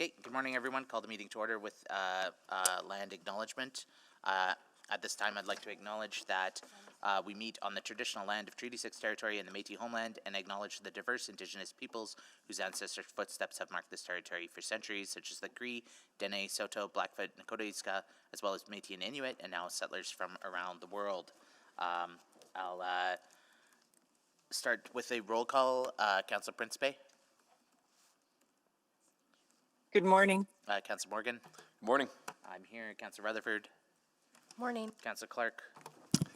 Okay, good morning, everyone. Call the meeting to order with land acknowledgement. At this time, I'd like to acknowledge that we meet on the traditional land of Treaty 6 territory in the Métis homeland and acknowledge the diverse Indigenous peoples whose ancestors' footsteps have marked this territory for centuries, such as the Cree, Dene, Saulteaux, Blackfoot, Nakota Iska, as well as Métis and Inuit, and now settlers from around the world. I'll start with a roll call. Councillor Principe. Good morning. Councillor Morgan. Good morning. I'm here. Councillor Rutherford. Morning. Councillor Clark.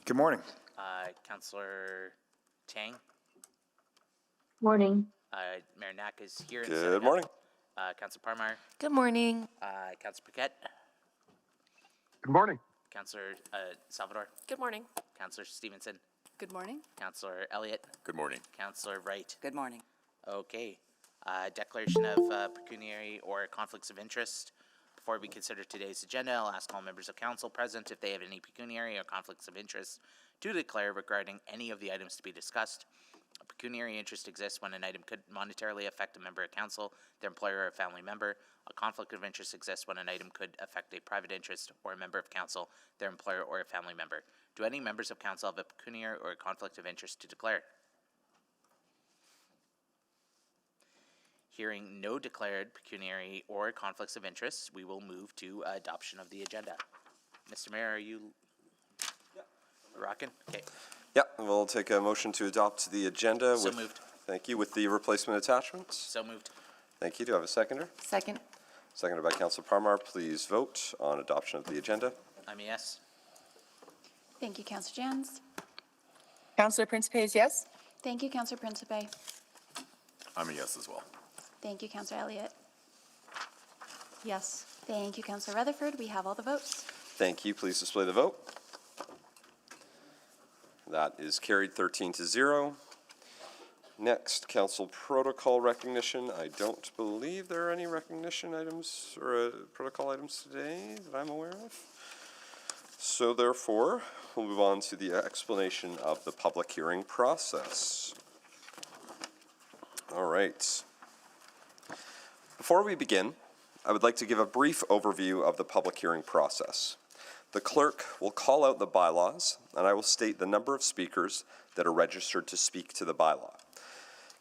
Good morning. Councillor Tang. Morning. Mayor Knack is here. Good morning. Councillor Parmar. Good morning. Councillor Paquette. Good morning. Councillor Salvador. Good morning. Councillor Stevenson. Good morning. Councillor Elliott. Good morning. Councillor Wright. Good morning. Okay. Declaration of pecuniary or conflicts of interest. Before we consider today's agenda, I'll ask all members of council present if they have any pecuniary or conflicts of interest to declare regarding any of the items to be discussed. A pecuniary interest exists when an item could monetarily affect a member of council, their employer, or a family member. A conflict of interest exists when an item could affect a private interest or a member of council, their employer, or a family member. Do any members of council have a pecuniary or a conflict of interest to declare? Hearing no declared pecuniary or conflicts of interest, we will move to adoption of the agenda. Mr. Mayor, are you rocking? Okay. Yeah, we'll take a motion to adopt the agenda. So moved. Thank you. With the replacement attachments. So moved. Thank you. Do I have a seconder? Second. Seconded by Councillor Parmar. Please vote on adoption of the agenda. I'm a yes. Thank you, Councillor Jans. Councillor Principe is yes. Thank you, Councillor Principe. I'm a yes as well. Thank you, Councillor Elliott. Yes. Thank you, Councillor Rutherford. We have all the votes. Thank you. Please display the vote. That is carried 13-0. Next, council protocol recognition. I don't believe there are any recognition items or protocol items today that I'm aware of. So therefore, we'll move on to the explanation of the public hearing process. All right. Before we begin, I would like to give a brief overview of the public hearing process. The clerk will call out the bylaws, and I will state the number of speakers that are registered to speak to the bylaw.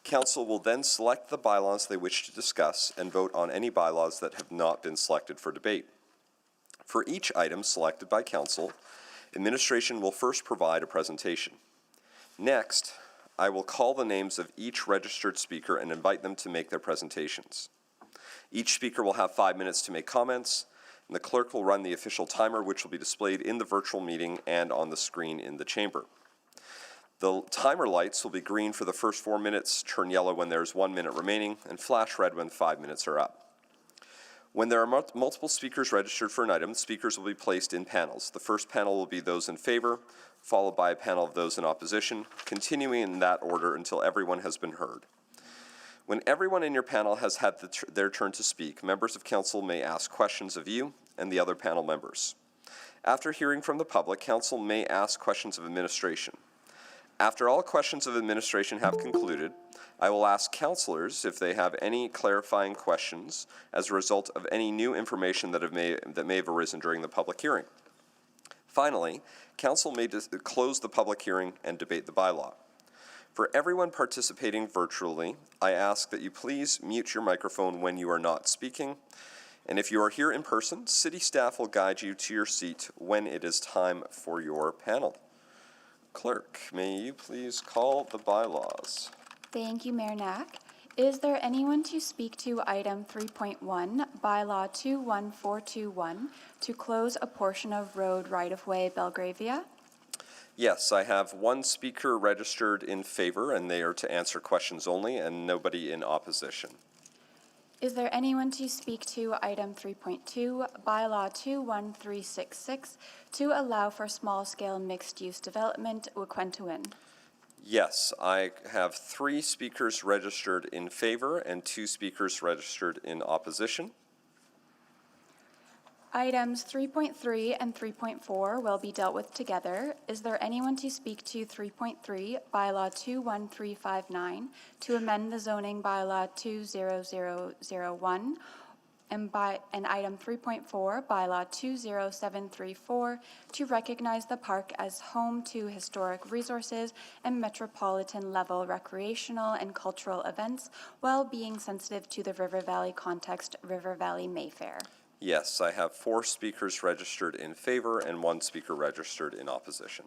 Council will then select the bylaws they wish to discuss and vote on any bylaws that have not been selected for debate. For each item selected by council, administration will first provide a presentation. Next, I will call the names of each registered speaker and invite them to make their presentations. Each speaker will have 5 minutes to make comments, and the clerk will run the official timer, which will be displayed in the virtual meeting and on the screen in the chamber. The timer lights will be green for the first 4 minutes, turn yellow when there's 1 minute remaining, and flash red when 5 minutes are up. When there are multiple speakers registered for an item, speakers will be placed in panels. The first panel will be those in favor, followed by a panel of those in opposition, continuing in that order until everyone has been heard. When everyone in your panel has had their turn to speak, members of council may ask questions of you and the other panel members. After hearing from the public, council may ask questions of administration. After all questions of administration have concluded, I will ask councillors if they have any clarifying questions as a result of any new information that may have arisen during the public hearing. Finally, council may close the public hearing and debate the bylaw. For everyone participating virtually, I ask that you please mute your microphone when you are not speaking. And if you are here in person, city staff will guide you to your seat when it is time for your panel. Clerk, may you please call the bylaws? Thank you, Mayor Knack. Is there anyone to speak to item 3.1, bylaw 21421, to close a portion of road right-of-way Belgravia? Yes, I have one speaker registered in favor, and they are to answer questions only, and nobody in opposition. Is there anyone to speak to item 3.2, bylaw 21366, to allow for small-scale mixed-use development, Wet'suwet'en? Yes, I have 3 speakers registered in favor and 2 speakers registered in opposition. Items 3.3 and 3.4 will be dealt with together. Is there anyone to speak to 3.3, bylaw 21359, to amend the zoning bylaw 20001 and item 3.4, bylaw 20734, to recognize the park as home to historic resources and metropolitan-level recreational and cultural events while being sensitive to the River Valley context, River Valley Mayfair. Yes, I have 4 speakers registered in favor and 1 speaker registered in opposition.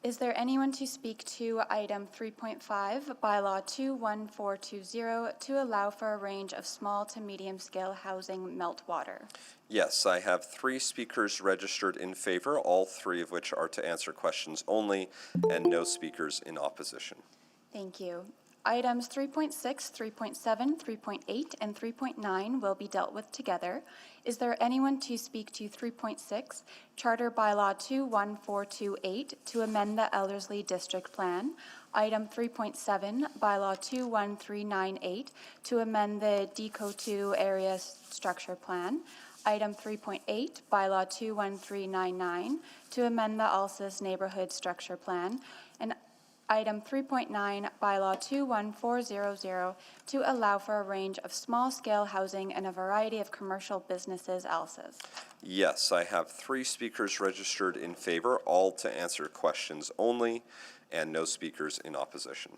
Is there anyone to speak to item 3.5, bylaw 21420, to allow for a range of small to medium-scale housing meltwater? Yes, I have 3 speakers registered in favor, all 3 of which are to answer questions only, and no speakers in opposition. Thank you. Items 3.6, 3.7, 3.8, and 3.9 will be dealt with together. Is there anyone to speak to 3.6, Charter Bylaw 21428, to amend the Ellerslie District Plan? Item 3.7, Bylaw 21398, to amend the DECO 2 Area Structure Plan? Item 3.8, Bylaw 21399, to amend the Alsace Neighborhood Structure Plan? And Item 3.9, Bylaw 21400, to allow for a range of small-scale housing and a variety of commercial businesses, Alsace. Yes, I have 3 speakers registered in favor, all to answer questions only, and no speakers in opposition.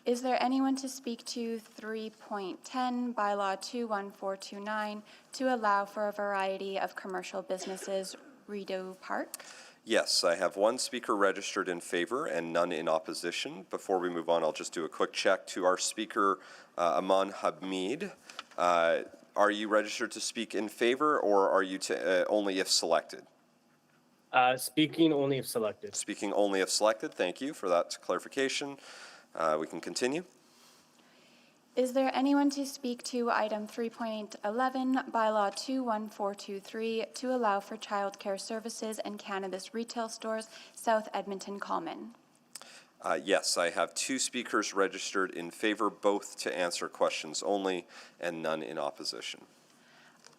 Is there anyone to speak to 3.10, Bylaw 21429, to allow for a variety of commercial businesses, Rideau Park? Yes, I have 1 speaker registered in favor and none in opposition. Before we move on, I'll just do a quick check to our speaker, Aman Hamid. Are you registered to speak in favor, or are you to only if selected? Speaking only if selected. Speaking only if selected. Thank you for that clarification. We can continue. Is there anyone to speak to item 3.11, bylaw 21423, to allow for childcare services and cannabis retail stores, South Edmonton Common? Yes, I have 2 speakers registered in favor, both to answer questions only, and none in opposition.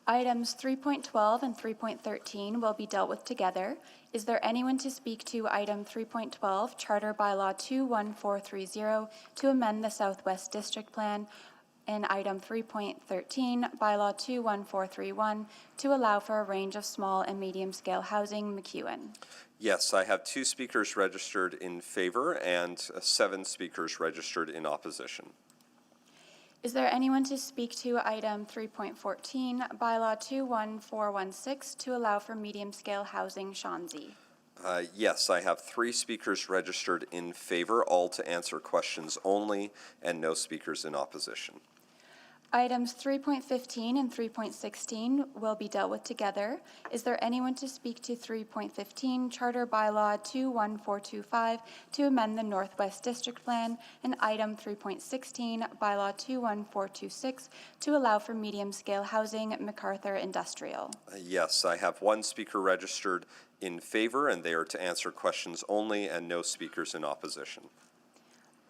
Items 3.12 and 3.13 will be dealt with together. Is there anyone to speak to item 3.12, Charter Bylaw 21430, to amend the Southwest District Plan, and item 3.13, Bylaw 21431, to allow for a range of small and medium-scale housing, McEwen? Yes, I have 2 speakers registered in favor and 7 speakers registered in opposition. Is there anyone to speak to item 3.14, Bylaw 21416, to allow for medium-scale housing, Shawnzee? Yes, I have 3 speakers registered in favor, all to answer questions only, and no speakers in opposition. Items 3.15 and 3.16 will be dealt with together. Is there anyone to speak to 3.15, Charter Bylaw 21425, to amend the Northwest District Plan, and item 3.16, Bylaw 21426, to allow for medium-scale housing, MacArthur Industrial? Yes, I have 1 speaker registered in favor, and they are to answer questions only, and no speakers in opposition.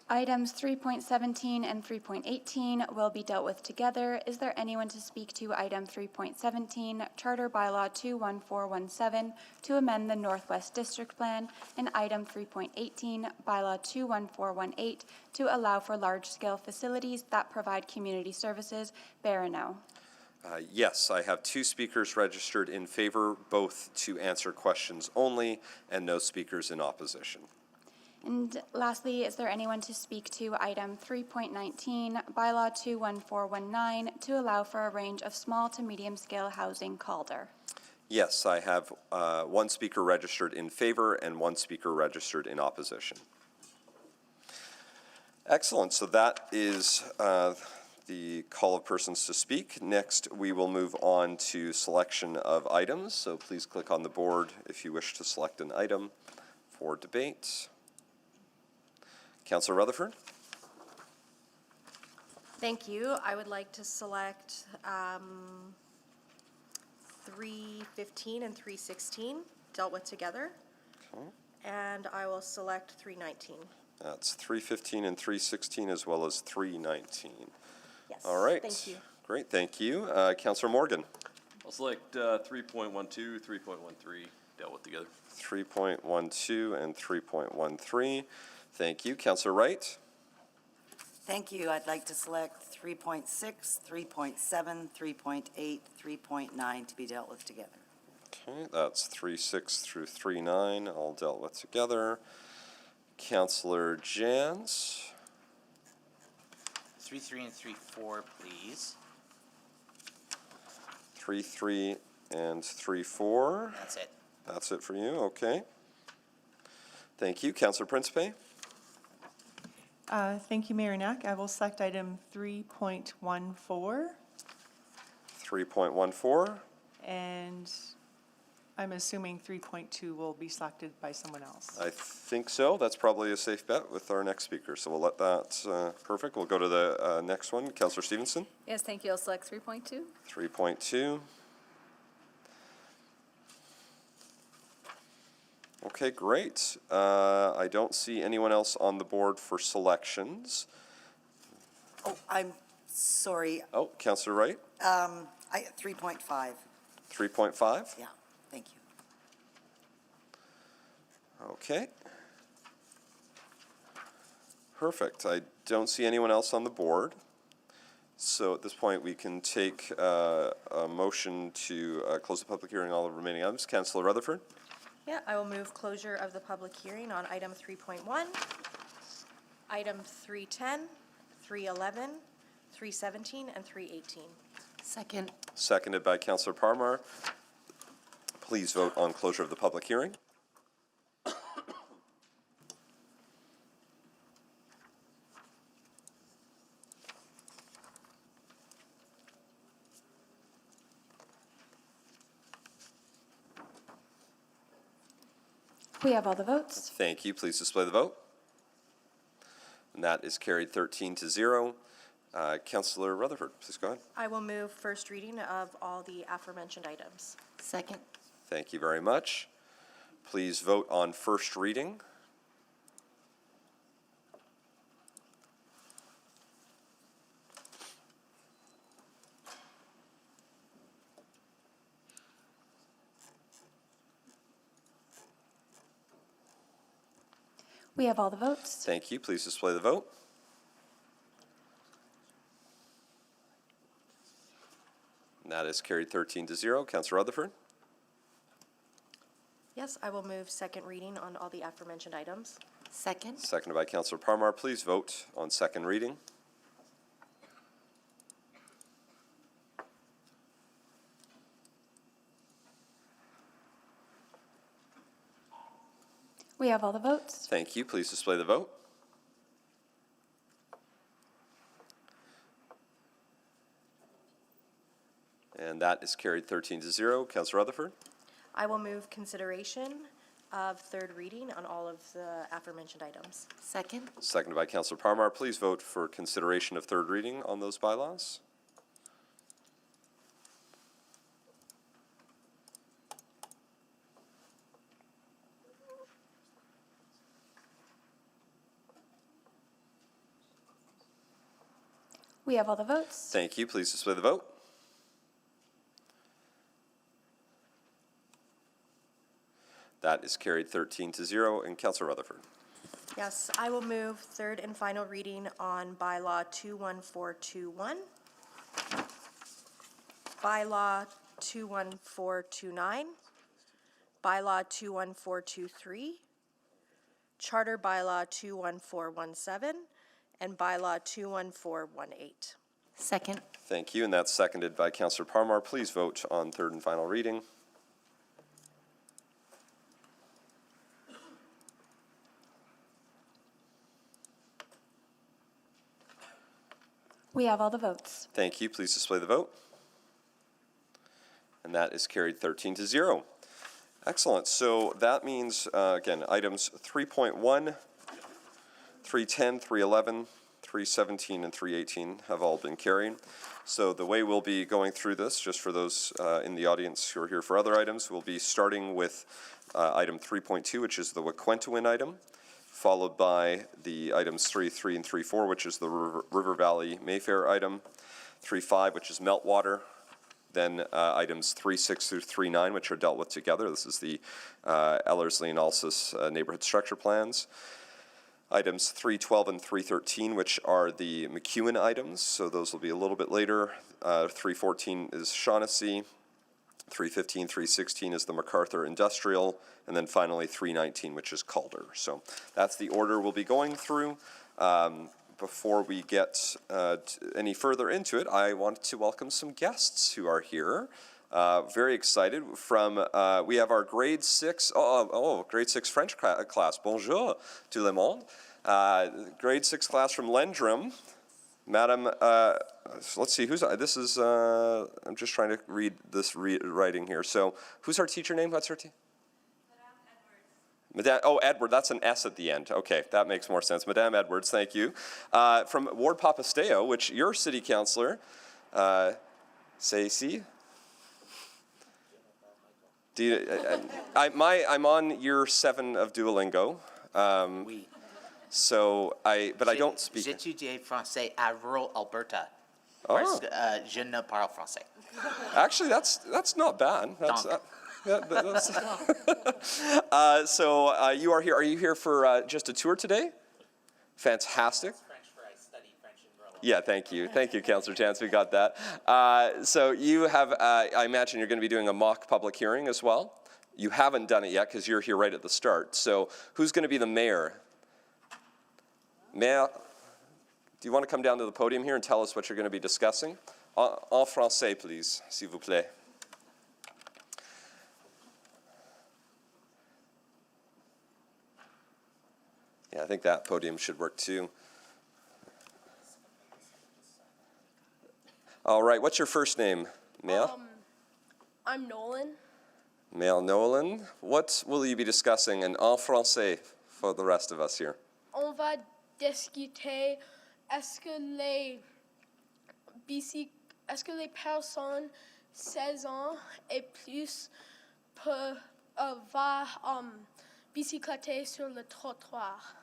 Items 3.17 and 3.18 will be dealt with together. Is there anyone to speak to item 3.17, Charter Bylaw 21417, to amend the Northwest District Plan, and item 3.18, Bylaw 21418, to allow for large-scale facilities that provide community services, Barano? Yes, I have 2 speakers registered in favor, both to answer questions only, and no speakers in opposition. And lastly, is there anyone to speak to item 3.19, Bylaw 21419, to allow for a range of small to medium-scale housing, Calder? Yes, I have 1 speaker registered in favor and 1 speaker registered in opposition. Excellent. So that is the call of persons to speak. Next, we will move on to selection of items. So please click on the board if you wish to select an item for debate. Councillor Rutherford. Thank you. I would like to select 315 and 316 dealt with together. Okay. And I will select 319. That's 315 and 316 as well as 319. Yes. All right. Thank you. Great, thank you. Councillor Morgan. I'll select 3.12, 3.13 dealt with together. 3.12 and 3.13. Thank you. Councillor Wright. Thank you. I'd like to select 3.6, 3.7, 3.8, 3.9 to be dealt with together. Okay, that's 3.6 through 3.9, all dealt with together. Councillor Jans, 3.3 and 3.4, please. 3.3 and 3.4. That's it. That's it for you, okay. Thank you. Councillor Principe, Thank you, Mayor Knack. I will select item 3.14, 3.14. and I'm assuming 3.2 will be selected by someone else. I think so. That's probably a safe bet with our next speaker. So we'll let that, perfect. We'll go to the next one. Councillor Stevenson, Yes, thank you. I'll select 3.2. 3.2. Okay, great. I don't see anyone else on the board for selections. Oh, I'm sorry. Oh, Councillor Wright, 3.5. 3.5. Yeah, thank you. Okay. Perfect. I don't see anyone else on the board. So at this point, we can take a motion to close the public hearing on all the remaining items. Councillor Rutherford, Yeah, I will move closure of the public hearing on item 3.1, item 310, 311, 317, and 318. Second. seconded by Councillor Parmar. Please vote on closure of the public hearing. We have all the votes. Thank you. Please display the vote. And that is carried 13-0. Councillor Rutherford, please go ahead. I will move first reading of all the aforementioned items. Second. Thank you very much. Please vote on first reading. We have all the votes. Thank you. Please display the vote. And that is carried 13-0. Councillor Rutherford. Yes, I will move second reading on all the aforementioned items. Second. Seconded by Councillor Parmar. Please vote on second reading. We have all the votes. Thank you. Please display the vote. And that is carried 13-0. Councillor Rutherford. I will move consideration of third reading on all of the aforementioned items. Second. Seconded by Councillor Parmar. Please vote for consideration of third reading on those bylaws. We have all the votes. Thank you. Please display the vote. That is carried 13-0. And Councillor Rutherford. Yes, I will move third and final reading on bylaw 21421, bylaw 21429, bylaw 21423, charter bylaw 21417, and bylaw 21418. Second. Thank you. And that's seconded by Councillor Parmar. Please vote on third and final reading. We have all the votes. Thank you. Please display the vote. And that is carried 13-0. Excellent. So that means, again, items 3.1, 310, 311, 317, and 318 have all been carried. So the way we'll be going through this, just for those in the audience who are here for other items, we'll be starting with item 3.2, which is the Waquentawin item, followed by the items 3.3 and 3.4, which is the River Valley Mayfair item, 3.5, which is Meltwater, then items 3.6 through 3.9, which are dealt with together. This is the Ellerslie and Alsace neighborhood structure plans. items 312 and 313, which are the McEwen items, so those will be a little bit later. 314 is Shaughnessy, 315, 316 is the MacArthur Industrial, and then finally 319, which is Calder. So that's the order we'll be going through. Before we get any further into it, I want to welcome some guests who are here. Very excited. We have our grade 6, grade 6 French class. Bonjour tout le monde. Grade 6 class from Lendrum. Madam, let's see, this is, I'm just trying to read this writing here. So, who's our teacher name? What's her name? Madame, Edward, that's an S at the end. Okay, that makes more sense. Madame Edwards, thank you. From Ward Papasteo, which your city councillor, Ceci. I'm on year 7 of Duolingo. Oui. But I don't speak. J'étudie français à rural Alberta. Oh. Parce que, je ne parle français. Actually, that's not bad. You are here. Are you here for just a tour today? Fantastic. French for I study French in rural. Yeah, thank you, Councillor Chance. We got that. So you have, I imagine, you're going to be doing a mock public hearing as well. You haven't done it yet because you're here right at the start. So who's going to be the mayor? Mayor, do you want to come down to the podium here and tell us what you're going to be discussing? En français, please, s'il vous plaît. Yeah, I think that podium should work too. All right, what's your first name, Mayor? I'm Nolan. Mayor Nolan. What will you be discussing in en français for the rest of us here? On va discuter est-ce que les personnes 16 ans et plus peuvent bicycletter sur le trottoir?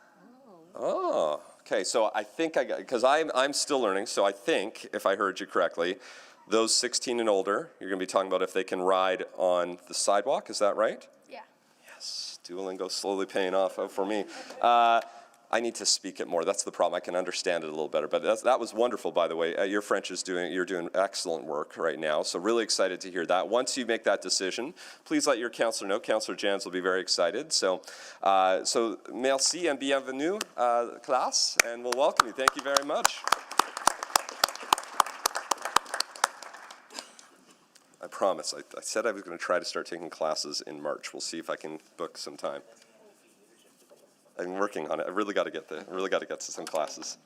Oh, okay. So I think because I'm still learning. So I think, if I heard you correctly, those 16 and older, you're going to be talking about if they can ride on the sidewalk. Is that right? Yeah. Yes. Duolingo slowly paying off for me. I need to speak it more. That's the problem. I can understand it a little better. But that was wonderful, by the way. Your French you're doing excellent work right now. So really excited to hear that. Once you make that decision, please let your councillor know. Councillor Jans will be very excited. So merci and bienvenue, class, and we'll welcome you. Thank you very much. I promise. I said I was going to try to start taking classes in March. We'll see if I can book some time. I'm working on it. I really got to get to some classes.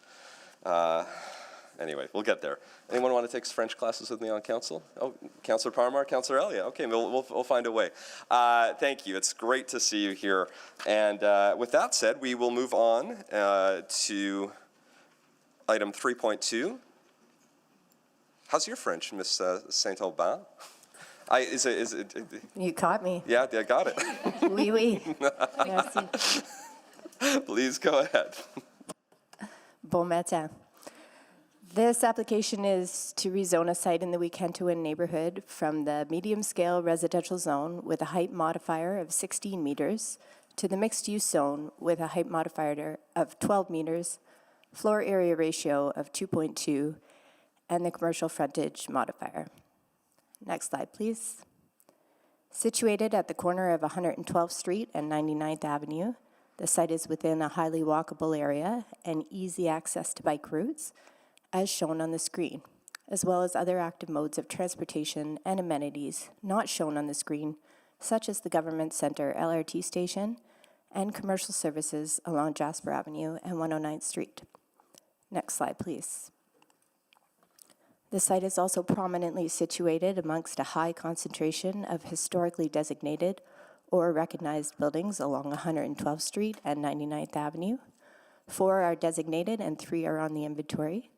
Anyway, we'll get there. Anyone want to take French classes with me on council? Oh, Councillor Parmar, Councillor Elliott. Okay, we'll find a way. Thank you. It's great to see you here. And with that said, we will move on to item 3.2. How's your French, Miss Saint-Aubin? You caught me. Yeah, I got it. Oui, oui. Merci. Please go ahead. Bon matin. This application is to rezone a site in the Weekentowin neighborhood from the medium-scale residential zone with a height modifier of 16 meters to the mixed-use zone with a height modifier of 12 meters, floor area ratio of 2.2, and the commercial frontage modifier. Next slide, please. Situated at the corner of 112th Street and 99th Avenue, the site is within a highly walkable area and easy access to bike routes, as shown on the screen, as well as other active modes of transportation and amenities not shown on the screen, such as the Government Center LRT station and commercial services along Jasper Avenue and 109th Street. Next slide, please. The site is also prominently situated amongst a high concentration of historically designated or recognized buildings along 112th Street and 99th Avenue. 4 are designated and 3 are on the inventory.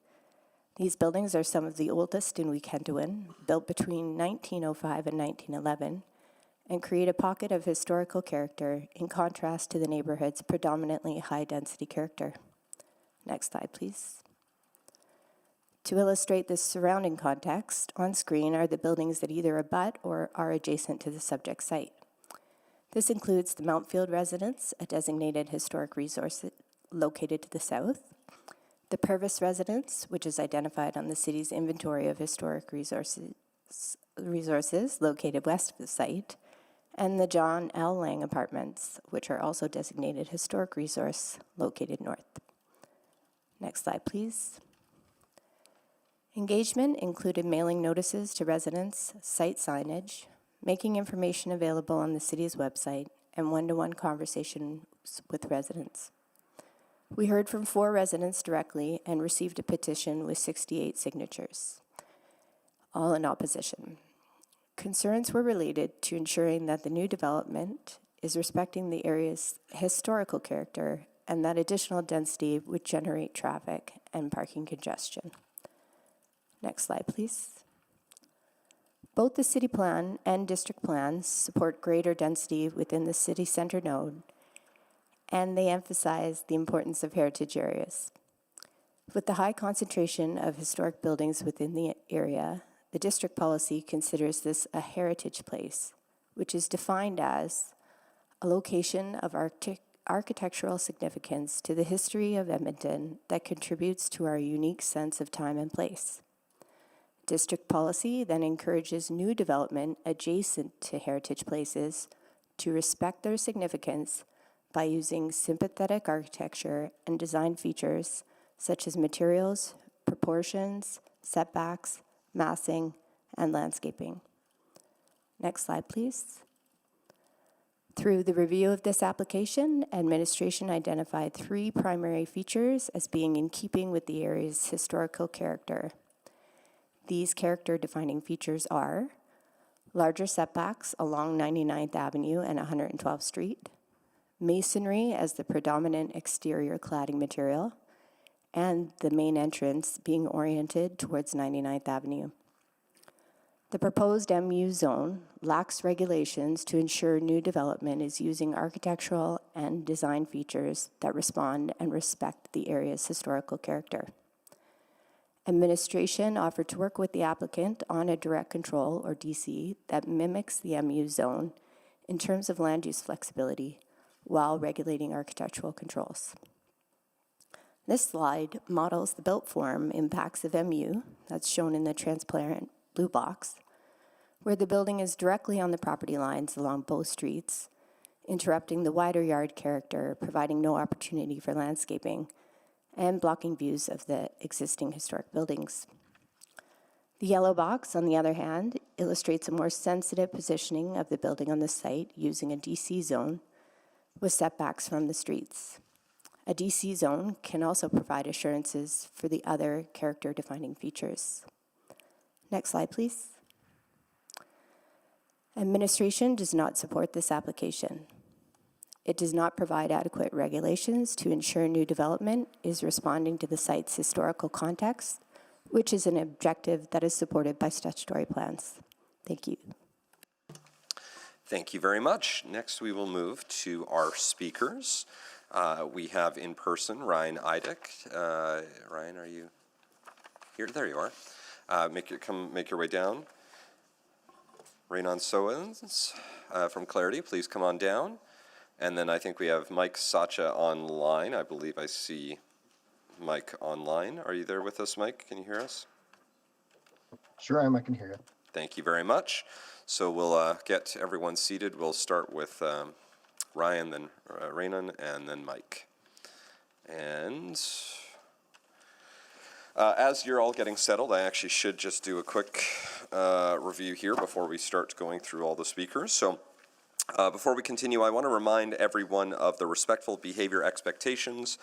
These buildings are some of the oldest in Weekentowin, built between 1905 and 1911, and create a pocket of historical character in contrast to the neighborhood's predominantly high-density character. Next slide, please. To illustrate this surrounding context, on screen are the buildings that either abut or are adjacent to the subject site. This includes the Mountfield Residence, a designated historic resource located to the south. The Purvis residence, which is identified on the city's inventory of historic resources located west of the site, and the John L. Lang apartments, which are also designated historic resource located north. Next slide, please. Engagement included mailing notices to residents, site signage, making information available on the city's website, and one-to-one conversations with residents. We heard from 4 residents directly and received a petition with 68 signatures, all in opposition. Concerns were related to ensuring that the new development is respecting the area's historical character and that additional density would generate traffic and parking congestion. Next slide, please. Both the city plan and district plans support greater density within the city center node, and they emphasize the importance of heritage areas. With the high concentration of historic buildings within the area, the district policy considers this a heritage place, which is defined as a location of architectural significance to the history of Edmonton that contributes to our unique sense of time and place. District policy then encourages new development adjacent to heritage places to respect their significance by using sympathetic architecture and design features such as materials, proportions, setbacks, massing, and landscaping. Next slide, please. Through the review of this application, administration identified 3 primary features as being in keeping with the area's historical character. These character-defining features are larger setbacks along 99th Avenue and 112th Street, masonry as the predominant exterior cladding material, and the main entrance being oriented towards 99th Avenue. The proposed MU zone lacks regulations to ensure new development is using architectural and design features that respond and respect the area's historical character. Administration offered to work with the applicant on a direct control, or DC, that mimics the MU zone in terms of land use flexibility while regulating architectural controls. This slide models the built form impacts of MU, that's shown in the transparent blue box, where the building is directly on the property lines along both streets, interrupting the wider yard character, providing no opportunity for landscaping, and blocking views of the existing historic buildings. The yellow box, on the other hand, illustrates a more sensitive positioning of the building on the site using a DC zone with setbacks from the streets. A DC zone can also provide assurances for the other character-defining features. Next slide, please. Administration does not support this application. It does not provide adequate regulations to ensure new development is responding to the site's historical context, which is an objective that is supported by statutory plans. Thank you. Thank you very much. Next, we will move to our speakers. We have in person Ryan Eidick. Ryan, are you here? There you are. Make your way down. Raynon Sowens from Clarity, please come on down. And then I think we have Mike Sacha online. I believe I see Mike online. Are you there with us, Mike? Can you hear us? Sure I am. I can hear you. Thank you very much. So we'll get everyone seated. We'll start with Ryan, then Raynon, and then Mike. And as you're all getting settled, I actually should just do a quick review here before we start going through all the speakers. So before we continue, I want to remind everyone of the respectful behavior expectations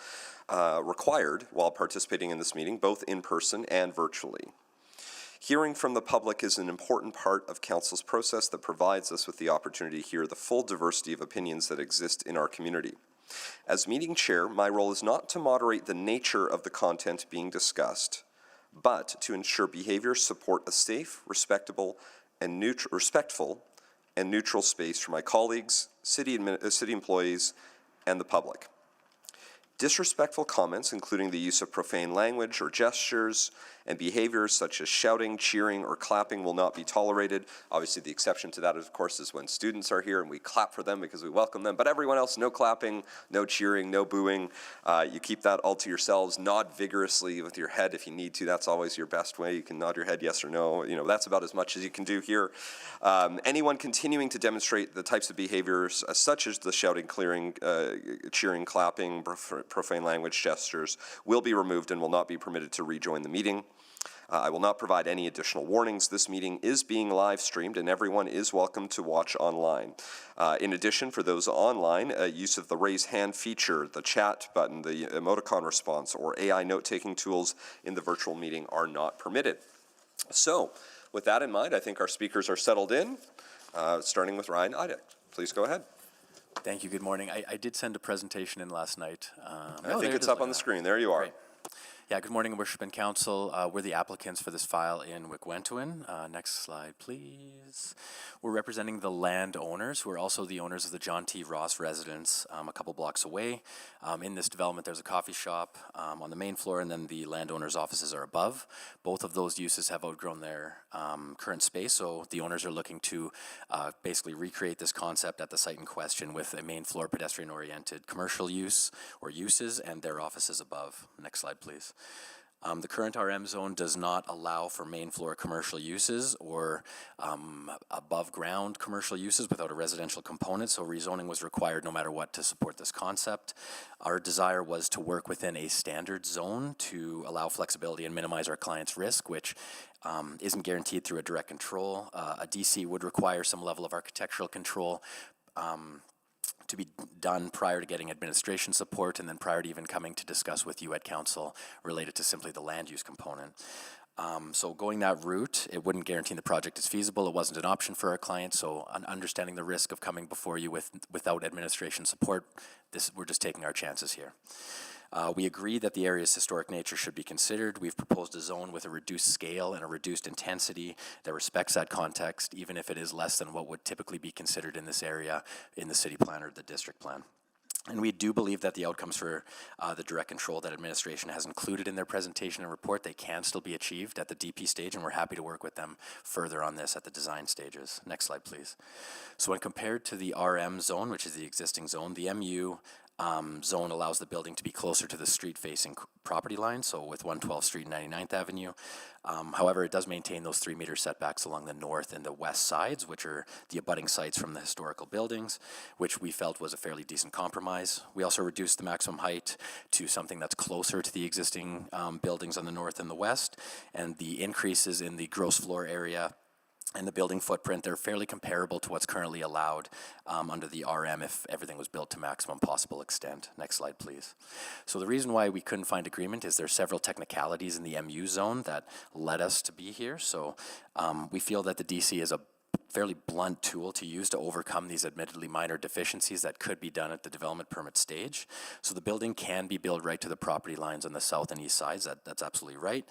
required while participating in this meeting, both in person and virtually. Hearing from the public is an important part of Council's process that provides us with the opportunity to hear the full diversity of opinions that exist in our community. As meeting chair, my role is not to moderate the nature of the content being discussed, but to ensure behaviors support a safe, respectful, and neutral space for my colleagues, city employees, and the public. Disrespectful comments, including the use of profane language or gestures, and behaviors such as shouting, cheering, or clapping will not be tolerated. Obviously, the exception to that, of course, is when students are here and we clap for them because we welcome them. But everyone else, no clapping, no cheering, no booing. You keep that all to yourselves. Nod vigorously with your head if you need to. That's always your best way. You can nod your head yes or no. You know, that's about as much as you can do here. Anyone continuing to demonstrate the types of behaviors such as the shouting, cheering, clapping, profane language, gestures will be removed and will not be permitted to rejoin the meeting. I will not provide any additional warnings. This meeting is being live streamed and everyone is welcome to watch online. In addition, for those online, use of the raise hand feature, the chat button, the emoticon response, or AI note-taking tools in the virtual meeting are not permitted. So, with that in mind, I think our speakers are settled in, starting with Ryan Idek. Please go ahead. Thank you. Good morning. I did send a presentation in last night. I think it's up on the screen. There you are. Great. Yeah, good morning, Worship and Council. We're the applicants for this file in Wigwentooin. Next slide, please. We're representing the landowners, who are also the owners of the John T. Ross residence a couple blocks away. In this development, there's a coffee shop on the main floor, and then the landowners' offices are above. Both of those uses have outgrown their current space, so the owners are looking to basically recreate this concept at the site in question with a main floor pedestrian-oriented commercial use or uses and their offices above. Next slide, please. The current RM zone does not allow for main floor commercial uses or above ground commercial uses without a residential component, so rezoning was required no matter what to support this concept. Our desire was to work within a standard zone to allow flexibility and minimize our client's risk, which isn't guaranteed through a direct control. A DC would require some level of architectural control to be done prior to getting administration support and then prior to even coming to discuss with you at council related to simply the land use component. So going that route, it wouldn't guarantee the project is feasible. It wasn't an option for our clients, so understanding the risk of coming before you without administration support, we're just taking our chances here. We agree that the area's historic nature should be considered. We've proposed a zone with a reduced scale and a reduced intensity that respects that context, even if it is less than what would typically be considered in this area in the city plan or the district plan. And we do believe that the outcomes for the direct control that administration has included in their presentation and report, they can still be achieved at the DP stage, and we're happy to work with them further on this at the design stages. Next slide, please. So when compared to the RM zone, which is the existing zone, the MU zone allows the building to be closer to the street-facing property line, so with 112th Street and 99th Avenue. However, it does maintain those 3-meter setbacks along the north and the west sides, which are the abutting sites from the historical buildings, which we felt was a fairly decent compromise. We also reduced the maximum height to something that's closer to the existing buildings on the north and the west, and the increases in the gross floor area and the building footprint, they're fairly comparable to what's currently allowed under the RM if everything was built to maximum possible extent. Next slide, please. So the reason why we couldn't find agreement is there's several technicalities in the MU zone that led us to be here. So we feel that the DC is a fairly blunt tool to use to overcome these admittedly minor deficiencies that could be done at the development permit stage. So the building can be built right to the property lines on the south and east sides. That's absolutely right,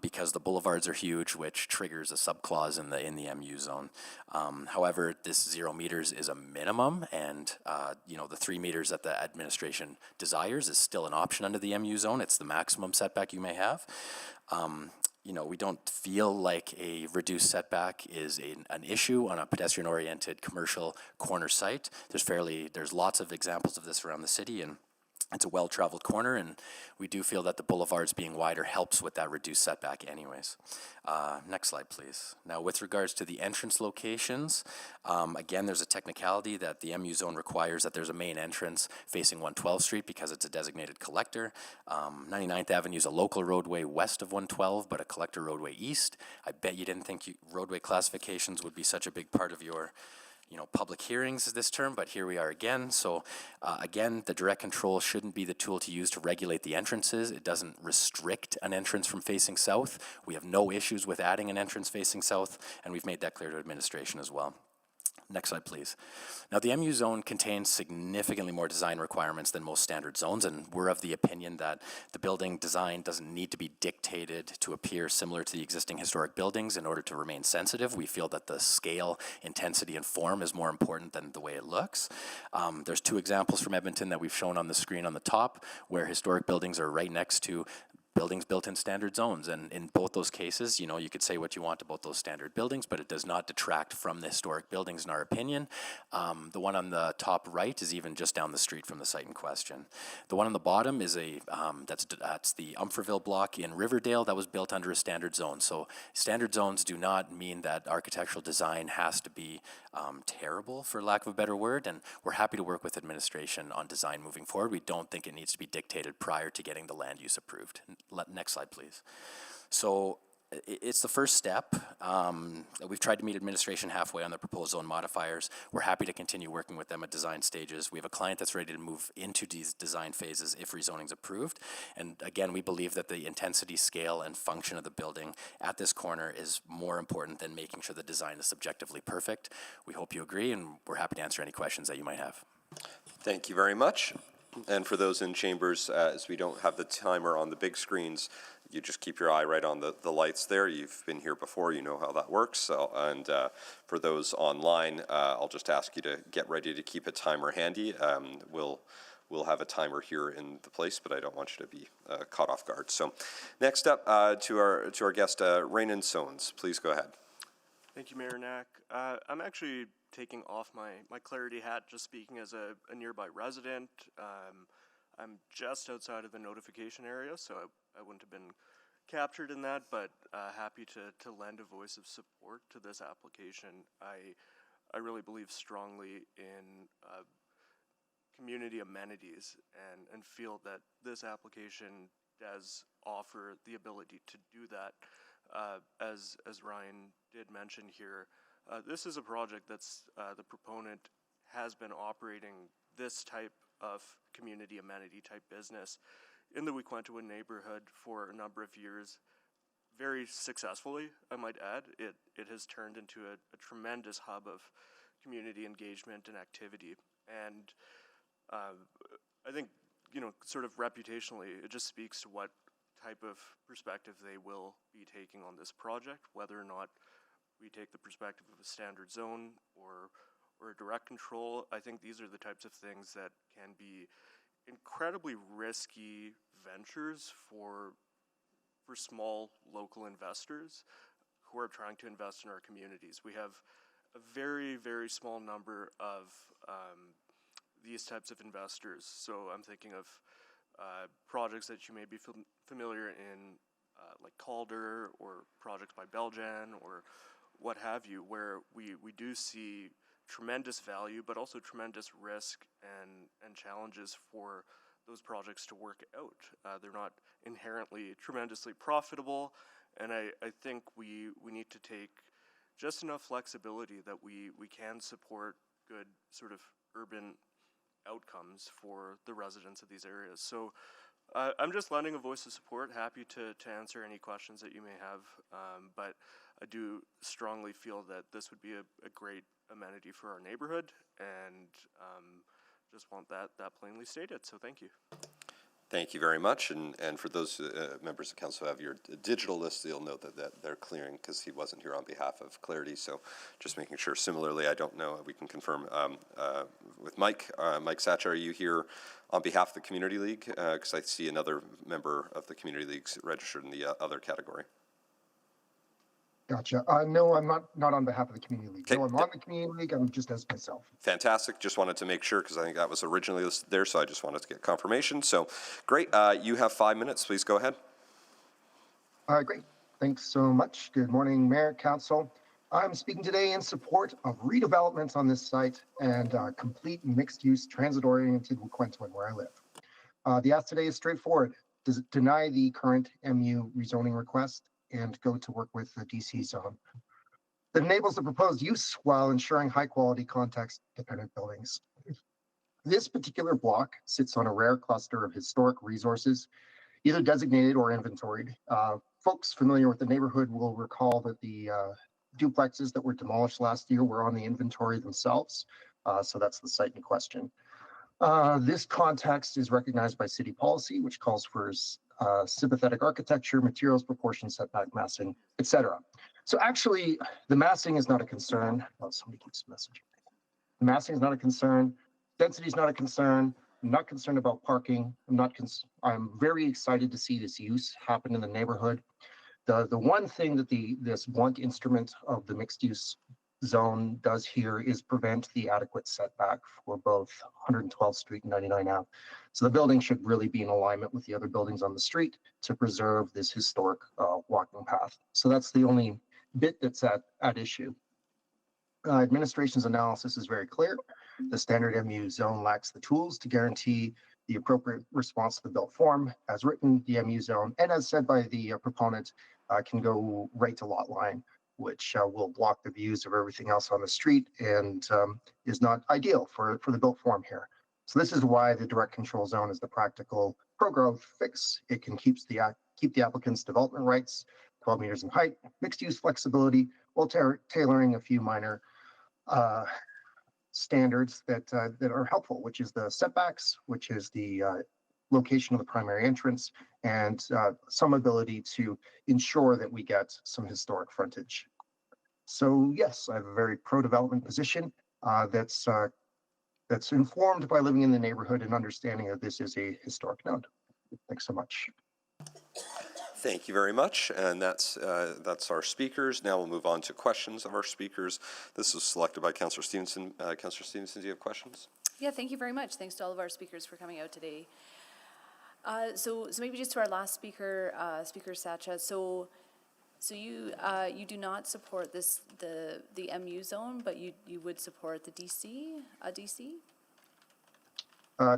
because the boulevards are huge, which triggers a subclause in the MU zone. However, this 0 meters is a minimum, and the 3 meters that the administration desires is still an option under the MU zone. It's the maximum setback you may have. We don't feel like a reduced setback is an issue on a pedestrian-oriented commercial corner site. There's lots of examples of this around the city, and it's a well-traveled corner, and we do feel that the boulevards being wider helps with that reduced setback anyways. Next slide, please. Now, with regards to the entrance locations, again, there's a technicality that the MU zone requires that there's a main entrance facing 112th Street because it's a designated collector. 99th Avenue is a local roadway west of 112, but a collector roadway east. I bet you didn't think roadway classifications would be such a big part of your public hearings this term, but here we are again. So again, the direct control shouldn't be the tool to use to regulate the entrances. It doesn't restrict an entrance from facing south. We have no issues with adding an entrance facing south, and we've made that clear to administration as well. Next slide, please. Now, the MU zone contains significantly more design requirements than most standard zones, and we're of the opinion that the building design doesn't need to be dictated to appear similar to the existing historic buildings in order to remain sensitive. We feel that the scale, intensity, and form is more important than the way it looks. There's 2 examples from Edmonton that we've shown on the screen on the top, where historic buildings are right next to buildings built in standard zones. And in both those cases, you know, you could say what you want about those standard buildings, but it does not detract from the historic buildings in our opinion. The one on the top right is even just down the street from the site in question. The one on the bottom is that's the Umferville block in Riverdale that was built under a standard zone. So standard zones do not mean that architectural design has to be terrible, for lack of a better word, and we're happy to work with administration on design moving forward. We don't think it needs to be dictated prior to getting the land use approved. Next slide, please. So it's the first step. We've tried to meet administration halfway on the proposed zone modifiers. We're happy to continue working with them at design stages. We have a client that's ready to move into these design phases if rezoning is approved. And again, we believe that the intensity, scale, and function of the building at this corner is more important than making sure the design is subjectively perfect. We hope you agree, and we're happy to answer any questions that you might have. Thank you very much. And for those in chambers, as we don't have the timer on the big screens, you just keep your eye right on the lights there. You've been here before, you know how that works. So, and for those online, I'll just ask you to get ready to keep a timer handy. We'll have a timer here in the place, but I don't want you to be caught off guard. So next up to our guest, Rainon Sones. Please go ahead. Thank you, Mayor Knack. I'm actually taking off my Clarity hat, just speaking as a nearby resident. I'm just outside of the notification area, so I wouldn't have been captured in that, but happy to lend a voice of support to this application. I really believe strongly in community amenities and feel that this application does offer the ability to do that. As Ryan did mention here, this is a project that's the proponent has been operating this type of community amenity type business in the Wequentuin neighborhood for a number of years, very successfully, I might add. It has turned into a tremendous hub of community engagement and activity. And I think, you know, sort of reputationally, it just speaks to what type of perspective they will be taking on this project, whether or not we take the perspective of a standard zone or a direct control. I think these are the types of things that can be incredibly risky ventures for small local investors who are trying to invest in our communities. We have a very, very small number of these types of investors. So I'm thinking of projects that you may be familiar in, like Calder or projects by Beljan or what have you, where we do see tremendous value, but also tremendous risk and challenges for those projects to work out. They're not inherently tremendously profitable, and I think we need to take just enough flexibility that we can support good sort of urban outcomes for the residents of these areas. So I'm just lending a voice of support, happy to answer any questions that you may have, but I do strongly feel that this would be a great amenity for our neighborhood, and just want that plainly stated. So thank you. Thank you very much. And for those members of council who have your digital list, you'll note that they're clearing because he wasn't here on behalf of Clarity. So just making sure. Similarly, I don't know, we can confirm with Mike. Mike Satcher, are you here on behalf of the Community League? Because I see another member of the Community League's registered in the other category. Gotcha. No, I'm not on behalf of the Community League. Okay. No, I'm on the Community League. I'm just as myself. Fantastic. Just wanted to make sure because I think that was originally listed there, so I just wanted to get confirmation. So great. You have 5 minutes. Please go ahead. Great. Thanks so much. Good morning, Mayor, Council. I'm speaking today in support of redevelopment on this site and complete mixed-use transit-oriented Wequentuin, where I live. The ask today is straightforward. Does it deny the current MU rezoning request and go to work with the DC zone that enables the proposed use while ensuring high-quality context-dependent buildings. This particular block sits on a rare cluster of historic resources, either designated or inventoried. Folks familiar with the neighborhood will recall that the duplexes that were demolished last year were on the inventory themselves, so that's the site in question. This context is recognized by city policy, which calls for sympathetic architecture, materials, proportions, setback, massing, etc. So actually, the massing is not a concern. Oh, somebody keeps messaging me. The massing is not a concern. Density is not a concern. I'm not concerned about parking. I'm very excited to see this use happen in the neighborhood. The one thing that this blunt instrument of the mixed use zone does here is prevent the adequate setback for both 112th Street and 99 Ave. So the building should really be in alignment with the other buildings on the street to preserve this historic walking path. So that's the only bit that's at issue. Administration's analysis is very clear. The standard MU zone lacks the tools to guarantee the appropriate response to the built form. As written, the MU zone, and as said by the proponent, can go right to lot line, which will block the views of everything else on the street and is not ideal for the built form here. So this is why the direct control zone is the practical pro-growth fix. It can keep the applicant's development rights, 12 meters in height, mixed use flexibility, while tailoring a few minor standards that are helpful, which is the setbacks, which is the location of the primary entrance, and some ability to ensure that we get some historic frontage. So yes, I have a very pro-development position that's informed by living in the neighborhood and understanding that this is a historic node. Thanks so much. Thank you very much, and that's our speakers. Now we'll move on to questions of our speakers. This was selected by Councillor Stevenson. Councillor Stevenson, do you have questions? Yeah, thank you very much. Thanks to all of our speakers for coming out today. So maybe just to our last speaker, Speaker Sacha. So you do not support the MU zone, but you would support the DC.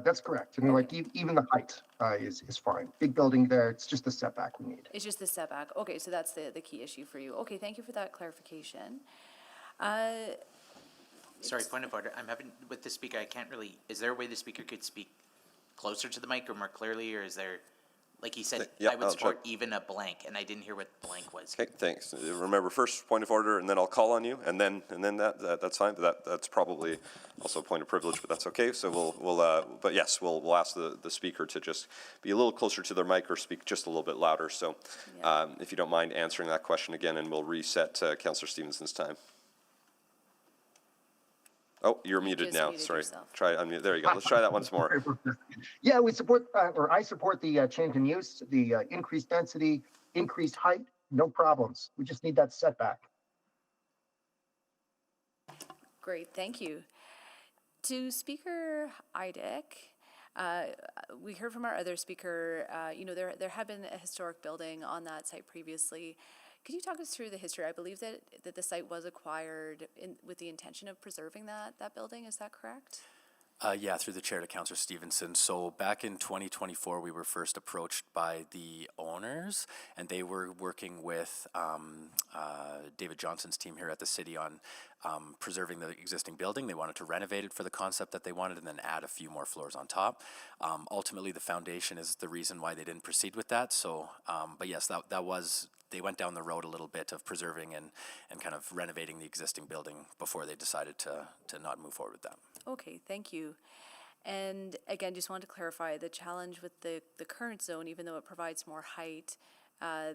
That's correct. I mean, like even the height is fine. Big building there. It's just the setback we need. It's just the setback. Okay, so that's the key issue for you. Okay, thank you for that clarification. Sorry, point of order. I'm having, with the speaker, I can't really, is there a way the speaker could speak closer to the mic or more clearly, or is there, like he said, Yeah, I would I'll support try. even a blank, and I didn't hear what blank was. Okay, thanks. Remember, first point of order, and then I'll call on you, and then that's fine. But that's probably also a point of privilege, but that's okay. So but yes, we'll ask the speaker to just be a little closer to their mic or speak just a little bit louder. So, if you don't mind answering that question again, and we'll reset Councillor Stevenson's time. Oh, you're muted now. Sorry. Yourself. Try unmute. There you go. Let's try that once more. Yeah, we support, or I support the change in use, the increased density, increased height, no problems. We just need that setback. Great, thank you. To Speaker Eidick, we heard from our other speaker, there had been a historic building on that site previously. Could you talk us through the history? I believe that the site was acquired with the intention of preserving that building, is that correct? Yeah, through the chair to Councillor Stevenson. So back in 2024, we were first approached by the owners, and they were working with David Johnson's team here at the city on preserving the existing building. They wanted to renovate it for the concept that they wanted and then add a few more floors on top. Ultimately, the foundation is the reason why they didn't proceed with that. So, but yes, that was, they went down the road a little bit of preserving and kind of renovating the existing building before they decided to not move forward with that. Okay, thank you. And again, just wanted to clarify the challenge with the current zone, even though it provides more height,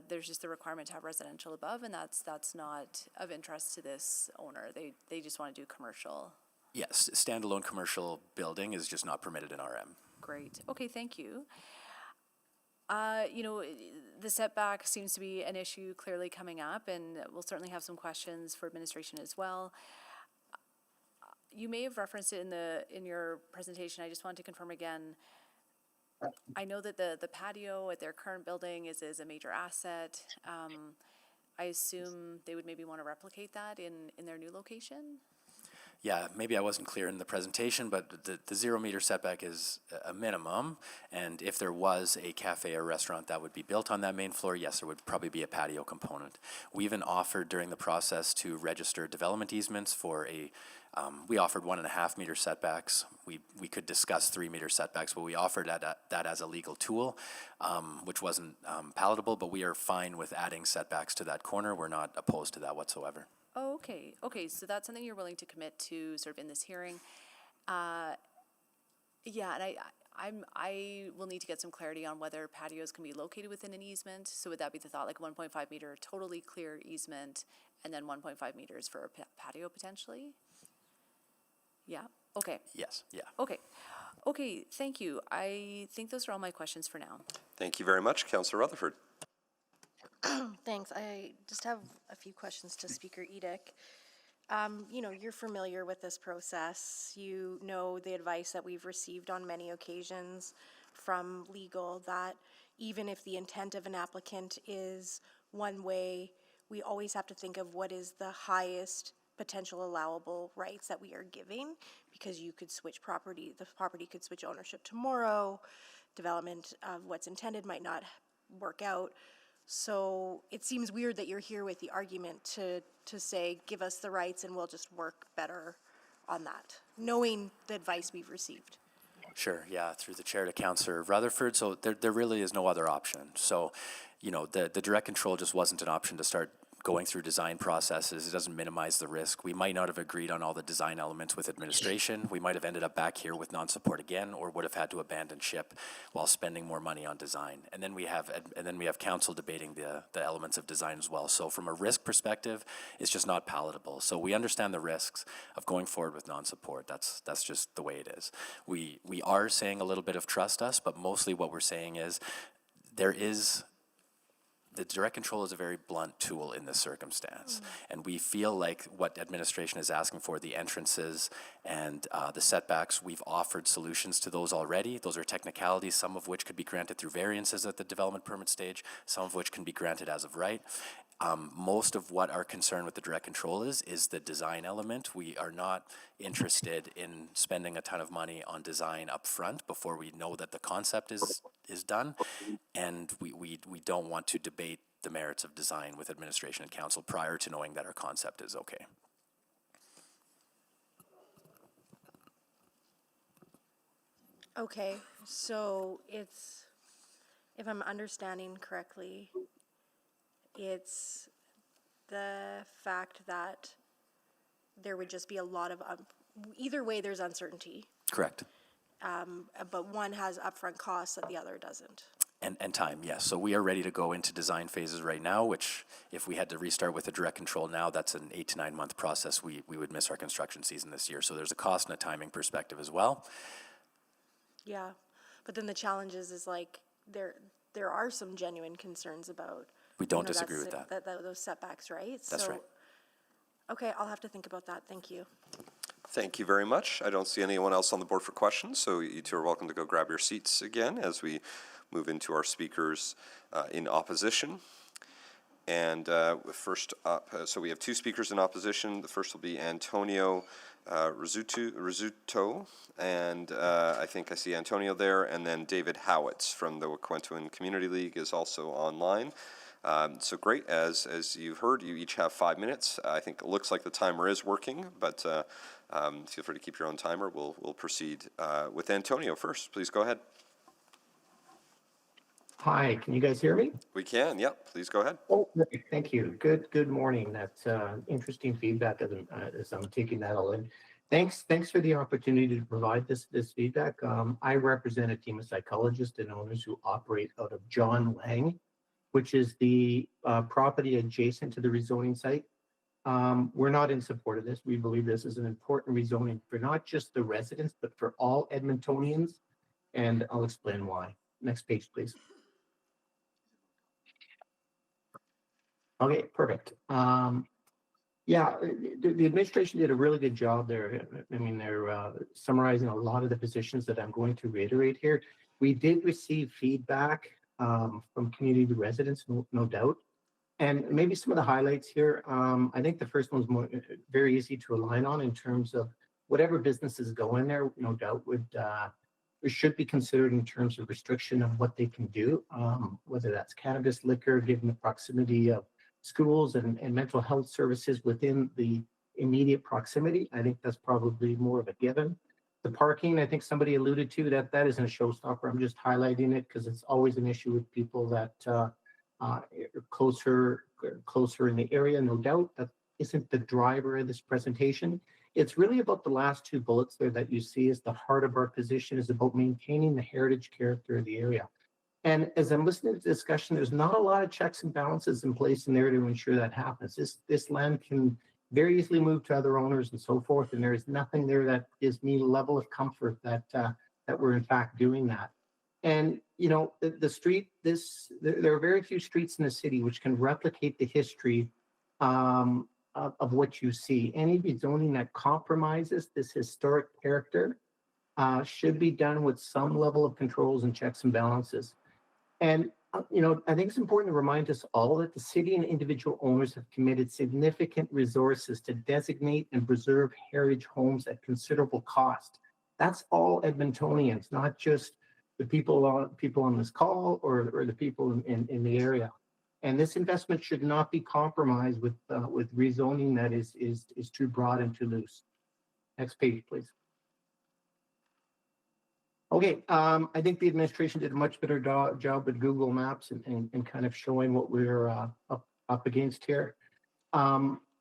there's just the requirement to have residential above, and that's not of interest to this owner. They just want to do commercial. Yes, standalone commercial building is just not permitted in RM. Great. Okay, thank you. The setback seems to be an issue clearly coming up, and we'll certainly have some questions for administration as well. You may have referenced it in your presentation. I just wanted to confirm again. I know that the patio at their current building is a major asset. I assume they would maybe want to replicate that in their new location? Yeah, maybe I wasn't clear in the presentation, but the 0 meter setback is a minimum, and if there was a cafe or restaurant that would be built on that main floor, yes, there would probably be a patio component. We even offered during the process to register development easements for we offered 1.5 meter setbacks. We could discuss 3 meter setbacks, but we offered that as a legal tool, which wasn't palatable, but we are fine with adding setbacks to that corner. We're not opposed to that whatsoever. Oh, okay. Okay, so that's something you're willing to commit to sort of in this hearing. Yeah, and I will need to get some clarity on whether patios can be located within an easement. So would that be the thought, like 1.5 meter totally clear easement, and then 1.5 meters for a patio potentially? Yeah. Okay, Yes, yeah. okay. Okay, thank you. I think those are all my questions for now. Thank you very much, Councillor Rutherford. Thanks. I just have a few questions to Speaker Edick. You know, you're familiar with this process. You know the advice that we've received on many occasions from legal that even if the intent of an applicant is one way, we always have to think of what is the highest potential allowable rights that we are giving, because you could switch property, the property could switch ownership tomorrow, development of what's intended might not work out. So it seems weird that you're here with the argument to say, give us the rights and we'll just work better on that, knowing the advice we've received. Sure, yeah, through the chair to Councillor Rutherford. So there really is no other option. So, you know, the direct control just wasn't an option to start going through design processes. It doesn't minimize the risk. We might not have agreed on all the design elements with administration. We might have ended up back here with non-support again, or would have had to abandon ship while spending more money on design. And then we have council debating the elements of design as well. So from a risk perspective, it's just not palatable. So we understand the risks of going forward with non-support. That's just the way it is. We are saying a little bit of trust us, but mostly what we're saying is the direct control is a very blunt tool in this circumstance. And we feel like what administration is asking for, the entrances and the setbacks, we've offered solutions to those already. Those are technicalities, some of which could be granted through variances at the development permit stage, some of which can be granted as of right. Most of what our concern with the direct control is the design element. We are not interested in spending a ton of money on design up front before we know that the concept is done. And we don't want to debate the merits of design with administration and council prior to knowing that our concept is okay. Okay, so it's, if I'm understanding correctly, it's the fact that there would just be a lot of, either way, there's uncertainty, Correct. but one has upfront costs that the other doesn't. And time, yes. So we are ready to go into design phases right now, which if we had to restart with the direct control now, that's an 8 to 9 month process. We would miss our construction season this year. So there's a cost and a timing perspective as well. Yeah, but then the challenge is like, there are some genuine concerns about. We don't disagree with that. Those setbacks, right? That's right. Okay, I'll have to think about that. Thank you. Thank you very much. I don't see anyone else on the board for questions, so you two are welcome to go grab your seats again as we move into our speakers in opposition. And first up, so we have two speakers in opposition. The first will be Antonio Rizzuto, and I think I see Antonio there, and then David Howitz from the Wet'suwet'en Community League is also online. So great, as you've heard, you each have 5 minutes. I think it looks like the timer is working, but feel free to keep your own timer. We'll proceed with Antonio first. Please go ahead. Hi, can you guys hear me? We can, yep. Please go ahead. Oh, great, thank you. Good morning. That's interesting feedback as I'm taking that all in. Thanks for the opportunity to provide this feedback. I represent a team of psychologists and owners who operate out of John Lang, which is the property adjacent to the rezoning site. We're not in support of this. We believe this is an important rezoning for not just the residents, but for all Edmontonians, and I'll explain why. Next page, please. Okay, perfect. Yeah, the administration did a really good job there. I mean, they're summarizing a lot of the positions that I'm going to reiterate here. We did receive feedback from community residents, no doubt. And maybe some of the highlights here, I think the first one's very easy to align on in terms of whatever businesses go in there, no doubt should be considered in terms of restriction of what they can do, whether that's cannabis, liquor, given the proximity of schools and mental health services within the immediate proximity. I think that's probably more of a given. The parking, I think somebody alluded to that isn't a showstopper. I'm just highlighting it because it's always an issue with people that are closer in the area, no doubt. That isn't the driver of this presentation. It's really about the last two bullets there that you see as the heart of our position, is about maintaining the heritage character of the area. And as I'm listening to the discussion, there's not a lot of checks and balances in place in there to ensure that happens. This land can very easily moved to other owners and so forth. And there is nothing there that gives me a level of comfort that that we're in fact doing that. And you know, the street, there are very few streets in the city which can replicate the history of what you see. Any rezoning that compromises this historic character should be done with some level of controls and checks and balances. And you know, I think it's important to remind us all that the city and individual owners have committed significant resources to designate and preserve heritage homes at considerable cost. That's all Edmontonians, not just the people on this call or the people in the area. And this investment should not be compromised with rezoning that is too broad and too loose. Next page, please. Okay, I think the administration did a much better job with Google Maps and kind of showing what we're up against here.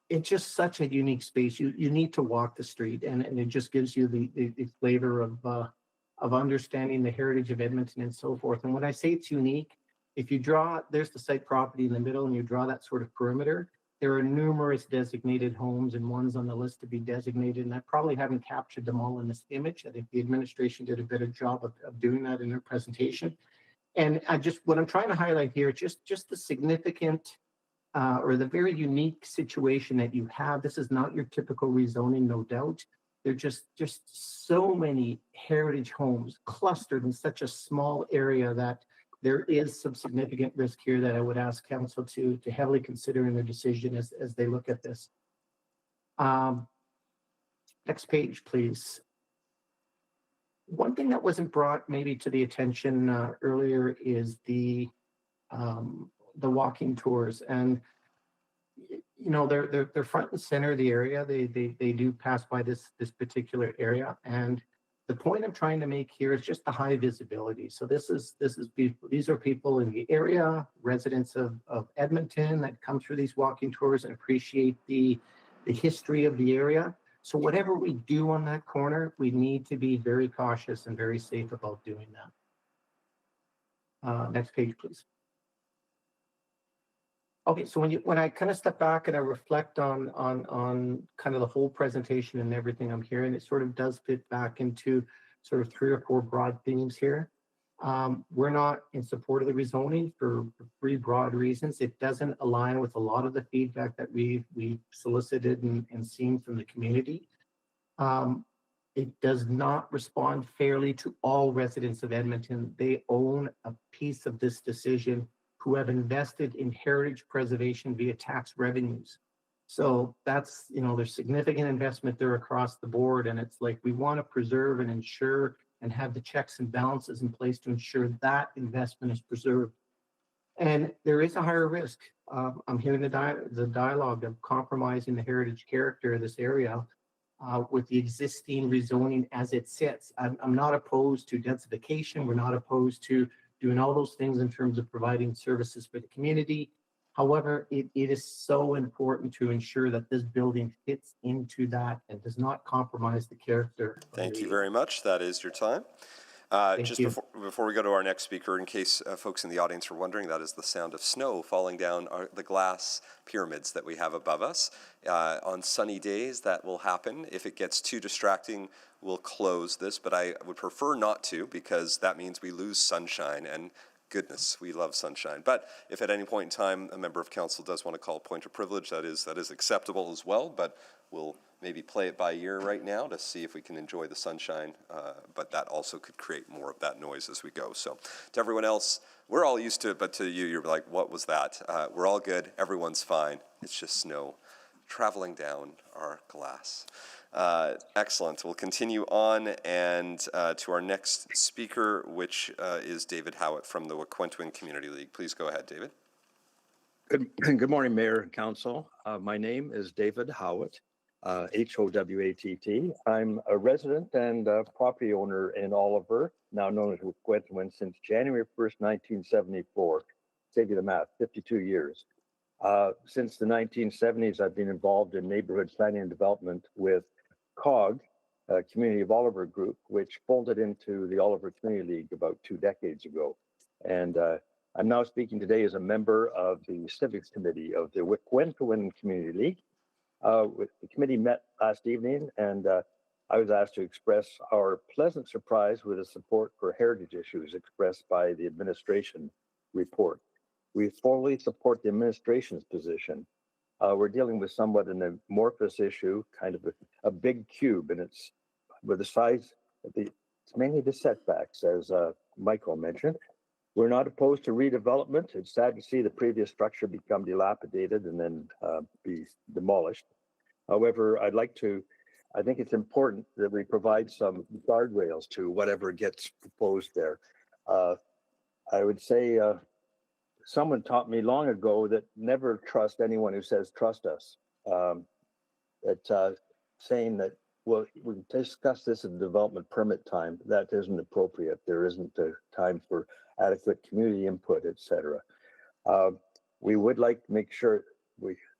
It's just such a unique space. You need to walk the street, and it just gives you the flavor of understanding the heritage of Edmonton and so forth. And when I say it's unique, if you draw, there's the site property in the middle, and you draw that sort of perimeter, there are numerous designated homes and ones on the list to be designated, and I probably haven't captured them all in this image. I think the administration did a better job of doing that in their presentation. And what I'm trying to highlight here, just the significant or the very unique situation that you have. This is not your typical rezoning, no doubt. There are just so many heritage homes clustered in such a small area that there is some significant risk here that I would ask council to heavily consider in their decision as they look at this. Next page, please. One thing that wasn't brought maybe to the attention earlier is the walking tours, and you know they're front and center of the area. They do pass by this particular area, and the point I'm trying to make here is just the high visibility. So these are people in the area, residents of Edmonton that come through these walking tours and appreciate the history of the area. So whatever we do on that corner, we need to be very cautious and very safe about doing that. Next page, please. Okay, so when I kind of step back and I reflect on kind of the whole presentation and everything I'm hearing, it sort of does fit back into sort of 3 or 4 broad themes here. We're not in support of the rezoning for 3 broad reasons. It doesn't align with a lot of the feedback that we've solicited and seen from the community. It does not respond fairly to all residents of Edmonton. They own a piece of this decision who have invested in heritage preservation via tax revenues. So that's, you know, there's significant investment there across the board. And it's like, we want to preserve and ensure and have the checks and balances in place to ensure that investment is preserved. And there is a higher risk. I'm hearing the dialogue of compromising the heritage character of this area with the existing rezoning as it sits. I'm not opposed to densification. We're not opposed to doing all those things in terms of providing services for the community. However, it is so important to ensure that this building fits into that and does not compromise the character. Thank you very much. That is your time. Just before we go to our next speaker, in case folks in the audience were wondering, that is the sound of snow falling down the glass pyramids that we have above us. On sunny days, that will happen. If it gets too distracting, we'll close this, but I would prefer not to, because that means we lose sunshine, and goodness, we love sunshine. But if at any point in time a member of council does want to call a point of privilege, that is acceptable as well, but we'll maybe play it by ear right now to see if we can enjoy the sunshine, but that also could create more of that noise as we go. So to everyone else, we're all used to it, but to you, you're like, what was that? We're all good. Everyone's fine. It's just snow traveling down our glass. Excellent. We'll continue on and to our next speaker, which is David Howitt from the Wet'suwet'en Community League. Please go ahead, David. Good morning, Mayor and Council. My name is David Howitt, Howatt. I'm a resident and property owner in Oliver, now known as Wet'suwet'en, since January 1st, 1974. Save you the math, 52 years. Since the 1970s, I've been involved in neighborhood planning and development with COG, Community of Oliver Group, which folded into the Oliver Community League about 2 decades ago. And I'm now speaking today as a member of the Civics Committee of the Wet'suwet'en Community League. The committee met last evening, and I was asked to express our pleasant surprise with the support for heritage issues expressed by the administration report. We fully support the administration's position. We're dealing with somewhat an amorphous issue, kind of a big cube, and it's with the size of it's mainly the setbacks, as Michael mentioned. We're not opposed to redevelopment. It's sad to see the previous structure become dilapidated and then be demolished. However, I think it's important that we provide some guardrails to whatever gets proposed there. I would say someone taught me long ago that never trust anyone who says trust us. Saying that, well, we can discuss this in development permit time, that isn't appropriate. There isn't a time for adequate community input, et cetera. We would like to make sure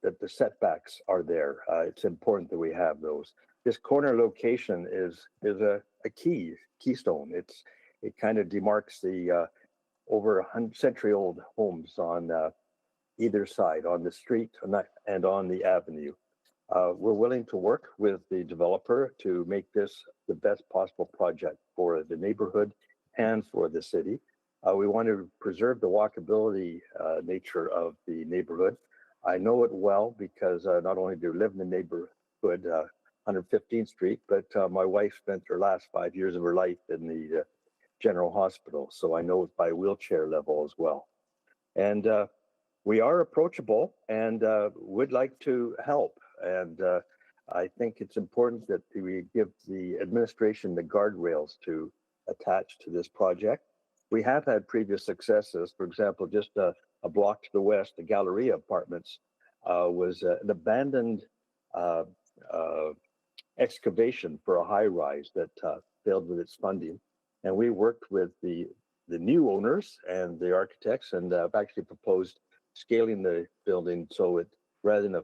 that the setbacks are there. It's important that we have those. This corner location is a keystone. It kind of demarks the over 100-century-old homes on either side, on the street and on the avenue. We're willing to work with the developer to make this the best possible project for the neighborhood and for the city. We want to preserve the walkability nature of the neighborhood. I know it well because not only do I live in the neighborhood, 115th Street, but my wife spent her last 5 years of her life in the General Hospital, so I know it by wheelchair level as well. And we are approachable and would like to help. And I think it's important that we give the administration the guardrails to attach to this project. We have had previous successes. For example, just a block to the west, the Galleria Apartments was an abandoned excavation for a high-rise that failed with its funding. And we worked with the new owners and the architects and have actually proposed scaling the building so it, rather than a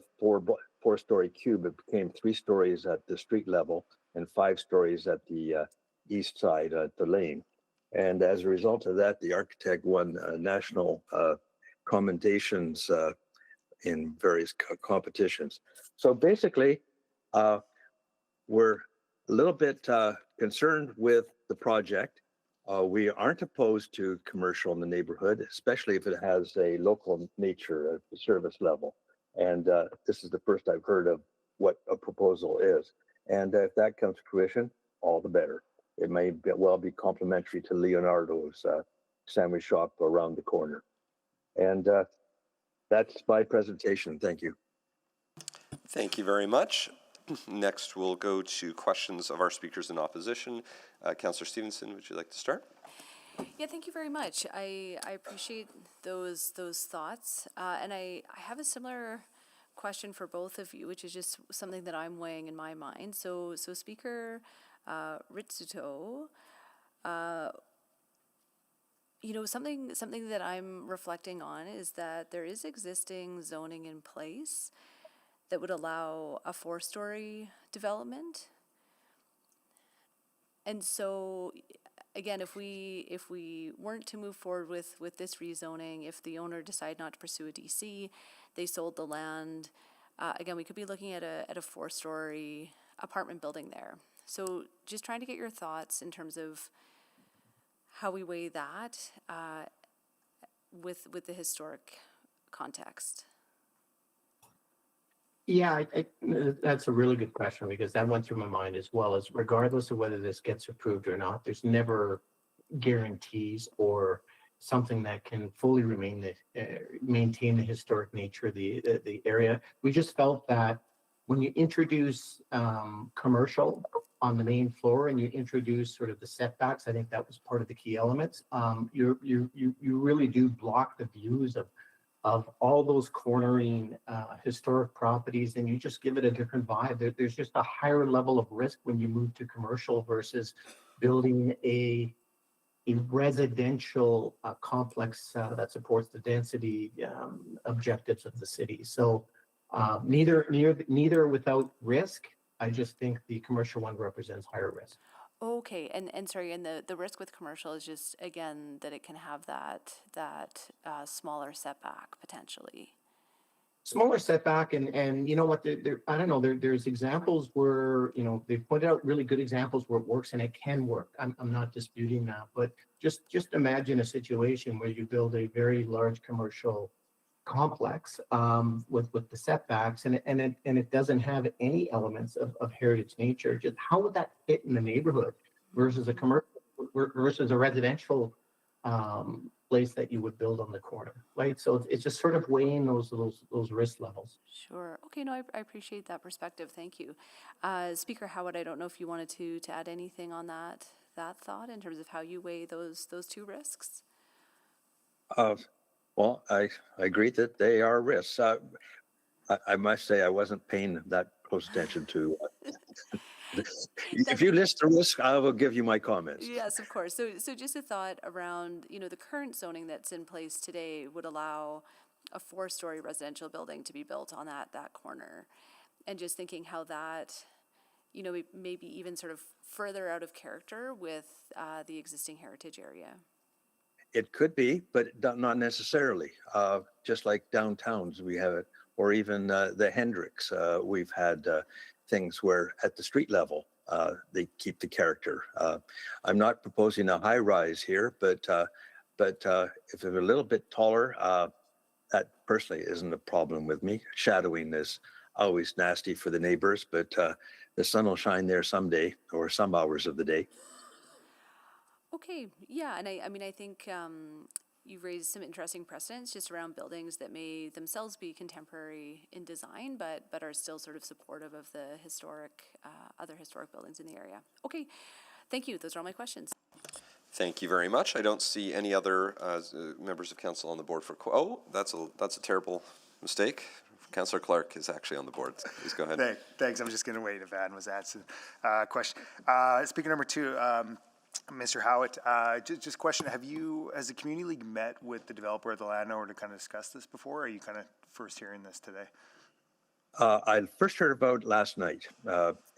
four-story cube, it became 3 stories at the street level and 5 stories at the east side at the lane. And as a result of that, the architect won national commendations in various competitions. So basically, we're a little bit concerned with the project. We aren't opposed to commercial in the neighborhood, especially if it has a local nature at the service level. And this is the first I've heard of what a proposal is. And if that comes to fruition, all the better. It may well be complementary to Leonardo's sandwich shop around the corner. And that's my presentation. Thank you. Thank you very much. Next, we'll go to questions of our speakers in opposition. Councillor Stevenson, would you like to start? Yeah, thank you very much. I appreciate those thoughts. And I have a similar question for both of you, which is just something that I'm weighing in my mind. So Speaker Ritsuto, something that I'm reflecting on is that there is existing zoning in place that would allow a 4-story development. And so, again, if we weren't to move forward with this rezoning, if the owner decided not to pursue a DC, they sold the land, again, we could be looking at a 4-story apartment building there. So just trying to get your thoughts in terms of how we weigh that with the historic context. Yeah, that's a really good question because that went through my mind as well. As regardless of whether this gets approved or not, there's never guarantees or something that can fully maintain the historic nature of the area. We just felt that when you introduce commercial on the main floor and you introduce sort of the setbacks, I think that was part of the key elements. You really do block the views of all those cornering historic properties, and you just give it a different vibe. There's just a higher level of risk when you move to commercial versus building a residential complex that supports the density objectives of the city. So neither without risk. I just think the commercial one represents higher risk. Okay, and sorry, and the risk with commercial is just, again, that it can have that smaller setback potentially. smaller setback, and you know what, I don't know, there's examples where, you know, they've pointed out really good examples where it works and it can work. I'm not disputing that, but just imagine a situation where you build a very large commercial complex with the setbacks, and it doesn't have any elements of heritage nature. Just how would that fit in the neighborhood versus a commercial versus a residential place that you would build on the corner, right? So it's just sort of weighing those risk levels. Sure. Okay, no, I appreciate that perspective. Thank you. Speaker Howard, I don't know if you wanted to add anything on that thought in terms of how you weigh those two risks. Well, I agree that they are risks. I must say I wasn't paying that close attention to. If you list the risk, I will give you my comments. Yes, of course. So just a thought around, you know, the current zoning that's in place today would allow a 4-story residential building to be built on that corner. And just thinking how that, you know, maybe even sort of further out of character with the existing heritage area. It could be, but not necessarily. Just like downtowns, we have it, or even the Hendricks. We've had things where at the street level, they keep the character. I'm not proposing a high rise here, but if they're a little bit taller, that personally isn't a problem with me. Shadowing is always nasty for the neighbors, but the sun will shine there someday or some hours of the day. Okay, yeah, and I mean, I think you've raised some interesting precedents just around buildings that may themselves be contemporary in design, but are still sort of supportive of the other historic buildings in the area. Okay, thank you. Those are all my questions. Thank you very much. I don't see any other members of council on the board for. That's a terrible mistake. Councillor Clark is actually on the board. Please go ahead. Thanks. I'm just going to wait if Adam was asked. Question. Speaker number 2. Mr. Howitt, just question, has the community league met with the developer or the landowner to kind of discuss this before, or are you kind of first hearing this today? I first heard about it last night.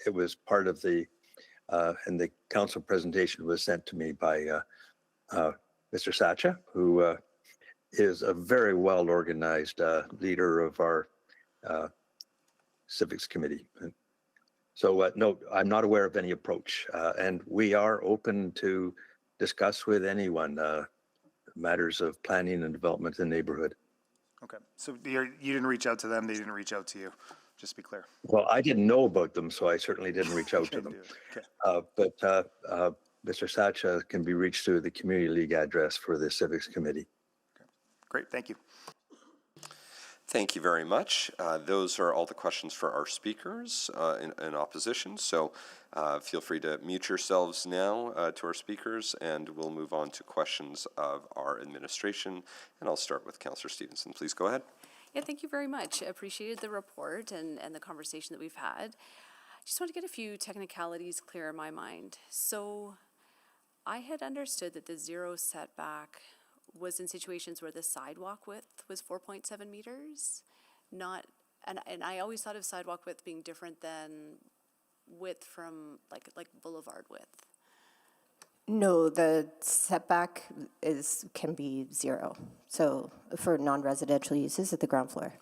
It was part of and the council presentation was sent to me by Mr. Sacha, who is a very well-organized leader of our civics committee. So no, I'm not aware of any approach, and we are open to discuss with anyone matters of planning and development in the neighborhood. Okay, so you didn't reach out to them, they didn't reach out to you, just to be clear. Well, I didn't know about them, so I certainly didn't reach out to them. Okay. But Mr. Sacha can be reached through the community league address for the civics committee. Okay. Great, thank you. Thank you very much. Those are all the questions for our speakers in opposition. So feel free to mute yourselves now to our speakers, and we'll move on to questions of our administration. And I'll start with Councillor Stevenson. Please go ahead. Yeah, thank you very much. I appreciated the report and the conversation that we've had. Just want to get a few technicalities clear in my mind. So I had understood that the 0 setback was in situations where the sidewalk width was 4.7 meters, and I always thought of sidewalk width being different than width from like boulevard width. No, the setback can be 0. So for non-residential uses at the ground floor.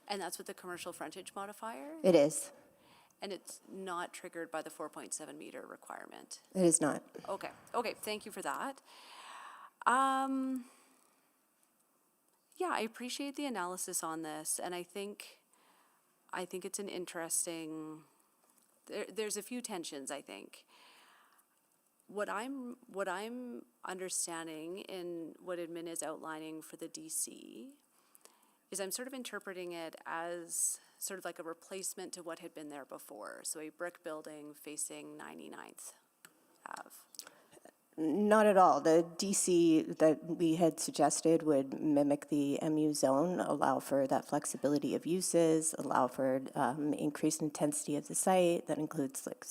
And that's with the commercial frontage modifier? It is. And it's not triggered by the 4.7 meter requirement? It is not. Okay, thank you for that. Yeah, I appreciate the analysis on this, and I think it's an interesting. There's a few tensions, I think. What I'm understanding in what admin is outlining for the DC is I'm sort of interpreting it as sort of like a replacement to what had been there before. So a brick building facing 99th Ave. Not at all. The DC that we had suggested would mimic the MU zone, allow for that flexibility of uses, allow for increased intensity of the site. That includes like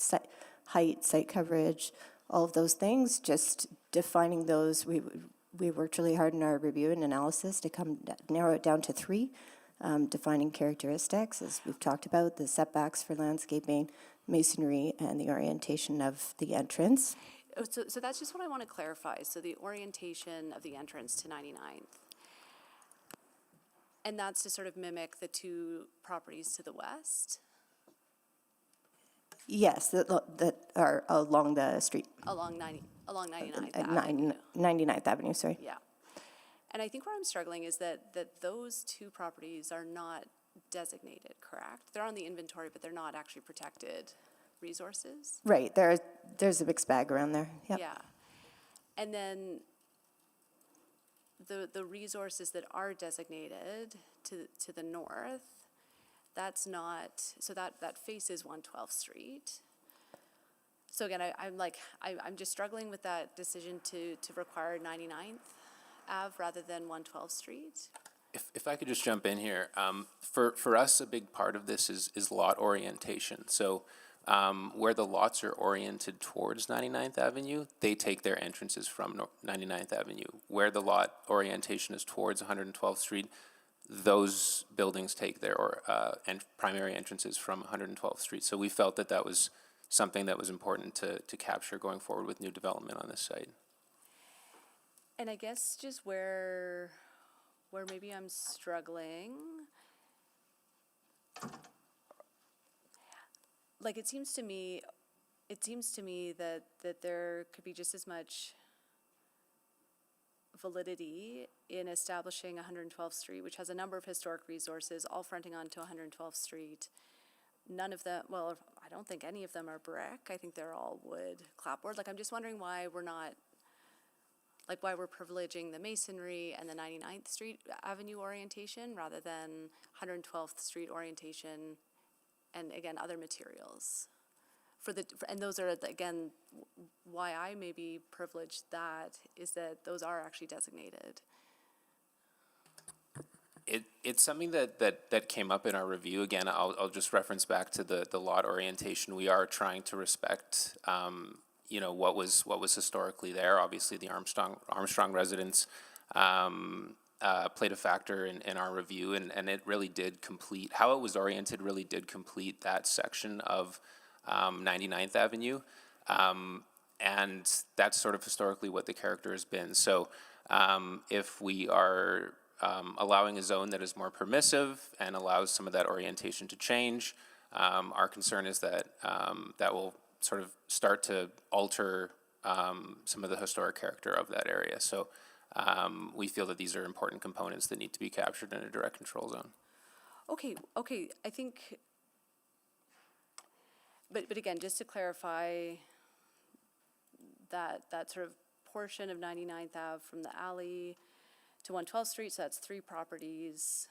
height, site coverage, all of those things. Just defining those, we worked really hard in our review and analysis to narrow it down to 3, defining characteristics, as we've talked about, the setbacks for landscaping, masonry, and the orientation of the entrance. So that's just what I want to clarify. So the orientation of the entrance to 99th. And that's to sort of mimic the two properties to the west, Yes, that are along the street, along 99th at Avenue. 99th Avenue, sorry. Yeah. And I think where I'm struggling is that those two properties are not designated, correct? They're on the inventory, but they're not actually protected resources. Right, there's a mixed bag around there, yep. Yeah. And then the resources that are designated to the north, that's not, so that faces 112th Street. So again, I'm just struggling with that decision to require 99th Ave rather than 112th Street. If I could just jump in here, for us, a big part of this is lot orientation. So where the lots are oriented towards 99th Avenue, they take their entrances from 99th Avenue. Where the lot orientation is towards 112th Street, those buildings take their primary entrances from 112th Street. So we felt that that was something that was important to capture going forward with new development on this site. And I guess just where maybe I'm struggling, like it seems to me that there could be just as much validity in establishing 112th Street, which has a number of historic resources, all fronting onto 112th Street. None of them, well, I don't think any of them are brick. I think they're all wood clapboard. Like, I'm just wondering why we're privileging the masonry and the 99th Street Avenue orientation rather than 112th Street orientation and, again, other materials. And those are, again, why I maybe privileged that is that those are actually designated. It's something that came up in our review. Again, I'll just reference back to the lot orientation. We are trying to respect, what was historically there. Obviously, the Armstrong residence played a factor in our review, and it really did complete, how it was oriented really did complete that section of 99th Avenue. And that's sort of historically what the character has been. So if we are allowing a zone that is more permissive and allows some of that orientation to change, our concern is that that will sort of start to alter some of the historic character of that area. So we feel that these are important components that need to be captured in a direct control zone. Okay, I think, but again, just to clarify that sort of portion of 99th Ave from the alley to 112th Street, so that's 3 properties.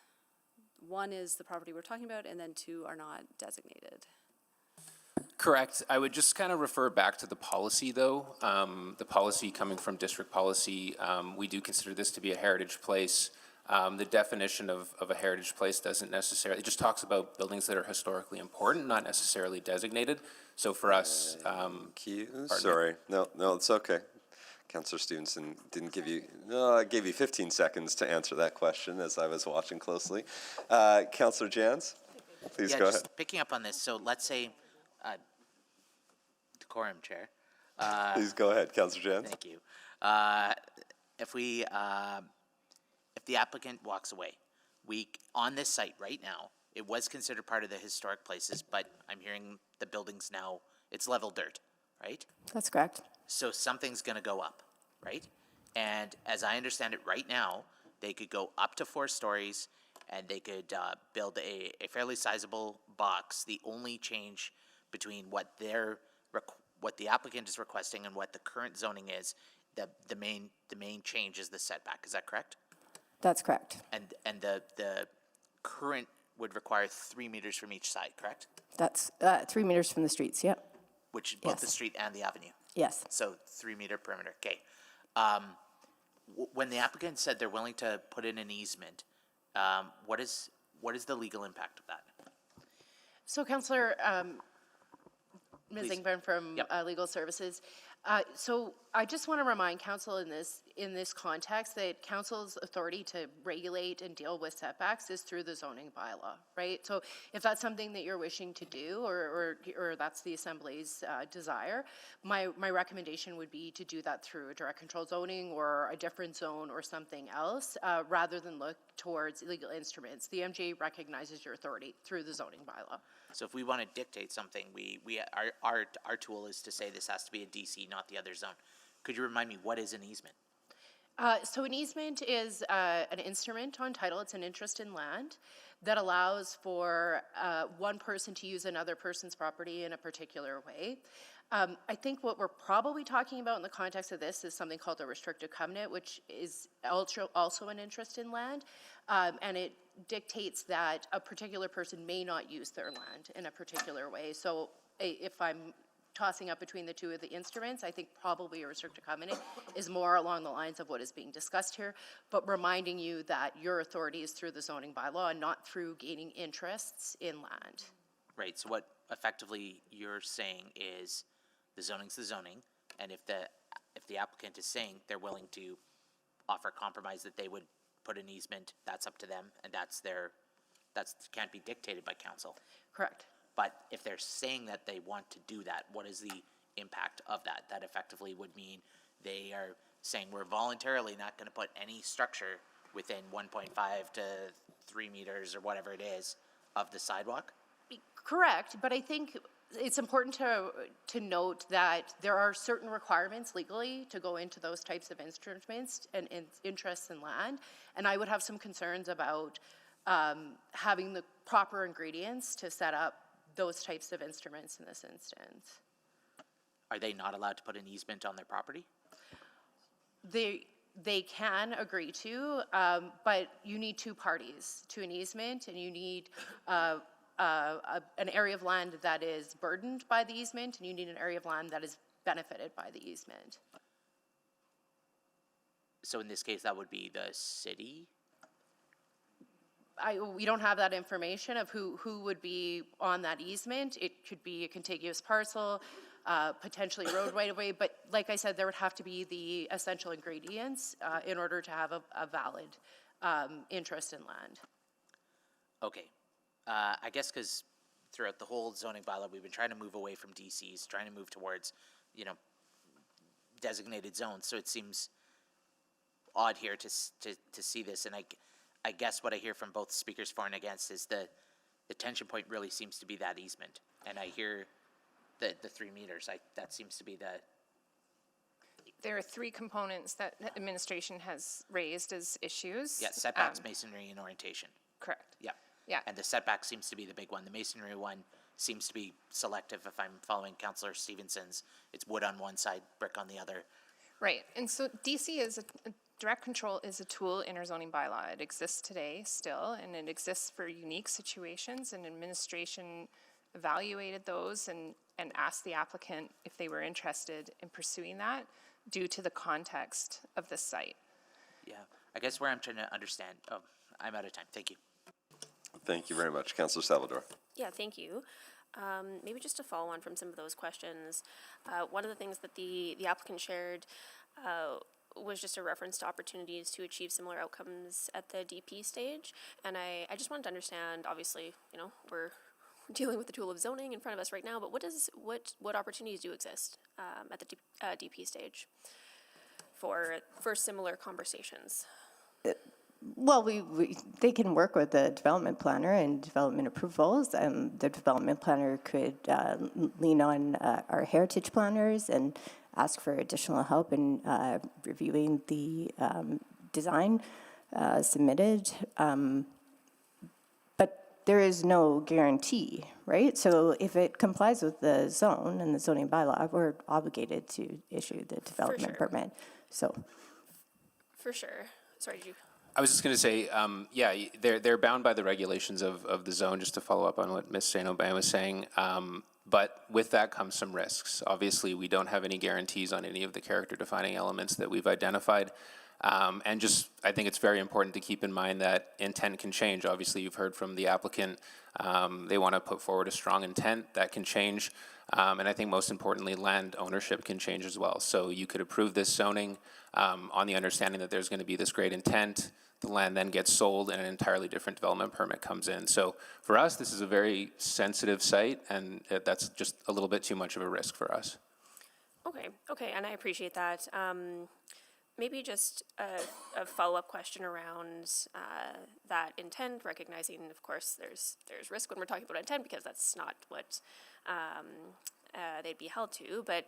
1 is the property we're talking about, and then 2 are not designated. Correct. I would just kind of refer back to the policy, though. The policy coming from district policy, we do consider this to be a heritage place. The definition of a heritage place doesn't necessarily, it just talks about buildings that are historically important, not necessarily designated. So for us, Sorry, no, it's okay. Councillor Stevenson didn't give you, no, I gave you 15 seconds to answer that question as I was watching closely. Councillor Jans, please go ahead. Just picking up on this, so let's say, decorum chair. Please go ahead, Councillor Jans. Thank you. If the applicant walks away, on this site right now, it was considered part of the historic places, but I'm hearing the building's now, it's level dirt, right? That's correct. So something's gonna go up, right? And as I understand it right now, they could go up to 4 stories and they could build a fairly sizable box. The only change between what the applicant is requesting and what the current zoning is, the main change is the setback. Is that correct? That's correct. And the current would require 3 meters from each side, correct? That's 3 meters from the streets, yep. Which is both the Yes. street and the avenue. Yes. So 3 meter perimeter. Okay. When the applicant said they're willing to put in an easement, what is the legal impact of that? So, Councillor, Ms. Please. Ingburn from Yep. Legal Services, So I just want to remind council in this context that council's authority to regulate and deal with setbacks is through the zoning bylaw, right? So if that's something that you're wishing to do, or that's the assembly's desire, my recommendation would be to do that through a direct control zoning or a different zone or something else, rather than look towards legal instruments. The MJ recognizes your authority through the zoning bylaw. So if we want to dictate something, our tool is to say this has to be a DC, not the other zone. Could you remind me, what is an easement? So an easement is an instrument on title. It's an interest in land that allows for one person to use another person's property in a particular way. I think what we're probably talking about in the context of this is something called a restrictive covenant, which is also an interest in land, and it dictates that a particular person may not use their land in a particular way. So if I'm tossing up between the two of the instruments, I think probably a restrictive covenant is more along the lines of what is being discussed here, but reminding you that your authority is through the zoning bylaw and not through gaining interests in land. Right, so what effectively you're saying is the zoning's the zoning, and if the applicant is saying they're willing to offer compromise that they would put an easement, that's up to them, and that's can't be dictated by council. Correct. But if they're saying that they want to do that, what is the impact of that? That effectively would mean they are saying we're voluntarily not going to put any structure within 1.5 to 3 meters or whatever it is of the sidewalk? Correct, but I think it's important to note that there are certain requirements legally to go into those types of instruments and interests in land, and I would have some concerns about having the proper ingredients to set up those types of instruments in this instance. Are they not allowed to put an easement on their property? They can agree to, but you need two parties to an easement, and you need an area of land that is burdened by the easement, and you need an area of land that is benefited by the easement. So in this case, that would be the city? We don't have that information of who would be on that easement. It could be a contiguous parcel, potentially road right of way, but like I said, there would have to be the essential ingredients in order to have a valid interest in land. Okay. I guess because throughout the whole zoning bylaw, we've been trying to move away from DCs, trying to move towards, designated zones. So it seems odd here to see this, and I guess what I hear from both speakers for and against is the tension point really seems to be that easement, and I hear the 3 meters. That seems to be the. There are three components that administration has raised as issues. Yeah, setbacks, masonry, and orientation. Correct. Yeah. Yeah. And the setback seems to be the big one. The masonry one seems to be selective. If I'm following Councillor Stevenson's, it's wood on one side, brick on the other. Right, and so DC is direct control is a tool in our zoning bylaw. It exists today still, and it exists for unique situations, and administration evaluated those and asked the applicant if they were interested in pursuing that due to the context of the site. Yeah, I guess where I'm trying to understand, I'm out of time, thank you. Thank you very much. Councillor Salvador. Yeah, thank you. Maybe just to follow on from some of those questions, one of the things that the applicant shared was just a reference to opportunities to achieve similar outcomes at the DP stage. And I just wanted to understand, obviously, we're dealing with the tool of zoning in front of us right now, but what opportunities do exist at the DP stage for similar conversations? Well, they can work with the development planner and development approvals. The development planner could lean on our heritage planners and ask for additional help in reviewing the design submitted. But there is no guarantee, right? So if it complies with the zone and the zoning bylaw, we're obligated to issue the development permit. So. For sure. Sorry, did you? I was just going to say, yeah, they're bound by the regulations of the zone, just to follow up on what Ms. St. Aubin was saying. But with that comes some risks. Obviously, we don't have any guarantees on any of the character-defining elements that we've identified. And just, I think it's very important to keep in mind that intent can change. Obviously, you've heard from the applicant, they want to put forward a strong intent that can change. And I think most importantly, land ownership can change as well. So you could approve this zoning on the understanding that there's going to be this great intent. The land then gets sold and an entirely different development permit comes in. So for us, this is a very sensitive site, and that's just a little bit too much of a risk for us. Okay, and I appreciate that. Maybe just a follow-up question around that intent, recognizing, of course, there's risk when we're talking about intent because that's not what they'd be held to. But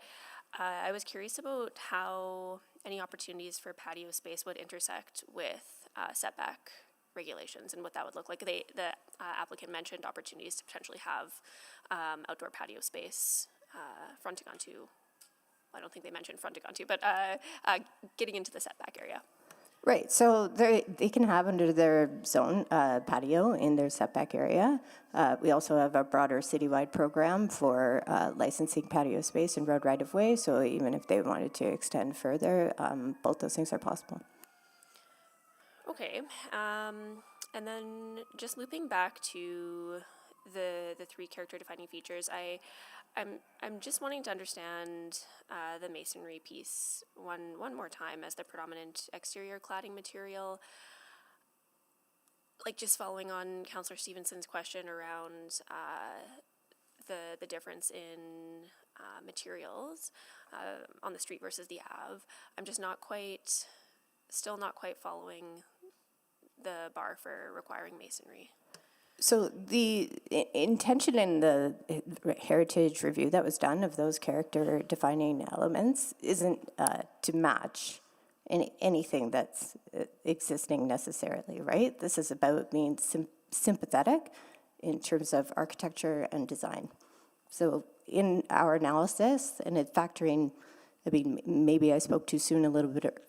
I was curious about how any opportunities for patio space would intersect with setback regulations and what that would look like. The applicant mentioned opportunities to potentially have outdoor patio space fronting onto. I don't think they mentioned fronting onto, but getting into the setback area. Right, so they can have under their zone patio in their setback area. We also have a broader citywide program for licensing patio space and road right-of-way, so even if they wanted to extend further, both those things are possible. Okay, and then just looping back to the three character defining features, I'm just wanting to understand the masonry piece one more time as the predominant exterior cladding material. Like just following on Councillor Stevenson's question around the difference in materials on the street versus the Ave. I'm just still not quite following the bar for requiring masonry. So the intention in the heritage review that was done of those character defining elements isn't to match anything that's existing necessarily, right? This is about being sympathetic in terms of architecture and design. So in our analysis and it factoring, I mean, maybe I spoke too soon a little bit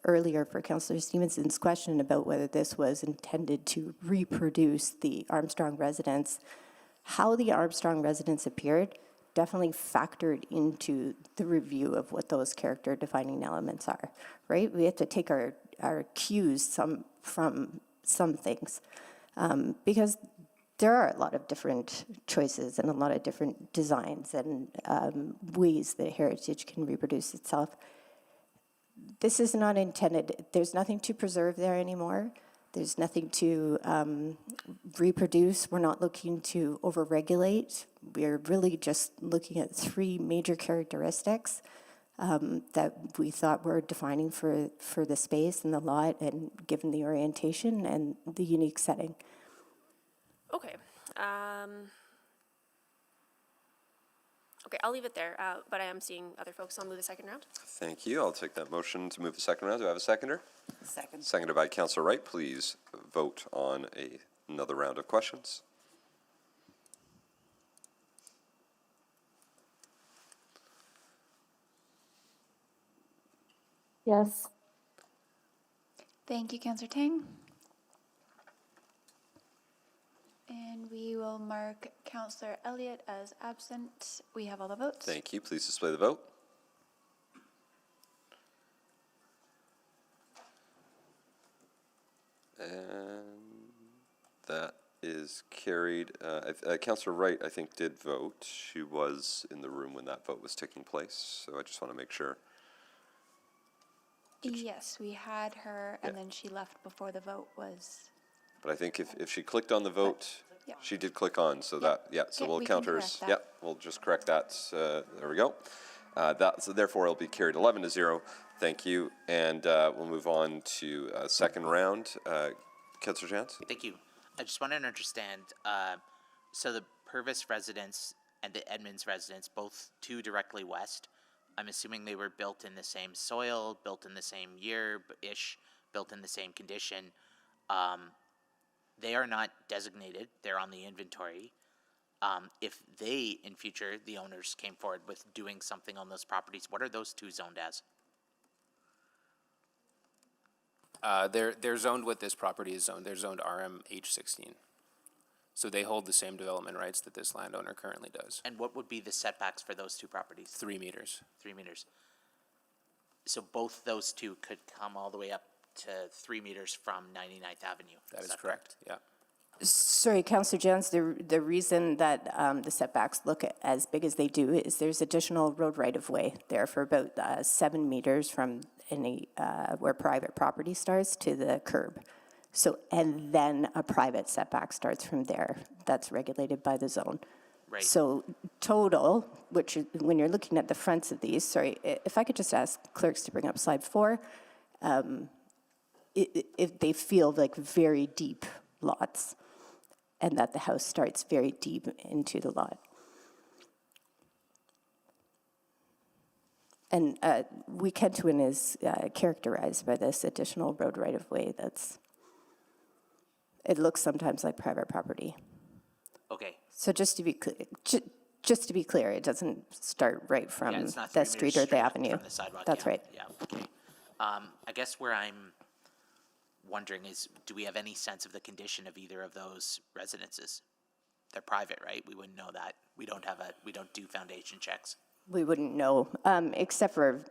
earlier for Councillor Stevenson's question about whether this was intended to reproduce the Armstrong residence. How the Armstrong residence appeared definitely factored into the review of what those character defining elements are, right? We have to take our cues from some things because there are a lot of different choices and a lot of different designs and ways that heritage can reproduce itself. This is not intended, there's nothing to preserve there anymore. There's nothing to reproduce. We're not looking to overregulate. We're really just looking at three major characteristics that we thought were defining for the space and the lot and given the orientation and the unique setting. Okay. Okay, I'll leave it there, but I am seeing other folks. I'll move the second round. Thank you. I'll take that motion to move the second round. Do I have a seconder? Second. Seconded by Councillor Wright. Please vote on another round of questions. Yes. Thank you, Councillor Tang. And we will mark Councillor Elliott as absent. We have all the votes. Thank you. Please display the vote. And that is carried. Councillor Wright, I think, did vote. She was in the room when that vote was taking place, so I just want to make sure. Yes, we had her, and then she left before the vote was. But I think if she clicked on the vote, Yeah. she did click on, so so we'll we can count hers. correct that. Yeah, we'll just correct that. There we go. So therefore, it'll be carried 11-0. Thank you. And we'll move on to second round. Councillor Chance? Thank you. I just want to understand, so the Purvis residence and the Edmonds residence, both two directly west, I'm assuming they were built in the same soil, built in the same year-ish, built in the same condition. They are not designated, they're on the inventory. If they, in future, the owners came forward with doing something on those properties, what are those two zoned as? They're zoned what this property is zoned. They're zoned RMH16. So they hold the same development rights that this landowner currently does. And what would be the setbacks for those two properties? 3 meters. 3 meters. So both those two could come all the way up to 3 meters from 99th Avenue. That is correct, yeah. Sorry, Councillor Jones, the reason that the setbacks look as big as they do is there's additional road right-of-way there for about 7 meters from any, where private property starts to the curb. So, and then a private setback starts from there. That's regulated by the zone. Right. So total, which is, when you're looking at the fronts of these, sorry, if I could just ask clerks to bring up slide 4, if they feel like very deep lots and that the house starts very deep into the lot. And Wekentwin is characterized by this additional road right-of-way that's, it looks sometimes like private property. Okay. So just to be clear, just to be clear, it doesn't start right from Yeah, it's not the 3 street meters or the straight avenue. from the sidewalk. That's yeah, right. Yeah, okay. I guess where I'm wondering is, do we have any sense of the condition of either of those residences? They're private, right? We wouldn't know that. We don't do foundation checks. We wouldn't know, except for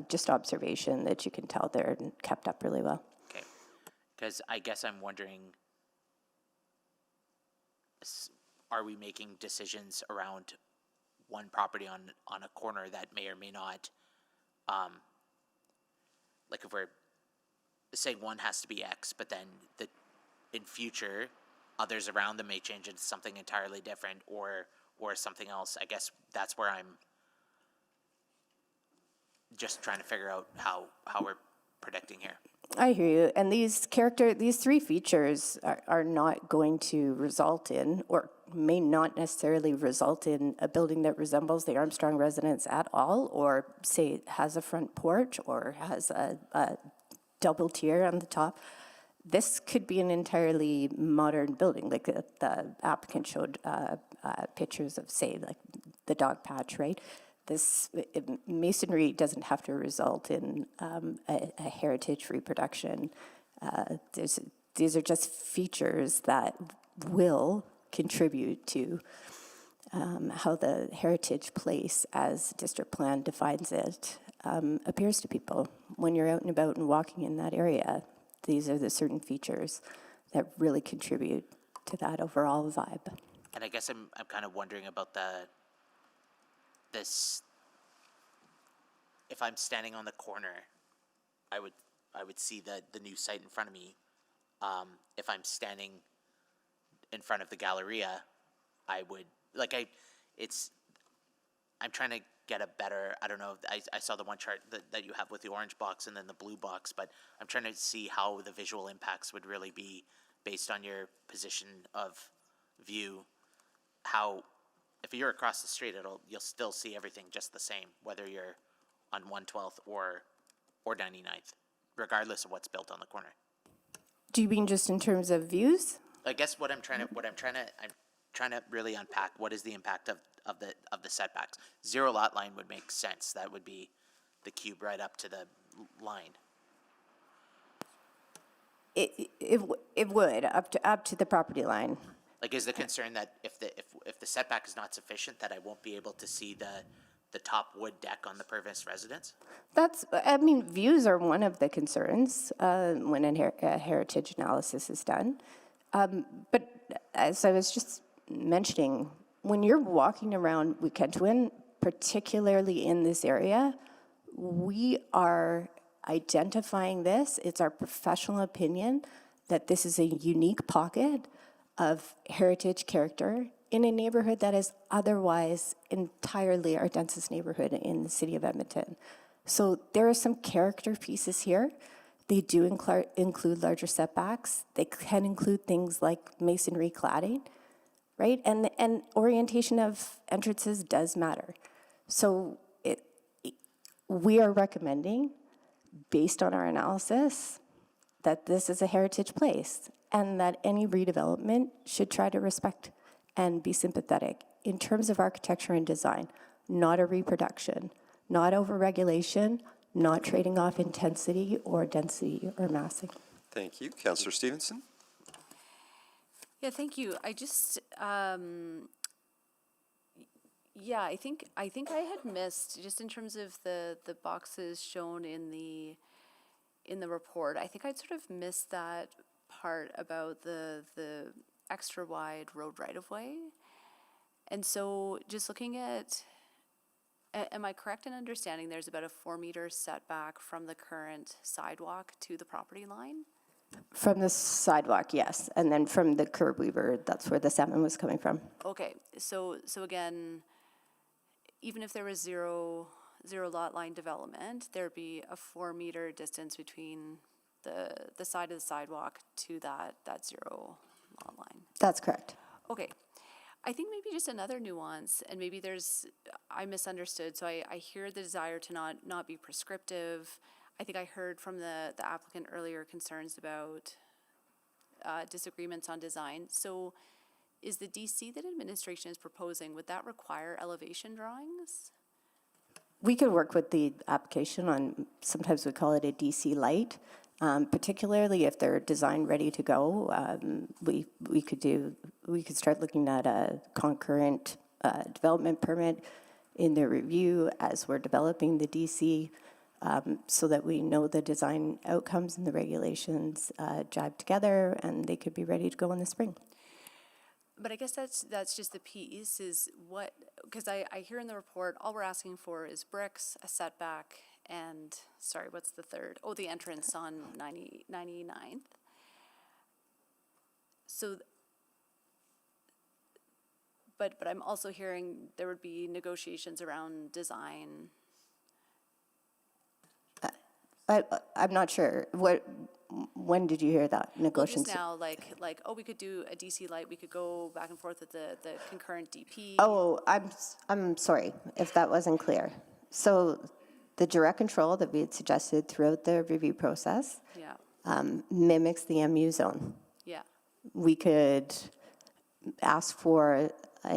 just observation that you can tell they're kept up really well. Okay. Because I guess I'm wondering, are we making decisions around one property on a corner that may or may not, like if we're saying one has to be X, but then in future, others around them may change into something entirely different or something else. I guess that's where I'm just trying to figure out how we're predicting here. I hear you. And these 3 features are not going to result in, or may not necessarily result in, a building that resembles the Armstrong residence at all, or say has a front porch or has a double tier on the top. This could be an entirely modern building, like the applicant showed pictures of, say, like the dog patch, right? This masonry doesn't have to result in a heritage reproduction. These are just features that will contribute to how the heritage place, as district plan defines it, appears to people. When you're out and about and walking in that area, these are the certain features that really contribute to that overall vibe. And I guess I'm kind of wondering about this. If I'm standing on the corner, I would see the new site in front of me. If I'm standing in front of the Galleria, I would I'm trying to get a better, I don't know, I saw the one chart that you have with the orange box and then the blue box, but I'm trying to see how the visual impacts would really be based on your position of view. How, if you're across the street, you'll still see everything just the same, whether you're on 112th or 99th, regardless of what's built on the corner. Do you mean just in terms of views? I guess I'm trying to really unpack what is the impact of the setbacks. Zero lot line would make sense. That would be the cube right up to the line. It would up to the property line. Like, is the concern that if the setback is not sufficient, that I won't be able to see the top wood deck on the Purvis residence? Views are one of the concerns when a heritage analysis is done. But as I was just mentioning, when you're walking around Wekentwin, particularly in this area, we are identifying this. It's our professional opinion that this is a unique pocket of heritage character in a neighborhood that is otherwise entirely our densest neighborhood in the city of Edmonton. So there are some character pieces here. They do include larger setbacks. They can include things like masonry cladding, right? And orientation of entrances does matter. So we are recommending, based on our analysis, that this is a heritage place and that any redevelopment should try to respect and be sympathetic in terms of architecture and design, not a reproduction, not over-regulation, not trading off intensity or density or massing. Thank you. Councillor Stevenson? Yeah, thank you. I just, I think I had missed, just in terms of the boxes shown in in the report. I think I'd sort of missed that part about the extra wide road right-of-way. And so just looking at, am I correct in understanding there's about a 4-meter setback from the current sidewalk to the property line? From the sidewalk, yes, and then from the curb weaver, that's where the 7 was coming from. Okay, so again, even if there was zero lot line development, there'd be a 4-meter distance between the side of the sidewalk to that 0 lot line. That's correct. Okay, I think maybe just another nuance, and maybe I misunderstood, so I hear the desire to not be prescriptive. I think I heard from the applicant earlier concerns about disagreements on design. So is the DC that administration is proposing, would that require elevation drawings? We could work with the application on, sometimes we call it a DC light, particularly if they're design ready to go. We could start looking at a concurrent development permit in their review as we're developing the DC, so that we know the design outcomes and the regulations jibe together, and they could be ready to go in the spring. But I guess that's just the piece is what, because I hear in the report, all we're asking for is bricks, a setback, and, sorry, what's the third? Oh, the entrance on 99th. So, but I'm also hearing there would be negotiations around design. I'm not sure. When did you hear that? Well, Negotiations? just now, like, oh, we could do a DC light, we could go back and forth with the concurrent DP. Oh, I'm sorry if that wasn't clear. So the direct control that we had suggested throughout the review process Yeah, mimics the MU zone. yeah. We could ask for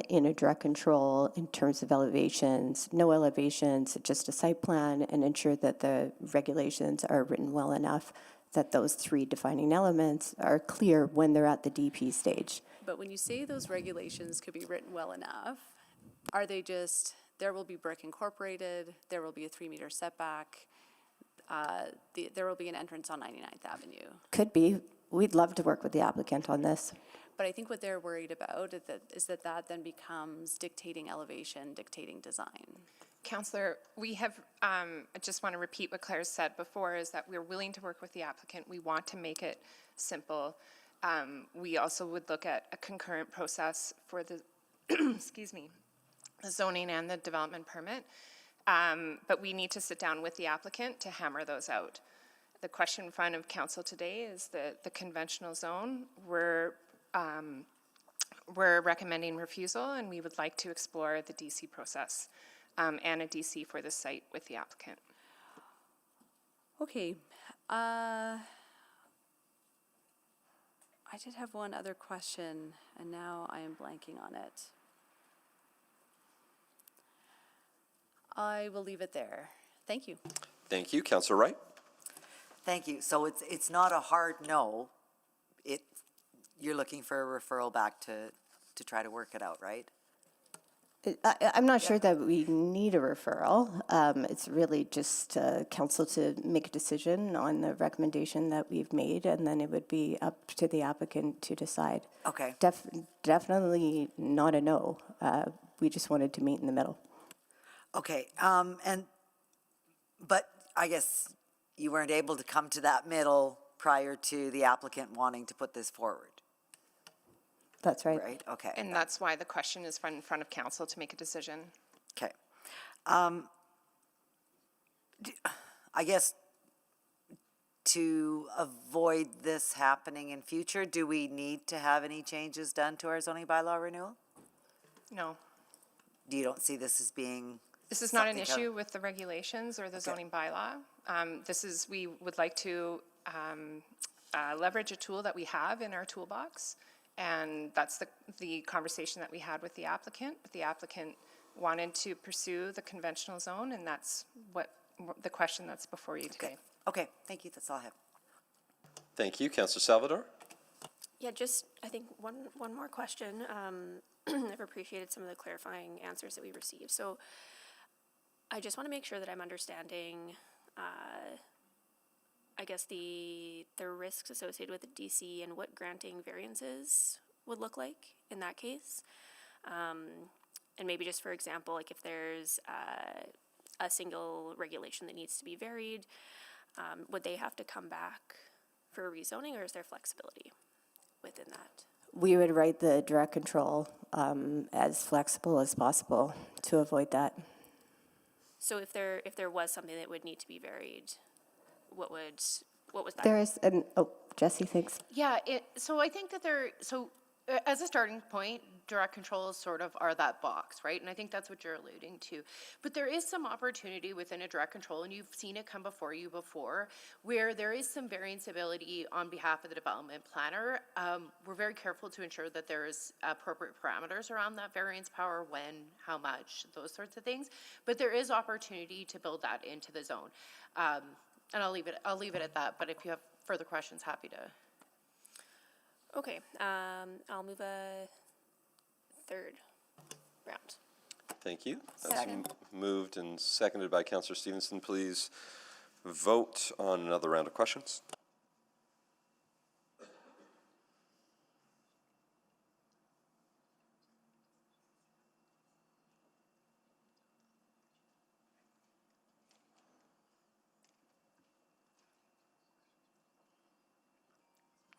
in a direct control in terms of elevations, no elevations, just a site plan, and ensure that the regulations are written well enough that those 3 defining elements are clear when they're at the DP stage. But when you say those regulations could be written well enough, are they just, there will be brick incorporated, there will be a 3-meter setback, there will be an entrance on 99th Avenue? Could be. We'd love to work with the applicant on this. But I think what they're worried about is that then becomes dictating elevation, dictating design. Councillor, we have, I just want to repeat what Claire said before, is that we're willing to work with the applicant. We want to make it simple. We also would look at a concurrent process for the, excuse me, the zoning and the development permit. But we need to sit down with the applicant to hammer those out. The question in front of council today is the conventional zone. We're recommending refusal, and we would like to explore the DC process and a DC for the site with the applicant. Okay. I did have one other question, and now I am blanking on it. I will leave it there. Thank you. Thank you. Councillor Wright? Thank you. So it's not a hard no. You're looking for a referral back to try to work it out, right? I'm not sure that we need a referral. It's really just council to make a decision on the recommendation that we've made, and then it would be up to the applicant to decide. Okay. Definitely not a no. We just wanted to meet in the middle. Okay, but I guess you weren't able to come to that middle prior to the applicant wanting to put this forward. That's right. Right, okay. And that's why the question is in front of council to make a decision. Okay. I guess to avoid this happening in future, do we need to have any changes done to our zoning bylaw renewal? No. You don't see this as being? This is not an something issue with the regulations or the zoning bylaw. We would like to leverage a tool that we have in our toolbox, and that's the conversation that we had with the applicant. The applicant wanted to pursue the conventional zone, and that's what the question that's before you today. Okay, thank you. That's all I have. Thank you. Councillor Salvador? Yeah, just, I think one more question. I've appreciated some of the clarifying answers that we received. So I just want to make sure that I'm understanding. I guess the risks associated with the DC and what granting variances would look like in that case. And maybe just for example, like if there's a single regulation that needs to be varied, would they have to come back for rezoning, or is there flexibility within that? We would write the direct control as flexible as possible to avoid that. So if there was something that would need to be varied, what was that? There is Jesse, thanks. Yeah, so I think that as a starting point, direct controls sort of are that box, right? And I think that's what you're alluding to. But there is some opportunity within a direct control, and you've seen it come before you before, where there is some variance ability on behalf of the development planner. We're very careful to ensure that there's appropriate parameters around that variance power, when, how much, those sorts of things. But there is opportunity to build that into the zone. And I'll leave it at that, but if you have further questions, happy to. Okay, I'll move a third round. Thank you. Second. That's moved and seconded by Councillor Stevenson. Please vote on another round of questions.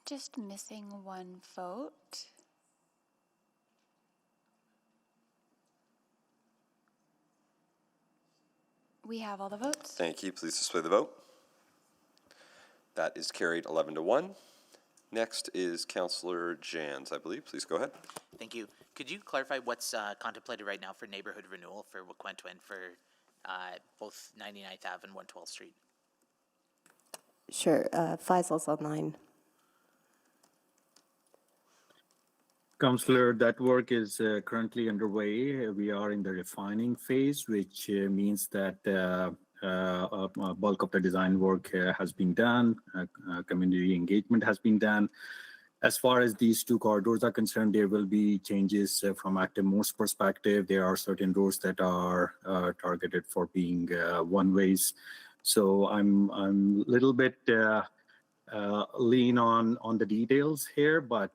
Just missing one vote. We have all the votes. Thank you. Please display the vote. That is carried 11-1. Next is Councillor Jans, I believe. Please go ahead. Thank you. Could you clarify what's contemplated right now for neighborhood renewal for Wet'suwet'en for both 99th Ave and 112th Street? Sure, Faisal's online. Councillor, that work is currently underway. We are in the refining phase, which means that a bulk of the design work has been done, community engagement has been done. As far as these two corridors are concerned, there will be changes from Active More's perspective. There are certain roads that are targeted for being one-ways. So I'm a little bit lean on the details here, but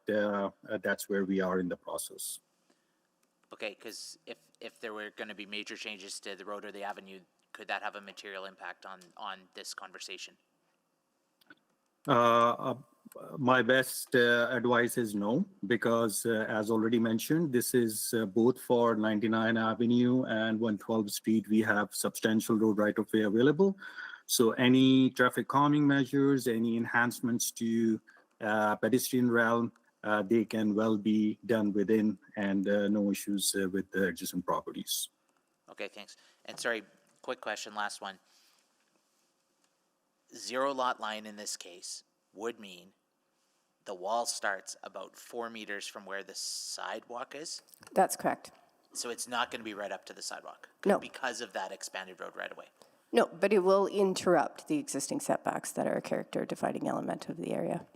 that's where we are in the process. Okay, because if there were going to be major changes to the road or the avenue, could that have a material impact on this conversation? My best advice is no, because as already mentioned, this is both for 99 Avenue and 112th Street. We have substantial road right-of-way available. So any traffic calming measures, any enhancements to pedestrian realm, they can well be done within, and no issues with the adjacent properties. Okay, thanks. And sorry, quick question, last one. Zero lot line in this case would mean the wall starts about 4 meters from where the sidewalk is? That's correct. So it's not going to be right up to the sidewalk? No. Because of that expanded road right away? No, but it will interrupt the existing setbacks that are a character defining element of the area.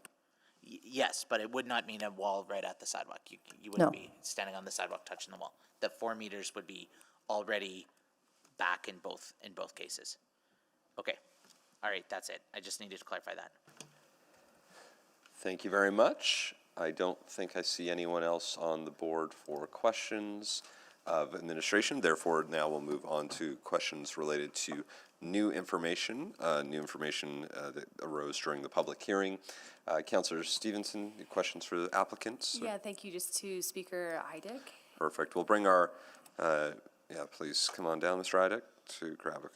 Yes, but it would not mean a wall right at the sidewalk. You wouldn't No. be standing on the sidewalk touching the wall. The 4 meters would be already back in both cases. Okay. All right, that's it. I just needed to clarify that. Thank you very much. I don't think I see anyone else on the board for questions of administration. Therefore, now we'll move on to questions related to new information that arose during the public hearing. Councillor Stevenson, questions for the applicants? Yeah, thank you. Just to Speaker Heidick. Perfect. We'll bring our, please come on down, Mr. Heidick, to grab a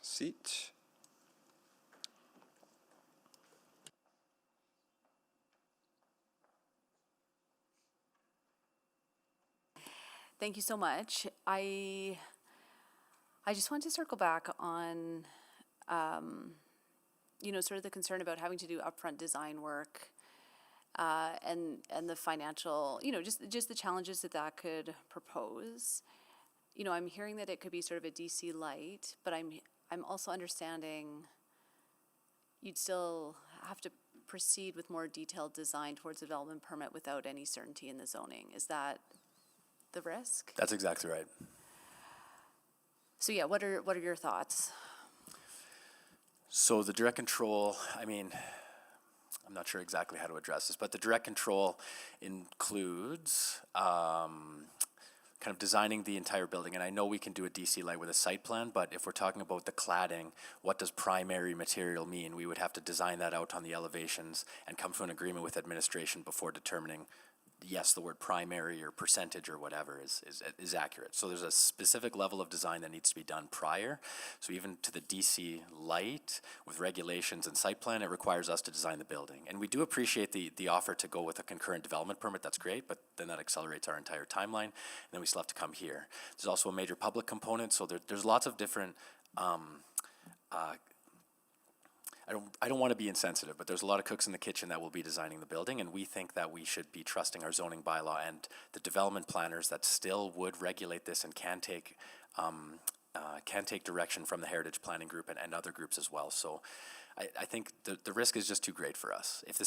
seat. Thank you so much. I just want to circle back on, sort of the concern about having to do upfront design work, and the financial, just the challenges that could propose. I'm hearing that it could be sort of a DC light, but I'm also understanding you'd still have to proceed with more detailed design towards development permit without any certainty in the zoning. Is that the risk? That's exactly right. So yeah, what are your thoughts? So the direct control, I mean, I'm not sure exactly how to address this, but the direct control includes kind of designing the entire building. And I know we can do a DC light with a site plan, but if we're talking about the cladding, what does primary material mean? We would have to design that out on the elevations and come to an agreement with administration before determining, yes, the word primary or percentage or whatever is accurate. So there's a specific level of design that needs to be done prior. So even to the DC light with regulations and site plan, it requires us to design the building. And we do appreciate the offer to go with a concurrent development permit. That's great, but then that accelerates our entire timeline. And then we still have to come here. There's also a major public component. So there's lots of different I don't want to be insensitive, but there's a lot of cooks in the kitchen that will be designing the building, and we think that we should be trusting our zoning bylaw and the development planners that still would regulate this and can take direction from the Heritage Planning Group and other groups as well. So I think the risk is just too great for us. If the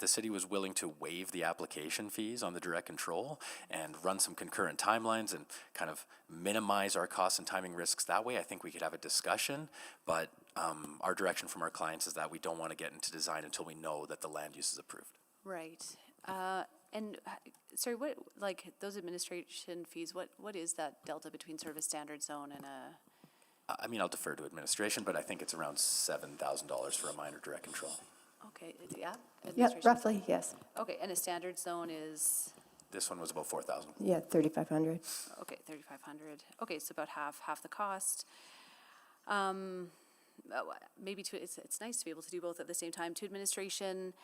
city was willing to waive the application fees on the direct control and run some concurrent timelines and kind of minimize our costs and timing risks that way, I think we could have a discussion. But our direction from our clients is that we don't want to get into design until we know that the land use is approved. Right. Sorry, what, like, those administration fees, what is that delta between sort of a standard zone and a? I mean, I'll defer to administration, but I think it's around $7,000 for a minor direct control. Okay, yeah? Yeah, Administration? roughly, yes. Okay, and a standard zone is? This one was about 4,000. Yeah, 3,500. Okay, 3,500. Okay, so about half the cost. Maybe it's nice to be able to do both at the same time. To administration,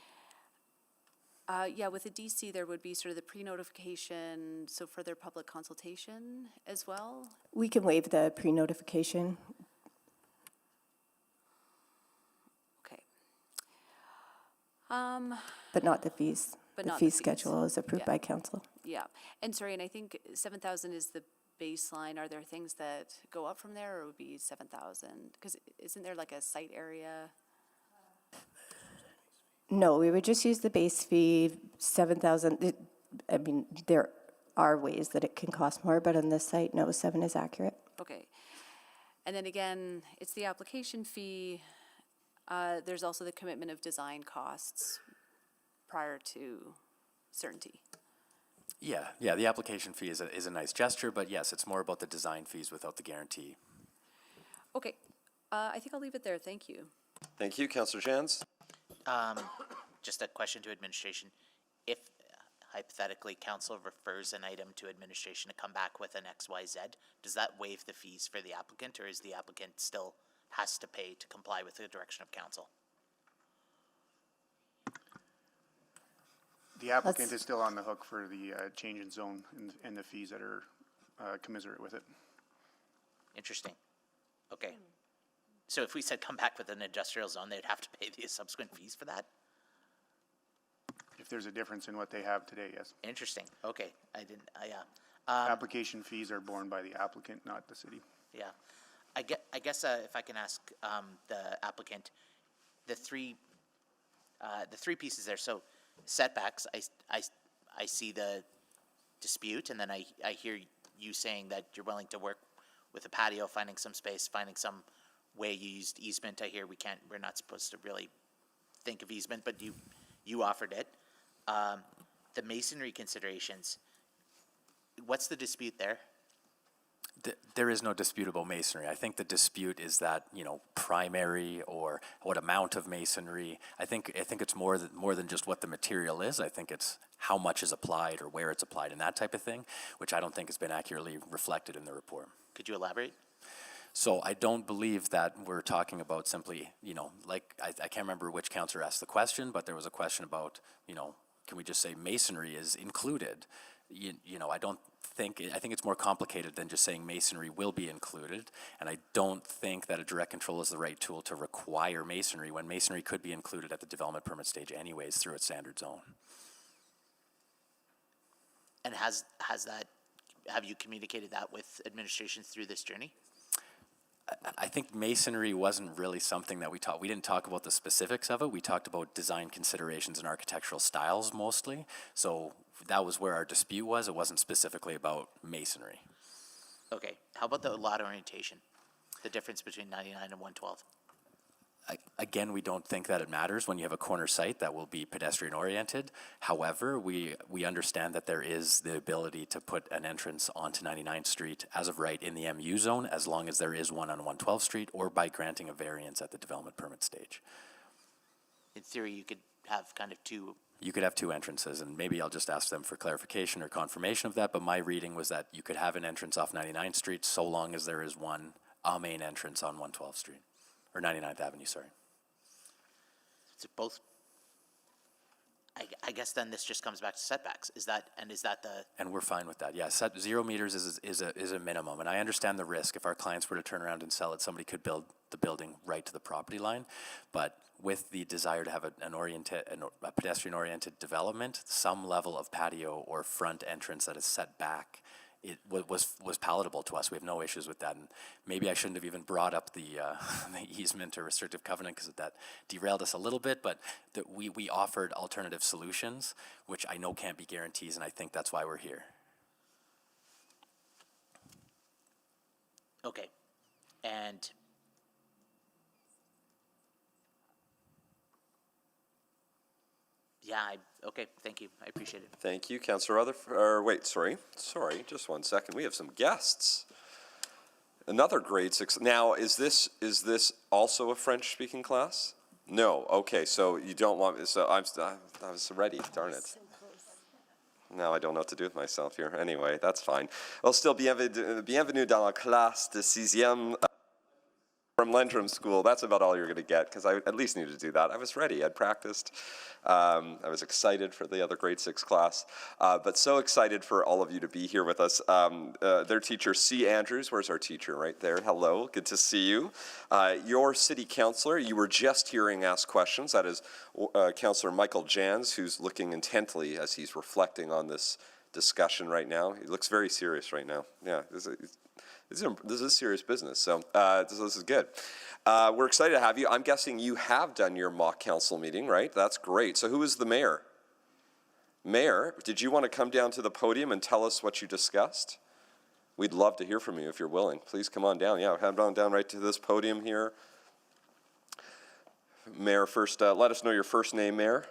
yeah, with the DC, there would be sort of the pre-notification, so further public consultation as well. We can waive the pre-notification. Okay. But not the fees. But The not fee the fees. schedule is approved Yeah. by council. Yeah, and sorry, and I think 7,000 is the baseline. Are there things that go up from there, or would be 7,000? Because isn't there like a site area? No, we would just use the base fee, 7,000. I mean, there are ways that it can cost more, but on this site, no, 7 is accurate. Okay. And then again, it's the application fee. There's also the commitment of design costs prior to certainty. Yeah, the application fee is a nice gesture, but yes, it's more about the design fees without the guarantee. Okay, I think I'll leave it there. Thank you. Thank you, Councillor Jans. Just a question to administration. If hypothetically council refers an item to administration to come back with an XYZ, does that waive the fees for the applicant, or is the applicant still has to pay to comply with the direction of council? The applicant is still on the hook for the change in zone and the fees that are commensurate with it. Interesting. Okay. So if we said come back with an industrial zone, they'd have to pay the subsequent fees for that? If there's a difference in what they have today, yes. Interesting. Okay. Yeah. Application fees are borne by the applicant, not the city. Yeah. I guess if I can ask the applicant, the three pieces there. So setbacks, I see the dispute, and then I hear you saying that you're willing to work with a patio, finding some space, finding some way. You used easement. I hear we're not supposed to really think of easement, but you offered it. The masonry considerations, what's the dispute there? There is no dispute about masonry. I think the dispute is that, primary or what amount of masonry. I think it's more than just what the material is. I think it's how much is applied or where it's applied and that type of thing, which I don't think has been accurately reflected in the report. Could you elaborate? So I don't believe that we're talking about simply, like I can't remember which councillor asked the question, but there was a question about, can we just say masonry is included? I think it's more complicated than just saying masonry will be included, and I don't think that a direct control is the right tool to require masonry when masonry could be included at the development permit stage anyways through its standard zone. And have you communicated that with administration through this journey? I think masonry wasn't really something that we didn't talk about the specifics of it. We talked about design considerations and architectural styles mostly. So that was where our dispute was. It wasn't specifically about masonry. Okay. How about the lot orientation? The difference between 99 and 112? Again, we don't think that it matters when you have a corner site that will be pedestrian oriented. However, we understand that there is the ability to put an entrance onto 99th Street as of right in the MU zone, as long as there is one on 112th Street, or by granting a variance at the development permit stage. In theory, you could have kind of two. You could have two entrances, and maybe I'll just ask them for clarification or confirmation of that, but my reading was that you could have an entrance off 99th Street so long as there is a main entrance on 112th Street, or 99th Avenue, sorry. So both, I guess then this just comes back to setbacks. Is that the? And we're fine with that. Yeah, 0 meters is a minimum, and I understand the risk. If our clients were to turn around and sell it, somebody could build the building right to the property line. But with the desire to have a pedestrian-oriented development, some level of patio or front entrance that is set back, it was palatable to us. We have no issues with that. And maybe I shouldn't have even brought up the easement or restrictive covenant, because that derailed us a little bit, but we offered alternative solutions, which I know can't be guarantees, and I think that's why we're here. Okay. And yeah, okay, thank you. I appreciate it. Thank you, Councillor Rutherford. Sorry, just 1 second. We have some guests. Another grade 6. Now, is this also a French-speaking class? No. Okay, so you don't want. So I was ready. Darn it. Now I don't know what to do with myself here. Anyway, that's fine. Well, still, bienvenue dans la classe de 6e. From Lendrum School. That's about all you're going to get, because I at least needed to do that. I was ready. I'd practiced. I was excited for the other grade 6 class, but so excited for all of you to be here with us. Their teacher, C. Andrews, where's our teacher? Right there. Hello. Good to see you. Your city councillor, you were just hearing ask questions. That is Councillor Michael Jans, who's looking intently as he's reflecting on this discussion right now. He looks very serious right now. Yeah. This is serious business, so this is good. We're excited to have you. I'm guessing you have done your mock council meeting, right? That's great. So who is the mayor? Mayor, did you want to come down to the podium and tell us what you discussed? We'd love to hear from you if you're willing. Please come on down. Yeah, head on down right to this podium here. Mayor, first, let us know your first name, Mayor.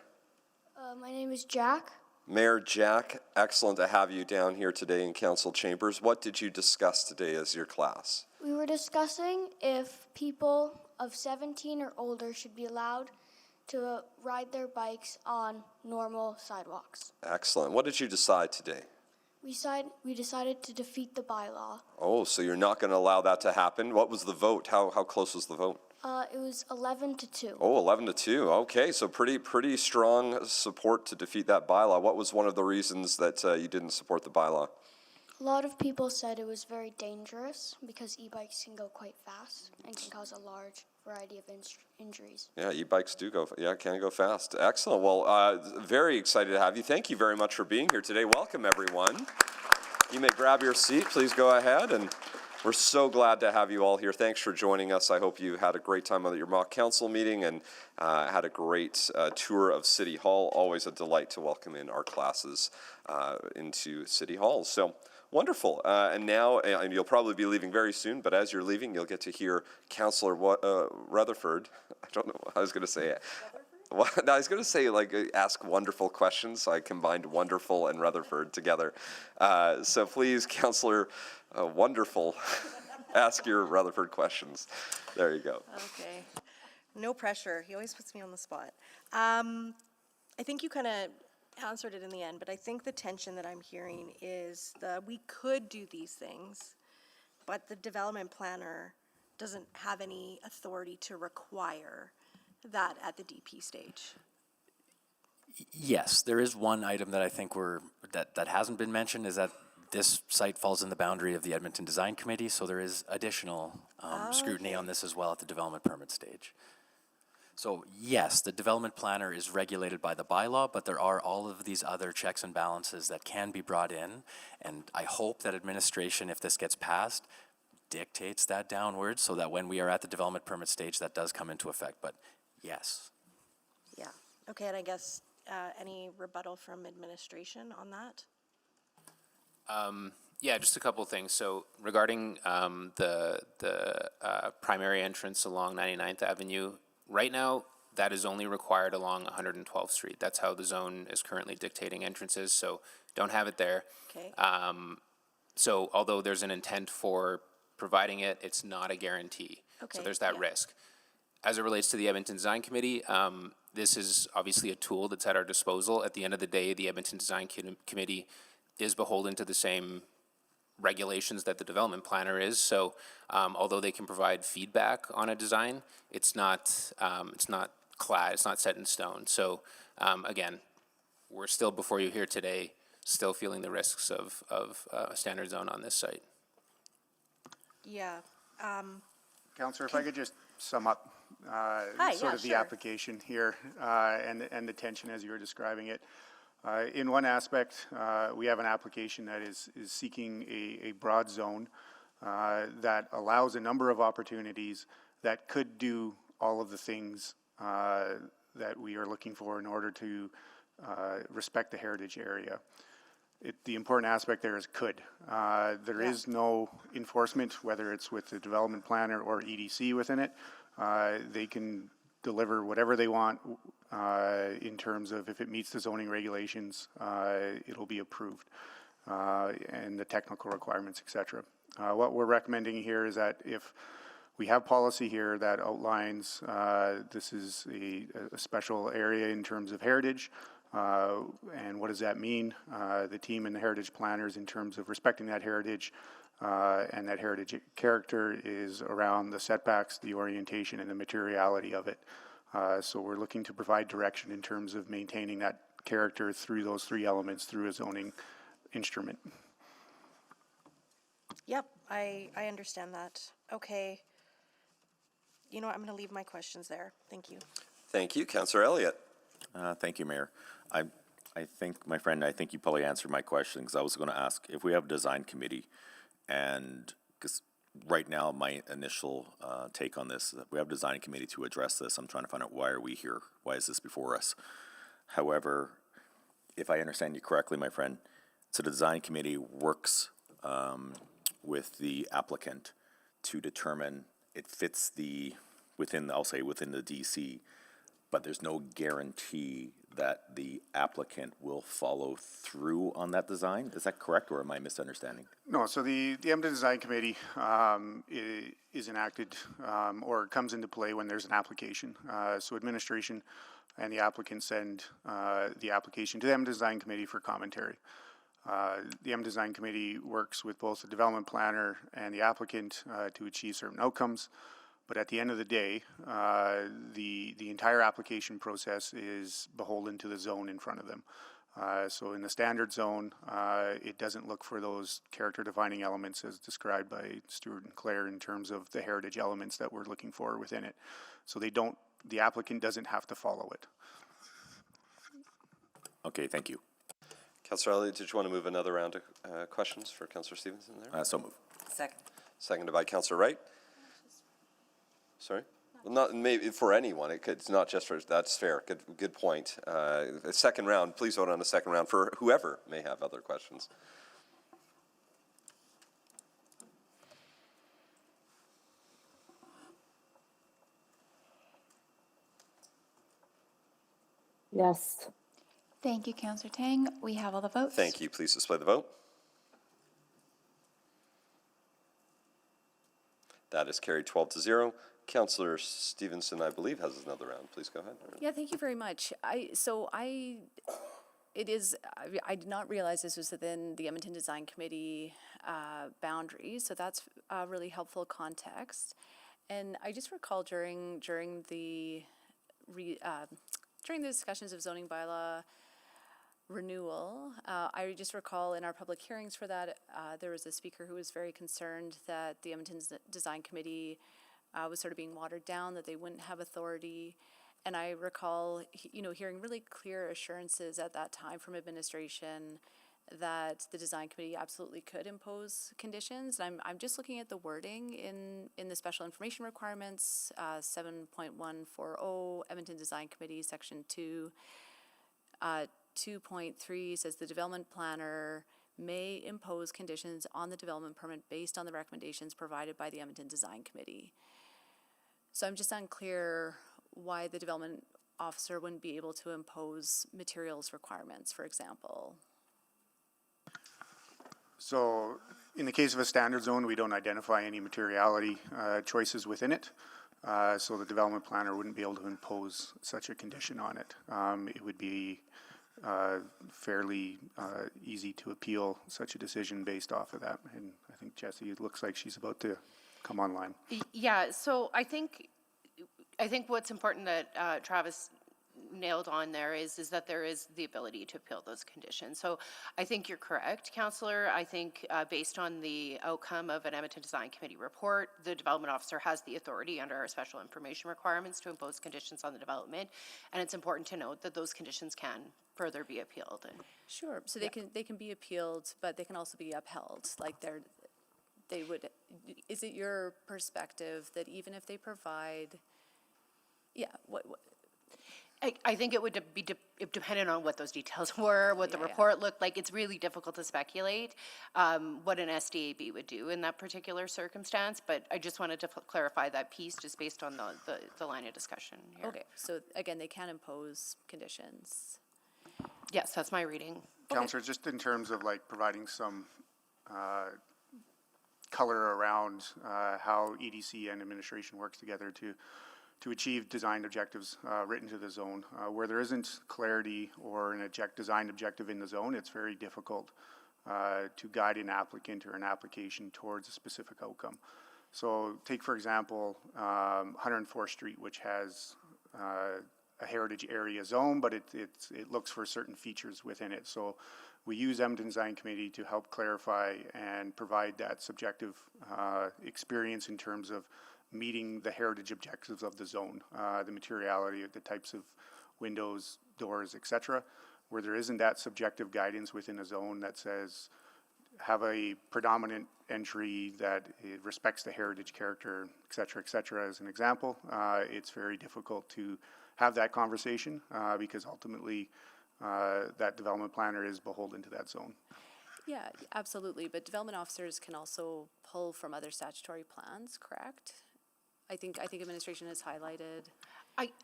My name is Jack. Mayor Jack, excellent to have you down here today in council chambers. What did you discuss today as your class? We were discussing if people of 17 or older should be allowed to ride their bikes on normal sidewalks. Excellent. What did you decide today? We decided to defeat the bylaw. Oh, so you're not going to allow that to happen? What was the vote? How close was the vote? It was 11-2. Oh, 11-2. Okay, so pretty strong support to defeat that bylaw. What was one of the reasons that you didn't support the bylaw? A lot of people said it was very dangerous because e-bikes can go quite fast and can cause a large variety of injuries. Yeah, e-bikes can go fast. Excellent. Well, very excited to have you. Thank you very much for being here today. Welcome, everyone. You may grab your seat. Please go ahead, and we're so glad to have you all here. Thanks for joining us. I hope you had a great time at your mock council meeting and had a great tour of City Hall. Always a delight to welcome in our classes into City Hall. So wonderful. And now, and you'll probably be leaving very soon, but as you're leaving, you'll get to hear Councillor Rutherford. I don't know what I was going to say. No, I was going to say, ask wonderful questions. So I combined wonderful and Rutherford together. So please, Councillor Wonderful, ask your Rutherford questions. There you go. Okay. No pressure. He always puts me on the spot. I think you kind of answered it in the end, but I think the tension that I'm hearing is that we could do these things, but the development planner doesn't have any authority to require that at the DP stage. Yes, there is one item that I think that hasn't been mentioned, is that this site falls in the boundary of the Edmonton Design Committee, so there is additional scrutiny on this as well at the development permit stage. So yes, the development planner is regulated by the bylaw, but there are all of these other checks and balances that can be brought in, and I hope that administration, if this gets passed, dictates that downwards so that when we are at the development permit stage, that does come into effect, but yes. Yeah, okay, and I guess any rebuttal from administration on that? Yeah, just a couple of things. So regarding the primary entrance along 99th Avenue, right now, that is only required along 112th Street. That's how the zone is currently dictating entrances, so don't have it there. Okay. So although there's an intent for providing it, it's not a guarantee. Okay, So there's that yeah. risk. As it relates to the Edmonton Design Committee, this is obviously a tool that's at our disposal. At the end of the day, the Edmonton Design Committee is beholden to the same regulations that the development planner is. So although they can provide feedback on a design, it's not set in stone. So again, we're still before you here today, still feeling the risks of a standard zone on this site. Yeah. Councillor, if I could just sum up sort of the sure. application here and the tension as you were describing it. In one aspect, we have an application that is seeking a broad zone that allows a number of opportunities that could do all of the things that we are looking for in order to respect the heritage area. The important aspect there is could. There is no enforcement, whether it's with the development planner or EDC within it. They can deliver whatever they want in terms of if it meets the zoning regulations, it'll be approved, and the technical requirements, et cetera. What we're recommending here is that if we have policy here that outlines this is a special area in terms of heritage, and what does that mean? The team and the heritage planners in terms of respecting that heritage and that heritage character is around the setbacks, the orientation, and the materiality of it. So we're looking to provide direction in terms of maintaining that character through those three elements through a zoning instrument. Yep, I understand that. Okay. You know what, I'm going to leave my questions there. Thank you. Thank you. Councillor Elliott. Thank you, Mayor. I think, my friend, I think you probably answered my question, because I was going to ask if we have a design committee, and because right now my initial take on this, we have a design committee to address this. I'm trying to find out why are we here? Why is this before us? However, if I understand you correctly, my friend, so the design committee works with the applicant to determine it fits within the DC, but there's no guarantee that the applicant will follow through on that design. Is that correct, or am I misunderstanding? No, so the Edmonton Design Committee is enacted or comes into play when there's an application. So administration and the applicant send the application to the Edmonton Design Committee for commentary. The Edmonton Design Committee works with both the development planner and the applicant to achieve certain outcomes. But at the end of the day, the entire application process is beholden to the zone in front of them. So in the standard zone, it doesn't look for those character-defining elements as described by Stuart and Claire in terms of the heritage elements that we're looking for within it. So the applicant doesn't have to follow it. Okay, thank you. Councillor Elliott, did you want to move another round of questions for Councillor Stevenson there? So move. Second. Seconded by Councillor Wright. Sorry? Well, not maybe for anyone. It's not just for, that's fair. Good point. A second round, please vote on a second round for whoever may have other questions. Yes. Thank you, Councillor Tang. We have all the votes. Thank you. Please display the vote. That is carried 12-0. Councillor Stevenson, I believe, has another round. Please go ahead. Yeah, thank you very much. I did not realize this was within the Edmonton Design Committee boundaries, so that's a really helpful context. And I just recall during the discussions of zoning bylaw renewal, I just recall in our public hearings for that, there was a speaker who was very concerned that the Edmonton Design Committee was sort of being watered down, that they wouldn't have authority. And I recall, hearing really clear assurances at that time from administration that the design committee absolutely could impose conditions. I'm just looking at the wording in the special information requirements, 7.140, Edmonton Design Committee, Section 2. 2.3 says the development planner may impose conditions on the development permit based on the recommendations provided by the Edmonton Design Committee. So I'm just unclear why the development officer wouldn't be able to impose materials requirements, for example. So in the case of a standard zone, we don't identify any materiality choices within it. So the development planner wouldn't be able to impose such a condition on it. It would be fairly easy to appeal such a decision based off of that. And I think Jessie, it looks like she's about to come online. Yeah, so I think what's important that Travis nailed on there is that there is the ability to appeal those conditions. So I think you're correct, Councillor. I think based on the outcome of an Edmonton Design Committee report, the development officer has the authority under our special information requirements to impose conditions on the development, and it's important to note that those conditions can further be appealed. And Sure, so they can be appealed, but they can also be upheld, like they would, is it your perspective that even if they provide, what I think it would be dependent on what those details were, what the report looked like. It's really difficult to speculate what an SDAB would do in that particular circumstance, but I just wanted to clarify that piece just based on the line of discussion here. Okay, so again, they can impose conditions. Yes, that's my reading. Councillor, just in terms of like providing some color around how EDC and administration works together to achieve design objectives written to the zone. Where there isn't clarity or an design objective in the zone, it's very difficult to guide an applicant or an application towards a specific outcome. So take, for example, 104th Street, which has a heritage area zone, but it looks for certain features within it. So we use Edmonton Design Committee to help clarify and provide that subjective experience in terms of meeting the heritage objectives of the zone, the materiality of the types of windows, doors, etc. Where there isn't that subjective guidance within a zone that says have a predominant entry that it respects the heritage character, et cetera, as an example, it's very difficult to have that conversation because ultimately that development planner is beholden to that zone. Yeah, absolutely, but development officers can also pull from other statutory plans, correct? I think administration has highlighted.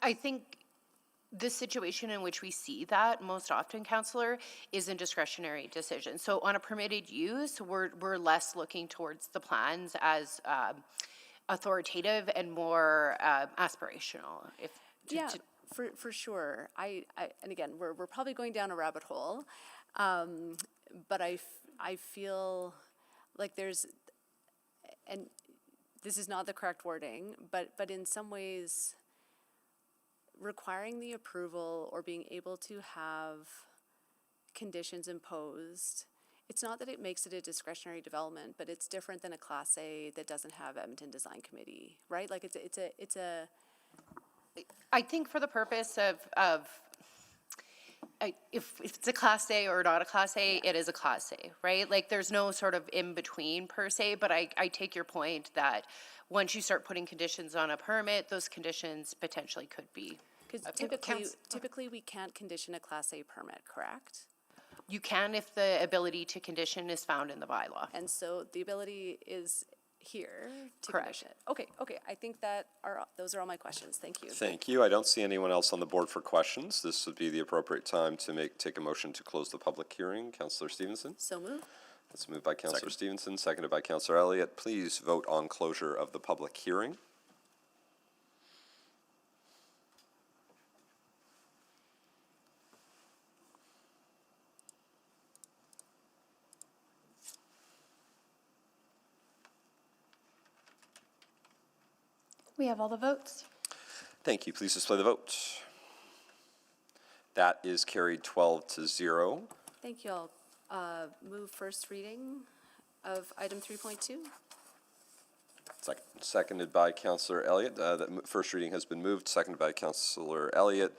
I think the situation in which we see that most often, Councillor, is in discretionary decisions. So on a permitted use, we're less looking towards the plans as authoritative and more aspirational. For sure. And again, we're probably going down a rabbit hole, but I feel like there's, and this is not the correct wording, but in some ways, requiring the approval or being able to have conditions imposed, it's not that it makes it a discretionary development, but it's different than a Class A that doesn't have Edmonton Design Committee, right? Like it's a. I think for the purpose of if it's a Class A or not a Class A, it is a Class A, right? Like there's no sort of in between per se, but I take your point that once you start putting conditions on a permit, those conditions potentially could be. Because typically we can't condition a Class A permit, correct? You can if the ability to condition is found in the bylaw. And so the ability is here to Correct. condition. Okay. I think those are all my questions. Thank you. Thank you. I don't see anyone else on the board for questions. This would be the appropriate time to take a motion to close the public hearing. Councillor Stevenson? So moved. That's moved by Councillor Stevenson, seconded by Councillor Elliott. Please vote on closure of the public hearing. We have all the votes. Thank you. Please display the vote. That is carried 12-0. Thank you all. Move first reading of item 3.2. Seconded by Councillor Elliott. That first reading has been moved, seconded by Councillor Elliott.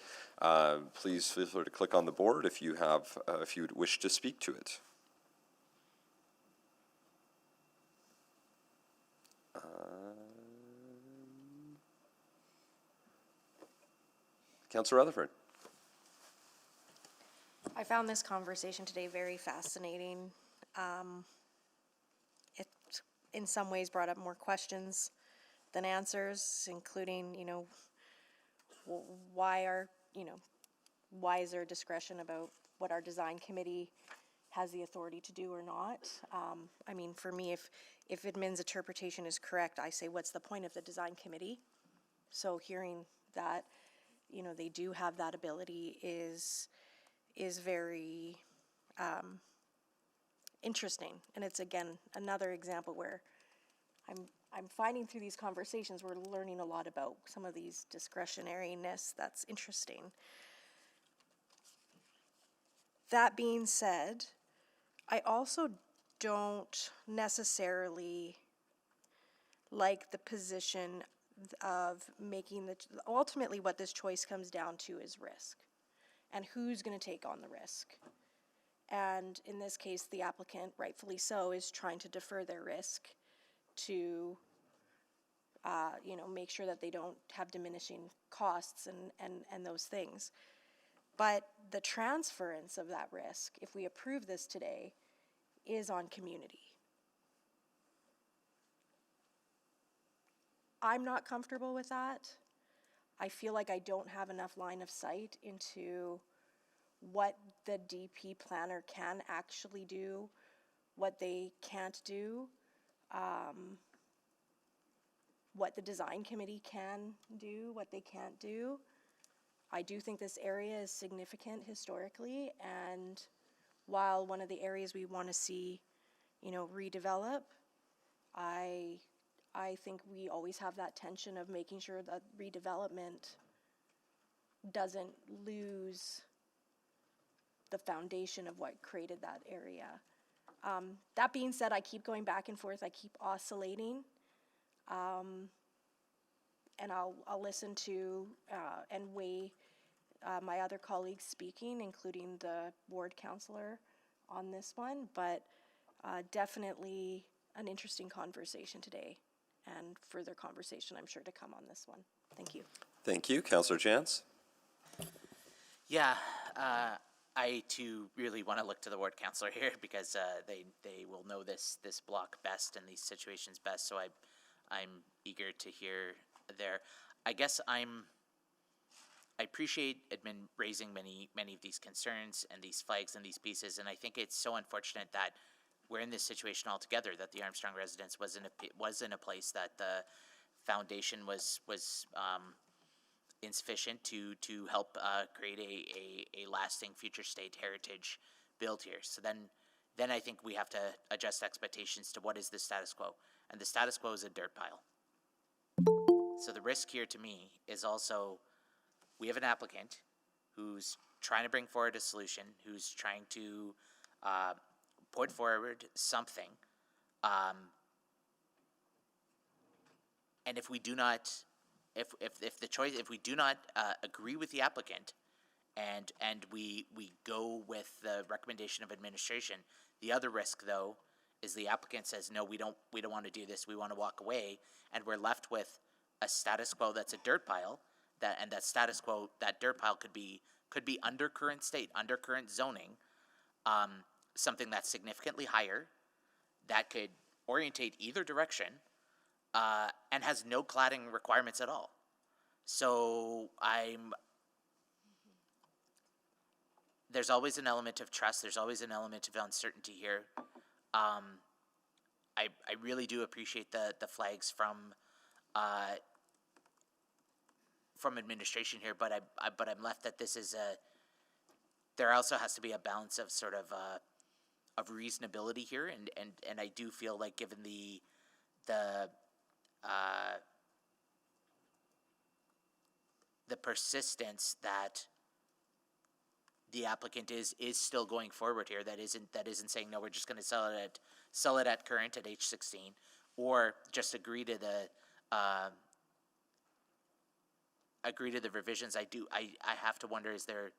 Please feel free to click on the board if you would wish to speak to it. Councillor Rutherford. I found this conversation today very fascinating. It, in some ways, brought up more questions than answers, including, why why is there discretion about what our design committee has the authority to do or not? I mean, for me, if admin's interpretation is correct, I say, what's the point of the design committee? So hearing that, they do have that ability is very interesting. And it's, again, another example where I'm finding through these conversations, we're learning a lot about some of these discretionariness that's interesting. That being said, I also don't necessarily like the position of making ultimately what this choice comes down to is risk and who's going to take on the risk. And in this case, the applicant, rightfully so, is trying to defer their risk to make sure that they don't have diminishing costs and those things. But the transference of that risk, if we approve this today, is on community. I'm not comfortable with that. I feel like I don't have enough line of sight into what the DP planner can actually do, what they can't do, what the design committee can do, what they can't do. I do think this area is significant historically, and while one of the areas we want to see, redevelop, I think we always have that tension of making sure that redevelopment doesn't lose the foundation of what created that area. That being said, I keep going back and forth. I keep oscillating. And I'll listen to and weigh my other colleagues speaking, including the ward councillor on this one, but definitely an interesting conversation today, and further conversation I'm sure to come on this one. Thank you. Thank you. Councillor Jantz? Yeah, I too really want to look to the ward councillor here because they will know this block best and these situations best, so I'm eager to hear there. I guess I appreciate admin raising many of these concerns and these flags and these pieces, and I think it's so unfortunate that we're in this situation altogether, that the Armstrong residence was in a place that the foundation was insufficient to help create a lasting future state heritage build here. So then I think we have to adjust expectations to what is the status quo, and the status quo is a dirt pile. So the risk here to me is also, we have an applicant who's trying to bring forward a solution, who's trying to put forward something, and if we do not, if we do not agree with the applicant, and we go with the recommendation of administration, the other risk though is the applicant says no, we don't want to do this, we want to walk away, and we're left with a status quo that's a dirt pile. That status quo, that dirt pile could be under current state, under current zoning, something that's significantly higher, that could orientate either direction, and has no cladding requirements at all. So there's always an element of trust, there's always an element of uncertainty here. I really do appreciate the flags from administration here, but I'm left that this is there also has to be a balance of sort of reasonability here, and I do feel like given the persistence that the applicant is still going forward here, that isn't saying no, we're just going to sell it at current at H16, or just agree to the revisions. I have to wonder, is there,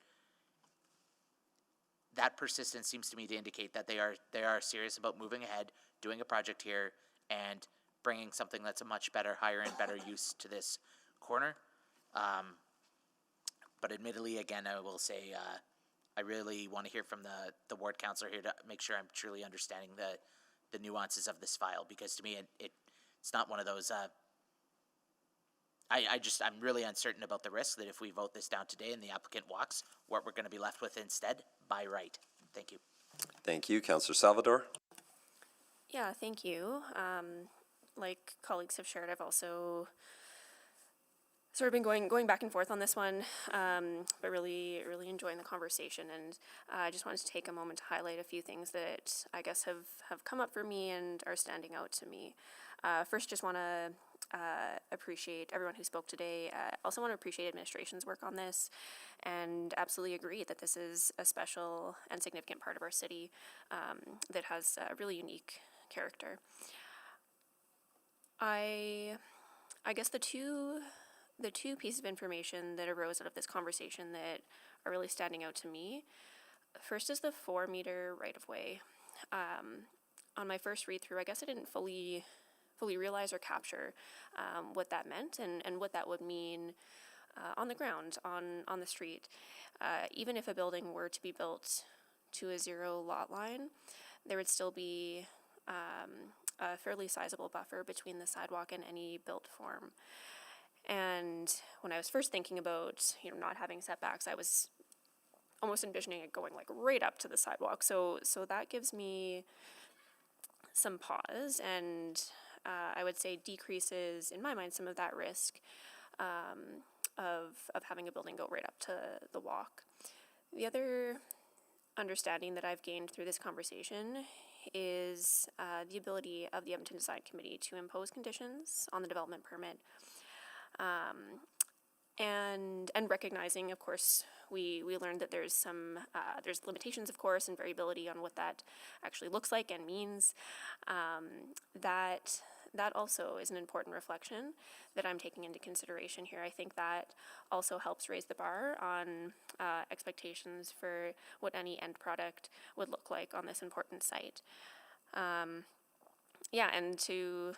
that persistence seems to me to indicate that they are serious about moving ahead, doing a project here, and bringing something that's a much better, higher and better use to this corner. But admittedly, again, I will say, I really want to hear from the ward councillor here to make sure I'm truly understanding the nuances of this file, because to me, it's not one of those, I'm really uncertain about the risk that if we vote this down today and the applicant walks, what we're going to be left with instead by right. Thank you. Thank you. Councillor Salvador. Yeah, thank you. Like colleagues have shared, I've also sort of been going back and forth on this one, but really enjoying the conversation. And I just wanted to take a moment to highlight a few things that I guess have come up for me and are standing out to me. First, just want to appreciate everyone who spoke today. Also want to appreciate administration's work on this, and absolutely agree that this is a special and significant part of our city that has a really unique character. I guess the two pieces of information that arose out of this conversation that are really standing out to me. First is the 4-meter right-of-way. On my first read-through, I guess I didn't fully realize or capture what that meant and what that would mean on the ground, on the street. Even if a building were to be built to a 0 lot line, there would still be a fairly sizable buffer between the sidewalk and any built form. And when I was first thinking about, not having setbacks, I was almost envisioning it going like right up to the sidewalk. So that gives me some pause, and I would say decreases, in my mind, some of that risk of having a building go right up to the walk. The other understanding that I've gained through this conversation is the ability of the Edmonton Design Committee to impose conditions on the development permit. And recognizing, of course, we learned that there's limitations, of course, and variability on what that actually looks like and means. That also is an important reflection that I'm taking into consideration here. I think that also helps raise the bar on expectations for what any end product would look like on this important site. And to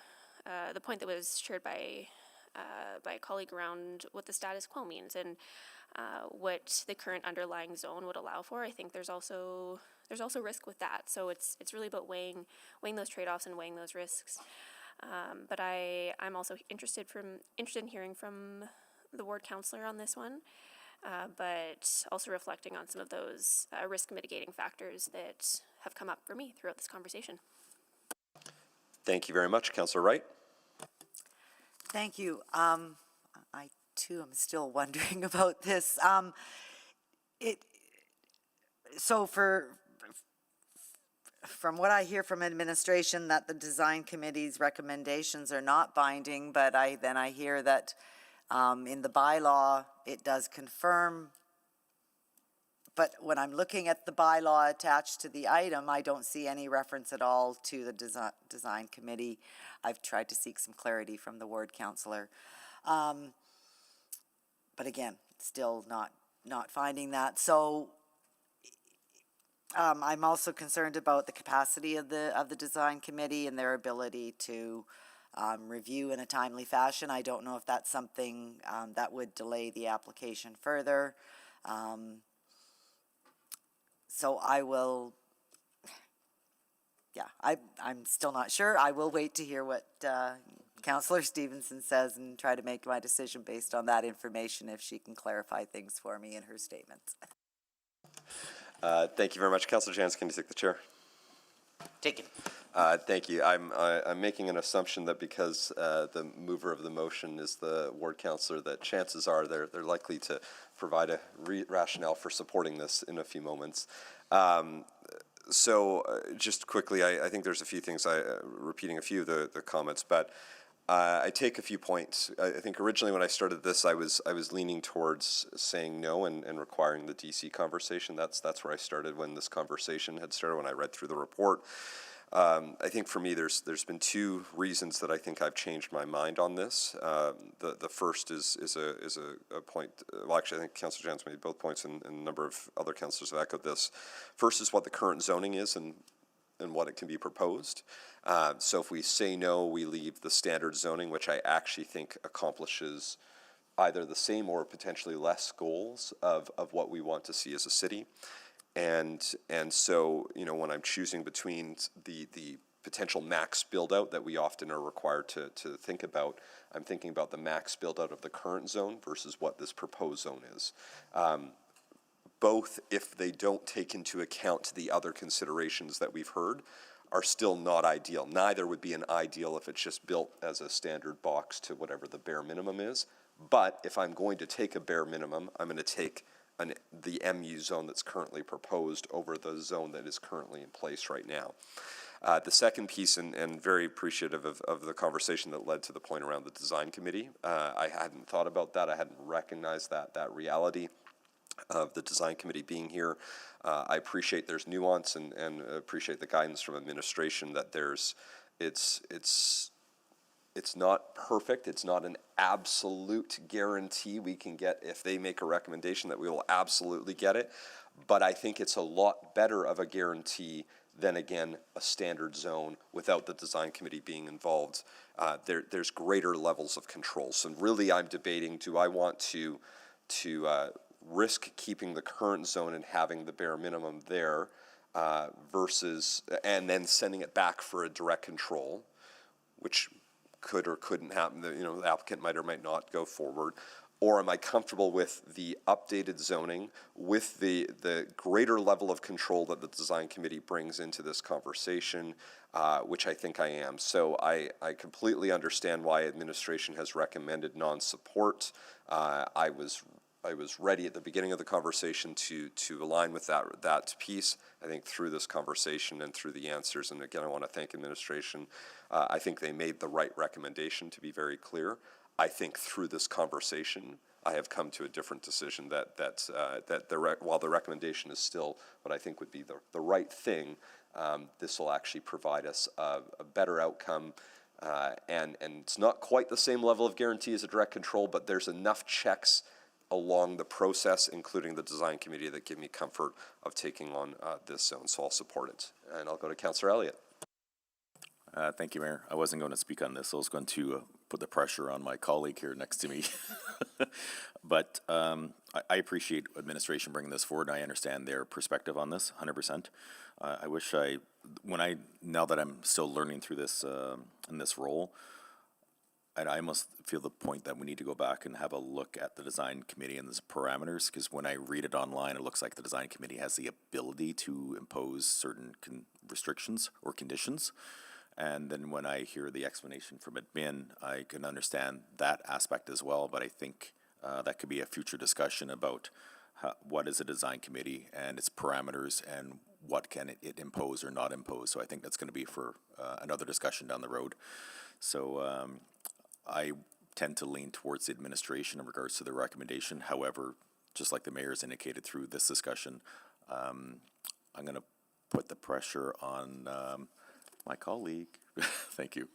the point that was shared by a colleague around what the status quo means and what the current underlying zone would allow for, I think there's also risk with that. So it's really about weighing those trade-offs and weighing those risks. But I'm also interested in hearing from the ward councillor on this one, but also reflecting on some of those risk mitigating factors that have come up for me throughout this conversation. Thank you very much. Councillor Wright. Thank you. I too am still wondering about this. From what I hear from administration, that the design committee's recommendations are not binding, but I hear that in the bylaw it does confirm. But when I'm looking at the bylaw attached to the item, I don't see any reference at all to the design committee. I've tried to seek some clarity from the ward councillor. But again, still not finding that. So I'm also concerned about the capacity of the design committee and their ability to review in a timely fashion. I don't know if that's something that would delay the application further. So I will, I'm still not sure. I will wait to hear what Councillor Stevenson says and try to make my decision based on that information if she can clarify things for me in her statements. Thank you very much. Councillor Jans, can you take the chair? Taken. Thank you. I'm making an assumption that because the mover of the motion is the ward councillor, that chances are they're likely to provide a rationale for supporting this in a few moments. Just quickly, I think there's a few things, repeating a few of the comments, but I take a few points. I think originally when I started this, I was leaning towards saying no and requiring the DC conversation. That's where I started when this conversation had started, when I read through the report. I think for me, there's been two reasons that I think I've changed my mind on this. The first is a point. Well, actually, I think Councillor Jans made both points, and a number of other councillors have echoed this. First is what the current zoning is and what it can be proposed. So if we say no, we leave the standard zoning, which I actually think accomplishes either the same or potentially less goals of what we want to see as a city. And so, when I'm choosing between the potential max build-out that we often are required to think about. I'm thinking about the max build-out of the current zone versus what this proposed zone is. Both, if they don't take into account the other considerations that we've heard, are still not ideal. Neither would be an ideal if it's just built as a standard box to whatever the bare minimum is. But if I'm going to take a bare minimum, I'm going to take the MU zone that's currently proposed over the zone that is currently in place right now. The second piece, and very appreciative of the conversation that led to the point around the design committee. I hadn't thought about that. I hadn't recognized that reality of the design committee being here. I appreciate there's nuance and appreciate the guidance from administration that it's not perfect. It's not an absolute guarantee we can get if they make a recommendation that we will absolutely get it. But I think it's a lot better of a guarantee than, again, a standard zone without the design committee being involved. There's greater levels of control. So really I'm debating, do I want to risk keeping the current zone and having the bare minimum there versus, and then sending it back for a direct control, which could or couldn't happen. The applicant might or might not go forward. Or am I comfortable with the updated zoning, with the greater level of control that the design committee brings into this conversation, which I think I am. So I completely understand why administration has recommended non-support. I was ready at the beginning of the conversation to align with that piece. I think through this conversation and through the answers, and again, I want to thank administration. I think they made the right recommendation, to be very clear. I think through this conversation, I have come to a different decision while the recommendation is still what I think would be the right thing, this will actually provide us a better outcome. And it's not quite the same level of guarantee as a direct control, but there's enough checks along the process, including the design committee, that give me comfort of taking on this zone, so I'll support it. And I'll go to Councillor Elliott. Thank you, Mayor. I wasn't going to speak on this. I was going to put the pressure on my colleague here next to me. But I appreciate administration bringing this forward. I understand their perspective on this, 100%. I wish now that I'm still learning through this in this role, and I must feel the point that we need to go back and have a look at the design committee and its parameters, because when I read it online, it looks like the design committee has the ability to impose certain restrictions or conditions. And then when I hear the explanation from admin, I can understand that aspect as well. But I think that could be a future discussion about what is a design committee and its parameters and what can it impose or not impose. So I think that's going to be for another discussion down the road. So I tend to lean towards the administration in regards to the recommendation. However, just like the mayor's indicated through this discussion, I'm going to put the pressure on my colleague. Thank you.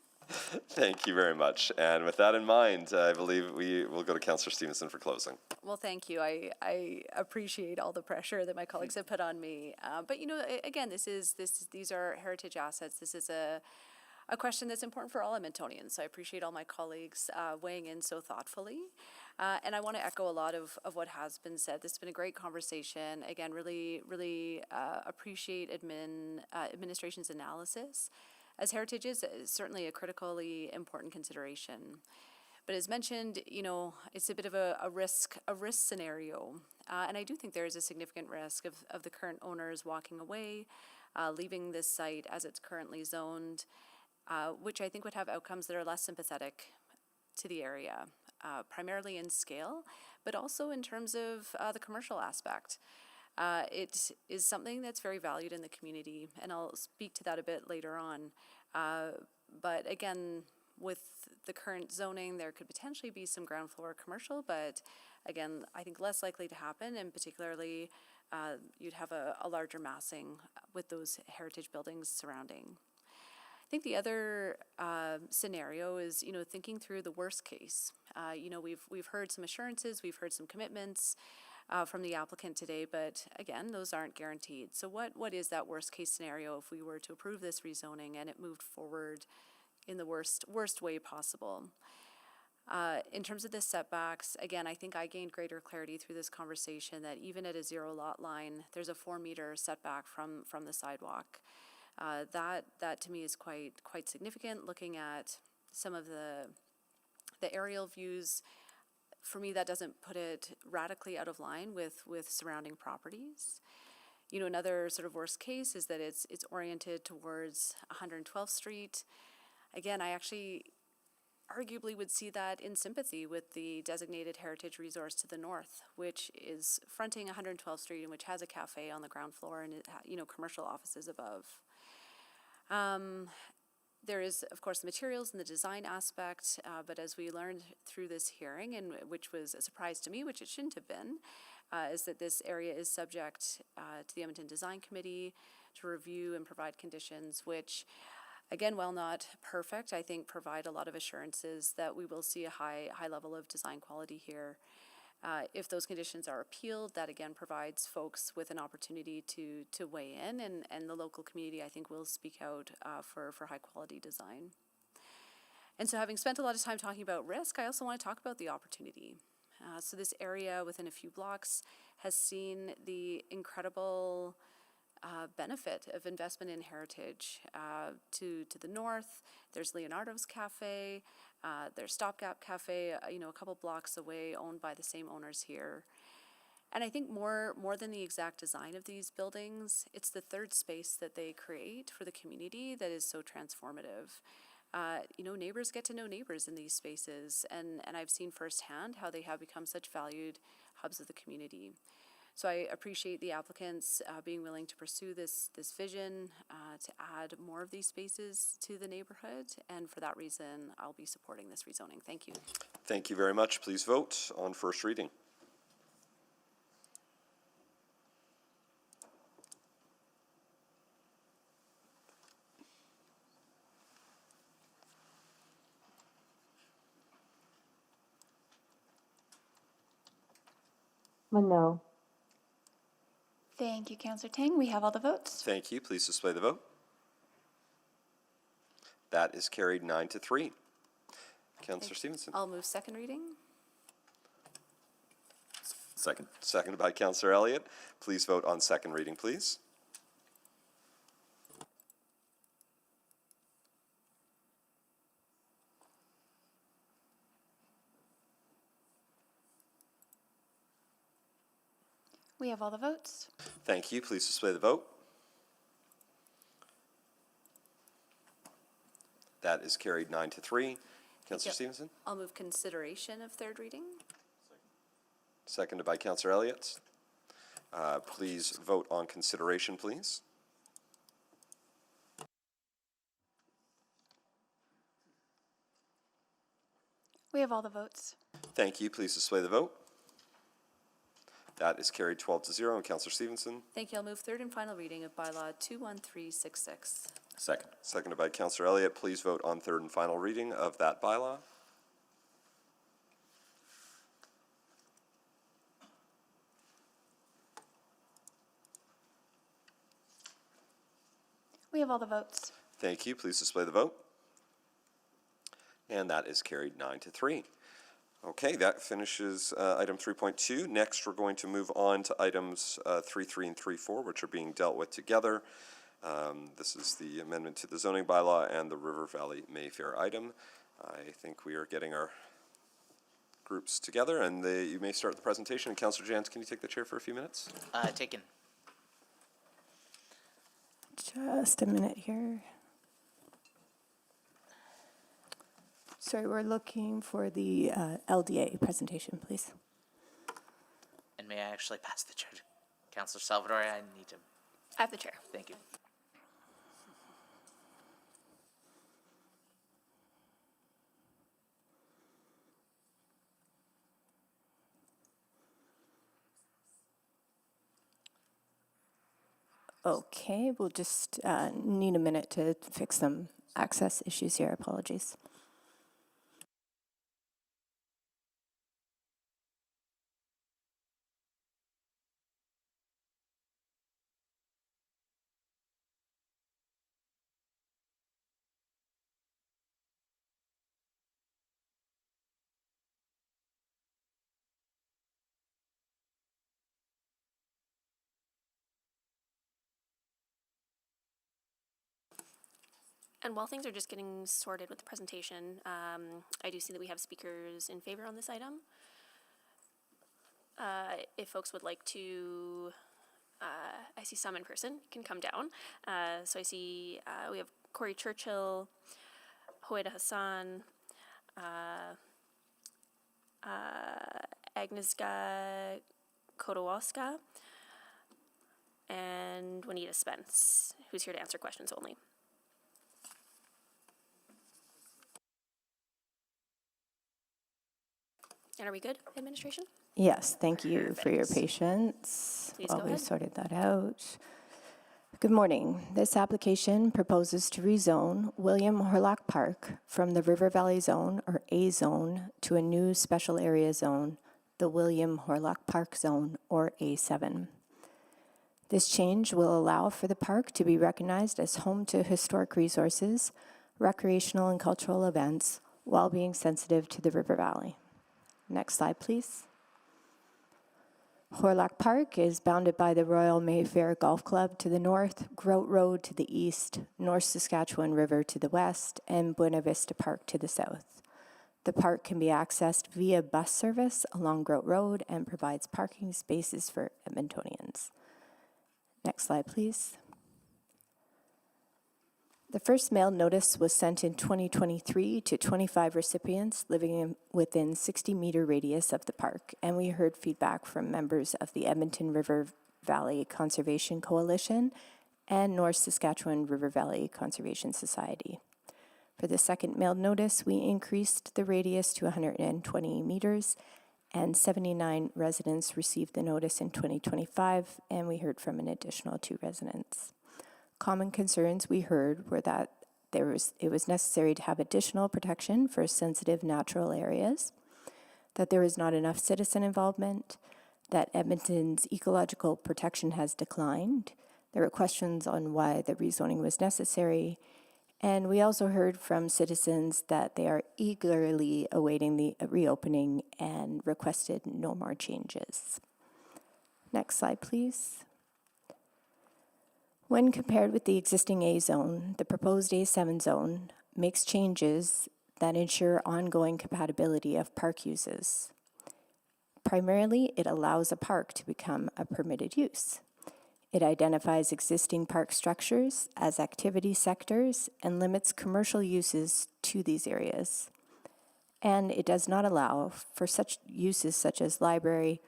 Thank you very much. And with that in mind, I believe we will go to Councillor Stevenson for closing. Well, thank you. I appreciate all the pressure that my colleagues have put on me. But again, these are heritage assets. This is a question that's important for all Edmontonians. So I appreciate all my colleagues weighing in so thoughtfully. And I want to echo a lot of what has been said. This has been a great conversation. Again, really appreciate administration's analysis, as heritage is certainly a critically important consideration. But as mentioned, it's a bit of a risk scenario. And I do think there is a significant risk of the current owners walking away, leaving this site as it's currently zoned, which I think would have outcomes that are less sympathetic to the area, primarily in scale, but also in terms of the commercial aspect. It is something that's very valued in the community, and I'll speak to that a bit later on. But again, with the current zoning, there could potentially be some ground floor commercial, but again, I think less likely to happen, and particularly you'd have a larger massing with those heritage buildings surrounding. I think the other scenario is, thinking through the worst case. We've heard some assurances, we've heard some commitments from the applicant today, but again, those aren't guaranteed. So what is that worst case scenario if we were to approve this rezoning and it moved forward in the worst way possible? In terms of the setbacks, again, I think I gained greater clarity through this conversation that even at a 0 lot line, there's a 4 meter setback from the sidewalk. That to me is quite significant. Looking at some of the aerial views, for me, that doesn't put it radically out of line with surrounding properties. You know, another sort of worst case is that it's oriented towards 112th Street. Again, I actually arguably would see that in sympathy with the designated heritage resource to the north, which is fronting 112th Street and which has a cafe on the ground floor and, you know, commercial offices above. There is, of course, the materials and the design aspect, but as we learned through this hearing, and which was a surprise to me, which it shouldn't have been, is that this area is subject to the Edmonton Design Committee to review and provide conditions, which, again, while not perfect, I think provide a lot of assurances that we will see a high level of design quality here. If those conditions are appealed, that again provides folks with an opportunity to weigh in, and the local community, I think, will speak out for high quality design. And so, having spent a lot of time talking about risk, I also want to talk about the opportunity. So this area within a few blocks has seen the incredible benefit of investment in heritage. To the north, there's Leonardo's Cafe, there's Stopgap Cafe, you know, a couple blocks away, owned by the same owners here. And I think more than the exact design of these buildings, it's the third space that they create for the community that is so transformative. You know, neighbors get to know neighbors in these spaces, and I've seen firsthand how they have become such valued hubs of the community. So I appreciate the applicants being willing to pursue this vision to add more of these spaces to the neighborhood, and for that reason, I'll be supporting this rezoning. Thank you. Thank you very much. Please vote on first reading. No. Thank you, Councillor Tang. We have all the votes. Thank you. Please display the vote. That is carried 9-3. Councillor Stevenson. I'll move second reading. Second. Seconded by Councillor Elliott. Please vote on second reading, please. We have all the votes. Thank you. Please display the vote. That is carried 9-3. Councillor Stevenson. I'll move consideration of third reading. Seconded by Councillor Elliott. Please vote on consideration, please. We have all the votes. Thank you. Please display the vote. That is carried 12-0. And Councillor Stevenson. Thank you. I'll move third and final reading of bylaw 21366. Second. Seconded by Councillor Elliott. Please vote on third and final reading of that bylaw. We have all the votes. Thank you. Please display the vote. And that is carried 9-3. Okay, that finishes item 3.2. Next, we're going to move on to items 3.3 and 3.4, which are being dealt with together. This is the amendment to the zoning bylaw and the River Valley Mayfair item. I think we are getting our groups together, and you may start the presentation. Councillor Jans, can you take the chair for a few minutes? Taken. Just a minute here. Sorry, we're looking for the LDA presentation, please. And may I actually pass the chair to Councillor Salvador? I need to. I have the chair. Thank you. Okay, we'll just need a minute to fix some access issues here. Apologies. And while things are just getting sorted with the presentation, I do see that we have speakers in favor on this item. If folks would like to, I see some in person, can come down. So I see we have Corey Churchill, Hoida Hassan, Agnieszka Kotowaska, and Juanita Spence, who's here to answer questions only. And are we good, administration? Yes, thank you for your patience Please while go we ahead. sorted that out. Good morning. This application proposes to rezone William Horlock Park from the River Valley Zone, or A Zone, to a new special area zone, the William Horlock Park Zone, or A7. This change will allow for the park to be recognized as home to historic resources, recreational and cultural events, while being sensitive to the River Valley. Next slide, please. Horlock Park is bounded by the Royal Mayfair Golf Club to the north, Groat Road to the east, North Saskatchewan River to the west, and Buena Vista Park to the south. The park can be accessed via bus service along Groat Road and provides parking spaces for Edmontonians. Next slide, please. The first mail notice was sent in 2023 to 25 recipients living within 60-meter radius of the park, and we heard feedback from members of the Edmonton River Valley Conservation Coalition and North Saskatchewan River Valley Conservation Society. For the second mailed notice, we increased the radius to 120 meters, and 79 residents received the notice in 2025, and we heard from an additional 2 residents. Common concerns we heard were that it was necessary to have additional protection for sensitive natural areas, that there was not enough citizen involvement, that Edmonton's ecological protection has declined. There were questions on why the rezoning was necessary, and we also heard from citizens that they are eagerly awaiting the reopening and requested no more changes. Next slide, please. When compared with the existing A zone, the proposed A7 zone makes changes that ensure ongoing compatibility of park uses. Primarily, it allows a park to become a permitted use. It identifies existing park structures as activity sectors and limits commercial uses to these areas. And it does not allow for such uses such as library,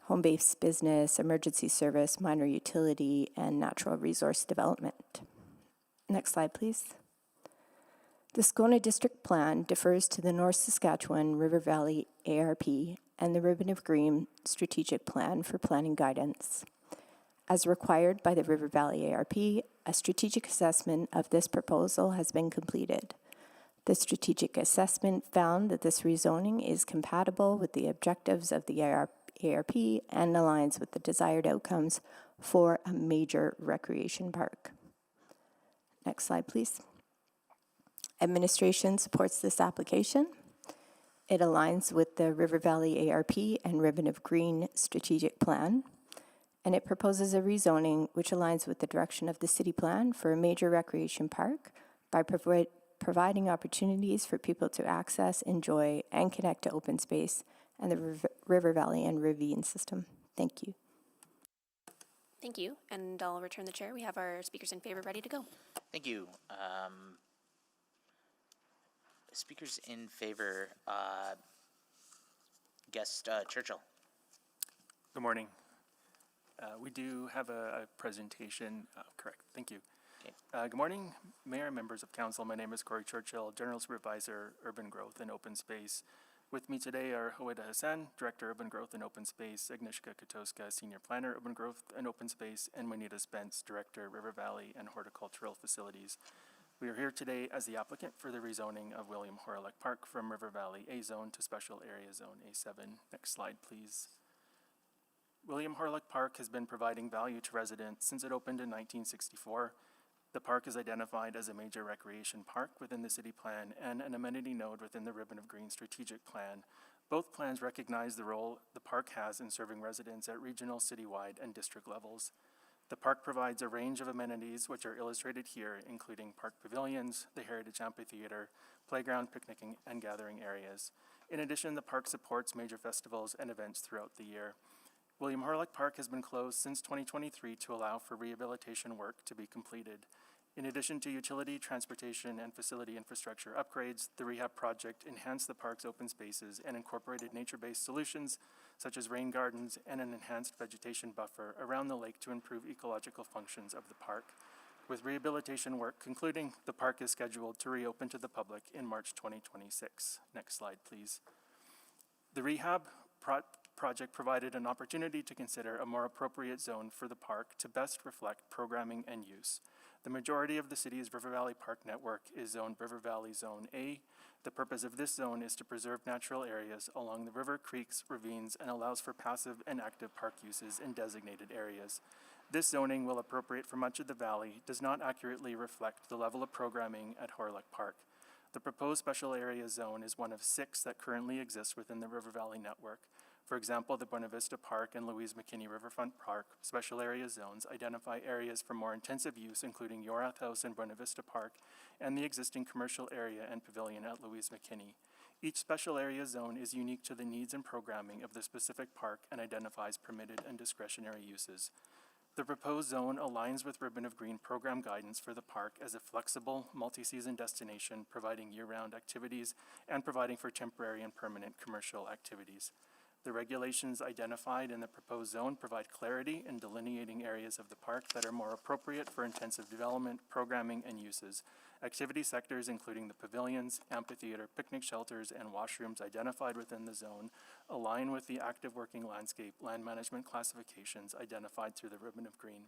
home-based business, emergency service, minor utility, and natural resource development. Next slide, please. The Scona District Plan defers to the North Saskatchewan River Valley ARP and the Ribbon of Green Strategic Plan for planning guidance. As required by the River Valley ARP, a strategic assessment of this proposal has been completed. The strategic assessment found that this rezoning is compatible with the objectives of the ARP and aligns with the desired outcomes for a major recreation park. Next slide, please. Administration supports this application. It aligns with the River Valley ARP and Ribbon of Green Strategic Plan, and it proposes a rezoning which aligns with the direction of the city plan for a major recreation park by providing opportunities for people to access, enjoy, and connect to open space and the River Valley and Ravine system. Thank you. Thank you, and I'll return the chair. We have our speakers in favor ready to go. Thank you. Speakers in favor, guest Churchill. Good morning. We do have a presentation. Correct. Thank you. Okay. Good morning, Mayor and members of Council. My name is Corey Churchill, General Supervisor, Urban Growth and Open Space. With me today are Hoida Hassan, Director, Urban Growth and Open Space, Agnieszka Kotoska, Senior Planner, Urban Growth and Open Space, and Juanita Spence, Director, River Valley and Horticultural Facilities. We are here today as the applicant for the rezoning of William Horlock Park from River Valley A Zone to Special Area Zone A7. Next slide, please. William Horlock Park has been providing value to residents since it opened in 1964. The park is identified as a major recreation park within the city plan and an amenity node within the Ribbon of Green Strategic Plan. Both plans recognize the role the park has in serving residents at regional, citywide, and district levels. The park provides a range of amenities which are illustrated here, including park pavilions, the Heritage Amphitheater, playground, picnicking, and gathering areas. In addition, the park supports major festivals and events throughout the year. William Horlick Park has been closed since 2023 to allow for rehabilitation work to be completed. In addition to utility, transportation, and facility infrastructure upgrades, the rehab project enhanced the park's open spaces and incorporated nature-based solutions such as rain gardens and an enhanced vegetation buffer around the lake to improve ecological functions of the park. With rehabilitation work concluding, the park is scheduled to reopen to the public in March 2026. Next slide, please. The rehab project provided an opportunity to consider a more appropriate zone for the park to best reflect programming and use. The majority of the city's River Valley Park network is zoned River Valley Zone A. The purpose of this zone is to preserve natural areas along the river, creeks, ravines, and allows for passive and active park uses in designated areas. This zoning, while appropriate for much of the valley, does not accurately reflect the level of programming at Horlick Park. The proposed special area zone is one of 6 that currently exist within the River Valley network. For example, the Buena Vista Park and Louise McKinney Riverfront Park special area zones identify areas for more intensive use, including Yorath House and Buena Vista Park, and the existing commercial area and pavilion at Louise McKinney. Each special area zone is unique to the needs and programming of the specific park and identifies permitted and discretionary uses. The proposed zone aligns with Ribbon of Green program guidance for the park as a flexible, multi-season destination, providing year-round activities and providing for temporary and permanent commercial activities. The regulations identified in the proposed zone provide clarity in delineating areas of the park that are more appropriate for intensive development, programming, and uses. Activity sectors, including the pavilions, amphitheater, picnic shelters, and washrooms identified within the zone, align with the active working landscape land management classifications identified through the Ribbon of Green.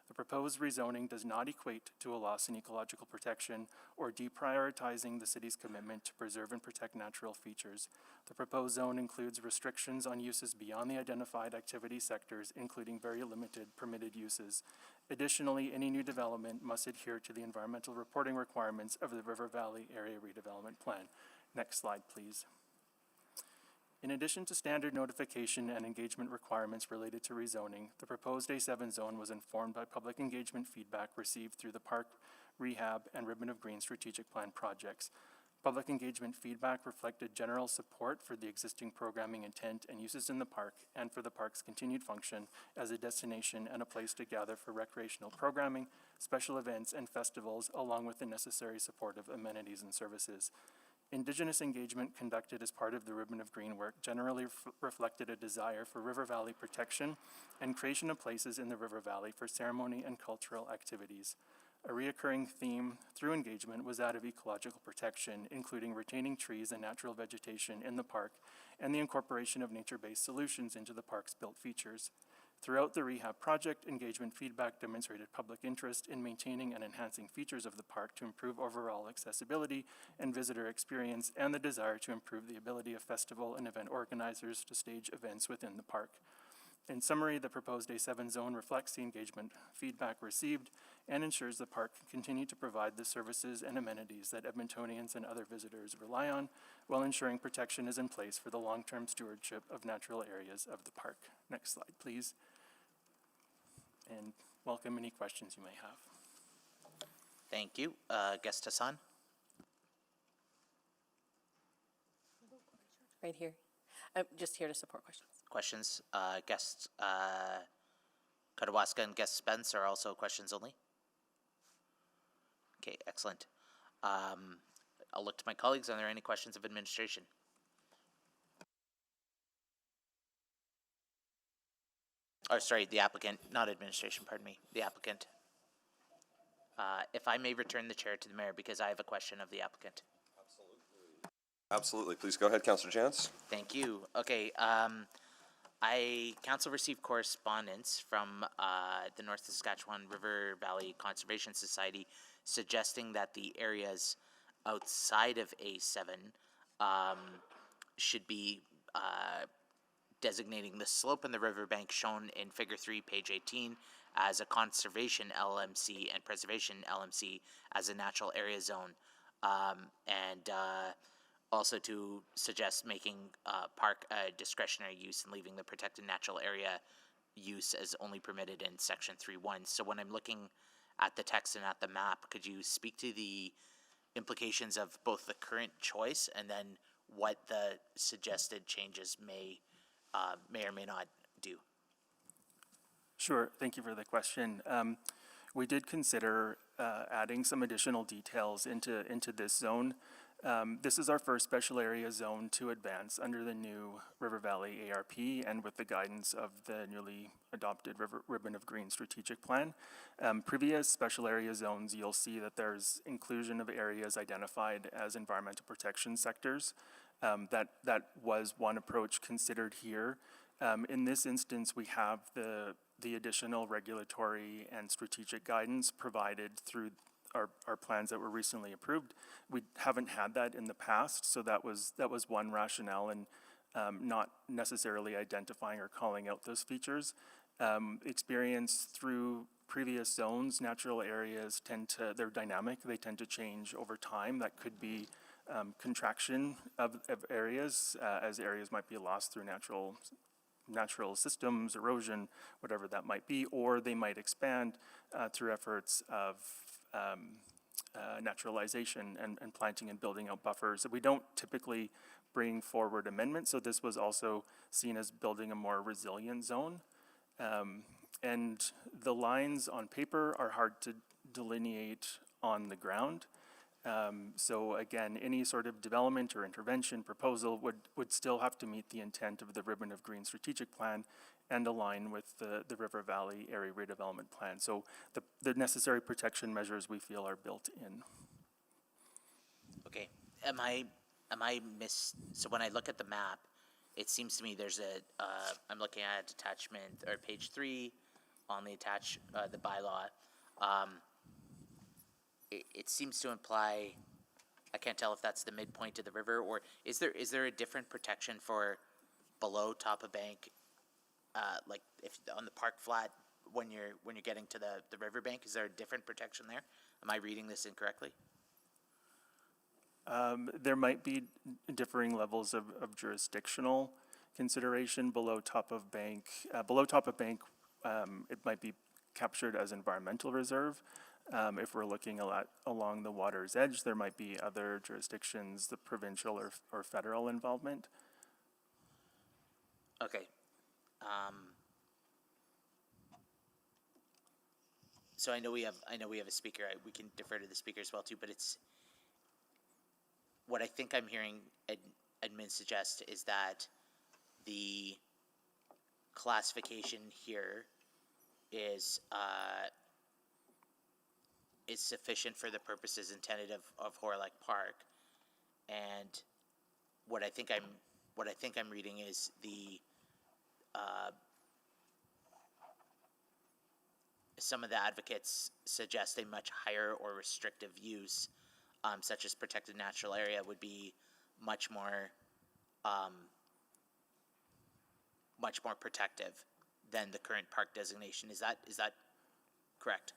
The proposed rezoning does not equate to a loss in ecological protection or deprioritizing the city's commitment to preserve and protect natural features. The proposed zone includes restrictions on uses beyond the identified activity sectors, including very limited permitted uses. Additionally, any new development must adhere to the environmental reporting requirements of the River Valley Area Redevelopment Plan. Next slide, please. In addition to standard notification and engagement requirements related to rezoning, the proposed A7 zone was informed by public engagement feedback received through the park, rehab, and Ribbon of Green strategic plan projects. Public engagement feedback reflected general support for the existing programming intent and uses in the park and for the park's continued function as a destination and a place to gather for recreational programming, special events, and festivals, along with the necessary supportive amenities and services. Indigenous engagement conducted as part of the Ribbon of Green work generally reflected a desire for River Valley protection and creation of places in the River Valley for ceremony and cultural activities. A reoccurring theme through engagement was that of ecological protection, including retaining trees and natural vegetation in the park and the incorporation of nature-based solutions into the park's built features. Throughout the rehab project, engagement feedback demonstrated public interest in maintaining and enhancing features of the park to improve overall accessibility and visitor experience, and the desire to improve the ability of festival and event organizers to stage events within the park. In summary, the proposed A7 zone reflects the engagement feedback received and ensures the park can continue to provide the services and amenities that Edmontonians and other visitors rely on, while ensuring protection is in place for the long-term stewardship of natural areas of the park. Next slide, please. And welcome any questions you may have. Thank you. Guest Hassan? Right here. I'm just here to support questions. Questions? Guest Katawaska and guest Spence are also questions only? Okay, excellent. I'll look to my colleagues. Are there any questions of administration? Or sorry, the applicant, not administration, pardon me, the applicant. If I may return the chair to the mayor because I have a question of the applicant. Absolutely. Please go ahead, Councillor Jantz. Thank you. Okay, council received correspondence from the North Saskatchewan River Valley Conservation Society suggesting that the areas outside of A7 should be designating the slope and the riverbank shown in Figure 3, page 18, as a conservation LMC and preservation LMC as a natural area zone, and also to suggest making park a discretionary use and leaving the protected natural area use as only permitted in section 3.1. So when I'm looking at the text and at the map, could you speak to the implications of both the current choice and then what the suggested changes may or may not do? Sure, thank you for the question. We did consider adding some additional details into this zone. This is our first special area zone to advance under the new River Valley ARP and with the guidance of the newly adopted Ribbon of Green strategic plan. Previous special area zones, you'll see that there's inclusion of areas identified as environmental protection sectors. That was one approach considered here. In this instance, we have the additional regulatory and strategic guidance provided through our plans that were recently approved. We haven't had that in the past, so that was one rationale in not necessarily identifying or calling out those features. Experience through previous zones, natural areas they're dynamic, they tend to change over time. That could be contraction of areas, as areas might be lost through natural systems, erosion, whatever that might be, or they might expand through efforts of naturalization and planting and building out buffers. We don't typically bring forward amendments, so this was also seen as building a more resilient zone. And the lines on paper are hard to delineate on the ground. So again, any sort of development or intervention proposal would still have to meet the intent of the Ribbon of Green strategic plan and align with the River Valley Area Redevelopment Plan. So the necessary protection measures we feel are built in. Okay, so when I look at the map, it seems to me there's I'm looking at attachment, or page 3 on the the bylaw. It seems to imply, I can't tell if that's the midpoint of the river, or is there a different protection for below top of bank, like if on the park flat when you're getting to the riverbank? Is there a different protection there? Am I reading this incorrectly? There might be differing levels of jurisdictional consideration below top of bank. It might be captured as environmental reserve. If we're looking a lot along the water's edge, there might be other jurisdictions, the provincial or federal involvement. Okay. So I know we have a speaker. We can defer to the speaker as well too. But it's what I think I'm hearing admin suggest is that the classification here is sufficient for the purposes intended of Horlock Park, and what I think I'm reading is the some of the advocates suggest a much higher or restrictive use, such as protected natural area, would be much more protective than the current park designation. Is that correct?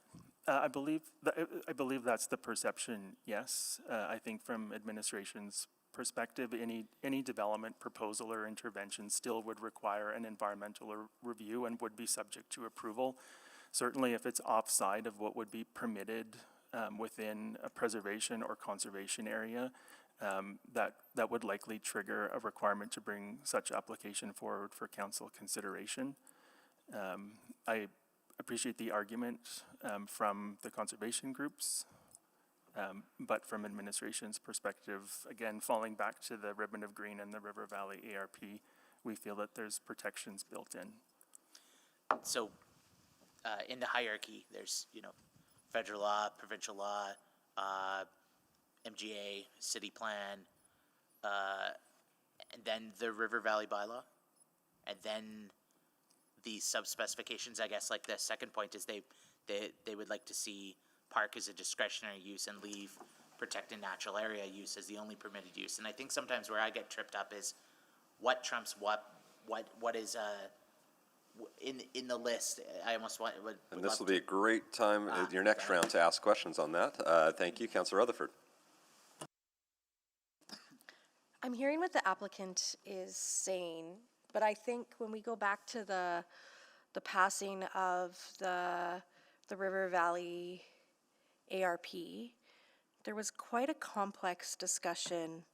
I believe that's the perception. Yes, I think from administration's perspective, any development proposal or intervention still would require an environmental review and would be subject to approval. Certainly, if it's offside of what would be permitted within a preservation or conservation area, that would likely trigger a requirement to bring such application forward for council consideration. I appreciate the argument from the conservation groups, but from administration's perspective, again, falling back to the Ribbon of Green and the River Valley ARP, we feel that there's protections built in. So in the hierarchy, there's, federal law, provincial law, MGA, city plan, and then the River Valley bylaw, and then the sub-specifications. I guess like the second point is they would like to see park as a discretionary use and leave protected natural area use as the only permitted use. And I think sometimes where I get tripped up is what trumps what is in the list. I almost would and this will be a great time at your next round to ask questions on that. Thank you, Councillor Rutherford. I'm hearing what the applicant is saying, but I think when we go back to the the passing of the River Valley ARP, there was quite a complex discussion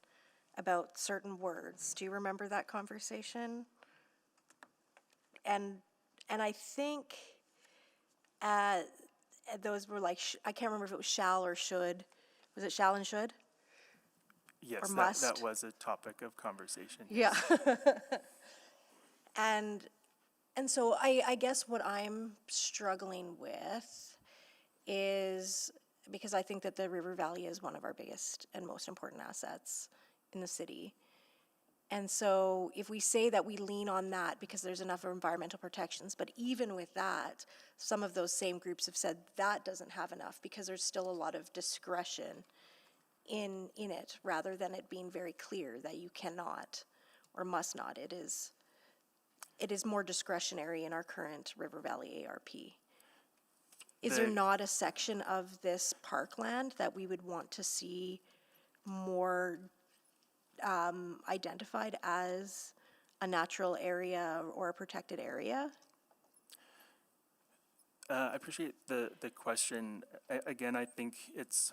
about certain words. Do you remember that conversation? And I think those were like, I can't remember if it was shall or should. Was it shall and should? Yes, Or that must? was a topic of conversation. Yeah. And so I guess what I'm struggling with is, because I think that the River Valley is one of our biggest and most important assets in the city. And so if we say that we lean on that because there's enough environmental protections, but even with that, some of those same groups have said that doesn't have enough because there's still a lot of discretion in it, rather than it being very clear that you cannot or must not. It is more discretionary in our current River Valley ARP. Is there not a section of this parkland that we would want to see more identified as a natural area or a protected area? I appreciate the question. Again, I think it's,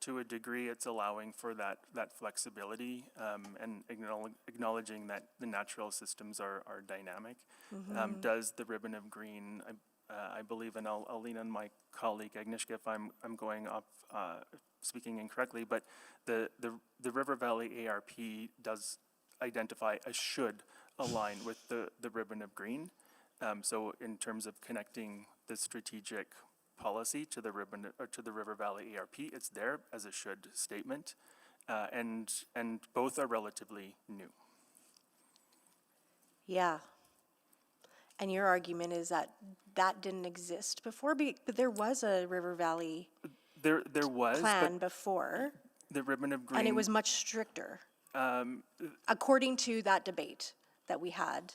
to a degree, it's allowing for that flexibility and acknowledging that the natural systems are dynamic. Does the ribbon of green, I believe, and I'll lean on my colleague Agnieszka if I'm going off speaking incorrectly, but the River Valley ARP does identify a should align with the ribbon of green. So in terms of connecting the strategic policy to the River Valley ARP, it's there as a should statement, and both are relatively new. Yeah. And your argument is that that didn't exist before, but there was a River Valley There was plan before, the ribbon of green, and it was much stricter, according to that debate that we had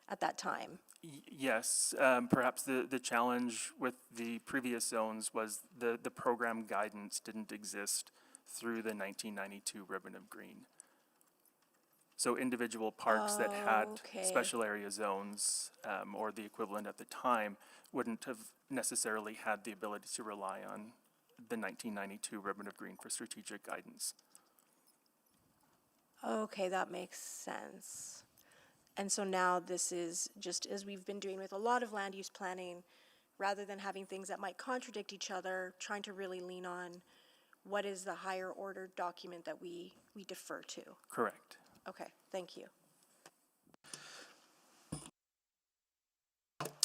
at that time. Yes, perhaps the challenge with the previous zones was the program guidance didn't exist through the 1992 ribbon of green. So individual parks that had special area zones or the equivalent at the time wouldn't have necessarily had the ability to rely on the 1992 ribbon of green for strategic guidance. Okay, that makes sense. And so now this is just as we've been doing with a lot of land use planning, rather than having things that might contradict each other, trying to really lean on what is the higher order document that we defer to. Correct. Okay, thank you.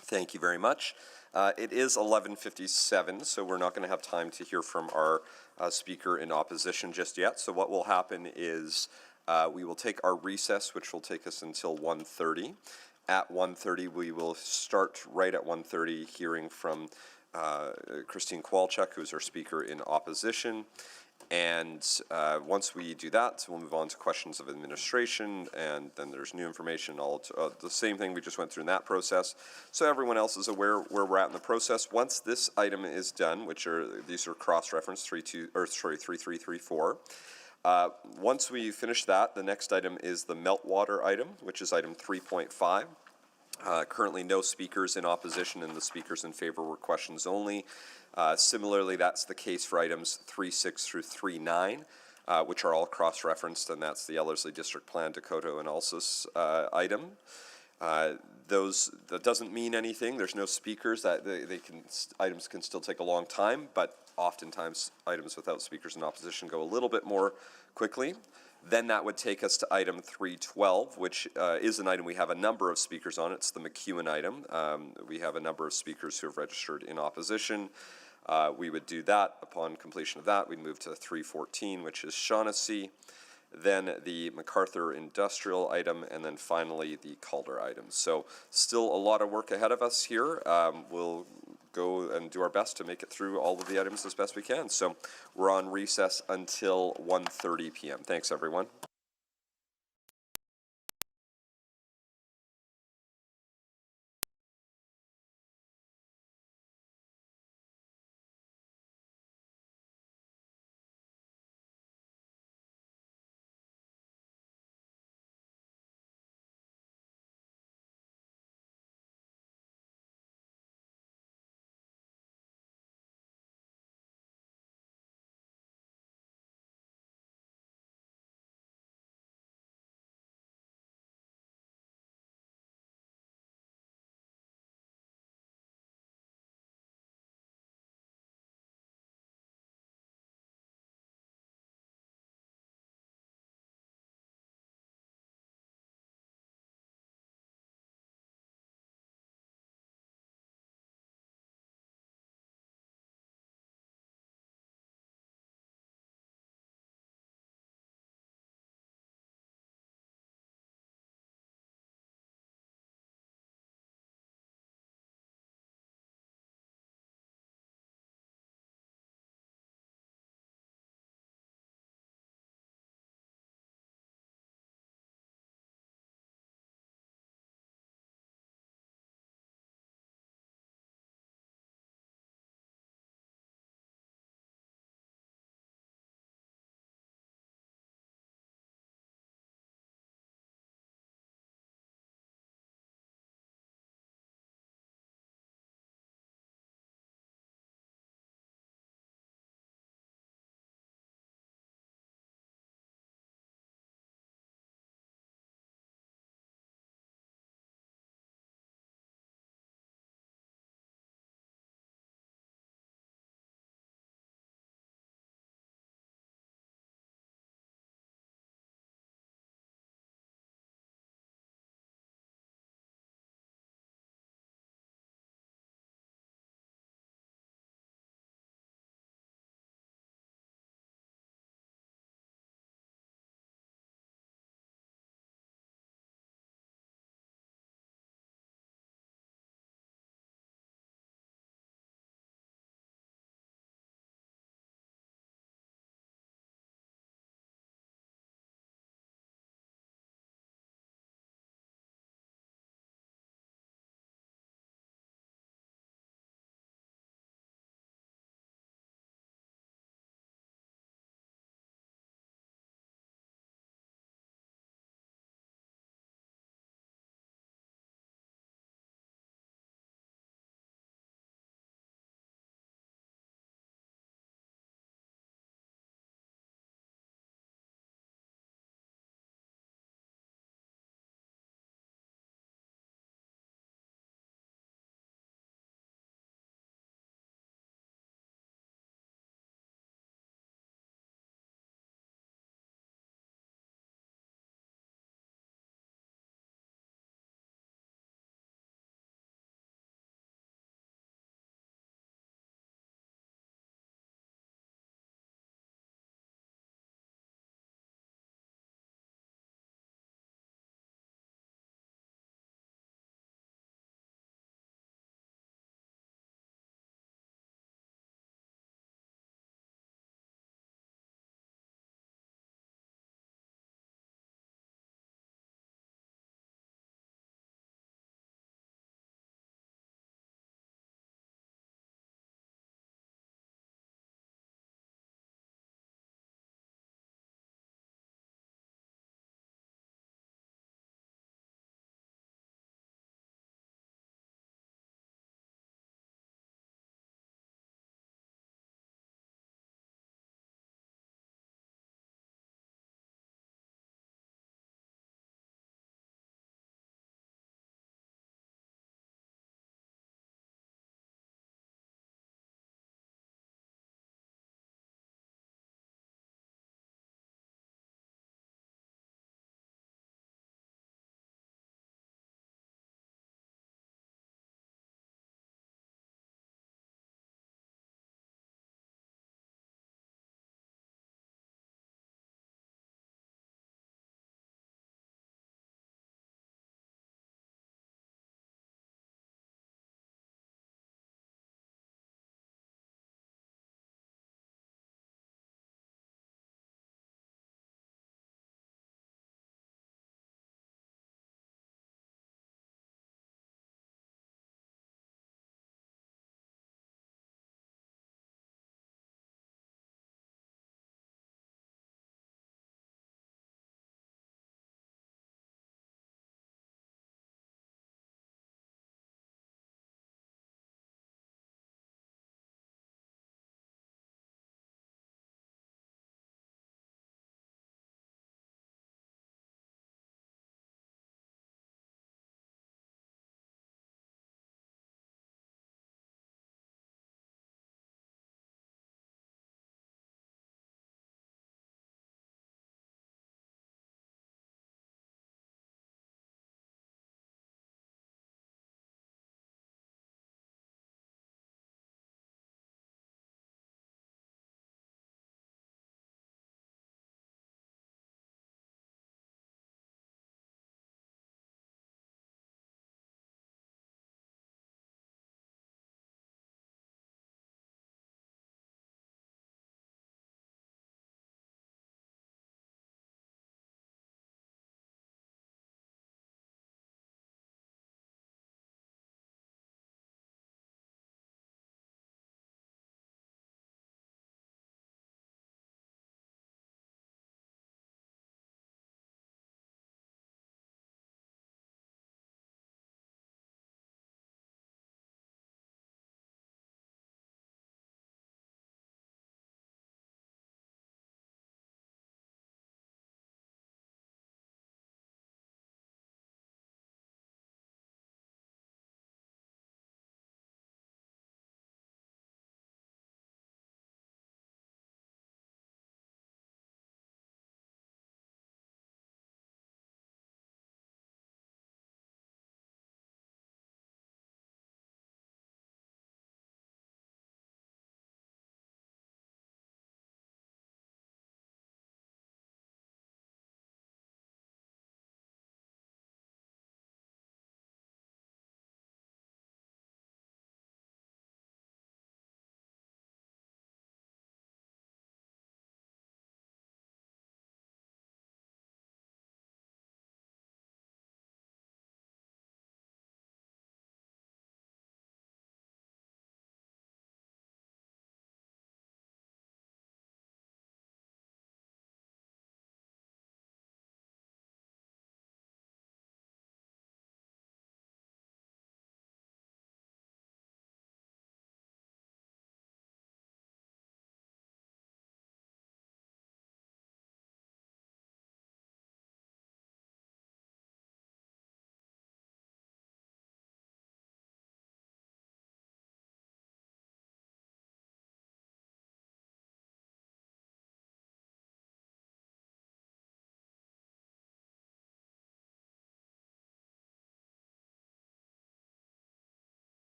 Thank you very much. It is 11:57, so we're not going to have time to hear from our speaker in opposition just yet. So what will happen is we will take our recess, which will take us until 1:30. At 1:30, we will start right at 1:30 hearing from Christine Kowalczyk, who's our speaker in opposition. And once we do that, we'll move on to questions of administration, and then there's new information, all the same thing we just went through in that process. So everyone else is aware where we're at in the process. Once this item is done, these are cross-referenced 3334. Once we finish that, the next item is the meltwater item, which is item 3.5. Currently no speakers in opposition, and the speakers in favor were questions only. Similarly, that's the case for items 3.6 through 3.9, which are all cross-referenced, and that's the Ellerslie District Plan, Dakota and Alsace item. That doesn't mean anything. There's no speakers. Items can still take a long time, but oftentimes items without speakers in opposition go a little bit more quickly. Then that would take us to item 312, which is an item we have a number of speakers on. It's the McEwen item. We have a number of speakers who have registered in opposition. We would do that. Upon completion of that, we'd move to 314, which is Shaughnessy, then the MacArthur Industrial item, and then finally the Calder item. So still a lot of work ahead of us here. We'll go and do our best to make it through all of the items as best we can. So we're on recess until 1:30 p.m. Thanks, everyone.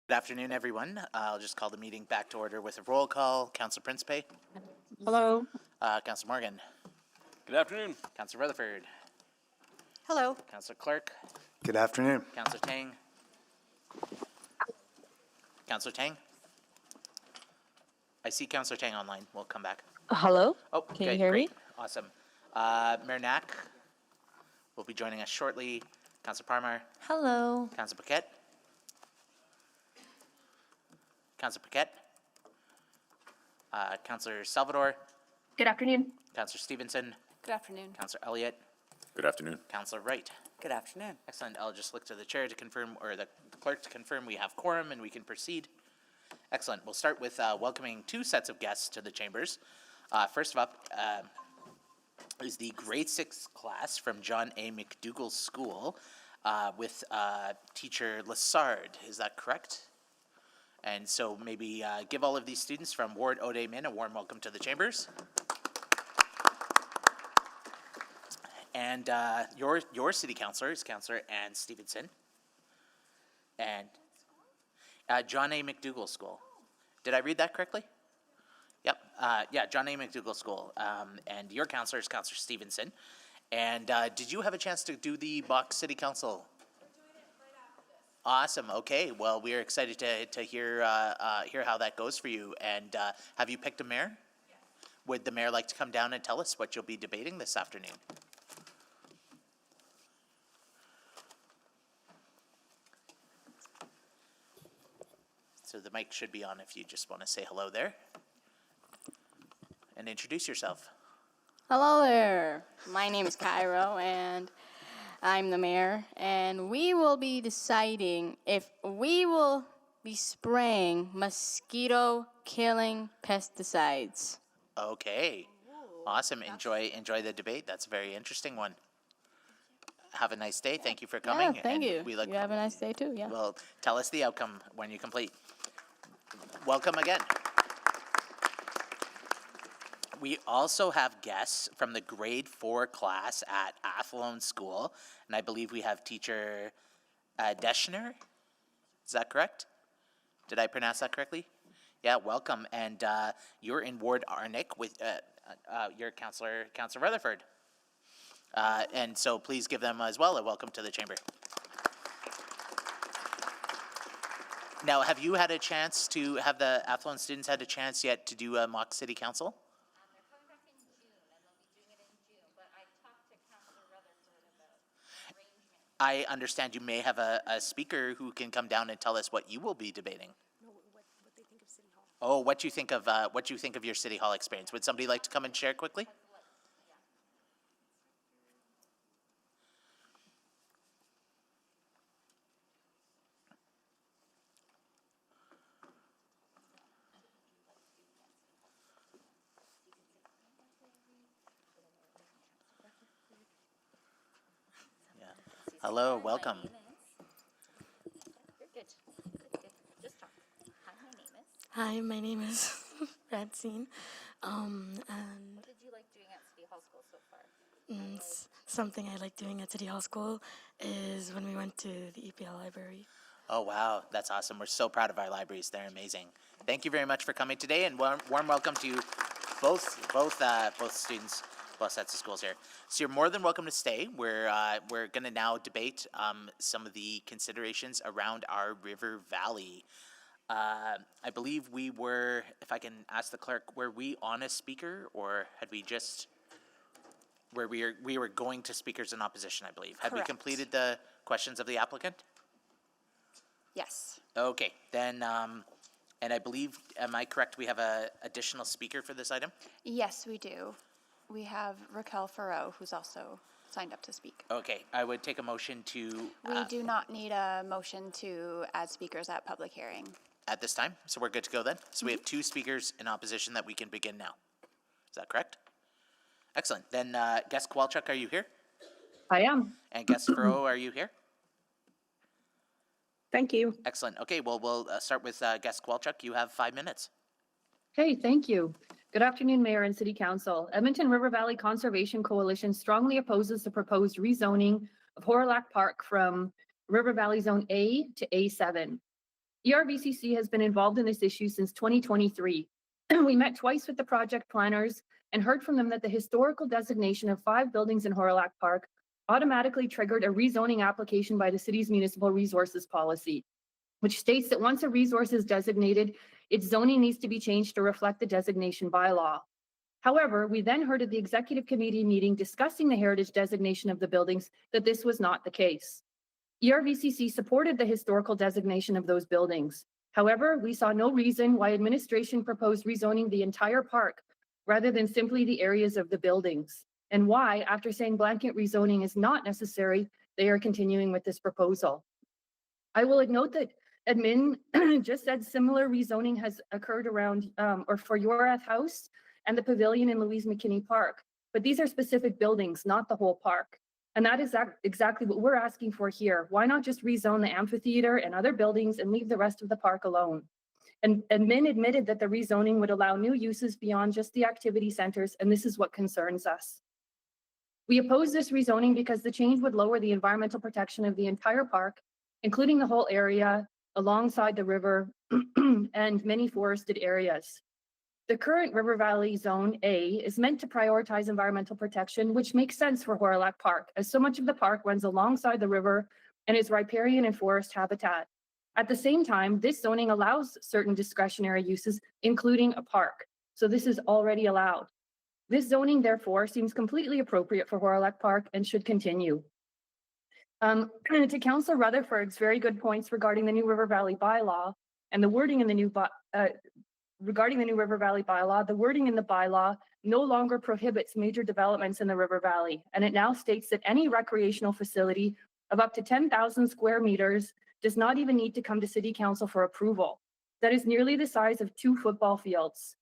Good afternoon, everyone. I'll just call the meeting back to order with a roll call. Councillor Principe. Hello. Councillor Morgan. Good afternoon. Councillor Rutherford. Hello. Councillor Clark. Good afternoon. Councillor Tang. Councillor Tang. I see Councillor Tang online. We'll come back. Hello. Oh, Can okay, you hear great. me? Awesome. Mayor Knack will be joining us shortly. Councillor Parmar. Hello. Councillor Paquette. Councillor Paquette. Councillor Salvador. Good afternoon. Councillor Stevenson. Good afternoon. Councillor Elliott. Good afternoon. Councillor Wright. Good afternoon. Excellent. I'll just look to the chair to confirm, or the clerk to confirm we have quorum and we can proceed. Excellent. We'll start with welcoming two sets of guests to the chambers. First up is the grade 6 class from John A. McDougall School with teacher Lassard. Is that correct? And so maybe give all of these students from Ward Ode Min a warm welcome to the chambers. And your city councillor is Councillor Ann Stevenson. And John A. McDougall School. Did I read that correctly? Yep. Yeah, John A. McDougall School. And your councillor is Councillor Stevenson. And did you have a chance to do the Box City Council? Awesome. Okay. Well, we are excited to hear how that goes for you. And have you picked a mayor? Yes. Would the mayor like to come down and tell us what you'll be debating this afternoon? So the mic should be on if you just want to say hello there. And introduce yourself. Hello there. My name is Cairo, and I'm the mayor. And we will be deciding if we will be spraying mosquito-killing pesticides. Okay. Awesome. Enjoy the debate. That's a very interesting one. Have a nice day. Thank you for coming. Yeah, thank you. We look, You have a nice day too, yeah. Well, tell us the outcome when you complete. Welcome again. We also have guests from the grade 4 class at Athlone School, and I believe we have teacher Deschner. Is that correct? Did I pronounce that correctly? Yeah, welcome. And you're in Ward Arnick with your Councillor Rutherford. And so please give them as well a welcome to the chamber. Now, have you had a chance to, have the Athlone students had a chance yet to do a mock city council? They're coming back in June, and they'll be doing it in June, but I talked to Councilor Rutherford about arrangements. I understand you may have a speaker who can come down and tell us what you will be debating. No, what they think of City Hall. Oh, what you think of your City Hall experience. Would somebody like to come and share quickly? Hello, welcome. You're good. Good. Just talk. Hi, my name is Francine. And What did you like doing at City Hall School so far? something I like doing at City Hall School is when we went to the EPL library. Oh, wow. That's awesome. We're so proud of our libraries. They're amazing. Thank you very much for coming today, and warm welcome to both students, both sets of schools here. So you're more than welcome to stay. We're going to now debate some of the considerations around our river valley. I believe we were, if I can ask the clerk, were we on a speaker, or had we just, where we were going to speakers in opposition, I believe. Had we Correct. completed the questions of the applicant? Yes. Okay, then, and I believe, am I correct, we have a additional speaker for this item? Yes, we do. We have Raquel Farrow, who's also signed up to speak. Okay, I would take a motion to, We do not need a motion to add speakers at public hearing. at this time, so we're good to go then? So we have two speakers in opposition that we can begin now. Is that correct? Excellent, then, Guest Kowalczyk, are you here? I am. And Guest Farrow, are you here? Thank you. Excellent, okay, well, we'll start with Guest Kowalczyk. You have 5 minutes. Okay, thank you. Good afternoon, Mayor and City Council. Edmonton River Valley Conservation Coalition strongly opposes the proposed rezoning of Horilac Park from River Valley Zone A to A7. ERVCC has been involved in this issue since 2023. We met twice with the project planners and heard from them that the historical designation of 5 buildings in Horilac Park automatically triggered a rezoning application by the city's municipal resources policy, which states that once a resource is designated, its zoning needs to be changed to reflect the designation bylaw. However, we then heard at the executive committee meeting discussing the heritage designation of the buildings that this was not the case. ERVCC supported the historical designation of those buildings. However, we saw no reason why administration proposed rezoning the entire park rather than simply the areas of the buildings, and why, after saying blanket rezoning is not necessary, they are continuing with this proposal. I will note that admin just said similar rezoning has occurred around or for Yorath House and the pavilion in Louise McKinney Park, but these are specific buildings, not the whole park. And that is exactly what we're asking for here. Why not just rezone the amphitheater and other buildings and leave the rest of the park alone? And admin admitted that the rezoning would allow new uses beyond just the activity centers, and this is what concerns us. We oppose this rezoning because the change would lower the environmental protection of the entire park, including the whole area alongside the river and many forested areas. The current River Valley Zone A is meant to prioritize environmental protection, which makes sense for Horilac Park, as so much of the park runs alongside the river and is riparian and forest habitat. At the same time, this zoning allows certain discretionary uses, including a park. So this is already allowed. This zoning, therefore, seems completely appropriate for Horilac Park and should continue. To Councillor Rutherford's very good points regarding the new River Valley bylaw and the wording in the new regarding the new River Valley bylaw, the wording in the bylaw no longer prohibits major developments in the River Valley, and it now states that any recreational facility of up to 10,000 square meters does not even need to come to City Council for approval. That is nearly the size of 2 football fields.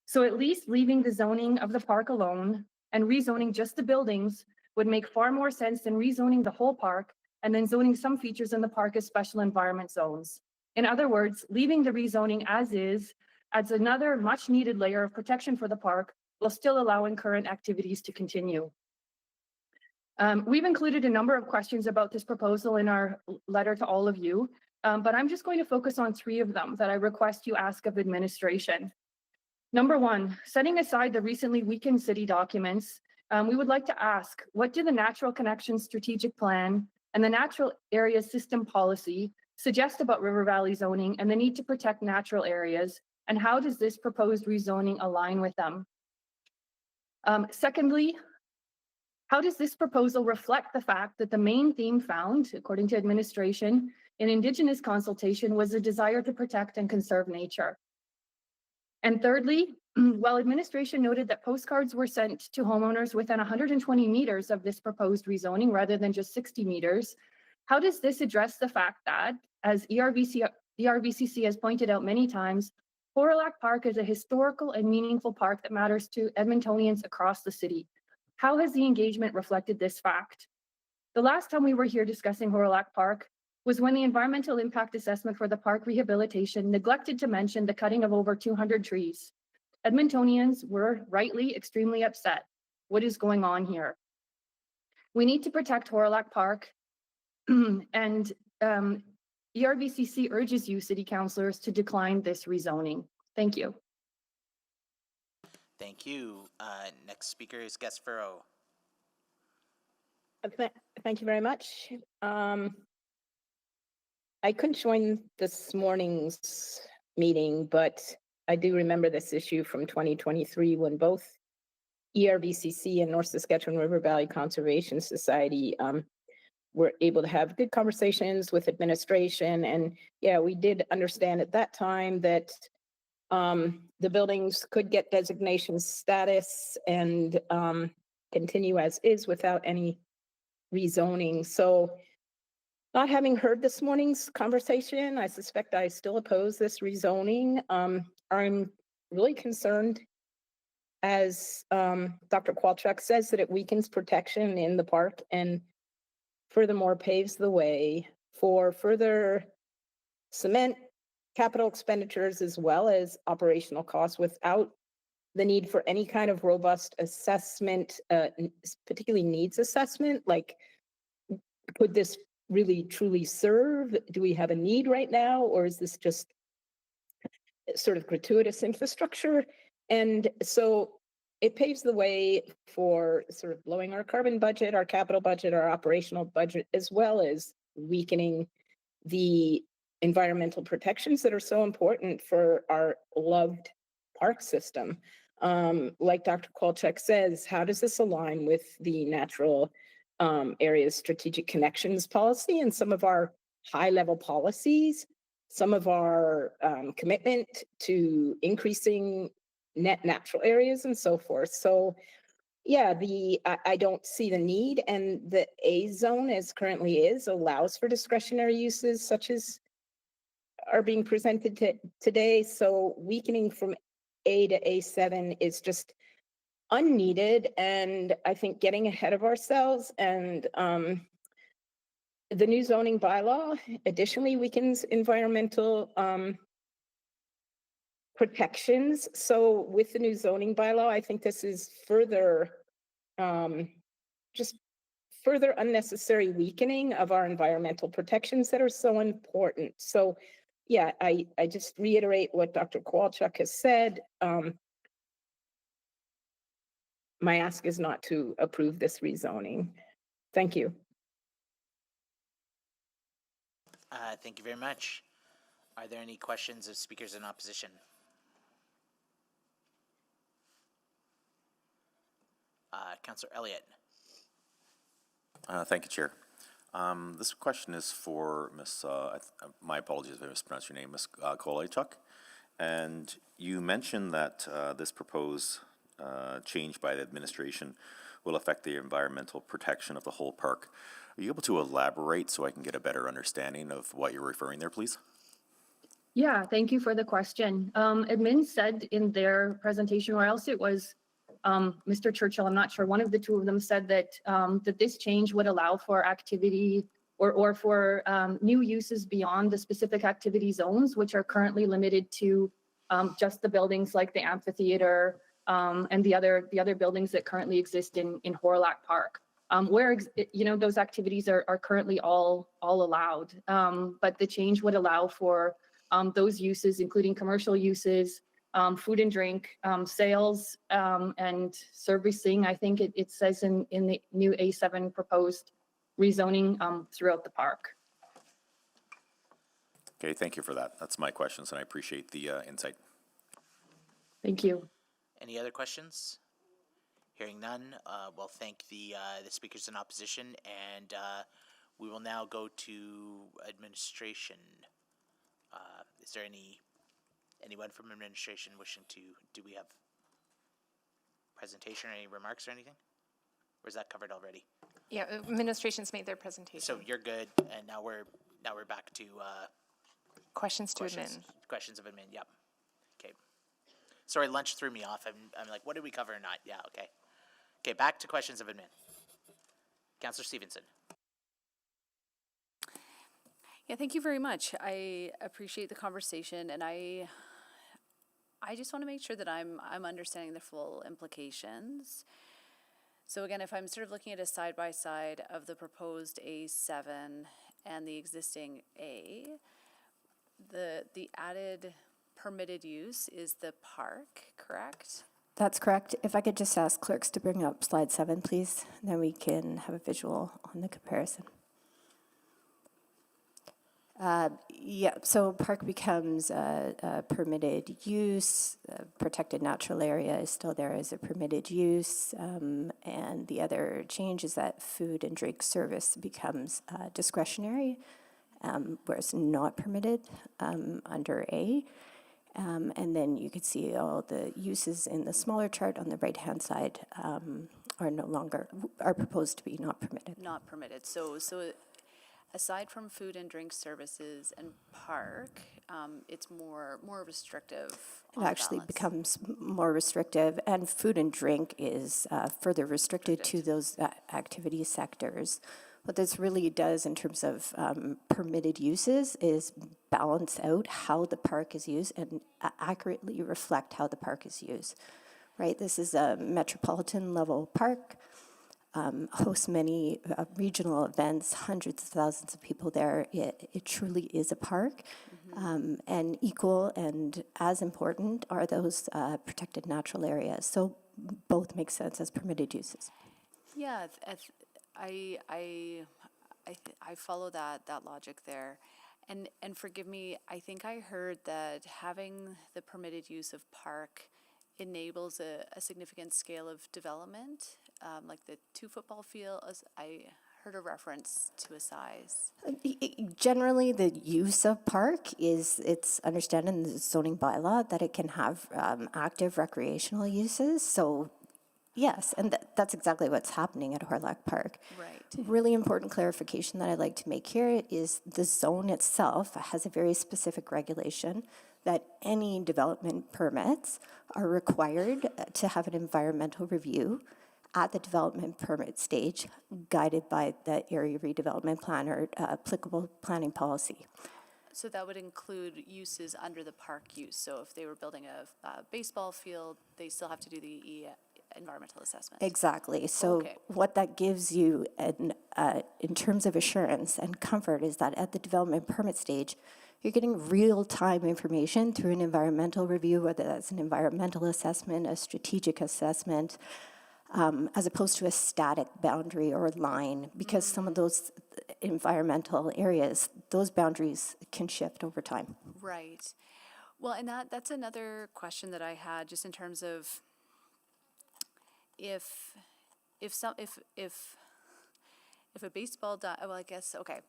So at least leaving the zoning of the park alone and rezoning just the buildings would make far more sense than rezoning the whole park and then zoning some features in the park as special environment zones. In other words, leaving the rezoning as is adds another much needed layer of protection for the park while still allowing current activities to continue. We've included a number of questions about this proposal in our letter to all of you, but I'm just going to focus on 3 of them that I request you ask of administration. Number 1, setting aside the recently weakened city documents, we would like to ask, what do the Natural Connections Strategic Plan and the Natural Areas System Policy suggest about River Valley zoning and the need to protect natural areas, and how does this proposed rezoning align with them? Secondly, how does this proposal reflect the fact that the main theme found, according to administration, in Indigenous consultation was a desire to protect and conserve nature? And thirdly, while administration noted that postcards were sent to homeowners within 120 meters of this proposed rezoning rather than just 60 meters, how does this address the fact that, as ERVCC has pointed out many times, Horilac Park is a historical and meaningful park that matters to Edmontonians across the city? How has the engagement reflected this fact? The last time we were here discussing Horilac Park was when the environmental impact assessment for the park rehabilitation neglected to mention the cutting of over 200 trees. Edmontonians were rightly extremely upset. What is going on here? We need to protect Horilac Park, and ERVCC urges you, city councillors, to decline this rezoning. Thank you. Thank you. Next speaker is Gus Furrow. Thank you very much. I couldn't join this morning's meeting, but I do remember this issue from 2023 when both ERVCC and North Saskatchewan River Valley Conservation Society were able to have good conversations with administration. And yeah, we did understand at that time that the buildings could get designation status and continue as is without any rezoning. So not having heard this morning's conversation, I suspect I still oppose this rezoning. I'm really concerned, as Dr. Kwalchuk says, that it weakens protection in the park and furthermore paves the way for further cement capital expenditures as well as operational costs without the need for any kind of robust assessment, particularly needs assessment. Like, could this really truly serve? Do we have a need right now, or is this just sort of gratuitous infrastructure? And so it paves the way for sort of blowing our carbon budget, our capital budget, our operational budget, as well as weakening the environmental protections that are so important for our loved park system. Like Dr. Kolchak says, how does this align with the natural areas strategic connections policy and some of our high level policies, some of our commitment to increasing net natural areas and so forth. So yeah, I don't see the need, and the A zone as currently is allows for discretionary uses such as are being presented today. So weakening from A to A7 is just unneeded, and I think getting ahead of ourselves. And the new zoning bylaw additionally weakens environmental protections. So with the new zoning bylaw, I think this is further just further unnecessary weakening of our environmental protections that are so important. So yeah, I just reiterate what Dr. Kowalchuk has said. My ask is not to approve this rezoning. Thank you. Thank you very much. Are there any questions of speakers in opposition? Councillor Elliott. Thank you, Chair. This question is for Ms. My apologies if I mispronounced your name, Ms. Kolachuk. And you mentioned that this proposed change by the administration will affect the environmental protection of the whole park. Are you able to elaborate so I can get a better understanding of what you're referring there, please? Yeah, thank you for the question. Admin said in their presentation, or else it was Mr. Churchill, I'm not sure, one of the two of them said that that this change would allow for activity or for new uses beyond the specific activity zones, which are currently limited to just the buildings like the amphitheater and the other buildings that currently exist in Horilac Park. Where those activities are currently all allowed, but the change would allow for those uses, including commercial uses, food and drink, sales, and servicing. I think it says in the new A7 proposed rezoning throughout the park. Okay, thank you for that. That's my questions, and I appreciate the insight. Thank you. Any other questions? Hearing none, we'll thank the speakers in opposition, and we will now go to administration. Is there anyone from administration wishing to, do we have presentation or any remarks or anything? Or is that covered already? Yeah, administration's made their presentation. So you're good, and now we're back to questions to admin. Questions of admin, yep. Okay. Sorry, lunch threw me off. I'm like, what did we cover or not? Yeah, okay. Okay, back to questions of admin. Councillor Stevenson. Yeah, thank you very much. I appreciate the conversation, and I just want to make sure that I'm understanding the full implications. So again, if I'm sort of looking at a side-by-side of the proposed A7 and the existing A, the added permitted use is the park, correct? That's correct. If I could just ask clerks to bring up slide 7, please, then we can have a visual on the comparison. Yeah, so park becomes a permitted use. Protected natural area is still there as a permitted use. And the other change is that food and drink service becomes discretionary, whereas not permitted under A. And then you could see all the uses in the smaller chart on the right-hand side are proposed to be not permitted. Not permitted. So aside from food and drink services and park, it's more restrictive. It actually becomes more restrictive, and food and drink is further restricted to those activity sectors. What this really does in terms of permitted uses is balance out how the park is used and accurately reflect how the park is used, right? This is a metropolitan level park. hosts many regional events, hundreds of thousands of people there. It truly is a park. And equal and as important are those protected natural areas. So both make sense as permitted uses. Yeah, I follow that logic there. And forgive me, I think I heard that having the permitted use of park enables a significant scale of development, like the 2 football fields. I heard a reference to a size. Generally, the use of park is, it's understood in the zoning bylaw that it can have active recreational uses. So yes, and that's exactly what's happening at Horlock Park. Right. Really important clarification that I'd like to make here is the zone itself has a very specific regulation that any development permits are required to have an environmental review at the development permit stage, guided by the area redevelopment plan or applicable planning policy. So that would include uses under the park use. So if they were building a baseball field, they still have to do the environmental assessment. Exactly. So Okay. what that gives you in terms of assurance and comfort is that at the development permit stage, you're getting real-time information through an environmental review, whether that's an environmental assessment, a strategic assessment, as opposed to a static boundary or line, because some of those environmental areas, those boundaries can shift over time. Right. Well, and that's another question that I had, just in terms of if a baseball well, I guess, okay.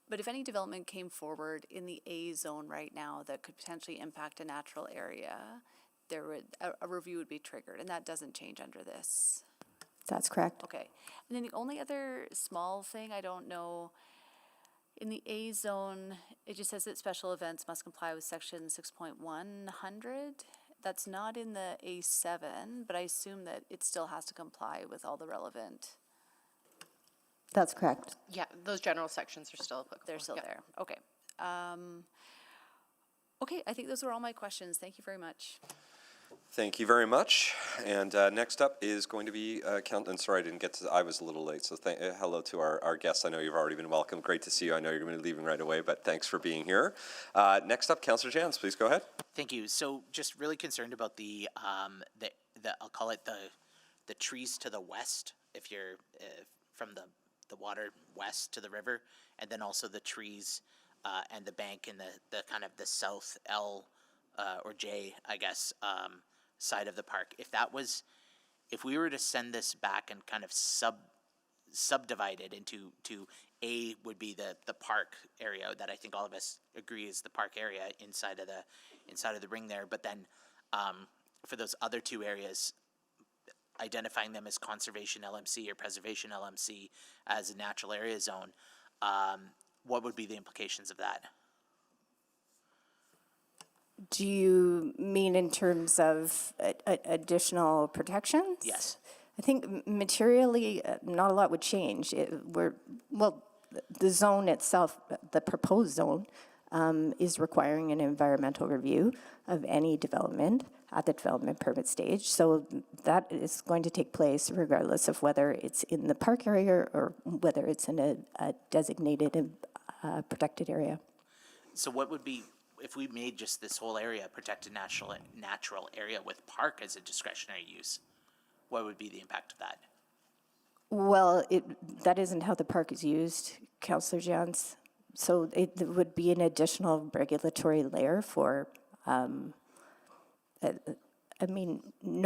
But if any development came forward in the A zone right now that could potentially impact a natural area, there would a review would be triggered, and that doesn't change under this. That's correct. Okay. And then the only other small thing, I don't know, in the A zone, it just says that special events must comply with section 6.100. That's not in the A7, but I assume that it still has to comply with all the relevant. That's correct. Yeah, those general sections are still applicable. They're still Yeah. there. Okay. Okay, I think those were all my questions. Thank you very much. Thank you very much. And next up is going to be and sorry, I didn't get to, I was a little late, so hello to our guests. I know you've already been welcomed. Great to see you. I know you're going to be leaving right away, but thanks for being here. Next up, Councillor Jans, please go ahead. Thank you. So just really concerned about the I'll call it the trees to the west, if you're from the water west to the river, and then also the trees and the bank in the kind of the south L or J, I guess, side of the park. If we were to send this back and kind of subdivide it into A would be the park area that I think all of us agree is the park area inside of the ring there, but then for those other 2 areas, identifying them as conservation LMC or preservation LMC as a natural area zone, what would be the implications of that? Do you mean in terms of additional protections? Yes. I think materially, not a lot would change. The zone itself, the proposed zone, is requiring an environmental review of any development at the development permit stage. So that is going to take place regardless of whether it's in the park area or whether it's in a designated and protected area. So what would be, if we made just this whole area a protected natural area with park as a discretionary use, what would be the impact of that? Well, that isn't how the park is used, Councillor Jans. So it would be an additional regulatory layer for, no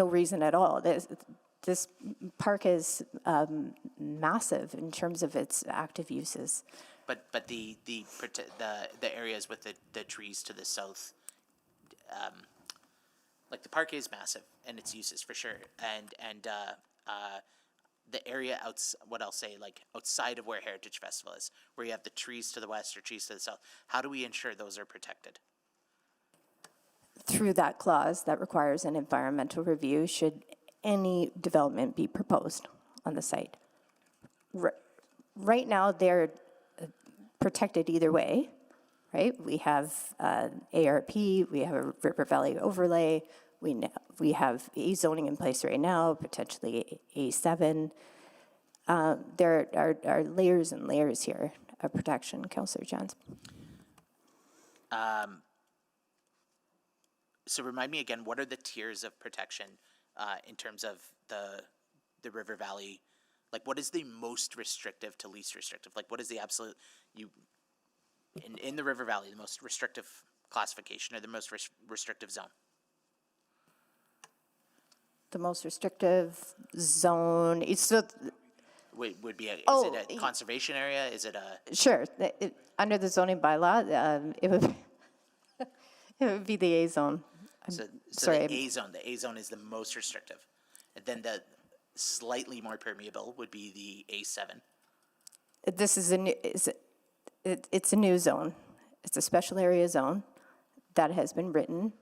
reason at all. This park is massive in terms of its active uses. But the areas with the trees to the south, like the park is massive and its uses for sure, and the area outside of where Heritage Festival is, where you have the trees to the west or trees to the south, how do we ensure those are protected? Through that clause that requires an environmental review should any development be proposed on the site. Right now, they're protected either way, right? We have ARP, we have a River Valley overlay, we have A zoning in place right now, potentially A7. there are layers and layers here of protection, Councillor Johns. So remind me again, what are the tiers of protection in terms of the river valley? Like, what is the most restrictive to least restrictive? Like, what is the absolute in the river valley, the most restrictive classification or the most restrictive zone? The most restrictive zone, it's the, Would be is Oh, it a conservation area? Is it a sure, under the zoning bylaw, it would be the A zone. so sorry, the A zone? The A zone is the most restrictive, and then the slightly more permeable would be the A7. This is a new, it's a new zone. It's a special area zone that has been written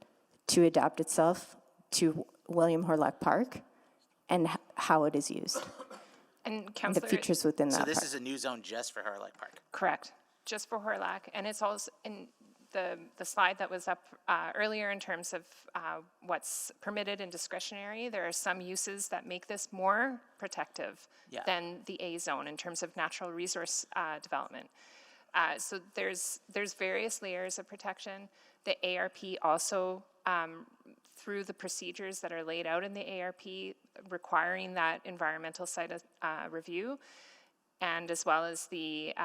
to adapt itself to William Horlock Park and how it is used. And The Councillor, features within that So this park. is a new zone just for Harlack Park. correct, just for Horlack. And it's also in the slide that was up earlier in terms of what's permitted and discretionary. There are some uses that make this more protective than the A zone in terms of natural resource development. So there's various layers of protection. The ARP also, through the procedures that are laid out in the ARP, requiring that environmental site review, and as well as the,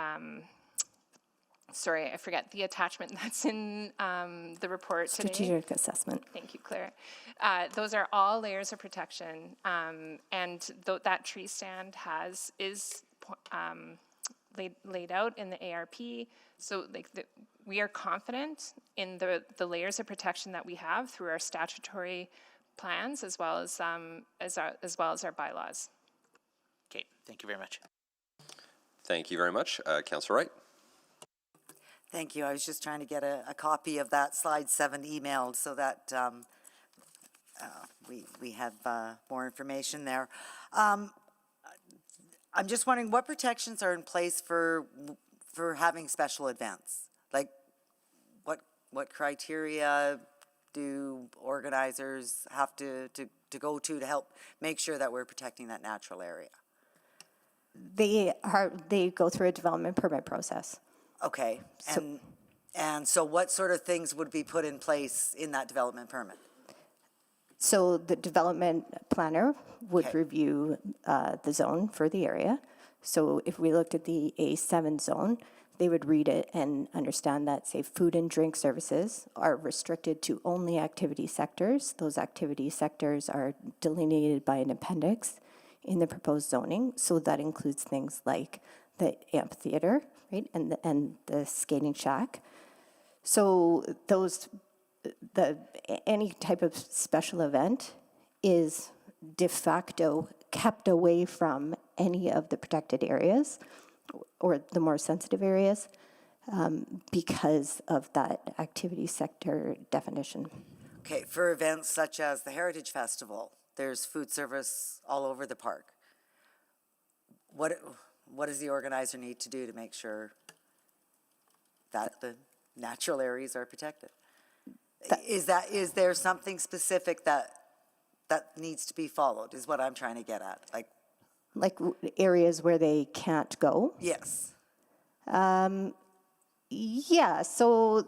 sorry, I forget the attachment that's in the report today. Strategic assessment. Thank you, Claire. Those are all layers of protection, and that tree stand is laid out in the ARP. So like we are confident in the layers of protection that we have through our statutory plans as well as our bylaws. Okay, thank you very much. Thank you very much. Councillor Wright. Thank you. I was just trying to get a copy of that slide 7 emailed so that we have more information there. I'm just wondering what protections are in place for having special events? Like what criteria do organizers have to go to help make sure that we're protecting that natural area? They go through a development permit process. Okay, and so what sort of things would be put in place in that development permit? So the development planner would review the zone for the area. So if we looked at the A7 zone, they would read it and understand that, say, food and drink services are restricted to only activity sectors. Those activity sectors are delineated by an appendix in the proposed zoning. So that includes things like the amphitheater, right, and the skating shack. So any type of special event is de facto kept away from any of the protected areas or the more sensitive areas because of that activity sector definition. Okay, for events such as the Heritage Festival, there's food service all over the park. What does the organizer need to do to make sure that the natural areas are protected? Is there something specific that needs to be followed, is what I'm trying to get at? Like areas where they can't go? Yes. Yeah, so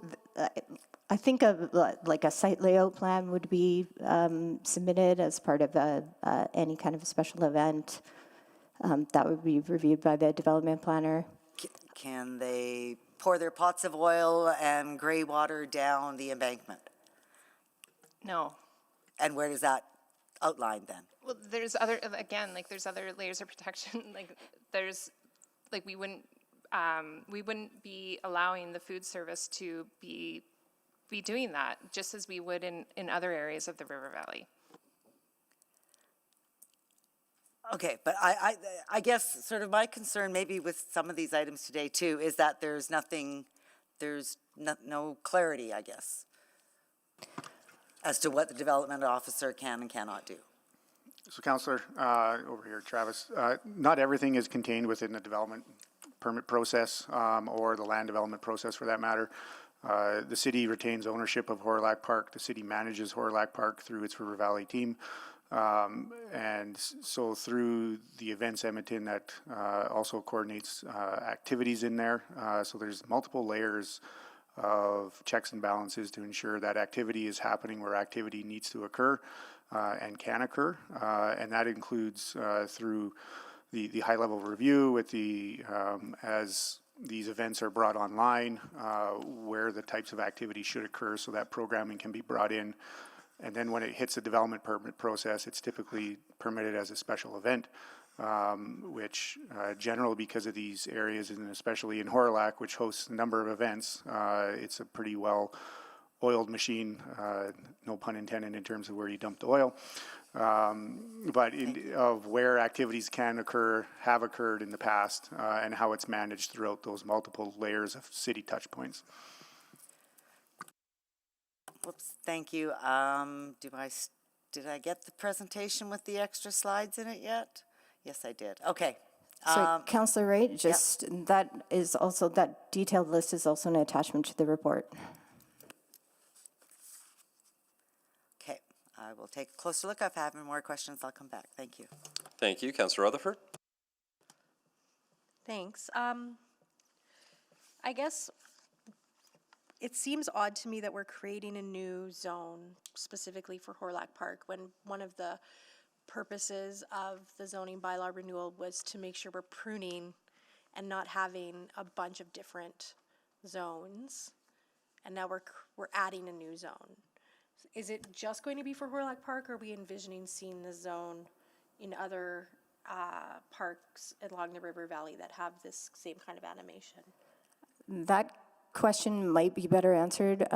I think like a site layout plan would be submitted as part of any kind of a special event. That would be reviewed by the development planner. Can they pour their pots of oil and gray water down the embankment? No. And where does that outline then? Well, there's there's other layers of protection. We wouldn't be allowing the food service to be doing that, just as we would in other areas of the River Valley. Okay, but I guess sort of my concern maybe with some of these items today too is that there's no clarity, I guess, as to what the development officer can and cannot do. So Councillor, over here, Travis, not everything is contained within the development permit process or the land development process for that matter. The city retains ownership of Horlack Park. The city manages Horlack Park through its River Valley team. And so through the Events Edmonton, that also coordinates activities in there. So there's multiple layers of checks and balances to ensure that activity is happening where activity needs to occur and can occur. And that includes through the high-level review with the, as these events are brought online, where the types of activity should occur so that programming can be brought in. And then when it hits the development permit process, it's typically permitted as a special event, which generally because of these areas, and especially in Horilac, which hosts a number of events, it's a pretty well-oiled machine, no pun intended in terms of where you dump the oil. But of where activities can occur, have occurred in the past, and how it's managed throughout those multiple layers of city touch points. Whoops, thank you. Did I get the presentation with the extra slides in it yet? Yes, I did. Okay. So, Councillor Wright, just that is also, that detailed list is also an attachment to the report. Okay, I will take a closer look. If I have any more questions, I'll come back. Thank you. Thank you. Councillor Rutherford. Thanks. I guess it seems odd to me that we're creating a new zone specifically for Horilac Park when one of the purposes of the zoning bylaw renewal was to make sure we're pruning and not having a bunch of different zones. And now we're adding a new zone. Is it just going to be for Horilac Park, or are we envisioning seeing the zone in other parks along the river valley that have this same kind of animation? That question might be better answered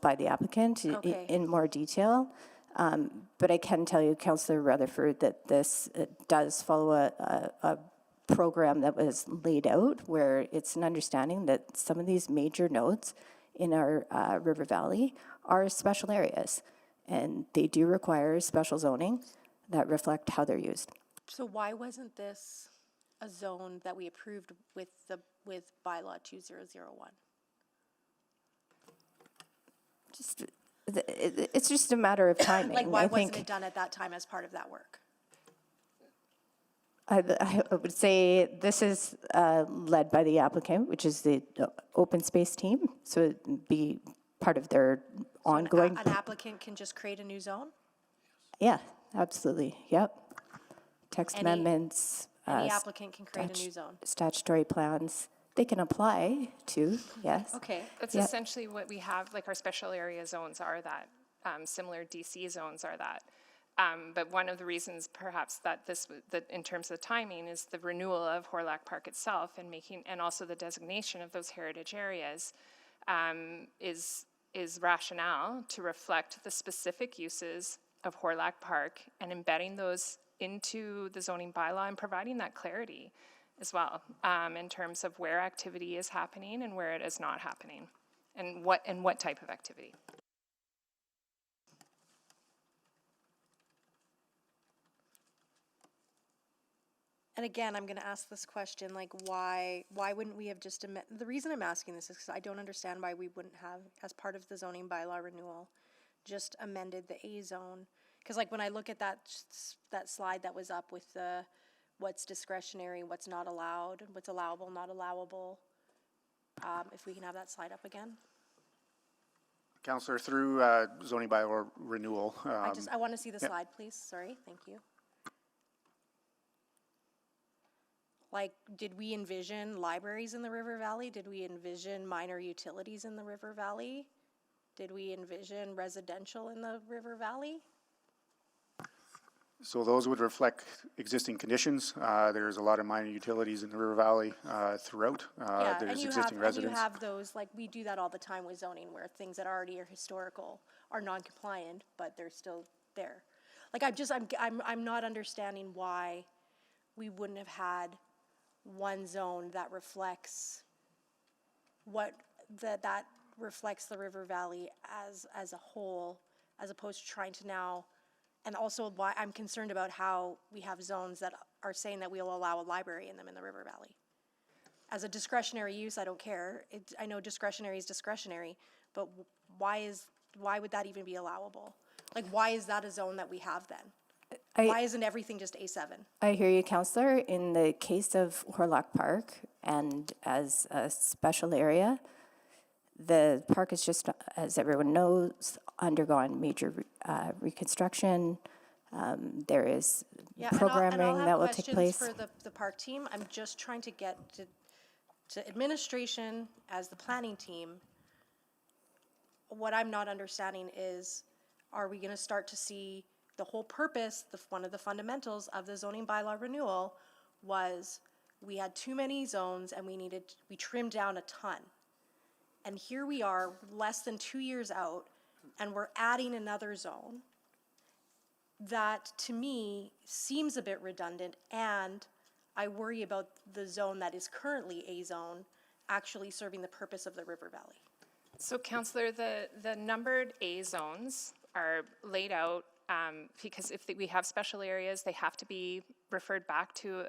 by the applicant in more detail. But I can tell you, Councillor Rutherford, that this does follow a program that was laid out where it's an understanding that some of these major nodes in our river valley are special areas, and they do require special zoning that reflect how they're used. So why wasn't this a zone that we approved with bylaw 2001? It's just a matter of timing. Like, why wasn't it done at that time as part of that work? I would say this is led by the applicant, which is the open space team. So it'd be part of their ongoing. An applicant can just create a new zone? Yeah, absolutely. Yep. Text amendments. Any applicant can create a new zone? Statutory plans. They can apply to, yes. Okay. That's essentially what we have, like our special area zones are that, similar DC zones are that. But one of the reasons perhaps that that in terms of timing is the renewal of Horilac Park itself and also the designation of those heritage areas is rationale to reflect the specific uses of Horilac Park and embedding those into the zoning bylaw and providing that clarity as well, in terms of where activity is happening and where it is not happening, and what type of activity. And again, I'm going to ask this question, like, why wouldn't we have just the reason I'm asking this is because I don't understand why we wouldn't have, as part of the zoning bylaw renewal, just amended the A zone. Because, like, when I look at that slide that was up with the what's discretionary, what's not allowed, what's allowable, not allowable. If we can have that slide up again. Councillor, through zoning bylaw renewal. I want to see the slide, please. Sorry, thank you. Like, did we envision libraries in the River Valley? Did we envision minor utilities in the River Valley? Did we envision residential in the River Valley? So those would reflect existing conditions. There's a lot of minor utilities in the River Valley throughout. There's existing residents. And you have those, like, we do that all the time with zoning, where things that already are historical are non-compliant, but they're still there. Like, I'm not understanding why we wouldn't have had one zone that reflects that reflects the River Valley as a whole, as opposed to trying to now. And also why I'm concerned about how we have zones that are saying that we'll allow a library in them in the River Valley. As a discretionary use, I don't care. I know discretionary is discretionary, but why would that even be allowable? Like, why is that a zone that we have then? Why isn't everything just A7? I hear you, Councillor. In the case of Horlock Park, and as a special area, the park is just, as everyone knows, undergone major reconstruction. There is programming that will take place. For the park team. I'm just trying to get to administration as the planning team. What I'm not understanding is, are we gonna start to see the whole purpose, one of the fundamentals of the zoning bylaw renewal was we had too many zones and we trimmed down a ton. And here we are, less than 2 years out, and we're adding another zone that, to me, seems a bit redundant, and I worry about the zone that is currently a zone actually serving the purpose of the River Valley. So, Councillor, the numbered A zones are laid out because if we have special areas, they have to be referred back to,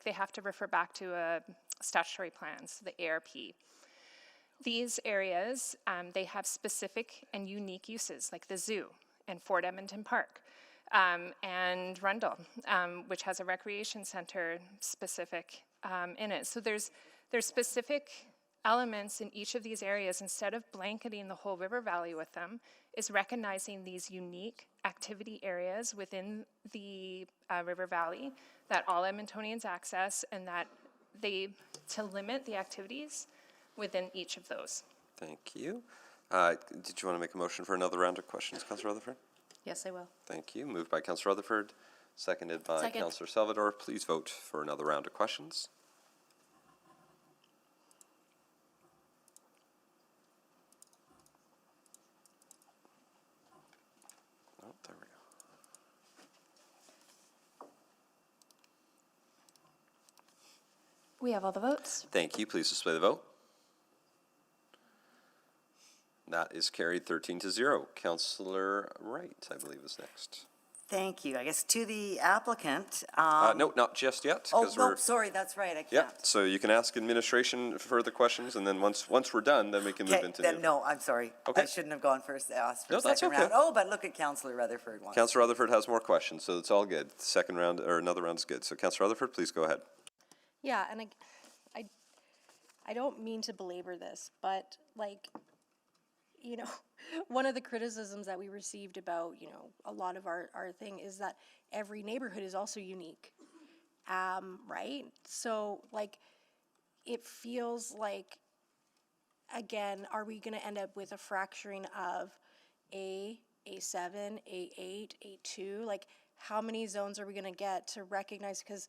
they have to refer back to a statutory plans, the ARP. These areas, they have specific and unique uses, like the zoo and Fort Edmonton Park, and Rundle, which has a recreation center specific in it. So there's specific elements in each of these areas. Instead of blanketing the whole river valley with them, is recognizing these unique activity areas within the river valley that all Edmontonians access, and that to limit the activities within each of those. Thank you. Did you want to make a motion for another round of questions, Councillor Rutherford? Yes, I will. Thank you. Moved by Councillor Rutherford, seconded by Second. Councillor Salvador. Please vote for another round of questions. Oh, there we go. We have all the votes. Thank you. Please display the vote. That is carried 13-0. Councillor Wright, I believe, is next. Thank you. I guess to the applicant. No, not just yet. Oh, no, sorry, that's right, I can't. Yeah, so you can ask administration further questions, and then once we're done, then we can move Okay, into then new. no, I'm sorry. Okay. I shouldn't have gone first, asked for No, that's second okay. round. Oh, but look at Councillor Rutherford once. Councillor Rutherford has more questions, so it's all good. Second round, or another round is good. So Councillor Rutherford, please go ahead. Yeah, and I don't mean to belabor this, but one of the criticisms that we received about, a lot of our thing is that every neighborhood is also unique, right? So, it feels like, again, are we gonna end up with a fracturing of A7, A8, A2? How many zones are we gonna get to recognize, because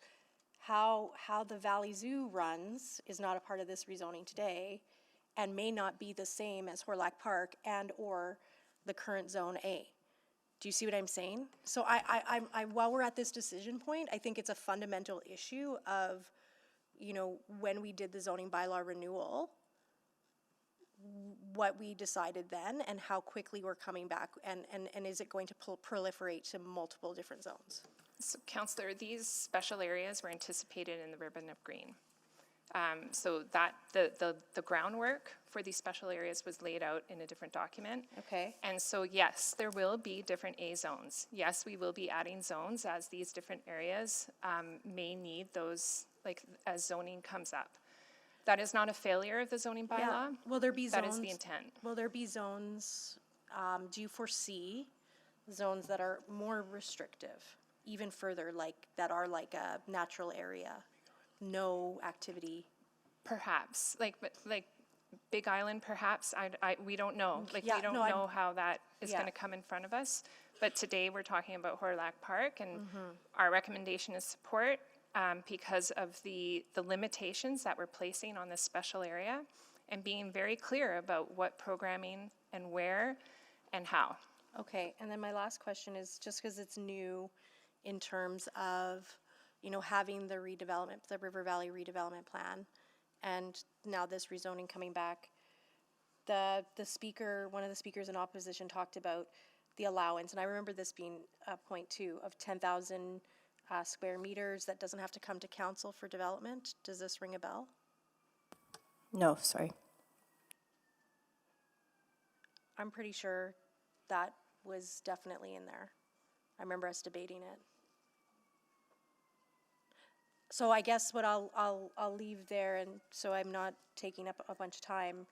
how the Valley Zoo runs is not a part of this rezoning today, and may not be the same as Horlock Park and or the current Zone A. Do you see what I'm saying? So while we're at this decision point, I think it's a fundamental issue of, when we did the zoning bylaw renewal, what we decided then and how quickly we're coming back, and is it going to proliferate to multiple different zones? So, Councillor, these special areas were anticipated in the ribbon of green. So that the groundwork for these special areas was laid out in a different document. Okay. And so, yes, there will be different A zones. Yes, we will be adding zones as these different areas may need those, as zoning comes up. That is not a failure of the zoning bylaw. Yeah. Will there be zones? That is the intent. Will there be zones, do you foresee zones that are more restrictive, even further, that are like a natural area? No activity. Perhaps, but Big Island, perhaps. We don't know. We don't no, know how that is yeah. going to come in front of us. But today we're talking about Horlock Park, and our recommendation is support because of the limitations that we're placing on this special area, and being very clear about what programming and where and how. Okay, and then my last question is, just because it's new in terms of having the redevelopment, the River Valley redevelopment plan, and now this rezoning coming back, one of the speakers in opposition talked about the allowance, and I remember this being a point too, of 10,000 square meters that doesn't have to come to council for development. Does this ring a bell? No, sorry. I'm pretty sure that was definitely in there. I remember us debating it. So I guess what I'll leave there, and so I'm not taking up a bunch of time,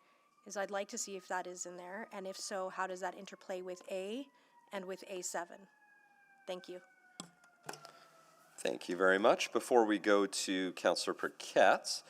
is I'd like to see if that is in there, and if so, how does that interplay with A and with A7? Thank you. Thank you very much. Before we go to Councillor Paquette,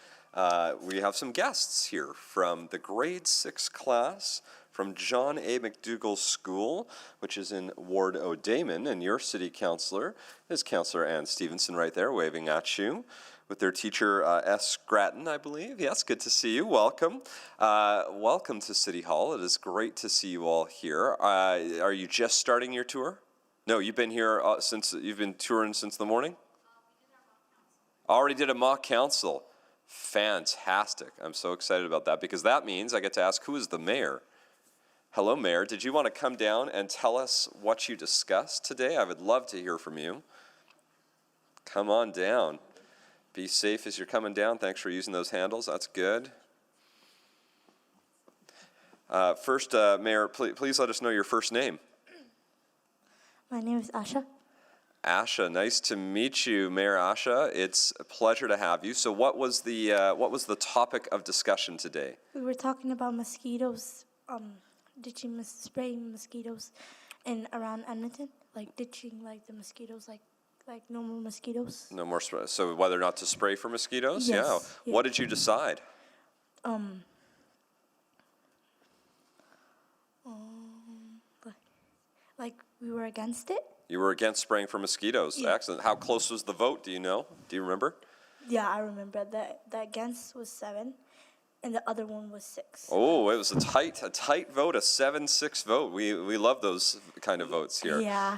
we have some guests here from the grade 6 class from John A. McDougall School, which is in Ward O'Damon, and your city councillor is Councillor Ann Stevenson right there waving at you with their teacher S. Gratton, I believe. Yes, good to see you. Welcome. Welcome to City Hall. It is great to see you all here. Are you just starting your tour? No, you've been here you've been touring since the morning? Already did a mock council. Fantastic. I'm so excited about that because that means I get to ask who is the mayor. Hello, Mayor. Did you want to come down and tell us what you discussed today? I would love to hear from you. Come on down. Be safe as you're coming down. Thanks for using those handles. That's good. First, Mayor, please let us know your first name. My name is Asha. Asha, nice to meet you, Mayor Asha. It's a pleasure to have you. So, what was the topic of discussion today? We were talking about mosquitoes, ditching, spraying mosquitoes in around Edmonton, like ditching like the mosquitoes, like no more mosquitoes. No more spray. So, whether or not to spray for mosquitoes? Yes, Yeah. What did you decide? Like we were against it. You were against spraying for mosquitoes. Yeah. Excellent. How close was the vote? Do you know? Do you remember? Yeah, I remember that. The against was 7, and the other one was 6. Oh, it was a tight vote, a 7-6 vote. We love those kind of votes here. Yeah.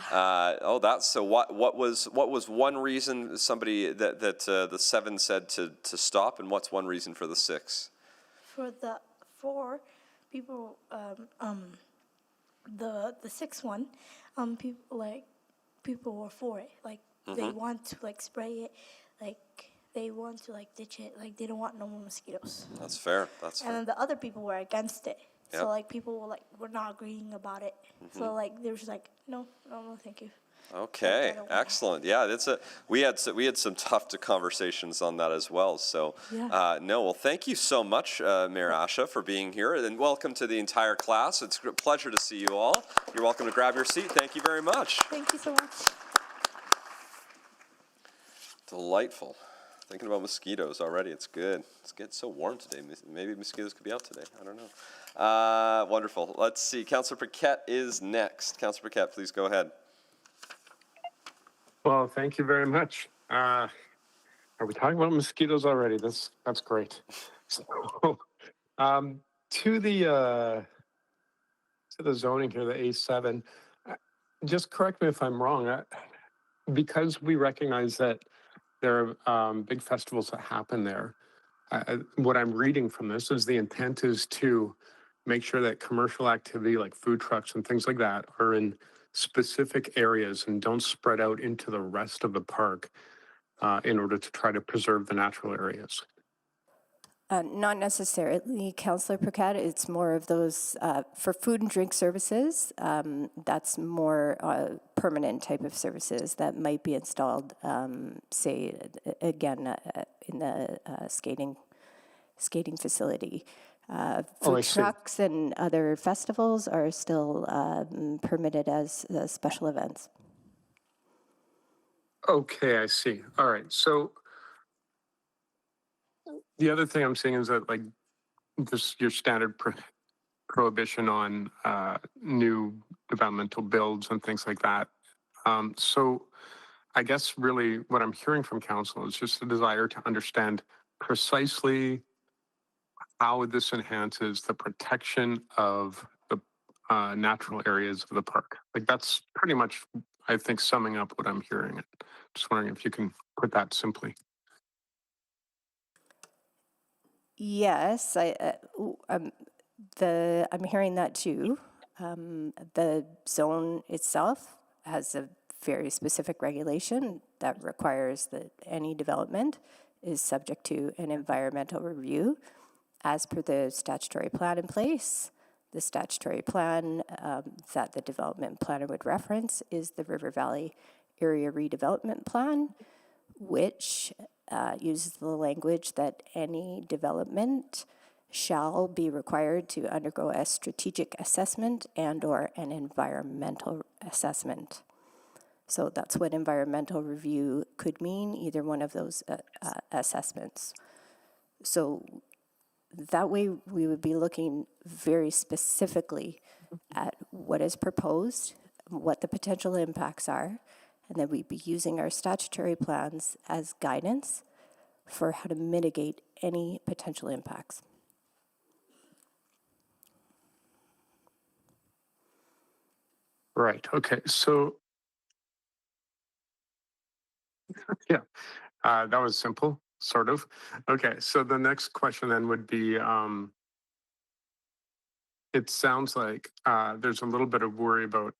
What was one reason somebody that the 7 said to stop, and what's one reason for the 6? For the 4 people, the 6th one, people were for it. Like they want to like spray it, like they want to like ditch it, like they don't want no more mosquitoes. That's fair. And then the other people were against it. Yep. So like people were not agreeing about it. So like they were just like no, thank you. Okay, excellent. Yeah, we had some tough conversations on that as well. So, well, thank you so much, Mayor Asha, for being here, and welcome to the entire class. It's a pleasure to see you all. You're welcome to grab your seat. Thank you very much. Thank you so much. Delightful. Thinking about mosquitoes already. It's good. It's getting so warm today. Maybe mosquitoes could be out today. I don't know. Wonderful. Let's see. Councillor Paquette is next. Councillor Paquette, please go ahead. Well, thank you very much. Are we talking about mosquitoes already? That's great. So, to the zoning here, the A7. Just correct me if I'm wrong. Because we recognize that there are big festivals that happen there. What I'm reading from this is the intent is to make sure that commercial activity like food trucks and things like that are in specific areas and don't spread out into the rest of the park in order to try to preserve the natural areas. Not necessarily, Councillor Paquette. It's more of those for food and drink services. That's more permanent type of services that might be installed, say, again, in the skating facility. Food trucks and other festivals are still permitted as special events. Okay, I see. All right. So the other thing I'm seeing is that like just your standard prohibition on new developmental builds and things like that. So I guess really what I'm hearing from council is just a desire to understand precisely how this enhances the protection of the natural areas of the park. Like that's pretty much, I think, summing up what I'm hearing. Just wondering if you can put that simply. Yes, I'm hearing that too. The zone itself has a very specific regulation that requires that any development is subject to an environmental review as per the statutory plan in place. The statutory plan that the development planner would reference is the River Valley Area Redevelopment Plan, which uses the language that any development shall be required to undergo a strategic assessment and/or an environmental assessment. So that's what environmental review could mean, either one of those assessments. So that way we would be looking very specifically at what is proposed, what the potential impacts are, and then we'd be using our statutory plans as guidance for how to mitigate any potential impacts. Right, okay, so, yeah, that was simple, sort of. Okay, so the next question then would be, it sounds like there's a little bit of worry about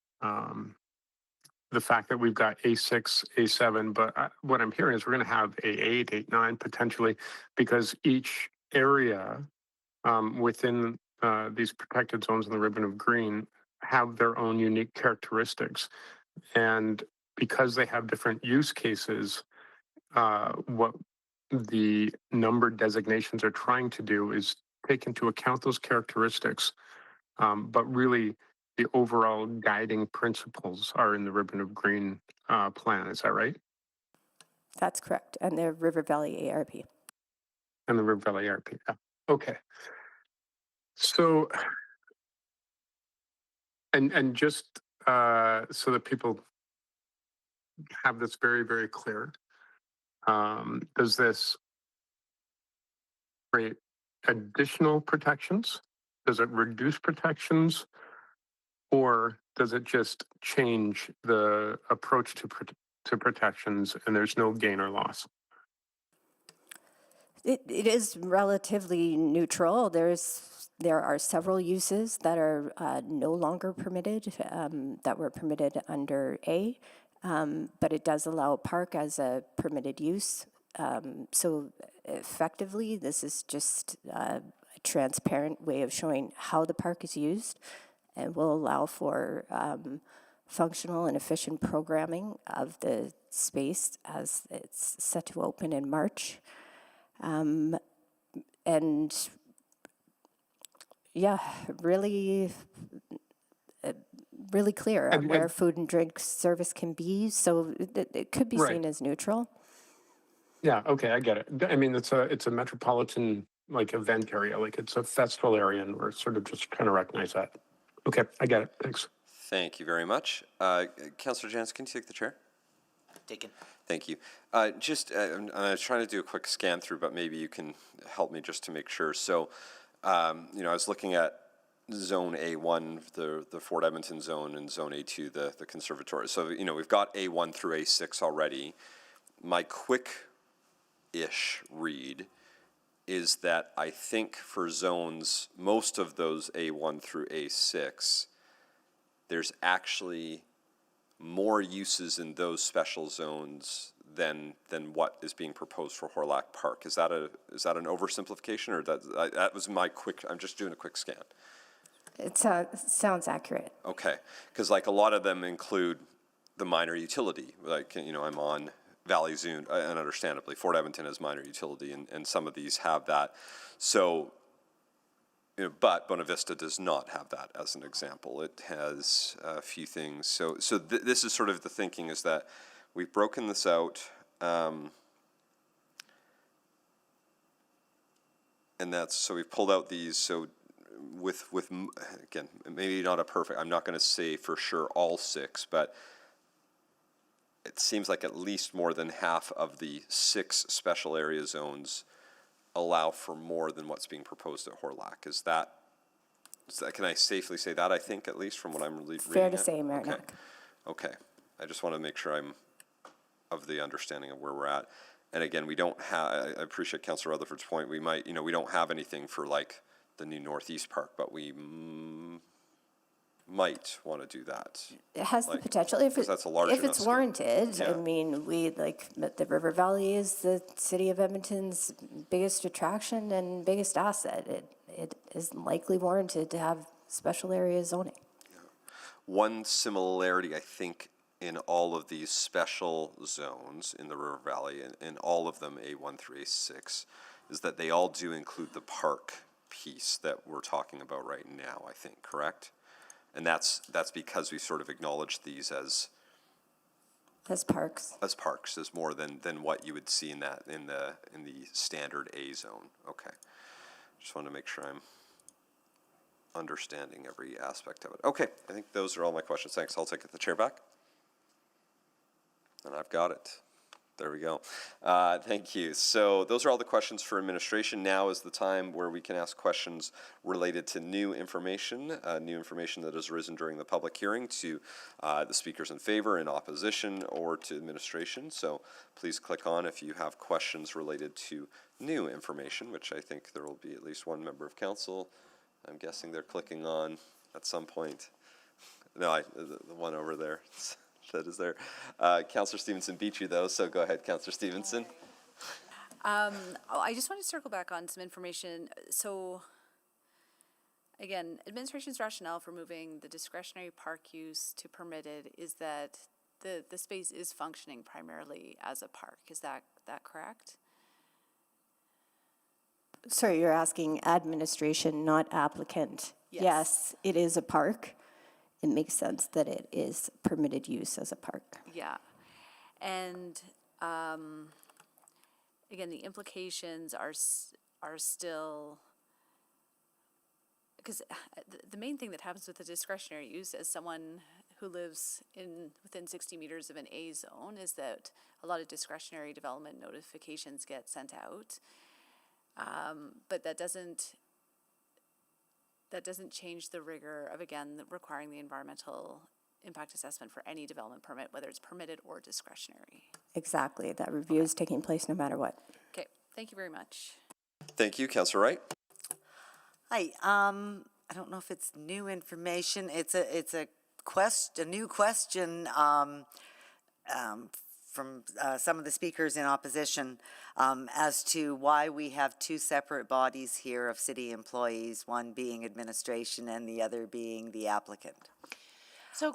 the fact that we've got A6, A7, but what I'm hearing is we're going to have A8, A9 potentially, because each area within these protected zones in the ribbon of green have their own unique characteristics. And because they have different use cases, what the numbered designations are trying to do is take into account those characteristics, but really the overall guiding principles are in the ribbon of green plan. Is that right? That's correct, and the River Valley ARP. And the River Valley ARP, yeah. Okay. So, and just so that people have this very, very clear, does this create additional protections? Does it reduce protections? Or does it just change the approach to protections and there's no gain or loss? It is relatively neutral. There are several uses that are no longer permitted, that were permitted under A, but it does allow a park as a permitted use. So effectively, this is just a transparent way of showing how the park is used, and will allow for functional and efficient programming of the space as it's set to open in March. And yeah, really clear on where food and drink service can be. So it could be seen as neutral. Yeah, okay, I get it. I mean, it's a metropolitan like event area, like it's a festival area, and we're sort of just trying to recognize that. Okay, I get it. Thanks. Thank you very much. Councillor Jansen, can you take the chair? Taken. Thank you. I'm trying to do a quick scan through, but maybe you can help me just to make sure. So, I was looking at Zone A1, the Fort Edmonton zone, and Zone A2, the conservatory. So, we've got A1 through A6 already. My quick-ish read is that I think for zones, most of those A1 through A6, there's actually more uses in those special zones than what is being proposed for Horlack Park. Is that an oversimplification, or that was my quick? I'm just doing a quick scan. It sounds accurate. Okay, because like a lot of them include the minor utility. Like I'm on Valley Zone, and understandably, Fort Edmonton has minor utility, and some of these have that. So. But Bonavista does not have that as an example. It has a few things. So this is sort of the thinking, is that we've broken this out, and that's, so we've pulled out these. So with again, maybe not a perfect, I'm not going to say for sure all 6, but it seems like at least more than half of the 6 special area zones allow for more than what's being proposed at Horlack. Is that, can I safely say that, I think, at least from what I'm reading? Fair to say, Mayor. Okay. I just want to make sure I'm of the understanding of where we're at. And again, we don't have, I appreciate Councillor Rutherford's point, we might, we don't have anything for like the new Northeast Park, but we might want to do that. It has the potential, if it's warranted. Yeah. I mean, the River Valley is the city of Edmonton's biggest attraction and biggest asset. It is likely warranted to have special area zoning. Yeah. One similarity, I think, in all of these special zones in the River Valley, in all of them, A1 through A6, is that they all do include the park piece that we're talking about right now, I think, correct? And that's because we sort of acknowledge these as parks. As parks, as more than what you would see in the standard A zone. Okay. Just wanted to make sure I'm understanding every aspect of it. Okay, I think those are all my questions. Thanks. I'll take the chair back. And I've got it. There we go. Thank you. So those are all the questions for administration. Now is the time where we can ask questions related to new information that has arisen during the public hearing to the speakers in favor, in opposition, or to administration. So please click on if you have questions related to new information, which I think there will be at least one member of council. I'm guessing they're clicking on at some point. No, the one over there. That is there. Councillor Stevenson beat you though, so go ahead, Councillor Stevenson. I just want to circle back on some information. So, again, administration's rationale for moving the discretionary park use to permitted is that the space is functioning primarily as a park. Is that correct? Sorry, you're asking administration, not applicant. Yes, it is a park. It makes sense that it is permitted use as a park. Yeah. And again, the implications are still, because the main thing that happens with the discretionary use as someone who lives within 60 meters of an A zone is that a lot of discretionary development notifications get sent out. But that doesn't change the rigor of, again, requiring the environmental impact assessment for any development permit, whether it's permitted or discretionary. Exactly. That review is taking place no matter what. Okay, thank you very much. Thank you, Councillor Wright. Hi, I don't know if it's new information. It's a new question from some of the speakers in opposition as to why we have two separate bodies here of city employees, one being administration and the other being the applicant. So,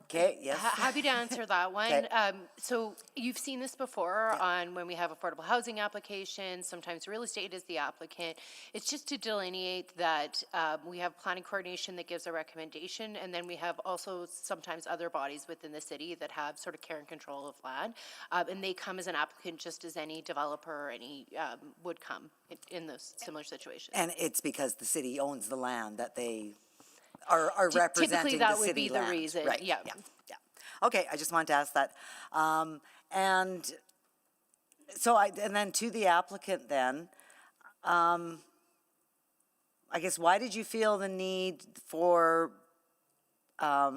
okay, yes. Happy to answer that one. Okay. So you've seen this before on when we have affordable housing applications, sometimes real estate is the applicant. It's just to delineate that we have planning coordination that gives a recommendation, and then we have also sometimes other bodies within the city that have sort of care and control of land, and they come as an applicant just as any developer or any would come in those similar situations. And it's because the city owns the land that they are representing Typically, that the would city be land. the reason. Right. Yeah. Okay, I just wanted to ask that. And then to the applicant then, I guess, why did you feel the need for, I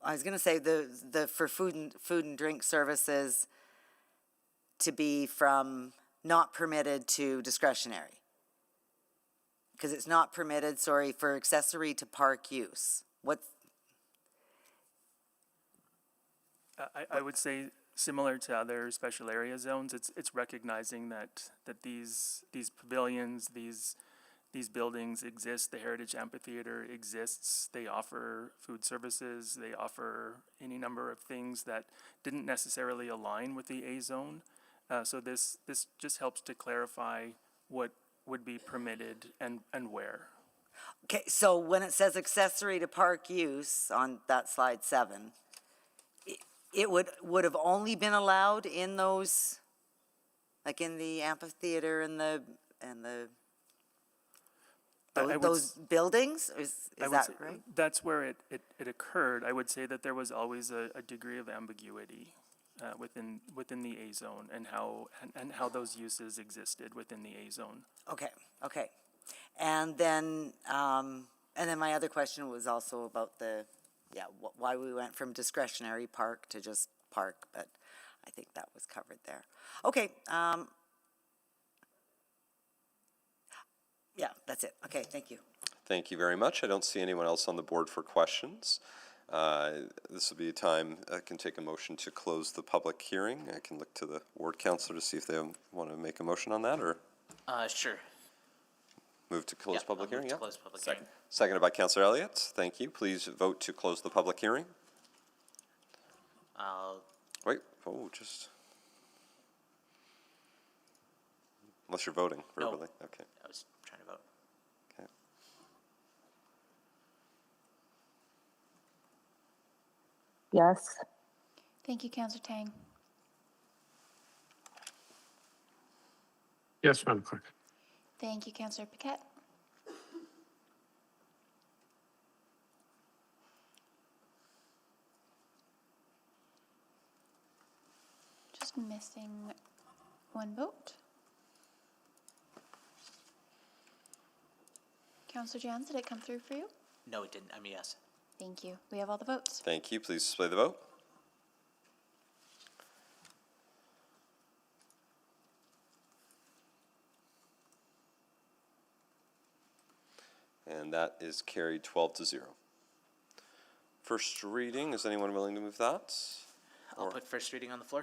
was gonna say for food and drink services to be from not permitted to discretionary? Because it's not permitted, sorry, for accessory to park use. I would say similar to other special area zones, it's recognizing that these pavilions, these buildings exist, the Heritage Amphitheater exists, they offer food services, they offer any number of things that didn't necessarily align with the A zone. So this just helps to clarify what would be permitted and where. Okay, so when it says accessory to park use on that slide 7, it would have only been allowed in those, like in the amphitheater and those buildings? Is that right? That's where it occurred. I would say that there was always a degree of ambiguity within the A zone and how those uses existed within the A zone. Okay. And then my other question was also about why we went from discretionary park to just park, but I think that was covered there. Okay, that's it. Okay, thank you. Thank you very much. I don't see anyone else on the board for questions. This will be a time I can take a motion to close the public hearing. I can look to the ward councillor to see if they want to make a motion on that, or? Sure. Move to close Yeah, public I'll move hearing, to yeah. close public hearing. Seconded by Councillor Elliott. Thank you. Please vote to close the public hearing. I'll Wait, just. Unless you're voting No. verbally. Okay. I was trying to vote. Okay. Yes. Thank you, Councillor Tang. Yes, Madam Clerk. Thank you, Councillor Paquette. Just missing one vote. Councillor Jans, did it come through for you? No, it didn't. I'm a yes. Thank you. We have all the votes. Thank you. Please display the vote. And that is carried 12-0. First reading, is anyone willing to move that? I'll put first reading on the floor.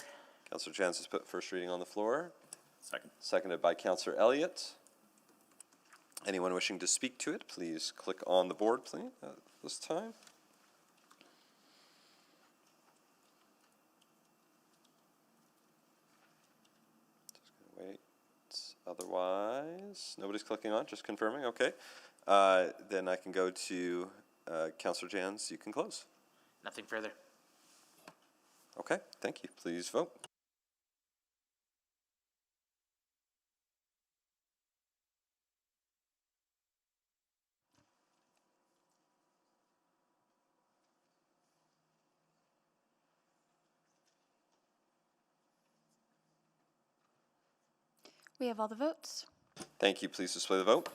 Councillor Jans has put first reading on the floor. Second. Seconded by Councillor Elliott. Anyone wishing to speak to it, please click on the board, please, at this time. Just gonna wait. Otherwise, nobody's clicking on, just confirming, okay. Then I can go to Councillor Jans, you can close. Nothing further. Okay, thank you. Please vote. We have all the votes. Thank you. Please display the vote.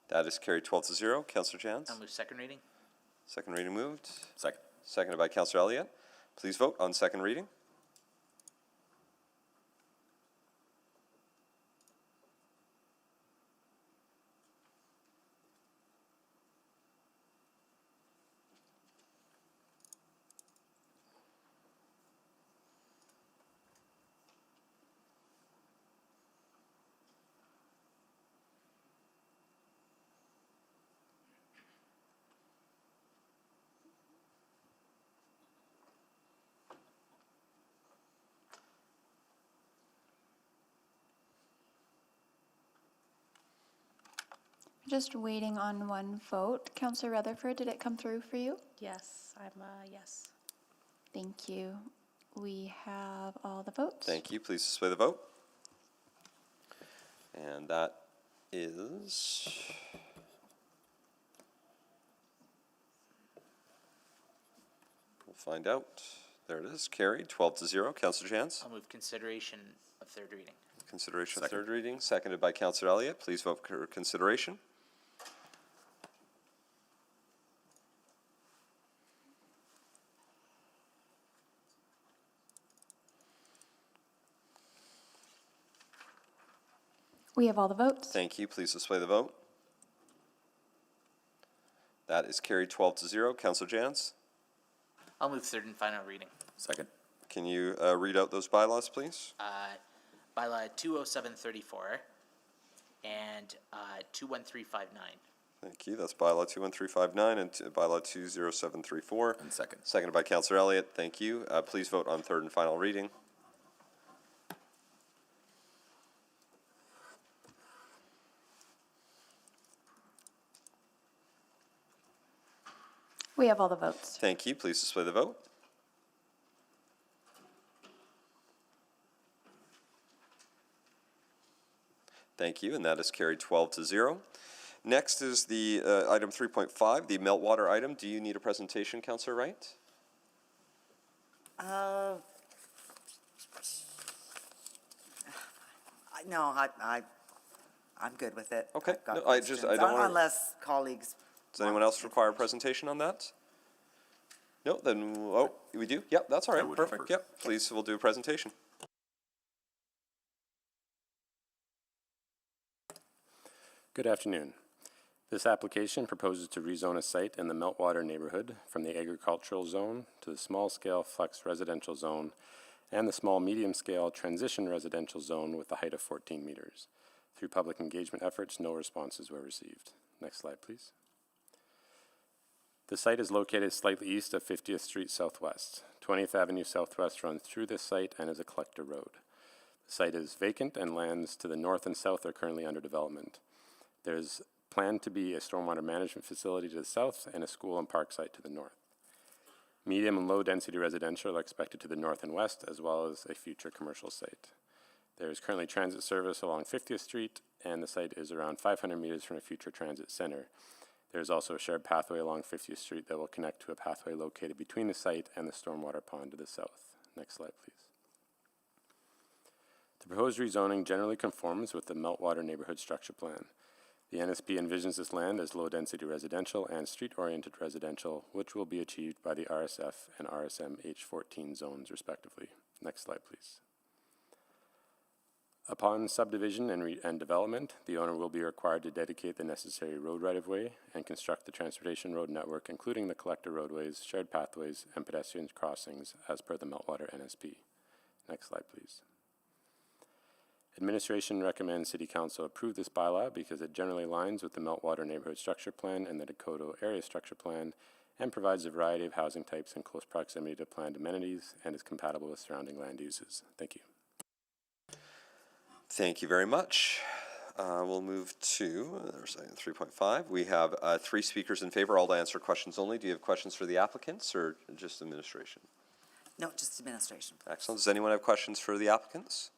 That is carried 12-0. Councillor Jans. I'll move second reading. Second reading moved. Second. Seconded by Councillor Elliott. Please vote on second reading. Just waiting on one vote. Councillor Rutherford, did it come through for you? Yes, I'm a yes. Thank you. We have all the votes. Thank you. Please display the vote. And that is we'll find out. There it is. Carried 12-0. Councillor Jans. I'll move consideration of third reading. Consideration of third reading. Seconded by Councillor Elliott. Please vote for consideration. We have all the votes. Thank you. Please display the vote. That is carried 12-0. Councillor Jans. I'll move third and final reading. Second. Can you read out those bylaws, please? Bylaw 20734 and 21359. Thank you. That's bylaw 21359 and bylaw 20734. And second. Seconded by Councillor Elliott. Thank you. Please vote on third and final reading. We have all the votes. Thank you. Please display the vote. Thank you, and that is carried 12-0. Next is the item 3.5, the meltwater item. Do you need a presentation, Councillor Wright? No, I'm good with it. Okay. I've got No, I questions. don't wanna- Unless colleagues. Does anyone else require a presentation on that? No, then, oh, we do? Yep, that's all right. Perfect. Yep. Please, we'll do a presentation. Good afternoon. This application proposes to rezone a site in the Meltwater neighborhood from the agricultural zone to the small-scale flex residential zone and the small medium-scale transition residential zone with a height of 14 meters. Through public engagement efforts, no responses were received. Next slide, please. The site is located slightly east of 50th Street Southwest. 20th Avenue Southwest runs through this site and is a collector road. The site is vacant and lands to the north and south are currently under development. There's planned to be a stormwater management facility to the south and a school and park site to the north. Medium and low density residential are expected to the north and west, as well as a future commercial site. There is currently transit service along 50th Street, and the site is around 500 meters from a future transit center. There is also a shared pathway along 50th Street that will connect to a pathway located between the site and the stormwater pond to the south. Next slide, please. The proposed rezoning generally conforms with the Meltwater Neighborhood Structure Plan. The NSP envisions this land as low-density residential and street-oriented residential, which will be achieved by the RSF and RSM H14 zones, respectively. Next slide, please. Upon subdivision and development, the owner will be required to dedicate the necessary road right-of-way and construct the transportation road network, including the collector roadways, shared pathways, and pedestrian crossings as per the Meltwater NSP. Next slide, please. Administration recommends City Council approve this bylaw because it generally aligns with the Meltwater Neighborhood Structure Plan and the Dakota Area Structure Plan and provides a variety of housing types in close proximity to planned amenities and is compatible with surrounding land uses. Thank you. Thank you very much. We'll move to 3.5. We have 3 speakers in favor, all to answer questions only. Do you have questions for the applicants or just administration? No, just administration. Excellent. Does anyone have questions for the applicants?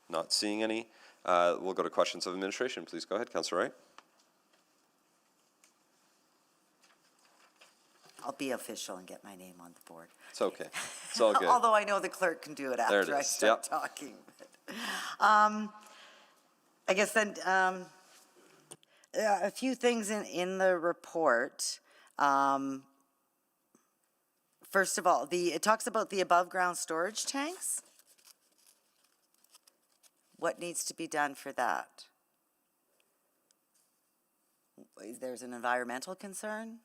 Not seeing any. We'll go to questions of administration. Please go ahead, Councillor Wright. I'll be official and get my name on the board. It's okay. It's all good. Although I know the clerk can do it There after it I is. start Yep. talking. I guess then a few things in the report. First of all, it talks about the above-ground storage tanks. What needs to be done for that? There's an environmental concern?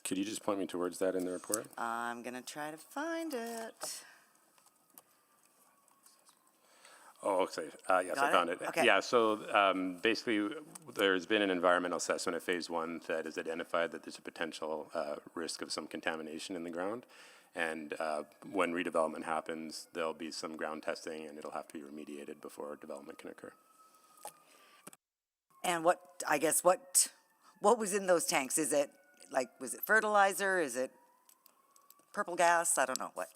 Could you just point me towards that in the report? I'm going to try to find it. Oh, okay. Yes, Got I found it? it. Okay. Yeah, so basically, there's been an environmental assessment at phase 1 that has identified that there's a potential risk of some contamination in the ground. And when redevelopment happens, there'll be some ground testing and it'll have to be remediated before development can occur. And what was in those tanks? Is it was it fertilizer? Is it purple gas? I don't know what.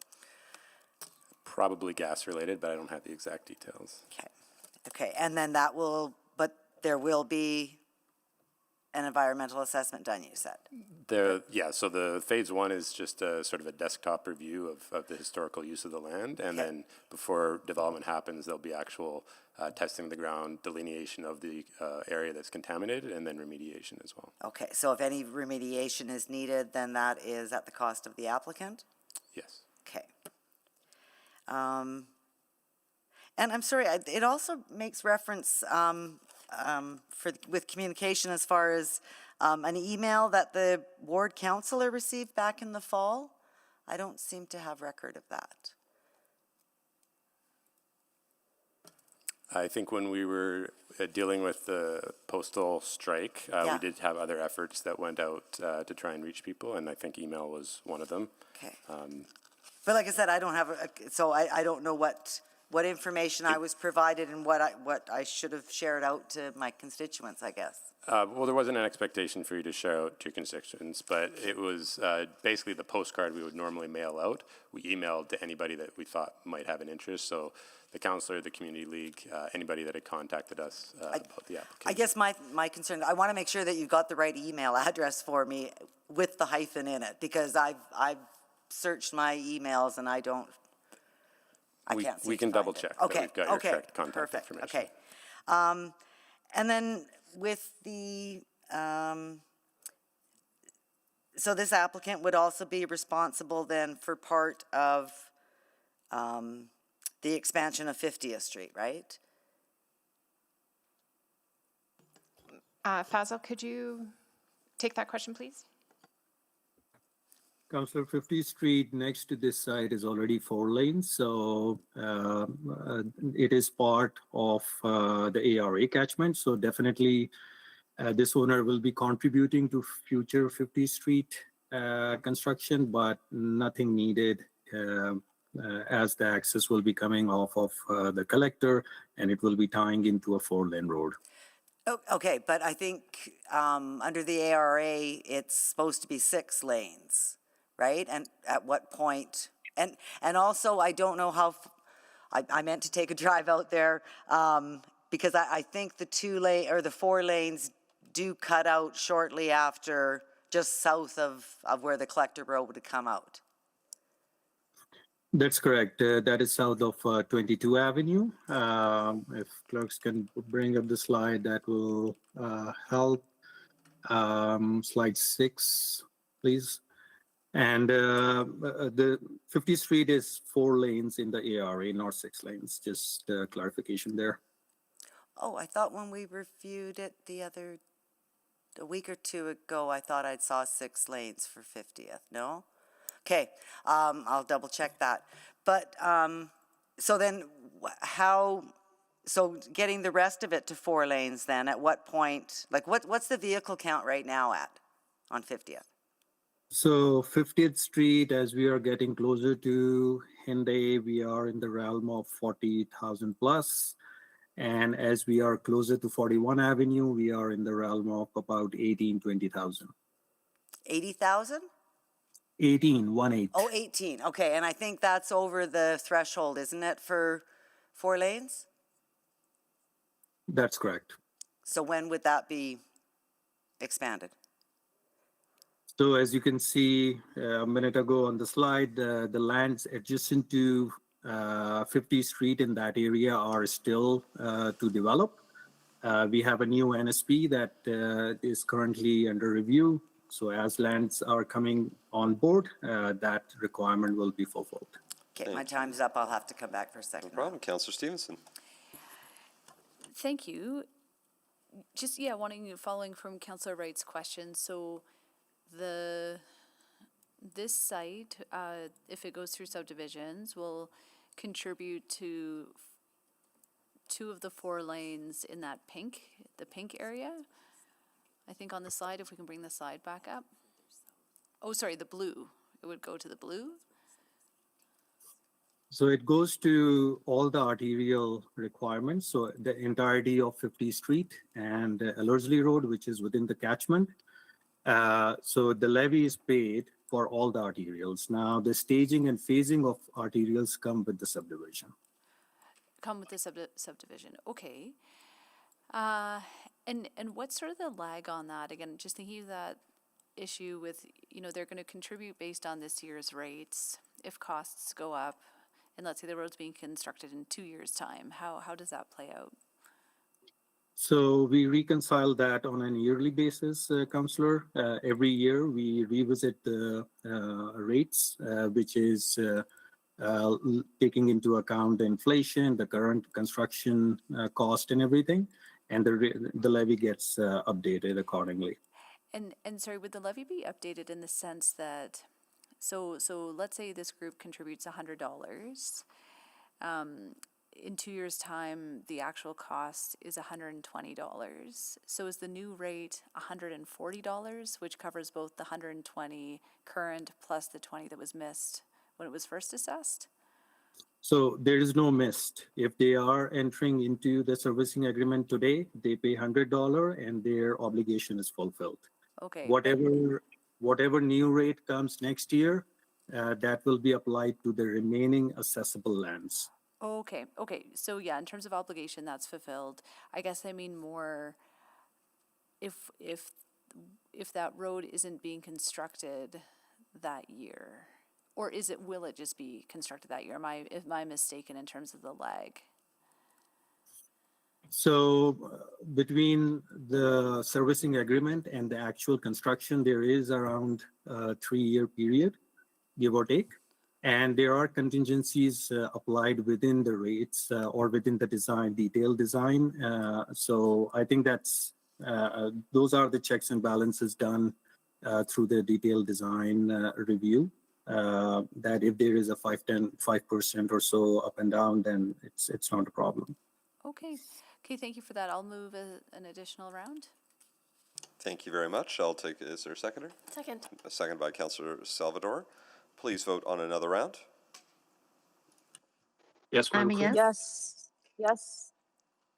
Probably gas related, but I don't have the exact details. Okay, and then there will be an environmental assessment done, you said? Yeah, so the phase 1 is just a sort of a desktop review of the historical use of the land, and then before development happens, there'll be actual testing the ground, delineation of the area that's contaminated, and then remediation as well. Okay, so if any remediation is needed, then that is at the cost of the applicant? Yes. Okay. And I'm sorry, it also makes reference with communication as far as an email that the ward councillor received back in the fall. I don't seem to have record of that. I think when we were dealing with the postal strike, we did have other efforts that went out to try and reach people, and I think email was one of them. Okay. But like I said, I don't have, so I don't know what information I was provided and what I should have shared out to my constituents, I guess. Well, there wasn't an expectation for you to share out to your constituents, but it was basically the postcard we would normally mail out. We emailed to anybody that we thought might have an interest. So the councillor, the community league, anybody that had contacted us about the application. I guess my concern, I want to make sure that you've got the right email address for me with the hyphen in it, because I've searched my emails and I can't see. We can double check that we've got your correct contact information. Okay. And then with the, so this applicant would also be responsible then for part of the expansion of 50th Street, right? Fazil, could you take that question, please? Councillor, 50th Street next to this site is already 4 lanes, so it is part of the ARA catchment. So definitely this owner will be contributing to future 50th Street construction, but nothing needed as the access will be coming off of the collector and it will be tying into a 4-lane road. Oh, okay, but I think under the ARA, it's supposed to be 6 lanes, right? And at what point? And also, I don't know how, I meant to take a drive out there because I think the 4 lanes do cut out shortly after, just south of where the collector road would come out. That's correct. That is south of 22 Avenue. If clerks can bring up the slide, that will help. Slide 6, please. And the 50th Street is 4 lanes in the ARA, not 6 lanes. Just clarification there. Oh, I thought when we reviewed it a week or 2 ago, I thought I saw 6 lanes for 50th. No? Okay, I'll double check that. But so then so getting the rest of it to 4 lanes then, at what point, like what's the vehicle count right now at on 50th? So 50th Street, as we are getting closer to Henday, we are in the realm of 40,000 plus. And as we are closer to 41 Avenue, we are in the realm of about 20,000. 80,000? 18. Oh, 18. Okay, and I think that's over the threshold, isn't it, for 4 lanes? That's correct. So when would that be expanded? So as you can see a minute ago on the slide, the lands adjacent to 50th Street in that area are still to develop. We have a new NSP that is currently under review. So as lands are coming on board, that requirement will be fulfilled. Okay, my time's up. I'll have to come back for a second. No problem. Councillor Stevenson. Thank you. Just, following from Councillor Wright's question, so this site, if it goes through subdivisions, will contribute to 2 of the 4 lanes in that the pink area. I think on the slide, if we can bring the slide back up. Oh, sorry, the blue. It would go to the blue. So it goes to all the arterial requirements. So the entirety of 50th Street and Ellerslie Road, which is within the catchment. So the levy is paid for all the arterials. Now the staging and phasing of arterials come with the subdivision. Come with the subdivision. Okay. And what's sort of the lag on that? Again, just thinking of that issue with, they're going to contribute based on this year's rates. If costs go up, and let's say the road's being constructed in 2 years' time, how does that play out? So we reconcile that on an yearly basis, Councillor. Every year we revisit the rates, which is taking into account the inflation, the current construction cost and everything, and the levy gets updated accordingly. And sorry, would the levy be updated in the sense that, so let's say this group contributes $100. In 2 years' time, the actual cost is $120. So is the new rate $140, which covers both the $120 current plus the $20 that was missed when it was first assessed? So there is no missed. If they are entering into the servicing agreement today, they pay $100 and their obligation is fulfilled. Okay. Whatever new rate comes next year, that will be applied to the remaining assessable lands. Okay. So yeah, in terms of obligation, that's fulfilled. I guess I mean more if that road isn't being constructed that year, or will it just be constructed that year? Am I mistaken in terms of the lag? So between the servicing agreement and the actual construction, there is around a 3-year period, give or take. And there are contingencies applied within the rates or within the design, detailed design. So I think that's those are the checks and balances done through the detailed design review. That if there is a 5% or so up and down, then it's not a problem. Okay, thank you for that. I'll move an additional round. Thank you very much. I'll take, is there a seconder? Second. A second by Councillor Salvador. Please vote on another round. Yes, Madam Clerk? Yes. Yes.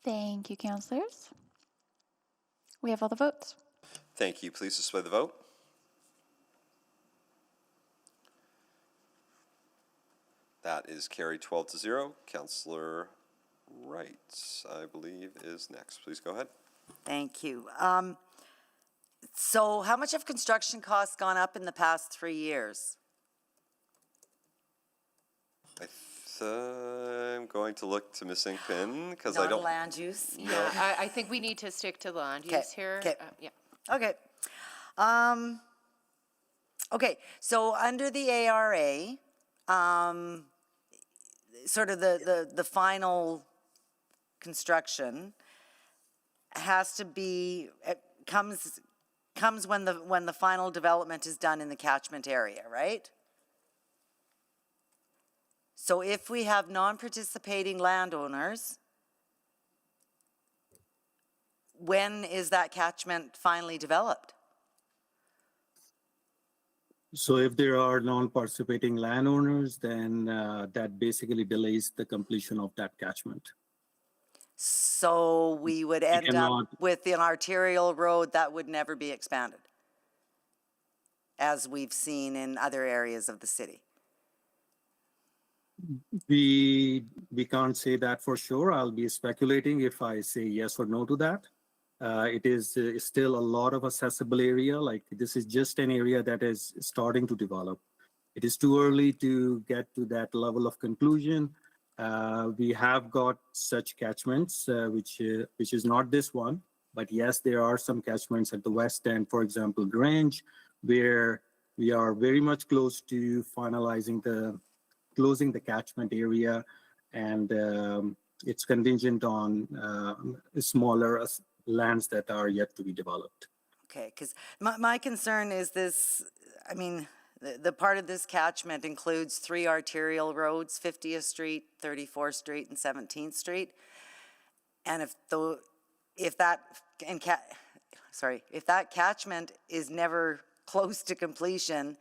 Thank you, councillors. We have all the votes. Thank you. Please display the vote. That is carried 12-0. Councillor Wright, I believe, is next. Please go ahead. Thank you. So how much have construction costs gone up in the past 3 years? I'm going to look to Ms. Inkpin because I Not don't. land use? Yeah, I think we need to stick to land use here. Yeah. Okay. Okay, so under the ARA, sort of the final construction has to be, comes when the final development is done in the catchment area, right? So if we have non-participating landowners, when is that catchment finally developed? So if there are non-participating landowners, then that basically delays the completion of that catchment. So we would end up with an arterial road that would never be expanded, as we've seen in other areas of the city. We can't say that for sure. I'll be speculating if I say yes or no to that. It is still a lot of accessible area. Like this is just an area that is starting to develop. It is too early to get to that level of conclusion. We have got such catchments, which is not this one, but yes, there are some catchments at the west end, for example, Grange, where we are very much close to closing the catchment area, and it's contingent on smaller lands that are yet to be developed. Okay, because my concern is this, I mean, the part of this catchment includes 3 arterial roads, 50th Street, 34th Street, and 17th Street. And if that catchment is never close to completion,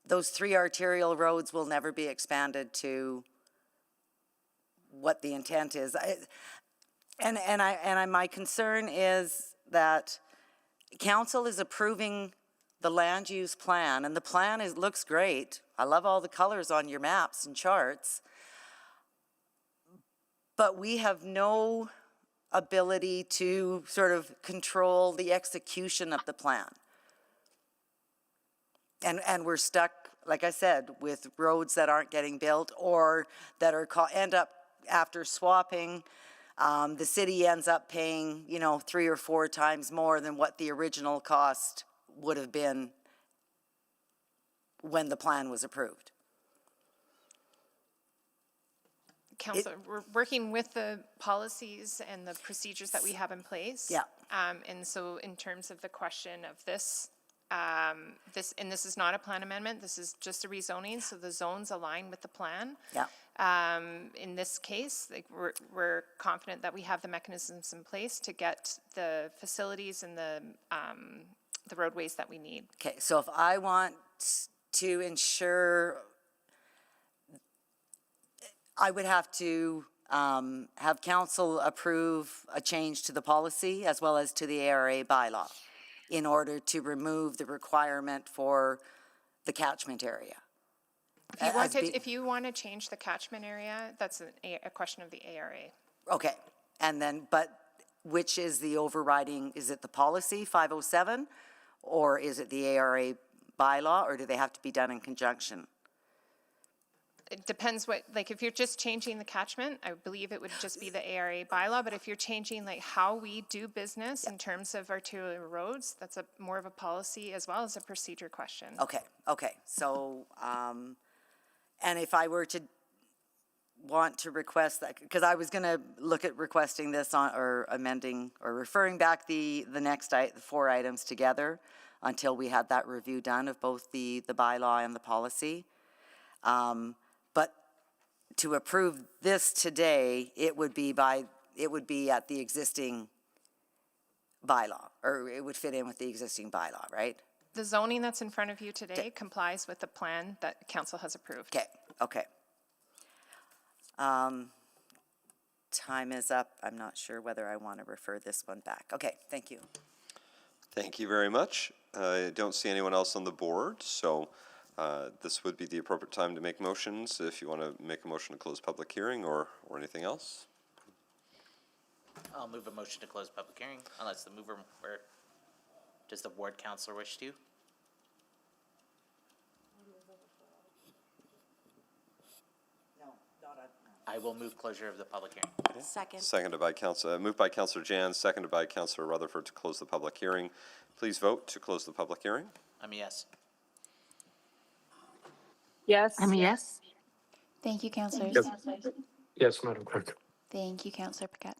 those 3 arterial roads will never be expanded to what the intent is. My concern is that council is approving the land use plan, and the plan looks great. I love all the colors on your maps and charts, but we have no ability to sort of control the execution of the plan. And we're stuck, like I said, with roads that aren't getting built or that are end up after swapping. The city ends up paying, 3 or 4 times more than what the original cost would have been when the plan was approved. Councillor, we're working with the policies and the procedures that we have in place. Yeah. And so in terms of the question of this, this is not a plan amendment, this is just a rezoning, so the zones align with the plan. Yeah. In this case, like we're confident that we have the mechanisms in place to get the facilities and the roadways that we need. Okay, so if I want to ensure, I would have to have council approve a change to the policy as well as to the ARA bylaw in order to remove the requirement for the catchment area. If you want to change the catchment area, that's a question of the ARA. Okay, and then, but which is the overriding, is it the policy 507 or is it the ARA bylaw, or do they have to be done in conjunction? It depends if you're just changing the catchment, I believe it would just be the ARA bylaw, but if you're changing how we do business in terms of arterial roads, that's more of a policy as well as a procedure question. Okay, so, and if I were to want to request that, because I was going to look at requesting this on, or amending, or referring back the the 4 items together until we had that review done of both the bylaw and the policy. But to approve this today, it would be at the existing bylaw, or it would fit in with the existing bylaw, right? The zoning that's in front of you today complies with the plan that council has approved. Okay. Time is up. I'm not sure whether I want to refer this one back. Okay, thank you. Thank you very much. I don't see anyone else on the board, so this would be the appropriate time to make motions if you want to make a motion to close public hearing or anything else. I'll move a motion to close public hearing, unless the mover, or does the ward councilor wish to? I will move closure of the public hearing. Second. Seconded by moved by Councillor Jan, seconded by Councillor Rutherford to close the public hearing. Please vote to close the public hearing. I'm a yes. Yes. I'm a yes. Thank you, councillors. Yes, Madam Clerk. Thank you, Councillor Paquette.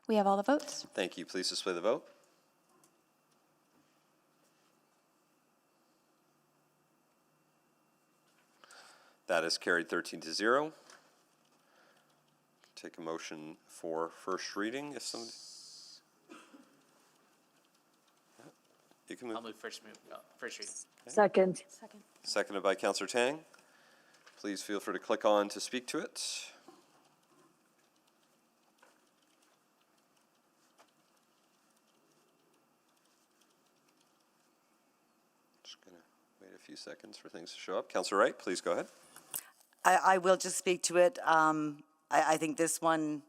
We have all the votes. Thank you. Please display the vote. That is carried 13-0. Take a motion for first reading if somebody. You can move. I'll move first reading. Second. Seconded by Councillor Tang. Please feel free to click on to speak to it. Just going to wait a few seconds for things to show up. Councillor Wright, please go ahead. I will just speak to it. I think this one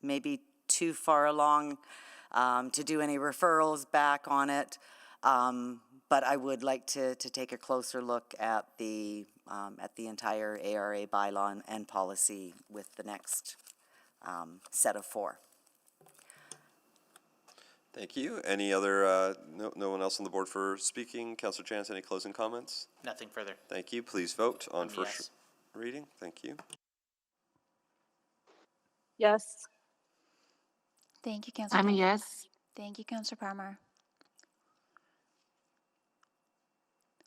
may be too far along to do any referrals back on it, but I would like to take a closer look at the entire ARA bylaw and policy with the next set of 4. Thank you. Any other, no one else on the board for speaking? Councillor Chance, any closing comments? Nothing further. Thank you. Please vote on I'm a first yes. reading. Thank you. Yes. Thank you, Councillor. I'm a yes. Thank you, Councillor Palmer.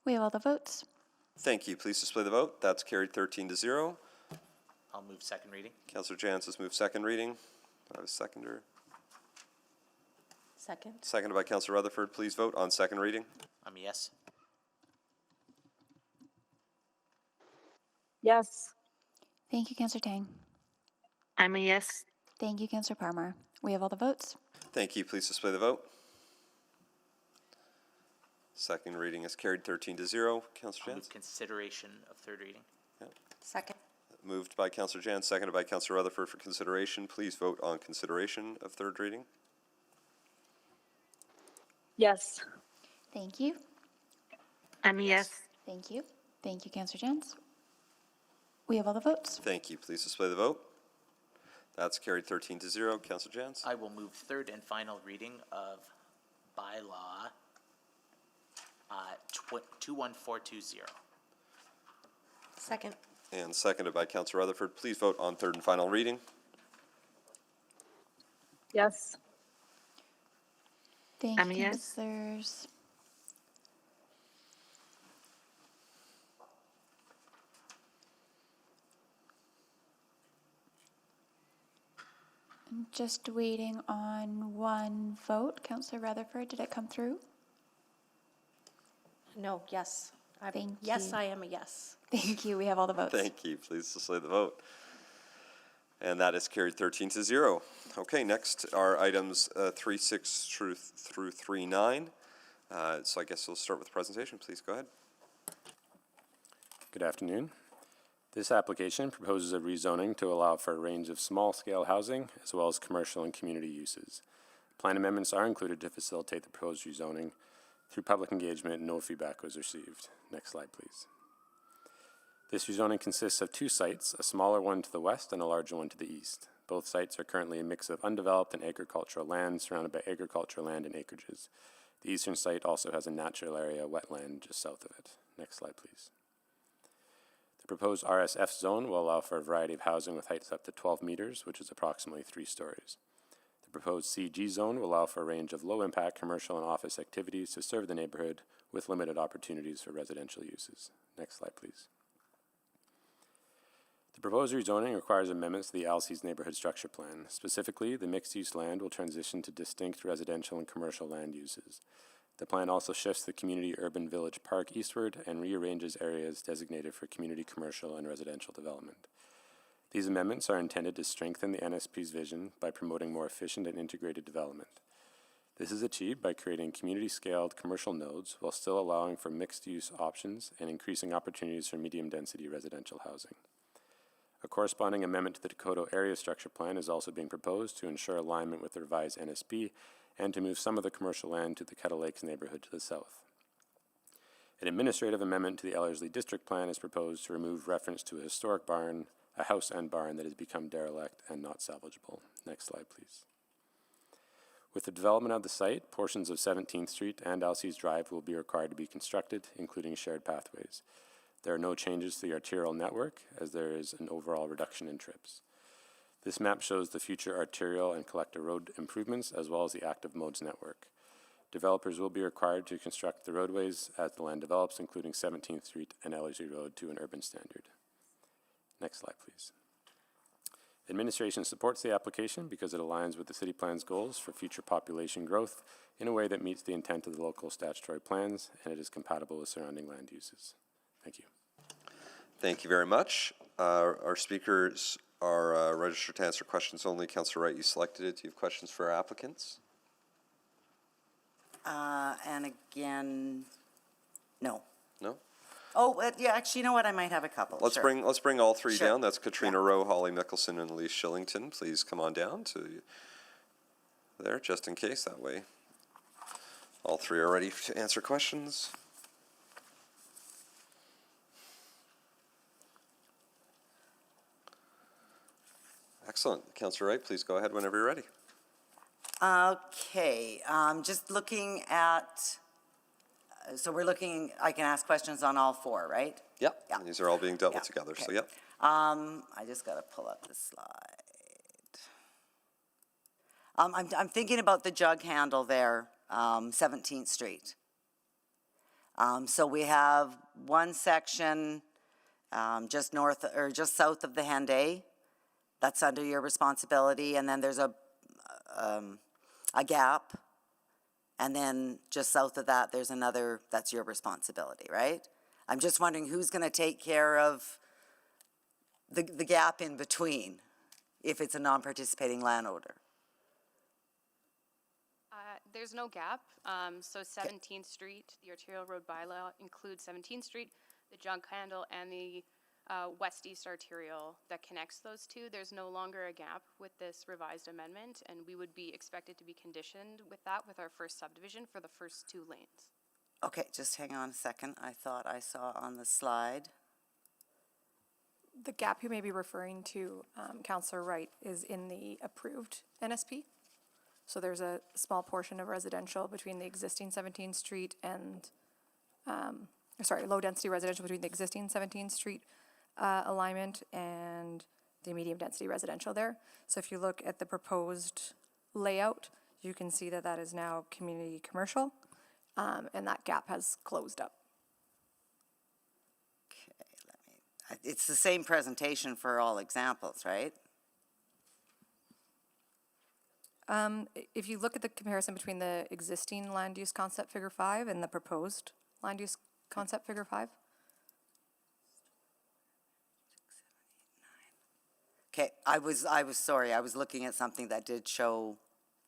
We have all the votes. Thank you. Please display the vote. That's carried 13-0. I'll move second reading. Councillor Jans has moved second reading. Do I have a seconder? Second. Seconded by Councillor Rutherford. Please vote on second reading. I'm a yes. Yes. Thank you, Councillor Tang. I'm a yes. Thank you, Councillor Palmer. We have all the votes. Thank you. Please display the vote. Second reading is carried 13-0. Councillor I'll Jans? move consideration of third reading. Second. Moved by Councillor Jans, seconded by Councillor Rutherford for consideration. Please vote on consideration of third reading. Yes. Thank you. I'm a yes. Thank you. Thank you, Councillor Jans. We have all the votes. Thank you. Please display the vote. That's carried 13-0. Councillor Jans? I will move third and final reading of bylaw 21420. Second. And seconded by Councillor Rutherford. Please vote on third and final reading. Yes. Thank I'm a you, yes. councillors. I'm just waiting on one vote. Councillor Rutherford, did it come through? No, yes. Thank Yes, you. I am a yes. Thank you. We have all the votes. Thank you. Please display the vote. And that is carried 13-0. Okay, next are items 3.6 through 3.9. So I guess we'll start with the presentation. Please go ahead. Good afternoon. This application proposes a rezoning to allow for a range of small-scale housing as well as commercial and community uses. Plan amendments are included to facilitate the proposed rezoning. Through public engagement, no feedback was received. Next slide, please. This rezoning consists of 2 sites, a smaller one to the west and a larger one to the east. Both sites are currently a mix of undeveloped and agricultural land surrounded by agricultural land and acreages. The eastern site also has a natural area wetland just south of it. Next slide, please. The proposed RSF zone will allow for a variety of housing with heights up to 12 meters, which is approximately 3 stories. The proposed CG zone will allow for a range of low-impact commercial and office activities to serve the neighborhood with limited opportunities for residential uses. Next slide, please. The proposed rezoning requires amendments to the ALC's neighborhood structure plan. Specifically, the mixed-use land will transition to distinct residential and commercial land uses. The plan also shifts the community urban village park eastward and rearranges areas designated for community commercial and residential development. These amendments are intended to strengthen the NSP's vision by promoting more efficient and integrated development. This is achieved by creating community-scaled commercial nodes while still allowing for mixed-use options and increasing opportunities for medium-density residential housing. A corresponding amendment to the Dakota Area Structure Plan is also being proposed to ensure alignment with the revised NSP and to move some of the commercial land to the Kettle Lakes neighborhood to the south. An administrative amendment to the Ellerslie District Plan is proposed to remove reference to a historic barn, a house and barn that has become derelict and not salvageable. Next slide, please. With the development of the site, portions of 17th Street and Elsie's Drive will be required to be constructed, including shared pathways. There are no changes to the arterial network, as there is an overall reduction in trips. This map shows the future arterial and collector road improvements, as well as the active modes network. Developers will be required to construct the roadways as the land develops, including 17th Street and Ellerslie Road, to an urban standard. Next slide, please. Administration supports the application because it aligns with the city plan's goals for future population growth in a way that meets the intent of the local statutory plans, and it is compatible with surrounding land uses. Thank you. Thank you very much. Our speakers are registered to answer questions only. Councillor Wright, you selected it. Do you have questions for our applicants? And again, no. No? Oh, yeah, actually, you know what? I might have a couple. Let's bring all three Sure. down. That's Katrina Rowe, Holly Mickelson, and Elise Shillington. Please come on down to there, just in case. That way all three are ready to answer questions. Excellent. Councillor Wright, please go ahead whenever you're ready. Okay, just looking at, so we're looking, I can ask questions on all four, right? Yep. Yeah. These are all being dealt with Yeah, together, okay. so yep. I just got to pull up the slide. I'm thinking about the jug handle there, 17th Street. So we have one section just north or just south of the Henday. That's under your responsibility, and then there's a gap, and then just south of that, there's another, that's your responsibility, right? I'm just wondering who's going to take care of the gap in between if it's a non-participating landowner. There's no gap. So 17th Street, the arterial road bylaw includes 17th Street, the junk handle, and the west-east arterial that connects those two. There's no longer a gap with this revised amendment, and we would be expected to be conditioned with that with our first subdivision for the first 2 lanes. Okay, just hang on a second. I thought I saw on the slide. The gap you may be referring to, Councillor Wright, is in the approved NSP. So there's a small portion of residential between the existing 17th Street and, low-density residential between the existing 17th Street alignment and the medium-density residential there. So if you look at the proposed layout, you can see that that is now community commercial, and that gap has closed up. Okay, it's the same presentation for all examples, right? If you look at the comparison between the existing land use concept figure 5 and the proposed land use concept figure 5. Okay, I was sorry. I was looking at something that did show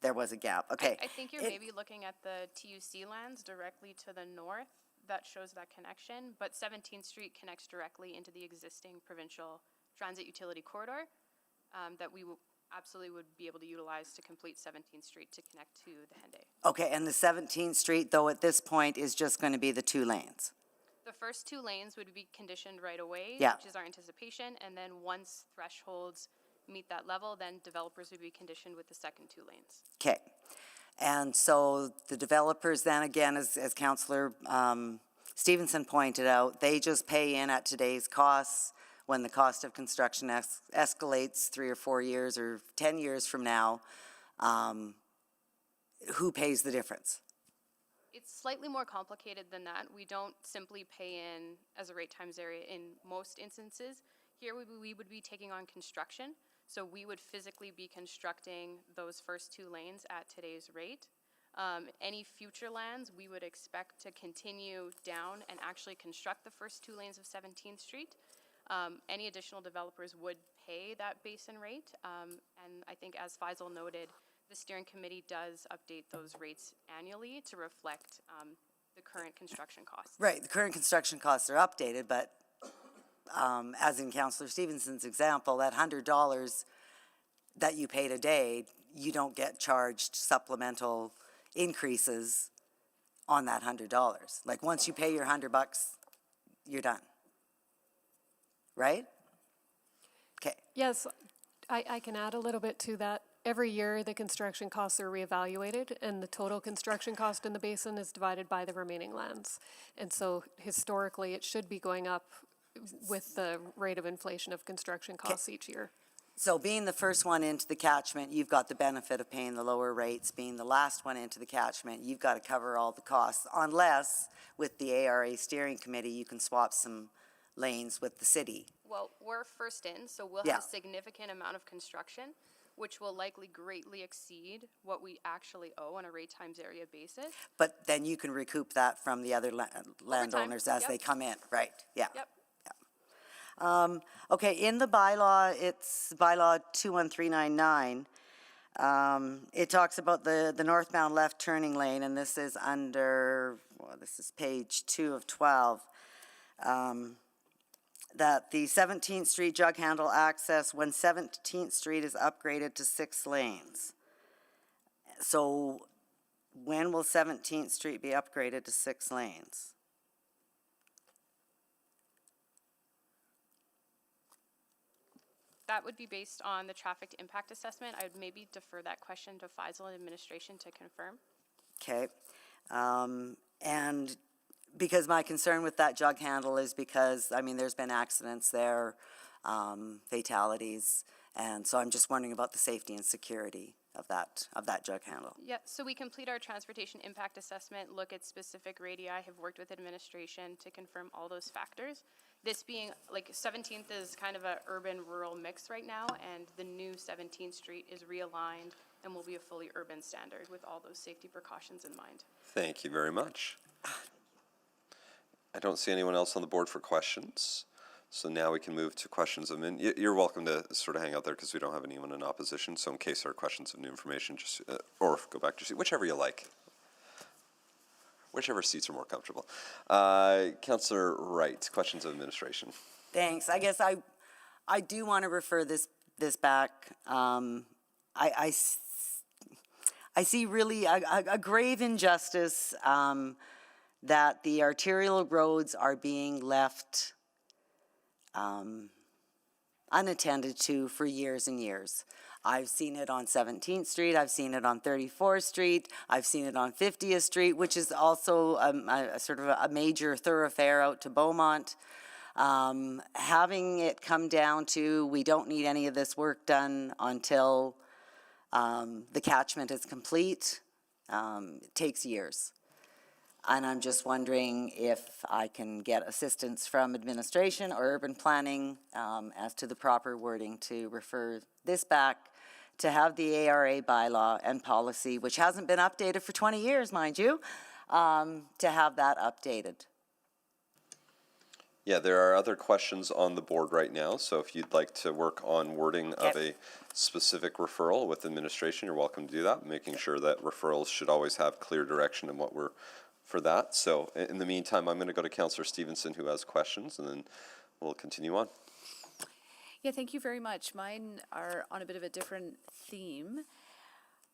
there was a gap. Okay. I think you're maybe looking at the TUC lands directly to the north that shows that connection, but 17th Street connects directly into the existing provincial transit utility corridor that we absolutely would be able to utilize to complete 17th Street to connect to the Henday. Okay, and the 17th Street, though, at this point is just going to be the 2 lanes. The first 2 lanes would be conditioned right away, Yeah. which is our anticipation, and then once thresholds meet that level, then developers would be conditioned with the second 2 lanes. Okay, and so the developers then again, as Councillor Stevenson pointed out, they just pay in at today's costs. When the cost of construction escalates 3 or 4 years or 10 years from now, who pays the difference? It's slightly more complicated than that. We don't simply pay in as a rate times area in most instances. Here we would be taking on construction, so we would physically be constructing those first 2 lanes at today's rate. Any future lands, we would expect to continue down and actually construct the first 2 lanes of 17th Street. Any additional developers would pay that basin rate, and I think as Faisal noted, the steering committee does update those rates annually to reflect the current construction costs. Right, the current construction costs are updated, but as in Councillor Stevenson's example, that $100 that you paid a day, you don't get charged supplemental increases on that $100. Like once you pay your $100, you're done. Right? Okay. Yes, I can add a little bit to that. Every year, the construction costs are reevaluated, and the total construction cost in the basin is divided by the remaining lands. And so historically, it should be going up with the rate of inflation of construction costs each year. So being the first one into the catchment, you've got the benefit of paying the lower rates. Being the last one into the catchment, you've got to cover all the costs, unless with the ARA steering committee, you can swap some lanes with the city. Well, we're first in, so we'll Yeah. have a significant amount of construction, which will likely greatly exceed what we actually owe on a rate times area basis. But then you can recoup that from the other landowners as Yep. they come in, right? Yeah. Yep. Okay, in the bylaw, it's bylaw 21399. It talks about the northbound left turning lane, and this is under, well, this is page 2 of 12. That the 17th Street jug handle access when 17th Street is upgraded to 6 lanes. So when will 17th Street be upgraded to 6 lanes? That would be based on the traffic impact assessment. I would maybe defer that question to Faisal and administration to confirm. Okay. And because my concern with that jug handle is because, I mean, there's been accidents there, fatalities, and so I'm just wondering about the safety and security of that jug handle. Yeah, so we complete our transportation impact assessment, look at specific radii, have worked with administration to confirm all those factors. This being, like, 17th is kind of a urban-rural mix right now, and the new 17th Street is realigned and will be a fully urban standard with all those safety precautions in mind. Thank you very much. I don't see anyone else on the board for questions. So now we can move to questions of you're welcome to sort of hang out there because we don't have anyone in opposition. So in case there are questions of new information, just or go back to your seat, whichever you like. Whichever seats are more comfortable. Councillor Wright, questions of administration. Thanks. I guess I do want to refer this back. I see really a grave injustice that the arterial roads are being left unattended to for years and years. I've seen it on 17th Street, I've seen it on 34th Street, I've seen it on 50th Street, which is also a sort of a major thoroughfare out to Beaumont. Having it come down to, we don't need any of this work done until the catchment is complete, it takes years. And I'm just wondering if I can get assistance from administration or urban planning as to the proper wording to refer this back to have the ARA bylaw and policy, which hasn't been updated for 20 years, mind you, to have that updated. Yeah, there are other questions on the board right now, so if you'd like to work on wording of a specific referral with administration, you're welcome to do that, making sure that referrals should always have clear direction in what we're for that. So in the meantime, I'm going to go to Councillor Stevenson who has questions, and then we'll continue on. Yeah, thank you very much. Mine are on a bit of a different theme.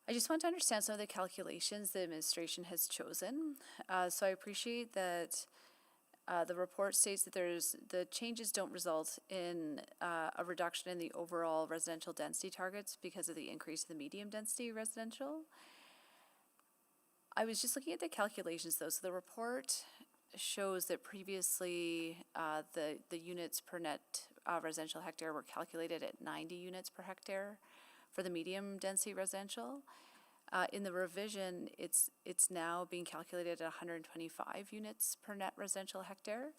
I just want to understand some of the calculations the administration has chosen. So I appreciate that the report states that the changes don't result in a reduction in the overall residential density targets because of the increase in the medium density residential. I was just looking at the calculations though. So the report shows that previously, the units per net residential hectare were calculated at 90 units per hectare for the medium density residential. In the revision, it's now being calculated at 125 units per net residential hectare.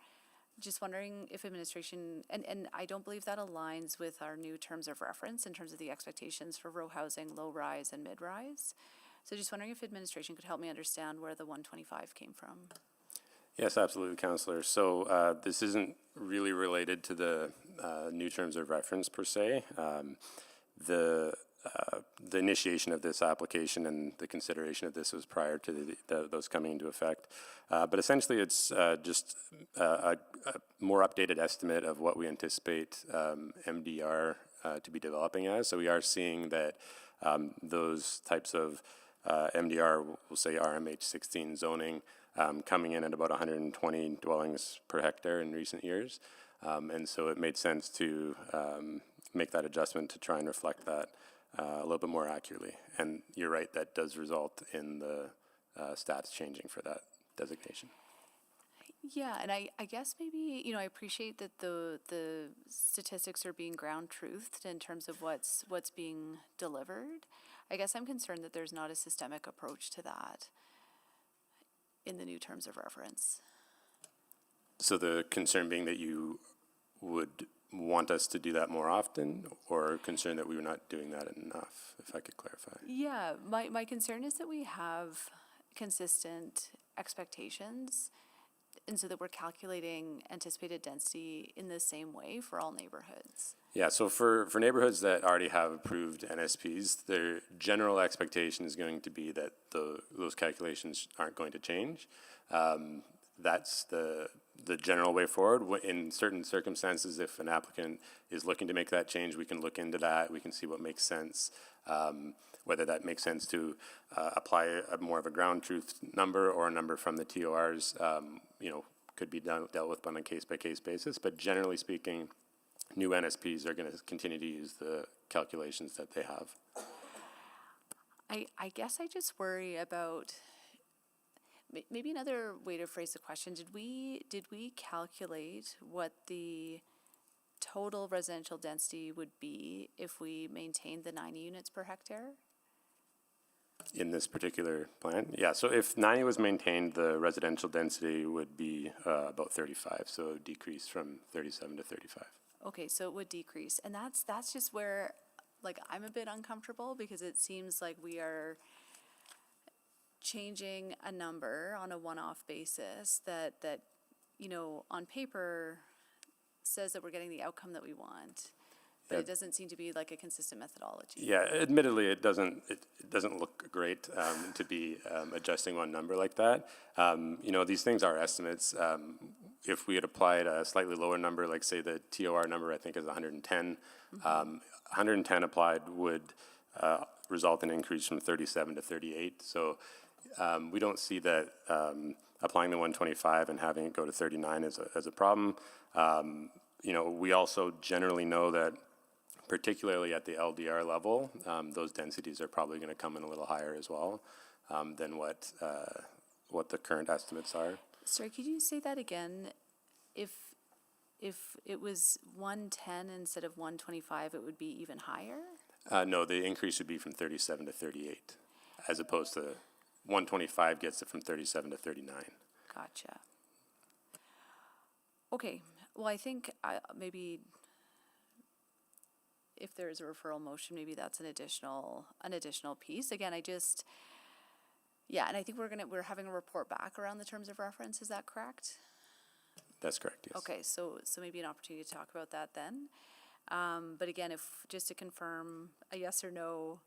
Just wondering if administration, and I don't believe that aligns with our new terms of reference in terms of the expectations for row housing, low rise and mid rise. So just wondering if administration could help me understand where the 125 came from. Yes, absolutely, Councillor. So this isn't really related to the new terms of reference per se. The initiation of this application and the consideration of this was prior to those coming into effect. But essentially, it's just a more updated estimate of what we anticipate MDR to be developing as. So we are seeing that those types of MDR, we'll say RMH16 zoning, coming in at about 120 dwellings per hectare in recent years. And so it made sense to make that adjustment to try and reflect that a little bit more accurately. And you're right, that does result in the stats changing for that designation. Yeah, and I guess maybe, I appreciate that the statistics are being ground truthed in terms of what's being delivered. I guess I'm concerned that there's not a systemic approach to that in the new terms of reference. So the concern being that you would want us to do that more often, or concerned that we were not doing that enough, if I could clarify? Yeah, my concern is that we have consistent expectations, and so that we're calculating anticipated density in the same way for all neighborhoods. Yeah, so for neighborhoods that already have approved NSPs, their general expectation is going to be that those calculations aren't going to change. That's the general way forward. In certain circumstances, if an applicant is looking to make that change, we can look into that. We can see what makes sense, whether that makes sense to apply more of a ground truth number or a number from the TORs, could be dealt with on a case-by-case basis. But generally speaking, new NSPs are going to continue to use the calculations that they have. I guess I just worry about, maybe another way to phrase the question, did we calculate what the total residential density would be if we maintained the 90 units per hectare? In this particular plan? Yeah, so if 90 was maintained, the residential density would be about 35, so it would decrease from 37 to 35. Okay, so it would decrease. And that's just where, I'm a bit uncomfortable, because it seems like we are changing a number on a one-off basis that on paper says that we're getting the outcome that we want, but it doesn't seem to be like a consistent methodology. Yeah, admittedly, it doesn't look great to be adjusting one number like that. These things are estimates. If we had applied a slightly lower number, like say the TOR number I think is 110, 110 applied would result in an increase from 37 to 38. So we don't see that applying the 125 and having it go to 39 as a problem. We also generally know that particularly at the LDR level, those densities are probably going to come in a little higher as well than what the current estimates are. Sorry, could you say that again? If it was 110 instead of 125, it would be even higher? No, the increase would be from 37 to 38, as opposed to 125 gets it from 37 to 39. Gotcha. Okay, well, I think maybe if there's a referral motion, maybe that's an additional piece. Again, and I think we're having a report back around the terms of reference. Is that correct? That's correct, yes. Okay, so maybe an opportunity to talk about that then. But again, just to confirm a yes or no,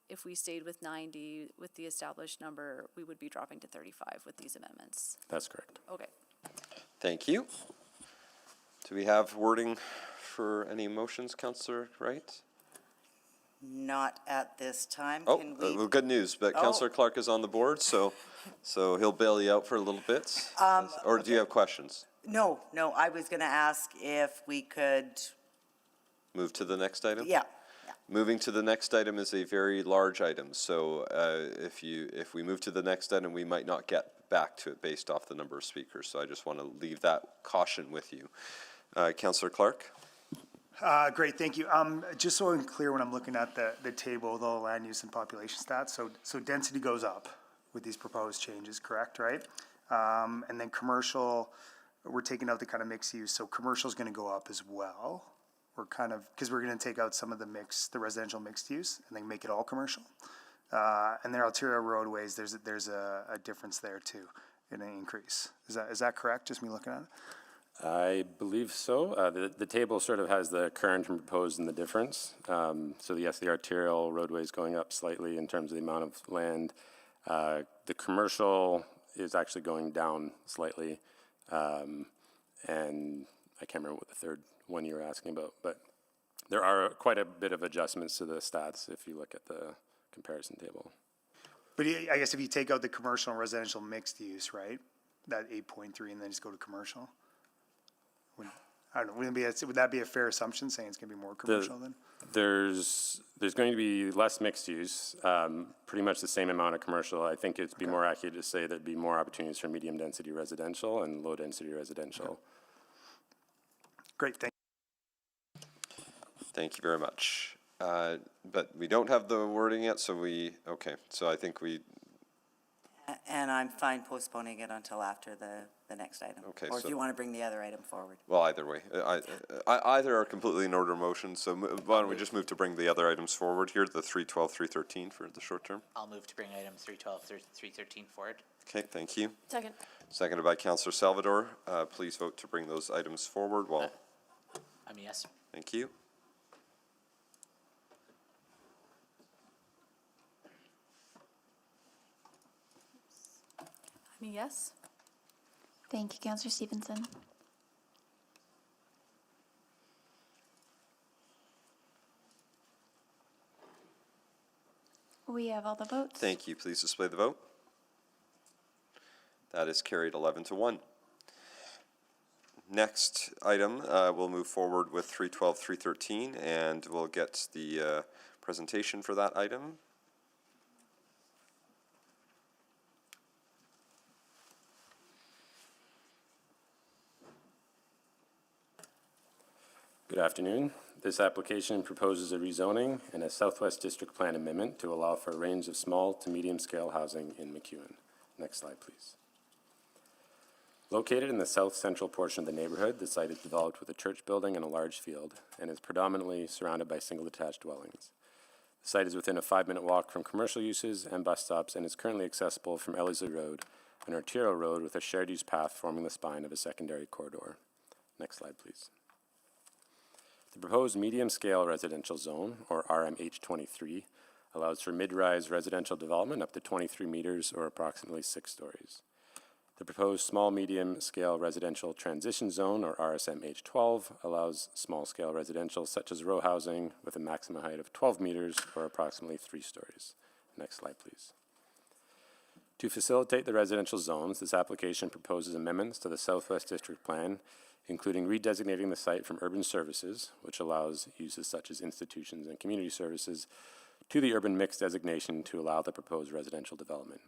if we stayed with 90 with the established number, we would be dropping to 35 with these amendments. That's correct. Okay. Thank you. Do we have wording for any motions, Councillor Wright? Not at this time. Oh, Can we? well, good news, but Councillor Clark is on the board, so he'll bail you out for a little bit. Or do you have questions? No, I was going to ask if we could. Move to the next item? Yeah. Moving to the next item is a very large item, so if we move to the next item, we might not get back to it based off the number of speakers. So I just want to leave that caution with you. Councillor Clark? Great, thank you. Just so I'm clear when I'm looking at the table, the land use and population stats, so density goes up with these proposed changes, correct, right? And then commercial, we're taking out the kind of mixed use, so commercial is going to go up as well. We're kind of, because we're going to take out some of the residential mixed use and then make it all commercial. And then arterial roadways, there's a difference there too, in an increase. Is that correct, just me looking at it? I believe so. The table sort of has the current and proposed and the difference. So yes, the arterial roadway is going up slightly in terms of the amount of land. The commercial is actually going down slightly. And I can't remember what the third one you were asking about, but there are quite a bit of adjustments to the stats if you look at the comparison table. But I guess if you take out the commercial and residential mixed use, right, that 8.3 and then just go to commercial, I don't know, would that be a fair assumption, saying it's going to be more commercial then? There's going to be less mixed use, pretty much the same amount of commercial. I think it'd be more accurate to say there'd be more opportunities for medium density residential and low density residential. Okay. Great, thank you. Thank you very much. But we don't have the wording yet, so so I think we... And I'm fine postponing it until after the next item. Okay, or if so you want to bring the other item forward. Well, either way. Either are completely in order of motion, so why don't we just move to bring the other items forward here, the 312, 313 for the short term? I'll move to bring item 312, 313 forward. Okay, thank you. Second. Seconded by Councillor Salvador. Please vote to bring those items forward. I'm yes. Thank you. Yes. Thank you, Councillor Stevenson. We have all the votes. Thank you. Please display the vote. That is carried 11-1. Next item, we'll move forward with 312, 313, and we'll get the presentation for that item. Good afternoon. This application proposes a rezoning and a Southwest District Plan amendment to allow for a range of small to medium scale housing in McEwen. Next slide, please. Located in the south central portion of the neighborhood, the site is developed with a church building and a large field and is predominantly surrounded by single detached dwellings. The site is within a 5-minute walk from commercial uses and bus stops and is currently accessible from Ellerslie Road, an arterial road with a shared use path forming the spine of a secondary corridor. Next slide, please. The proposed medium-scale residential zone, or RMH23, allows for mid-rise residential development up to 23 meters or approximately 6 stories. The proposed small-medium-scale residential transition zone, or RSMH12, allows small-scale residential such as row housing with a maximum height of 12 meters or approximately 3 stories. Next slide, please. To facilitate the residential zones, this application proposes amendments to the Southwest District Plan, including redesignating the site from urban services, which allows uses such as institutions and community services, to the urban mixed designation to allow the proposed residential development.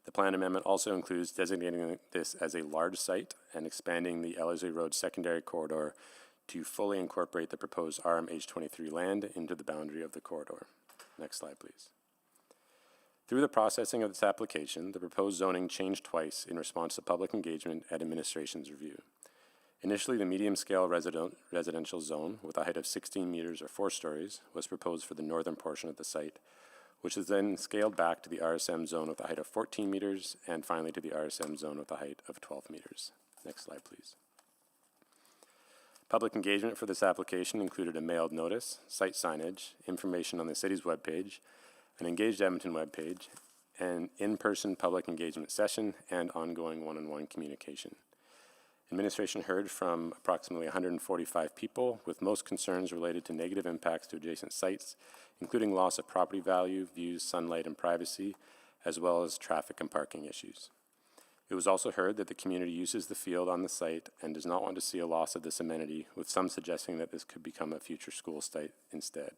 The plan amendment also includes designating this as a large site and expanding the Ellerslie Road secondary corridor to fully incorporate the proposed RMH23 land into the boundary of the corridor. Next slide, please. Through the processing of this application, the proposed zoning changed twice in response to public engagement and administration's review. Initially, the medium-scale residential zone with a height of 16 meters or 4 stories was proposed for the northern portion of the site, which is then scaled back to the RSM zone with a height of 14 meters and finally to the RSM zone with a height of 12 meters. Next slide, please. Public engagement for this application included a mailed notice, site signage, information on the city's webpage, an Engaged Edmonton webpage, an in-person public engagement session, and ongoing one-on-one communication. Administration heard from approximately 145 people, with most concerns related to negative impacts to adjacent sites, including loss of property value, views, sunlight, and privacy, as well as traffic and parking issues. It was also heard that the community uses the field on the site and does not want to see a loss of this amenity, with some suggesting that this could become a future school site instead.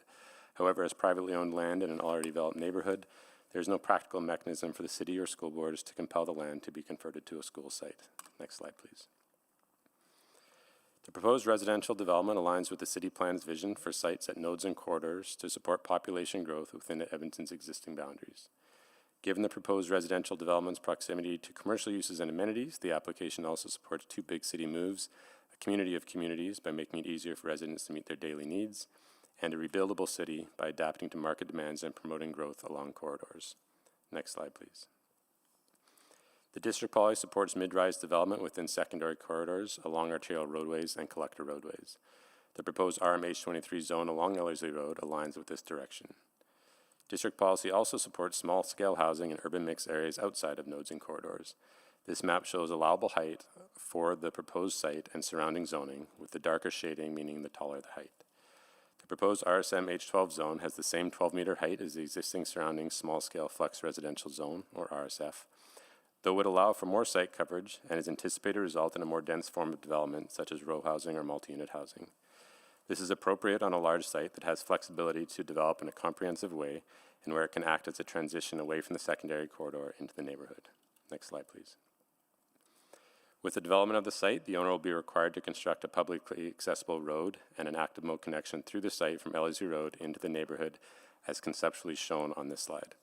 However, as privately owned land in an already developed neighborhood, There is no practical mechanism for the city or school boards to compel the land to be converted to a school site. Next slide, please. The proposed residential development aligns with the city plan's vision for sites at nodes and corridors to support population growth within Edmonton's existing boundaries. Given the proposed residential development's proximity to commercial uses and amenities, the application also supports two big city moves, a community of communities by making it easier for residents to meet their daily needs, and a rebuildable city by adapting to market demands and promoting growth along corridors. Next slide, please. The district policy supports mid-rise development within secondary corridors along arterial roadways and collector roadways. The proposed RMH23 zone along Ellerslie Road aligns with this direction. District policy also supports small-scale housing in urban mixed areas outside of nodes and corridors. This map shows allowable height for the proposed site and surrounding zoning, with the darker shading meaning the taller the height. The proposed RSM H12 zone has the same 12-meter height as the existing surrounding small-scale flex residential zone, or RSF, though would allow for more site coverage and is anticipated to result in a more dense form of development, such as row housing or multi-unit housing. This is appropriate on a large site that has flexibility to develop in a comprehensive way and where it can act as a transition away from the secondary corridor into the neighborhood. Next slide, please. With the development of the site, the owner will be required to construct a publicly accessible road and an active mode connection through the site from Ellerslie Road into the neighborhood as conceptually shown on this slide.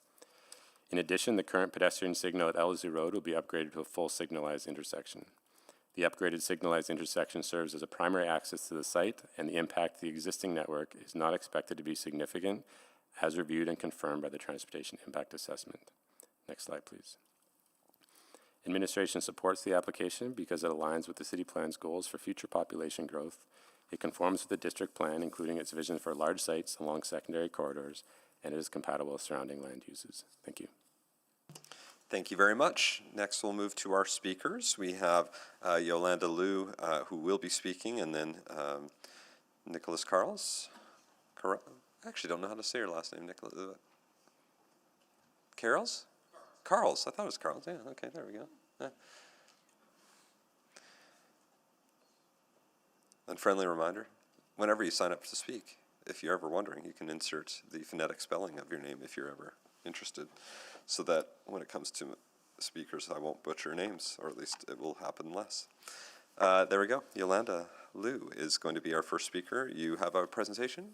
In addition, the current pedestrian signal at Ellerslie Road will be upgraded to a full signalized intersection. The upgraded signalized intersection serves as a primary access to the site, and the impact of the existing network is not expected to be significant, as reviewed and confirmed by the Transportation Impact Assessment. Next slide, please. Administration supports the application because it aligns with the city plan's goals for future population growth. It conforms with the district plan, including its vision for large sites along secondary corridors, and it is compatible with surrounding land uses. Thank you. Thank you very much. Next, we'll move to our speakers. We have Yolanda Liu, who will be speaking, and then Nicholas Carls. I actually don't know how to say your last name, Nicholas. Carls? Carls. I thought it was Carls. Yeah, okay, there we go. Yeah. And friendly reminder, whenever you sign up to speak, if you're ever wondering, you can insert the phonetic spelling of your name if you're ever interested, so that when it comes to speakers, I won't butcher names, or at least it will happen less. There we go. Yolanda Liu is going to be our first speaker. You have a presentation?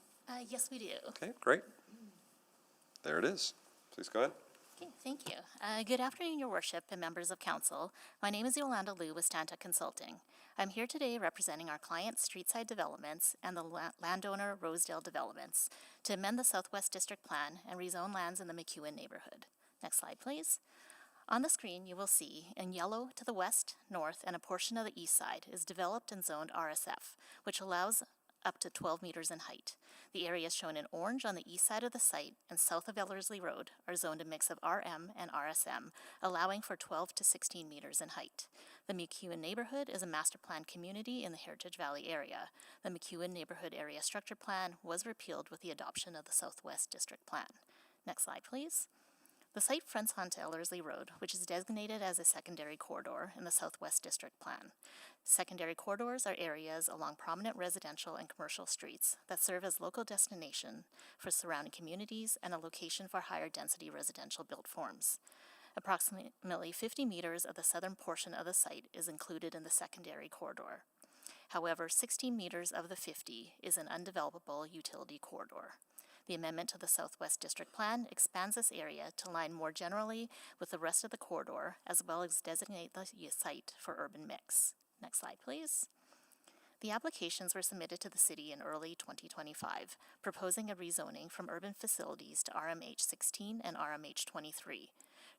Yes, we do. Okay, great. There it is. Please go ahead. Okay, thank you. Good afternoon, Your Worship and members of Council. My name is Yolanda Liu with Stantec Consulting. I'm here today representing our client Streetside Developments and the landowner Rosedale Developments to amend the Southwest District Plan and rezone lands in the McEwen neighborhood. Next slide, please. On the screen, you will see in yellow to the west, north, and a portion of the east side is developed and zoned RSF, which allows up to 12 meters in height. The areas shown in orange on the east side of the site and south of Ellerslie Road are zoned a mix of RM and RSM, allowing for 12 to 16 meters in height. The McEwen neighborhood is a master plan community in the Heritage Valley area. The McEwen Neighborhood Area Structure Plan was repealed with the adoption of the Southwest District Plan. Next slide, please. The site fronts onto Ellerslie Road, which is designated as a secondary corridor in the Southwest District Plan. Secondary corridors are areas along prominent residential and commercial streets that serve as local destination for surrounding communities and a location for higher density residential built forms. Approximately 50 meters of the southern portion of the site is included in the secondary corridor. However, 16 meters of the 50 is an undevelopable utility corridor. The amendment to the Southwest District Plan expands this area to align more generally with the rest of the corridor, as well as designate the site for urban mix. Next slide, please. The applications were submitted to the city in early 2025, proposing a rezoning from urban facilities to RMH16 and RMH23.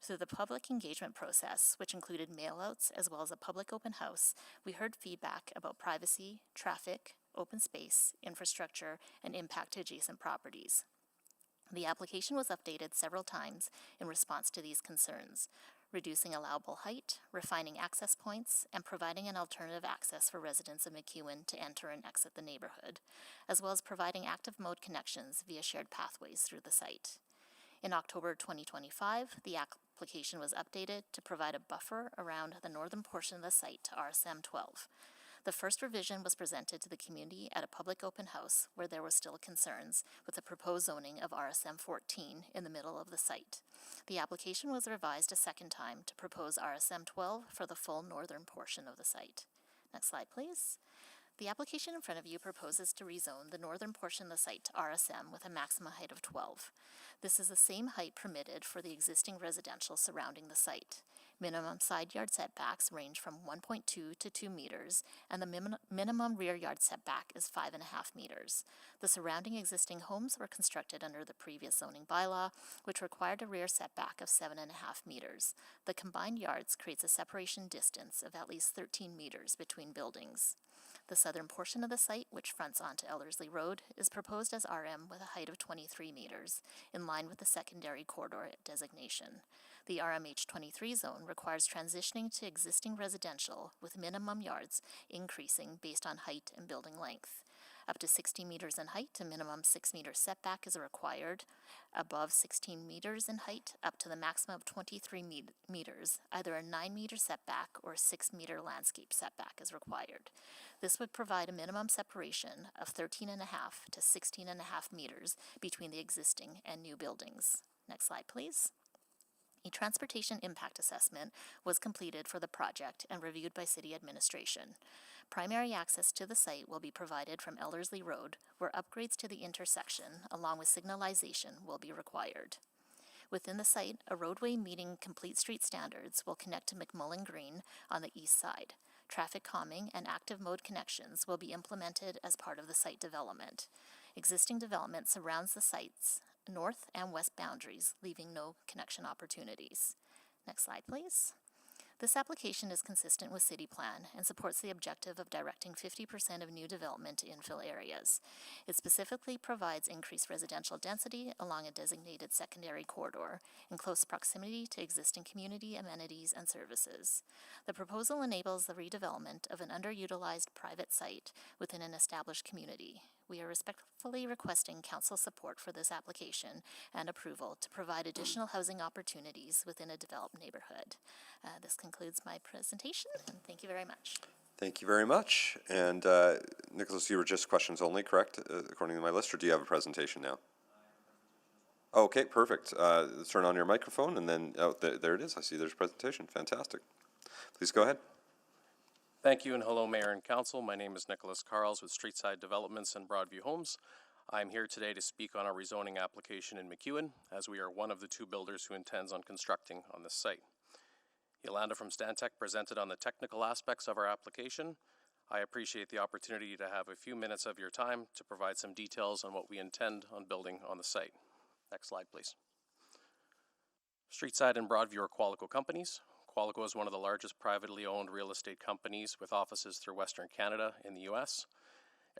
Through the public engagement process, which included mailouts as well as a public open house, we heard feedback about privacy, traffic, open space, infrastructure, and impact to adjacent properties. The application was updated several times in response to these concerns, reducing allowable height, refining access points, and providing an alternative access for residents of McEwen to enter and exit the neighborhood, as well as providing active mode connections via shared pathways through the site. In October 2025, the application was updated to provide a buffer around the northern portion of the site to RSM 12. The first revision was presented to the community at a public open house where there were still concerns with the proposed zoning of RSM 14 in the middle of the site. The application was revised a second time to propose RSM 12 for the full northern portion of the site. Next slide, please. The application in front of you proposes to rezone the northern portion of the site to RSM with a maximum height of 12. This is the same height permitted for the existing residential surrounding the site. Minimum side yard setbacks range from 1.2 to 2 meters, and the minimum rear yard setback is 5.5 meters. The surrounding existing homes were constructed under the previous zoning bylaw, which required a rear setback of 7.5 meters. The combined yards creates a separation distance of at least 13 meters between buildings. The southern portion of the site, which fronts onto Ellerslie Road, is proposed as RM with a height of 23 meters, in line with the secondary corridor designation. The RMH23 zone requires transitioning to existing residential with minimum yards increasing based on height and building length. Up to 60 meters in height, a minimum 6 meter setback is required. Above 16 meters in height, up to the maximum of 23 meters, either a 9 meter setback or 6 meter landscape setback is required. This would provide a minimum separation of 13.5 to 16.5 meters between the existing and new buildings. Next slide, please. A transportation impact assessment was completed for the project and reviewed by City Administration. Primary access to the site will be provided from Ellerslie Road, where upgrades to the intersection, along with signalization, will be required. Within the site, a roadway meeting complete street standards will connect to McMullen Green on the east side. Traffic calming and active mode connections will be implemented as part of the site development. Existing development surrounds the site's north and west boundaries, leaving no connection opportunities. Next slide, please. This application is consistent with City Plan and supports the objective of directing 50% of new development to infill areas. It specifically provides increased residential density along a designated secondary corridor in close proximity to existing community amenities and services. The proposal enables the redevelopment of an underutilized private site within an established community. We are respectfully requesting council support for this application and approval to provide additional housing opportunities within a developed neighborhood. This concludes my presentation, and thank you very much. Thank you very much. And Nicholas, you were just questions only, correct, according to my list, or do you have a presentation now? Okay, perfect. Let's turn on your microphone, and then, oh, there it is. I see there's a presentation. Fantastic. Please go ahead. Thank you, and hello, Mayor and Council. My name is Nicholas Carls with Streetside Developments and Broadview Homes. I'm here today to speak on our rezoning application in McEwen, as we are one of the two builders who intends on constructing on this site. Yolanda from Stantec presented on the technical aspects of our application. I appreciate the opportunity to have a few minutes of your time to provide some details on what we intend on building on the site. Next slide, please. Streetside and Broadview are Qualico companies. Qualico is one of the largest privately owned real estate companies with offices through Western Canada in the U.S.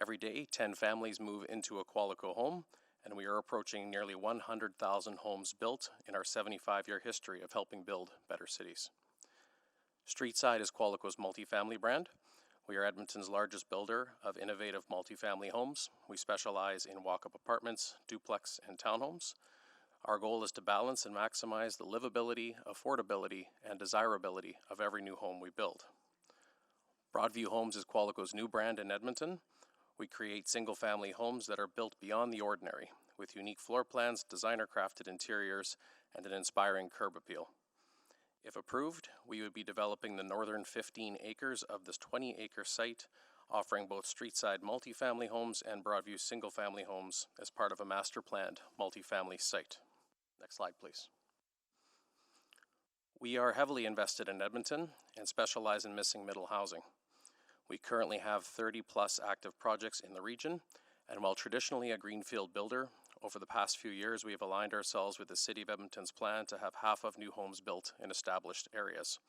Every day, 10 families move into a Qualico home, and we are approaching nearly 100,000 homes built in our 75-year history of helping build better cities. Streetside is Qualico's multifamily brand. We are Edmonton's largest builder of innovative multifamily homes. We specialize in walk-up apartments, duplex, and townhomes. Our goal is to balance and maximize the livability, affordability, and desirability of every new home we build. Broadview Homes is Qualico's new brand in Edmonton. We create single-family homes that are built beyond the ordinary, with unique floor plans, designer-crafted interiors, and an inspiring curb appeal. If approved, we would be developing the northern 15 acres of this 20-acre site, offering both streetside multifamily homes and Broadview single-family homes as part of a master-planned multifamily site. Next slide, please. We are heavily invested in Edmonton and specialize in missing middle housing. We currently have 30-plus active projects in the region, and while traditionally a greenfield builder, over the past few years we have aligned ourselves with the City of Edmonton's plan to have half of new homes built in established areas.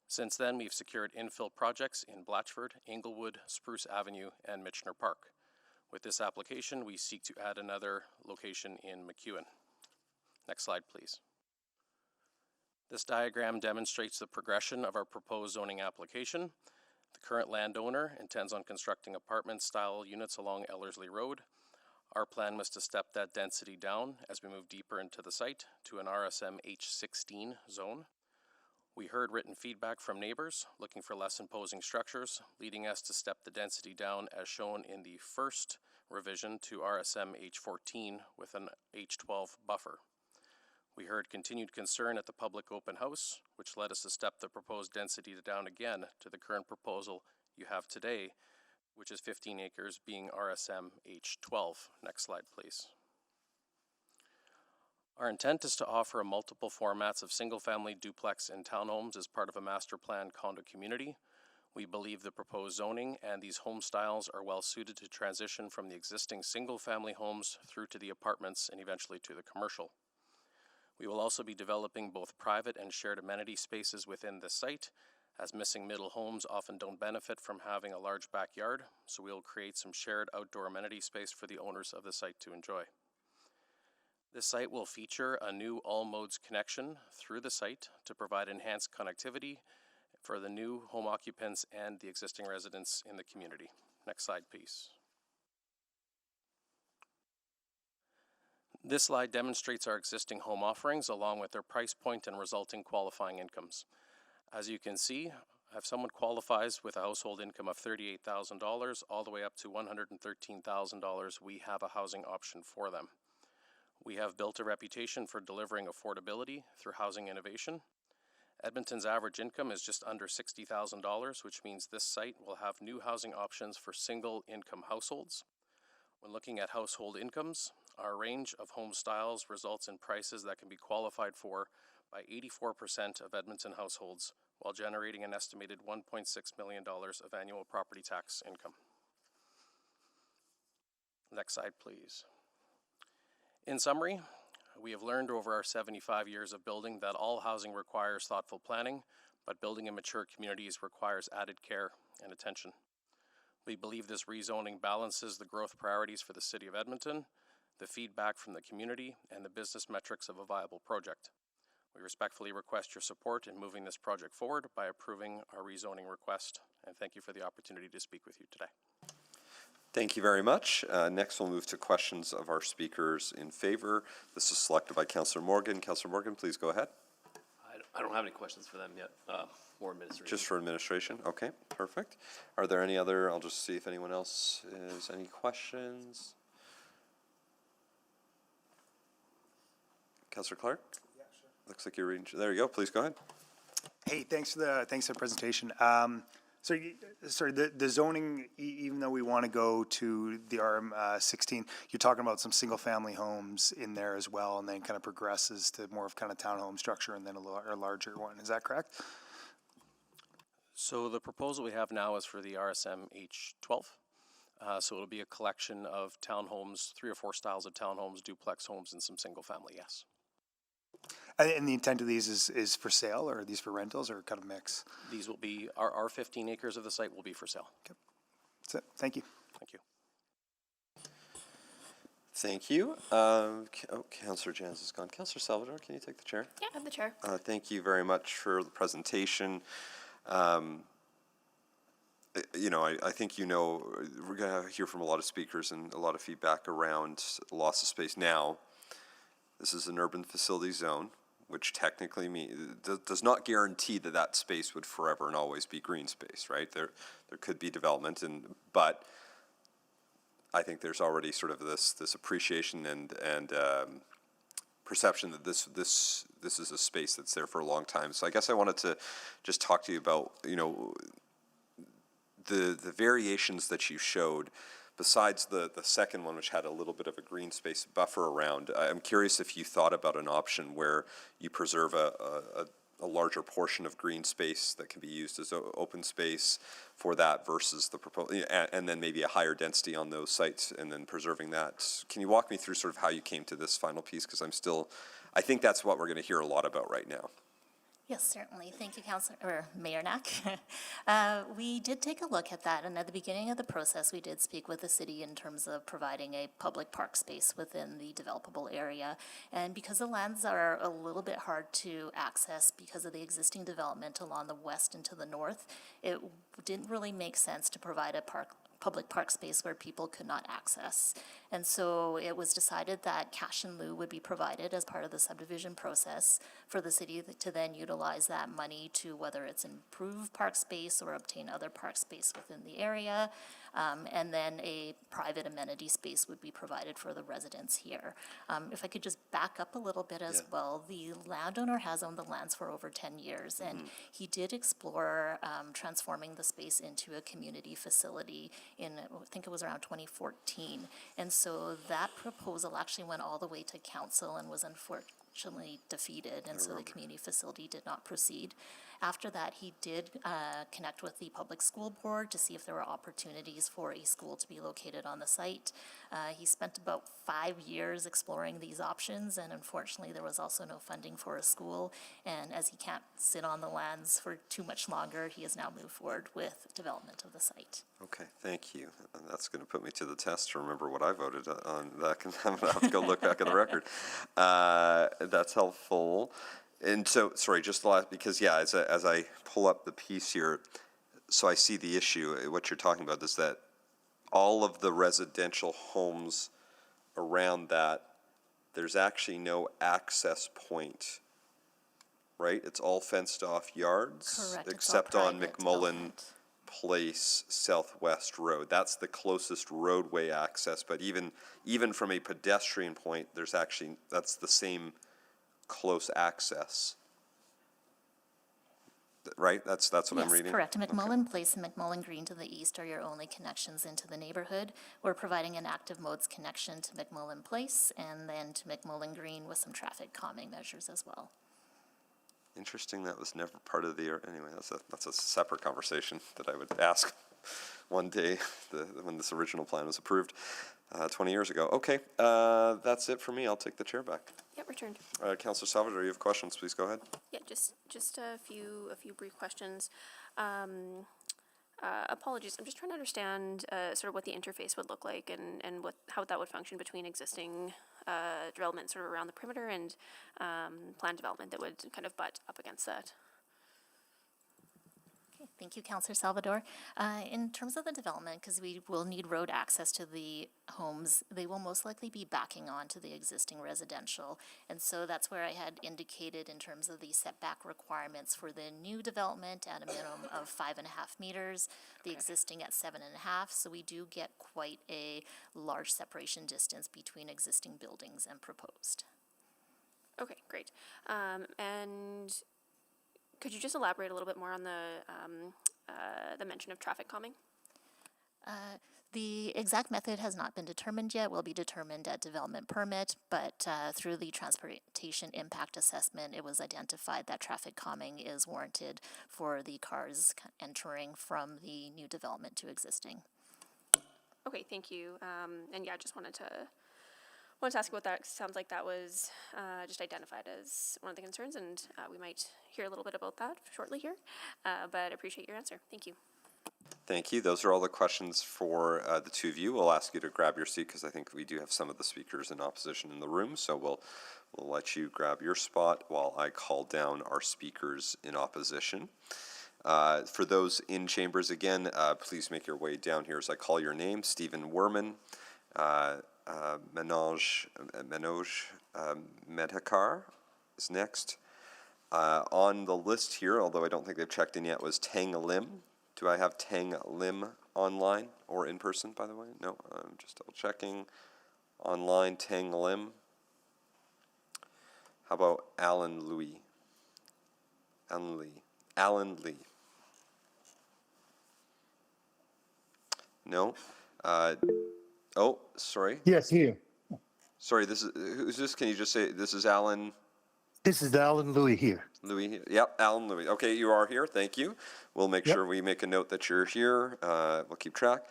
Since then, we've secured infill projects in Blatchford, Inglewood, Spruce Avenue, and Michener Park. With this application, we seek to add another location in McEwen. Next slide, please. This diagram demonstrates the progression of our proposed zoning application. The current landowner intends on constructing apartment-style units along Ellerslie Road. Our plan was to step that density down as we move deeper into the site to an RSM H16 zone. We heard written feedback from neighbors looking for less imposing structures, leading us to step the density down as shown in the first revision to RSM H14 with an H12 buffer. We heard continued concern at the public open house, which led us to step the proposed density down again to the current proposal you have today, which is 15 acres, being RSM H12. Next slide, please. Our intent is to offer multiple formats of single-family duplex and townhomes as part of a master plan condo community. We believe the proposed zoning and these home styles are well suited to transition from the existing single-family homes through to the apartments and eventually to the commercial. We will also be developing both private and shared amenity spaces within the site, as missing middle homes often don't benefit from having a large backyard, so we will create some shared outdoor amenity space for the owners of the site to enjoy. This site will feature a new all modes connection through the site to provide enhanced connectivity for the new home occupants and the existing residents in the community. Next slide, please. This slide demonstrates our existing home offerings along with their price point and resulting qualifying incomes. As you can see, if someone qualifies with a household income of $38,000 all the way up to $113,000, we have a housing option for them. We have built a reputation for delivering affordability through housing innovation. Edmonton's average income is just under $60,000, which means this site will have new housing options for single income households. When looking at household incomes, our range of home styles results in prices that can be qualified for by 84% of Edmonton households, while generating an estimated $1.6 million of annual property tax income. Next slide, please. In summary, we have learned over our 75 years of building that all housing requires thoughtful planning, but building in mature communities requires added care and attention. We believe this rezoning balances the growth priorities for the City of Edmonton, the feedback from the community, and the business metrics of a viable project. We respectfully request your support in moving this project forward by approving our rezoning request, and thank you for the opportunity to speak with you today. Thank you very much. Next, we'll move to questions of our speakers in favor. This is selected by Councillor Morgan. Councillor Morgan, please go ahead. I don't have any questions for them yet, for administration. Just for administration? Okay, perfect. Are there any other, I'll just see if anyone else has any questions. Councillor Clark? Yeah, sure. Looks like you're reading, there you go, please go ahead. Hey, thanks for the presentation. Sorry, the zoning, even though we want to go to the RM16, you're talking about some single-family homes in there as well, and then kind of progresses to more of kind of townhome structure and then a larger one. Is that correct? So the proposal we have now is for the RSM H12. So it'll be a collection of townhomes, 3 or 4 styles of townhomes, duplex homes, and some single-family, yes. And the intent of these is for sale, or are these for rentals, or kind of mix? These will be, our 15 acres of the site will be for sale. Okay. That's it. Thank you. Thank you. Thank you. Oh, Councillor Jans is gone. Councillor Salvador, can you take the chair? Yeah, I have the chair. Thank you very much for the presentation. You know, I think you know, we're going to hear from a lot of speakers and a lot of feedback around loss of space. Now, this is an urban facility zone, which technically does not guarantee that that space would forever and always be green space, right? There could be development, but I think there's already sort of this appreciation and perception that this is a space that's there for a long time. So I guess I wanted to just talk to you about, you know, the variations that you showed. Besides the second one, which had a little bit of a green space buffer around, I'm curious if you thought about an option where you preserve a larger portion of green space that can be used as open space for that versus the proposal, and then maybe a higher density on those sites and then preserving that. Can you walk me through sort of how you came to this final piece? Because I think that's what we're going to hear a lot about right now. Yes, certainly. Thank you, Mayor Knack. We did take a look at that, and at the beginning of the process, we did speak with the city in terms of providing a public park space within the developable area. And because the lands are a little bit hard to access because of the existing development along the west and to the north, it didn't really make sense to provide a public park space where people could not access. And so it was decided that cash in lieu would be provided as part of the subdivision process for the city to then utilize that money to whether it's improve park space or obtain other park space within the area. And then a private amenity space would be provided for the residents here. If I could just back up a little bit as well, the landowner has owned the lands for over 10 years, and he did explore transforming the space into a community facility in, I think it was around 2014. And so that proposal actually went all the way to council and was unfortunately defeated, and so the community facility did not proceed. After that, he did connect with the public school board to see if there were opportunities for a school to be located on the site. He spent about 5 years exploring these options, and unfortunately, there was also no funding for a school. And as he can't sit on the lands for too much longer, he has now moved forward with development of the site. Okay, thank you. And that's going to put me to the test to remember what I voted on. That I'm going to have to go look back at the record. That's helpful. And so, sorry, just the last, because yeah, as I pull up the piece here, so I see the issue. What you're talking about is that all of the residential homes around that, there's actually no access point, right? It's all fenced off yards, Correct, except it's all on private McMullen development. Place Southwest Road. That's the closest roadway access, but even from a pedestrian point, that's the same close access. Right? That's what I'm reading? Yes, correct. McMullen Place and McMullen Green to the east are your only connections into the neighborhood. We're providing an active modes connection to McMullen Place and then to McMullen Green with some traffic calming measures as well. Interesting, that was never part of the, anyway, that's a separate conversation that I would ask one day when this original plan was approved 20 years ago. Okay, that's it for me. I'll take the chair back. Yep, returned. Councillor Salvador, you have questions, please go ahead. Yeah, just a few brief questions. Apologies, I'm just trying to understand sort of what the interface would look like and how that would function between existing development sort of around the perimeter and planned development that would kind of butt up against that. Thank you, Councillor Salvador. In terms of the development, because we will need road access to the homes, they will most likely be backing on to the existing residential. And so that's where I had indicated in terms of the setback requirements for the new development at a minimum of 5.5 meters, the existing at 7.5. So we do get quite a large separation distance between existing buildings and proposed. Okay, great. And could you just elaborate a little bit more on the mention of traffic calming? The exact method has not been determined yet, will be determined at development permit, but through the transportation impact assessment, it was identified that traffic calming is warranted for the cars entering from the new development to existing. Okay, thank you. And yeah, I just wanted to ask about that. Sounds like that was just identified as one of the concerns, and we might hear a little bit about that shortly here, but appreciate your answer. Thank you. Thank you. Those are all the questions for the two of you. We'll ask you to grab your seat because I think we do have some of the speakers in opposition in the room, so we'll let you grab your spot while I call down our speakers in opposition. For those in chambers, again, please make your way down here as I call your name. Stephen Werman, Manoj Medhakar is next. On the list here, although I don't think they've checked in yet, was Tang Lim. Do I have Tang Lim online or in person, by the way? No, I'm just double checking. Online, Tang Lim. How about Alan Lee? Alan Lee. No? Oh, sorry. Yes, here. Sorry, who's this? Can you just say, this is Alan? This is Alan Louis here. Louis, yep, Alan Louis. Okay, you are here, thank you. We'll make sure we make a note that you're here. We'll keep track.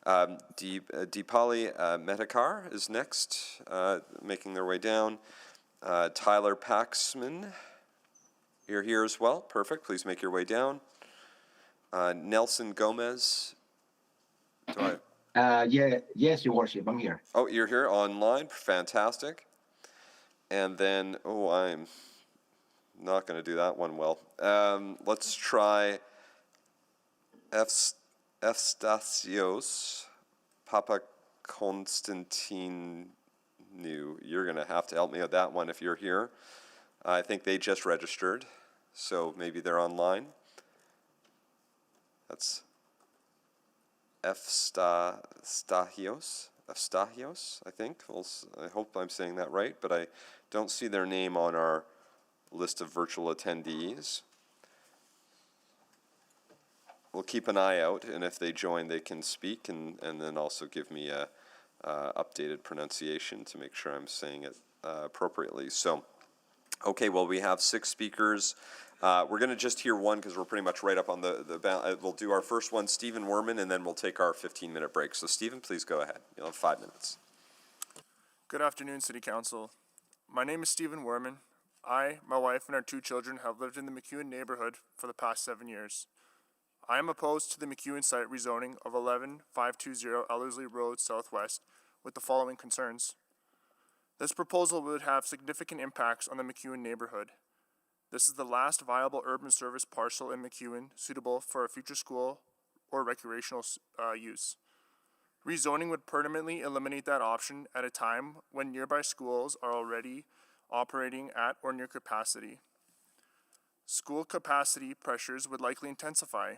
Deepali Medhakar is next, making their way down. Tyler Paxman, you're here as well. Perfect, please make your way down. Nelson Gomez. Yes, Your Worship, I'm here. Oh, you're here online, fantastic. And then, I'm not going to do that one well. Let's try Efstasios Papakonstantinou. You're going to have to help me with that one if you're here. I think they just registered, so maybe they're online. That's Efstahios, I think. I hope I'm saying that right, but I don't see their name on our list of virtual attendees. We'll keep an eye out, and if they join, they can speak and then also give me a updated pronunciation to make sure I'm saying it appropriately. So, okay, well, we have 6 speakers. We're going to just hear one because we're pretty much right up on we'll do our first one, Stephen Werman, and then we'll take our 15-minute break. So, Stephen, please go ahead. You'll have 5 minutes. Good afternoon, City Council. My name is Stephen Werman. I, my wife, and our 2 children have lived in the McEwen neighborhood for the past 7 years. I am opposed to the McEwen site rezoning of 11520 Ellerslie Road Southwest with the following concerns. This proposal would have significant impacts on the McEwen neighborhood. This is the last viable urban service parcel in McEwen suitable for a future school or recreational use. Rezoning would permanently eliminate that option at a time when nearby schools are already operating at or near capacity. School capacity pressures would likely intensify.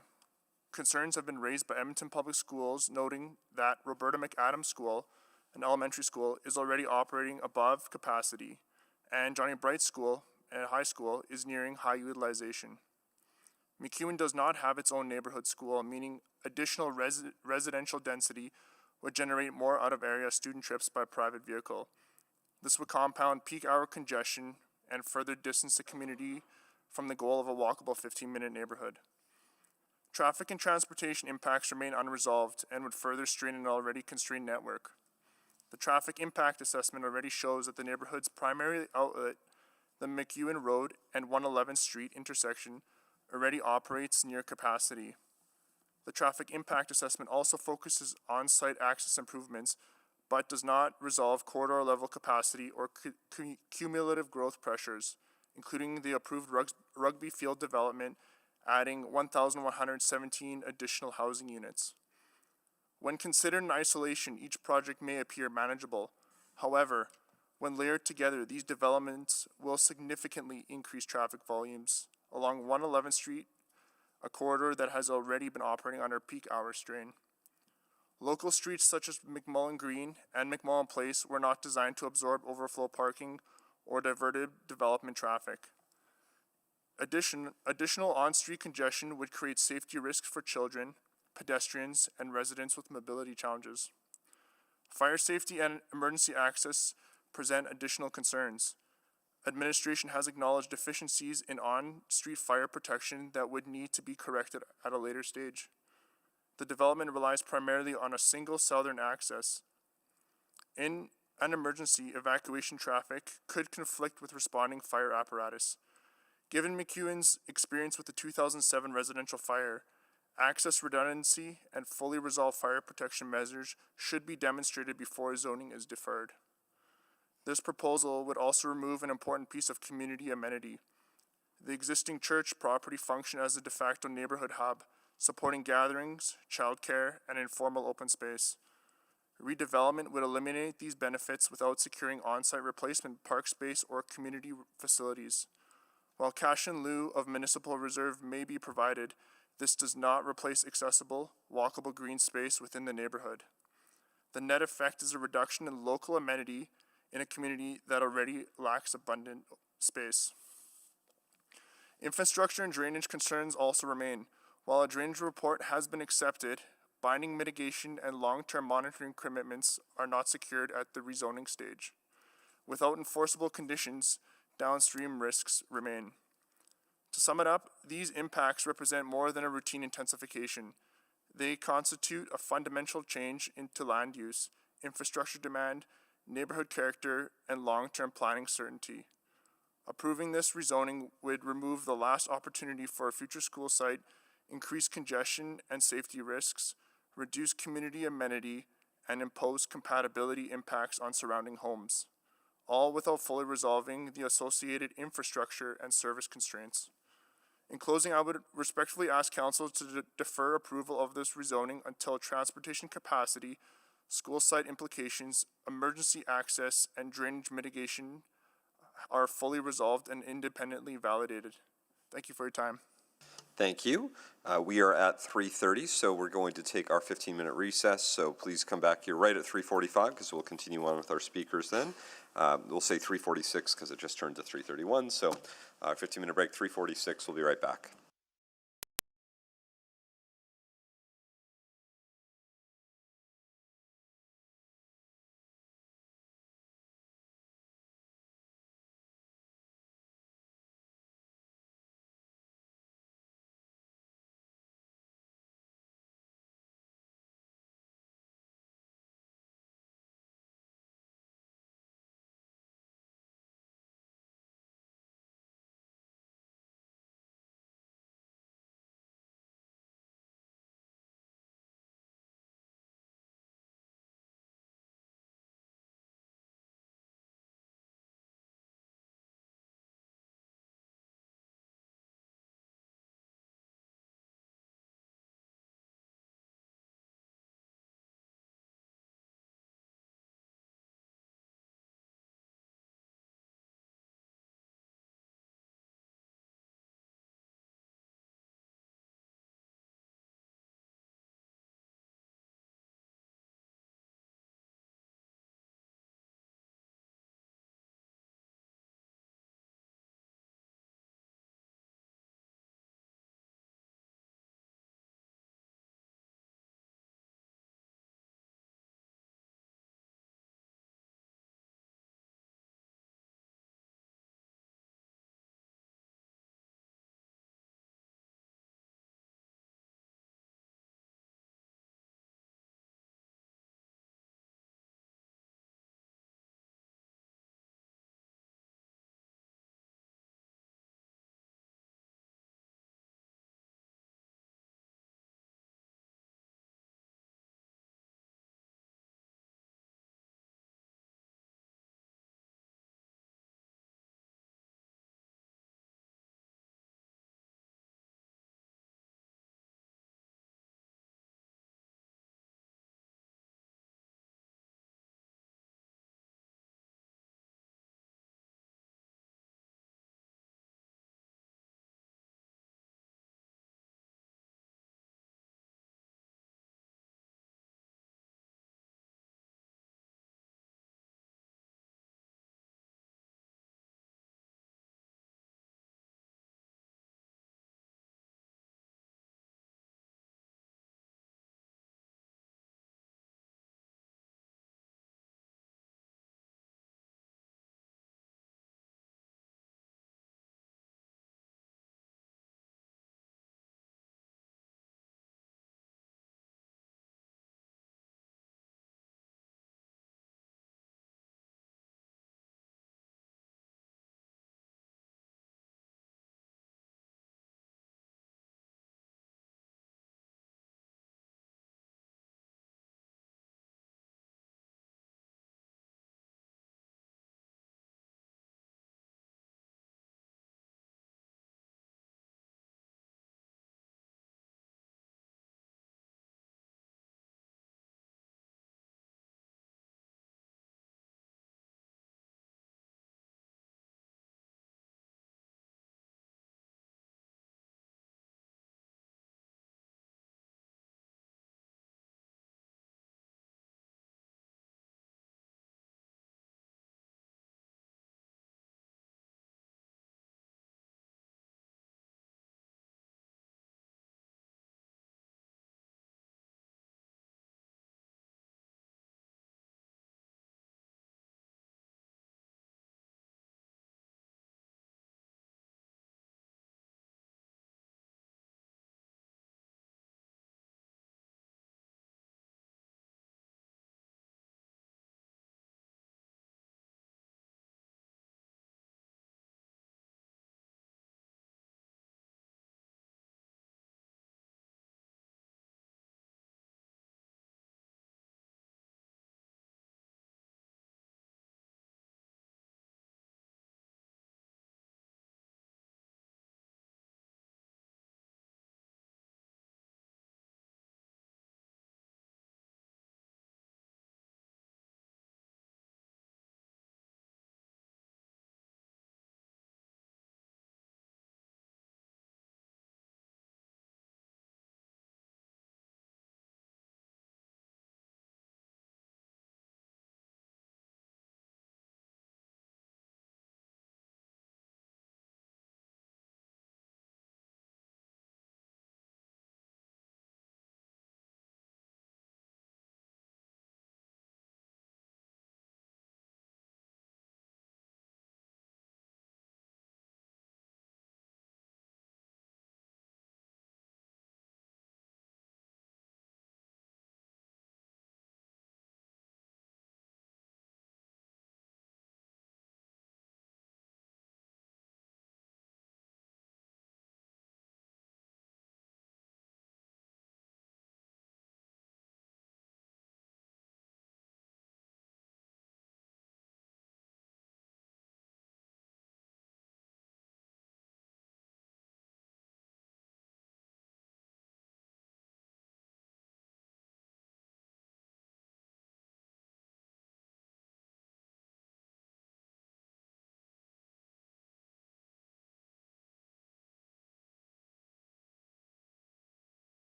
Concerns have been raised by Edmonton Public Schools, noting that Roberta McAdams School, an elementary school, is already operating above capacity, and Johnny Bright School, a high school, is nearing high utilization. McEwen does not have its own neighborhood school, meaning additional residential density would generate more out-of-area student trips by private vehicle. This would compound peak hour congestion and further distance the community from the goal of a walkable 15-minute neighborhood. Traffic and transportation impacts remain unresolved and would further strain an already constrained network. The traffic impact assessment already shows that the neighborhood's primary outlet, the McEwen Road and 111th Street intersection, already operates near capacity. The traffic impact assessment also focuses on site access improvements, but does not resolve corridor level capacity or cumulative growth pressures, including the approved rugby field development, adding 1,117 additional housing units. When considered in isolation, each project may appear manageable. However, when layered together, these developments will significantly increase traffic volumes along 111th Street, a corridor that has already been operating under peak hour strain. Local streets such as McMullen Green and McMullen Place were not designed to absorb overflow parking or diverted development traffic. Additional on-street congestion would create safety risks for children, pedestrians, and residents with mobility challenges. Fire safety and emergency access present additional concerns. Administration has acknowledged deficiencies in on-street fire protection that would need to be corrected at a later stage. The development relies primarily on a single southern access. In an emergency, evacuation traffic could conflict with responding fire apparatus. Given McEwen's experience with the 2007 residential fire, access redundancy and fully resolved fire protection measures should be demonstrated before zoning is deferred. This proposal would also remove an important piece of community amenity. The existing church property functioned as a de facto neighborhood hub, supporting gatherings, childcare, and informal open space. Redevelopment would eliminate these benefits without securing on-site replacement park space or community facilities. While cash in lieu of municipal reserve may be provided, this does not replace accessible, walkable green space within the neighborhood. The net effect is a reduction in local amenity in a community that already lacks abundant space. Infrastructure and drainage concerns also remain. While a drainage report has been accepted, binding mitigation and long-term monitoring commitments are not secured at the rezoning stage. Without enforceable conditions, downstream risks remain. To sum it up, these impacts represent more than a routine intensification. They constitute a fundamental change into land use, infrastructure demand, neighborhood character, and long-term planning certainty. Approving this rezoning would remove the last opportunity for a future school site, increase congestion and safety risks, reduce community amenity, and impose compatibility impacts on surrounding homes, all without fully resolving the associated infrastructure and service constraints. In closing, I would respectfully ask council to defer approval of this rezoning until transportation capacity, school site implications, emergency access, and drainage mitigation are fully resolved and independently validated. Thank you for your time. Thank you. We are at 3:30, so we're going to take our 15-minute recess. So please come back here right at 3:45 because we'll continue on with our speakers then. We'll say 3:46 because it just turned to 3:31. So 15-minute break, 3:46. We'll be right back.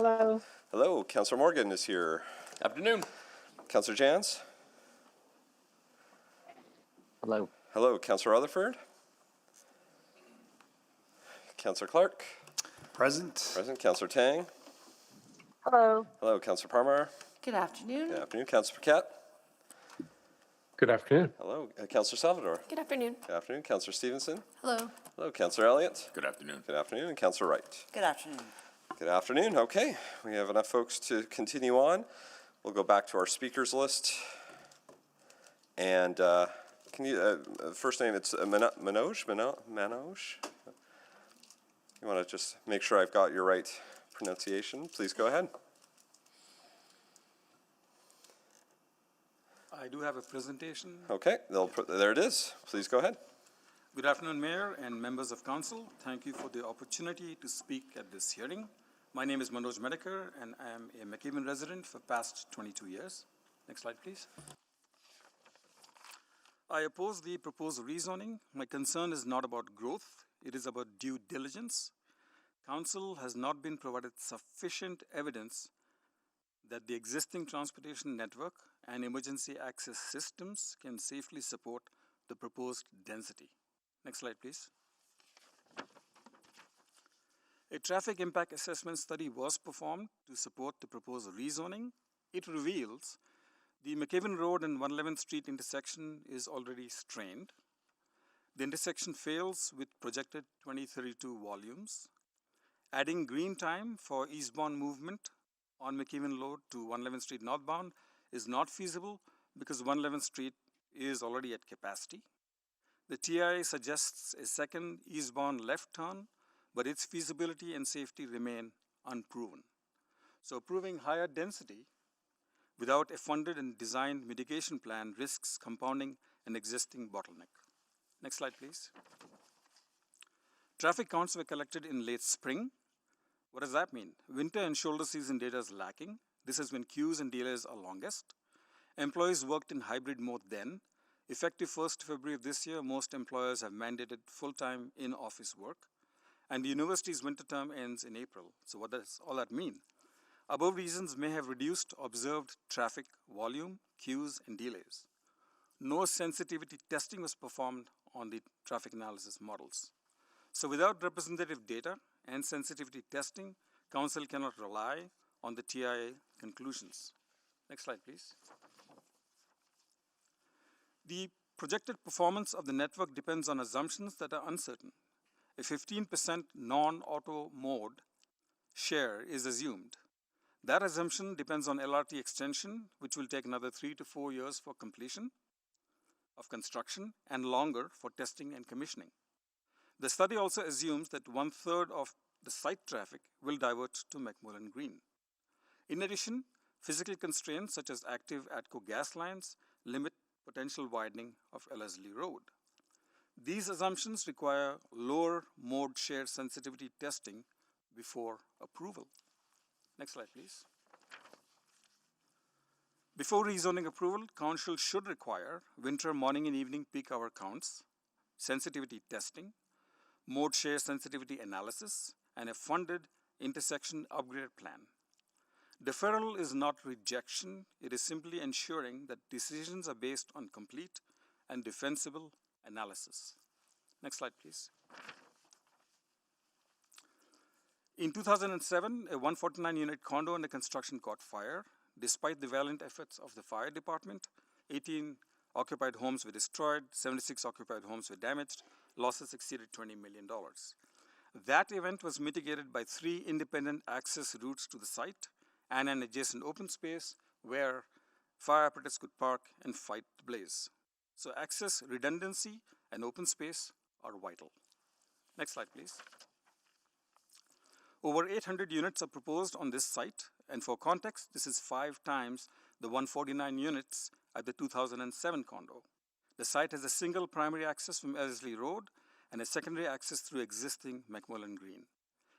Hello. Hello, Councillor Morgan is here. Afternoon. Councillor Jans? Hello. Hello, Councillor Rutherford? Councillor Clark? Present. Present. Councillor Tang? Hello. Hello, Councillor Parmar? Good afternoon. Good afternoon, Councillor Paquette? Good afternoon. Hello, Councillor Salvador? Good afternoon. Good afternoon, Councillor Stevenson? Hello. Hello, Councillor Elliott? Good afternoon. Good afternoon, and Councillor Wright. Good afternoon. Good afternoon. Okay, we have enough folks to continue on. We'll go back to our speakers list. And can you, first name, it's Manoj? You want to just make sure I've got your right pronunciation? Please go ahead. I do have a presentation. Okay, there it is. Please go ahead. Good afternoon, Mayor and members of Council. Thank you for the opportunity to speak at this hearing. My name is Manoj Medekar, and I am a McKeven resident for past 22 years. Next slide, please. I oppose the proposed rezoning. My concern is not about growth. It is about due diligence. Council has not been provided sufficient evidence that the existing transportation network and emergency access systems can safely support the proposed density. Next slide, please. A traffic impact assessment study was performed to support the proposed rezoning. It reveals the McKeven Road and 111th Street intersection is already strained. The intersection fails with projected 2032 volumes. Adding green time for eastbound movement on McKeven Road to 111th Street northbound is not feasible because 111th Street is already at capacity. The TIA suggests a second eastbound left turn, but its feasibility and safety remain unproven. So approving higher density without a funded and designed mitigation plan risks compounding an existing bottleneck. Next slide, please. Traffic counts were collected in late spring. What does that mean? Winter and shoulder season data is lacking. This is when queues and delays are longest. Employees worked in hybrid mode then. Effective 1st February of this year, most employers have mandated full-time in-office work. And the university's winter term ends in April. So what does all that mean? Above reasons may have reduced observed traffic volume, queues, and delays. No sensitivity testing was performed on the traffic analysis models. So without representative data and sensitivity testing, Council cannot rely on the TIA conclusions. Next slide, please. The projected performance of the network depends on assumptions that are uncertain. A 15% non-auto mode share is assumed. That assumption depends on LRT extension, which will take another 3 to 4 years for completion of construction and longer for testing and commissioning. The study also assumes that 1/3 of the site traffic will divert to McMullen Green. In addition, physical constraints such as active ATCO gas lines limit potential widening of Ellerslie Road. These assumptions require lower mode share sensitivity testing before approval. Next slide, please. Before rezoning approval, Council should require winter morning and evening peak hour counts, sensitivity testing, mode share sensitivity analysis, and a funded intersection upgrade plan. Deferral is not rejection, it is simply ensuring that decisions are based on complete and defensible analysis. Next slide, please. In 2007, a 149-unit condo under construction caught fire. Despite the valiant efforts of the fire department, 18 occupied homes were destroyed, 76 occupied homes were damaged, losses exceeded $20 million. That event was mitigated by 3 independent access routes to the site and an adjacent open space where fire apparatus could park and fight the blaze. So access, redundancy, and open space are vital. Next slide, please. Over 800 units are proposed on this site, and for context, this is 5 times the 149 units at the 2007 condo. The site has a single primary access from Ellerslie Road and a secondary access through existing McMullen Green.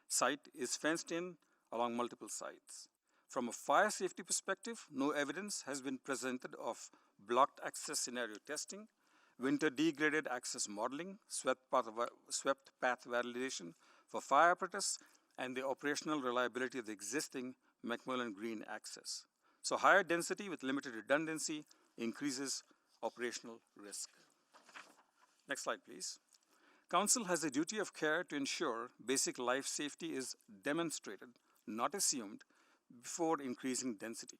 Site is fenced in along multiple sides. From a fire safety perspective, no evidence has been presented of blocked access scenario testing, winter degraded access modeling, swept path validation for fire apparatus, and the operational reliability of the existing McMullen Green access. So higher density with limited redundancy increases operational risk. Next slide, please. Council has a duty of care to ensure basic life safety is demonstrated, not assumed, before increasing density.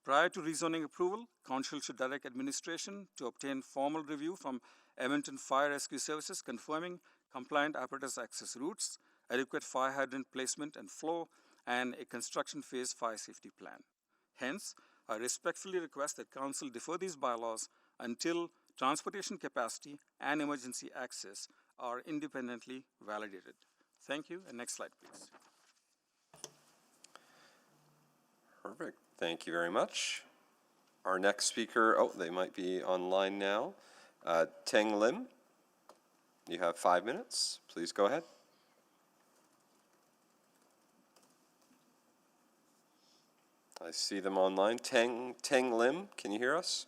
Prior to rezoning approval, Council should direct administration to obtain formal review from Edmonton Fire Rescue Services confirming compliant apparatus access routes, adequate fire hydrant placement and flow, and a construction phase fire safety plan. Hence, I respectfully request that Council defer these bylaws until transportation capacity and emergency access are independently validated. Thank you, and next slide, please. Perfect. Thank you very much. Our next speaker, oh, they might be online now. Teng Lim, you have 5 minutes. Please go ahead. I see them online. Teng Lim, can you hear us?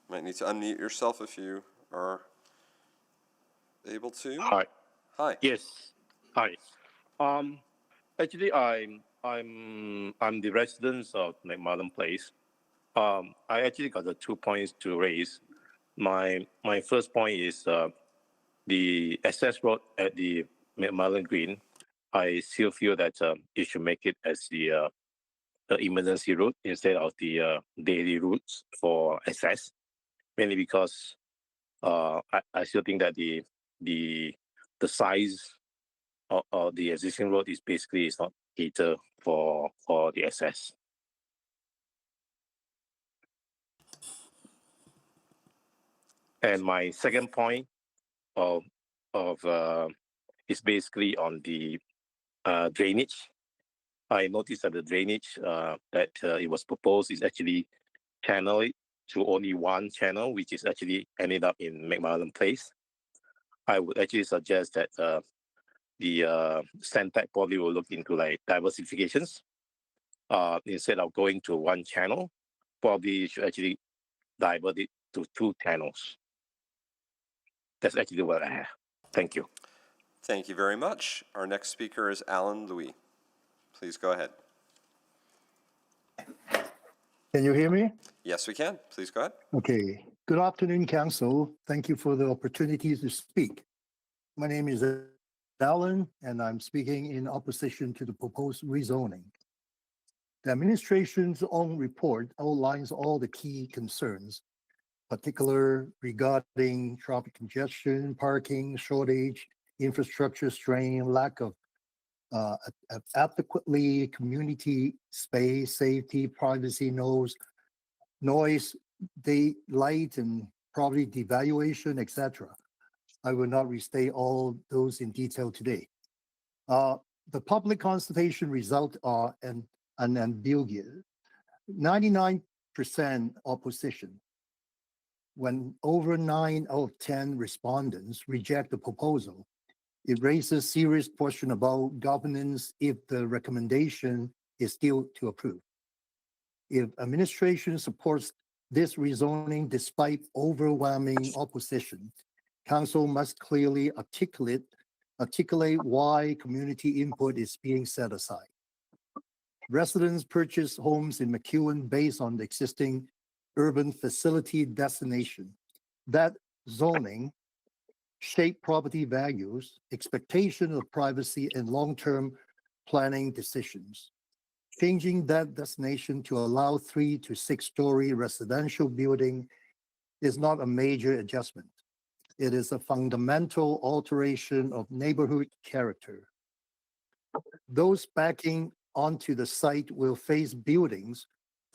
Might need to unmute yourself if you are able to. Hi. Hi. Yes. Hi. Actually, I'm the resident of McMullen Place. I actually got 2 points to raise. My first point is the access road at the McMullen Green. I still feel that it should make it as the emergency route instead of the daily routes for access. Mainly because I still think that the size of the existing road is basically is not catered for the access. And my second point is basically on the drainage. I noticed that the drainage that it was proposed is actually channeled to only one channel, which is actually ended up in McMullen Place. I would actually suggest that the Centec probably will look into like diversifications. Instead of going to one channel, probably should actually divert it to 2 channels. That's actually what I have. Thank you. Thank you very much. Our next speaker is Alan Louis. Please go ahead. Can you hear me? Yes, we can. Please go ahead. Okay. Good afternoon, Council. Thank you for the opportunity to speak. My name is Alan, and I'm speaking in opposition to the proposed rezoning. The administration's own report outlines all the key concerns, particular regarding traffic congestion, parking shortage, infrastructure strain, lack of adequately community space, safety, privacy, noise, daylight, and property devaluation, etc. I will not restate all those in detail today. The public consultation results are unambiguous. 99% opposition. When over 9 out of 10 respondents reject the proposal, it raises serious question about governance if the recommendation is still to approve. If administration supports this rezoning despite overwhelming opposition, Council must clearly articulate why community input is being set aside. Residents purchase homes in McEwen based on the existing urban facility destination. That zoning shape property values, expectation of privacy, and long-term planning decisions. Changing that destination to allow 3 to 6-story residential building is not a major adjustment. It is a fundamental alteration of neighborhood character. Those backing onto the site will face buildings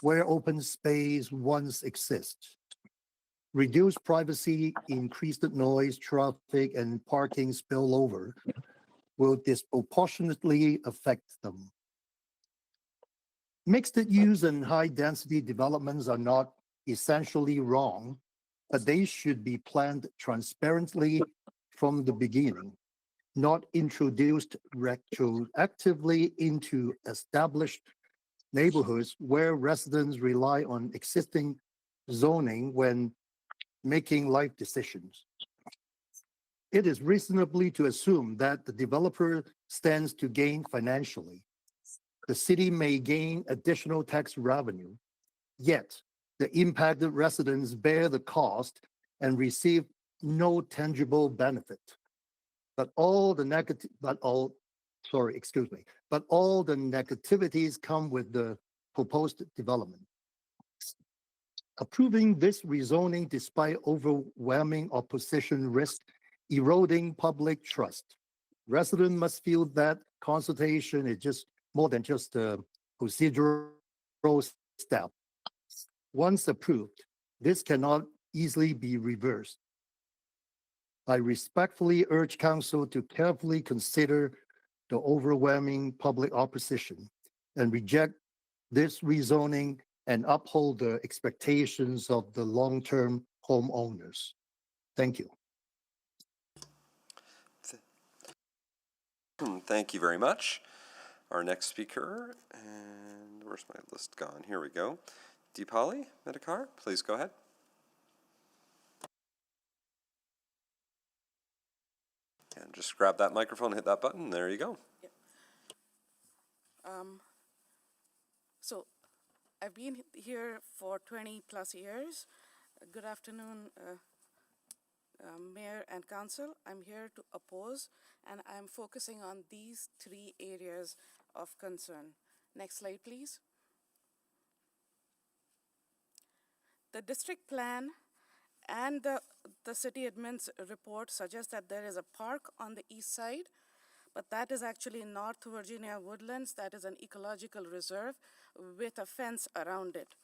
where open space once exists. Reduced privacy, increased noise, traffic, and parking spillover will disproportionately affect them. Mixed-use and high-density developments are not essentially wrong, but they should be planned transparently from the beginning, not introduced retroactively into established neighborhoods where residents rely on existing zoning when making life decisions. It is reasonably to assume that the developer stands to gain financially. The city may gain additional tax revenue, yet the impacted residents bear the cost and receive no tangible benefit. But all the negativities come with the proposed development. Approving this rezoning despite overwhelming opposition risks eroding public trust. Residents must feel that consultation is just more than just a procedural step. Once approved, this cannot easily be reversed. I respectfully urge Council to carefully consider the overwhelming public opposition and reject this rezoning and uphold the expectations of the long-term homeowners. Thank you. Thank you very much. Our next speaker, and where's my list gone? Here we go. Deepali Medikar, please go ahead. And just grab that microphone, hit that button, there you go. So I've been here for 20 plus years. Good afternoon, Mayor and Council. I'm here to oppose, and I'm focusing on these 3 areas of concern. Next slide, please. The district plan and the city admin's report suggest that there is a park on the east side, but that is actually North Virginia Woodlands. That is an ecological reserve with a fence around it.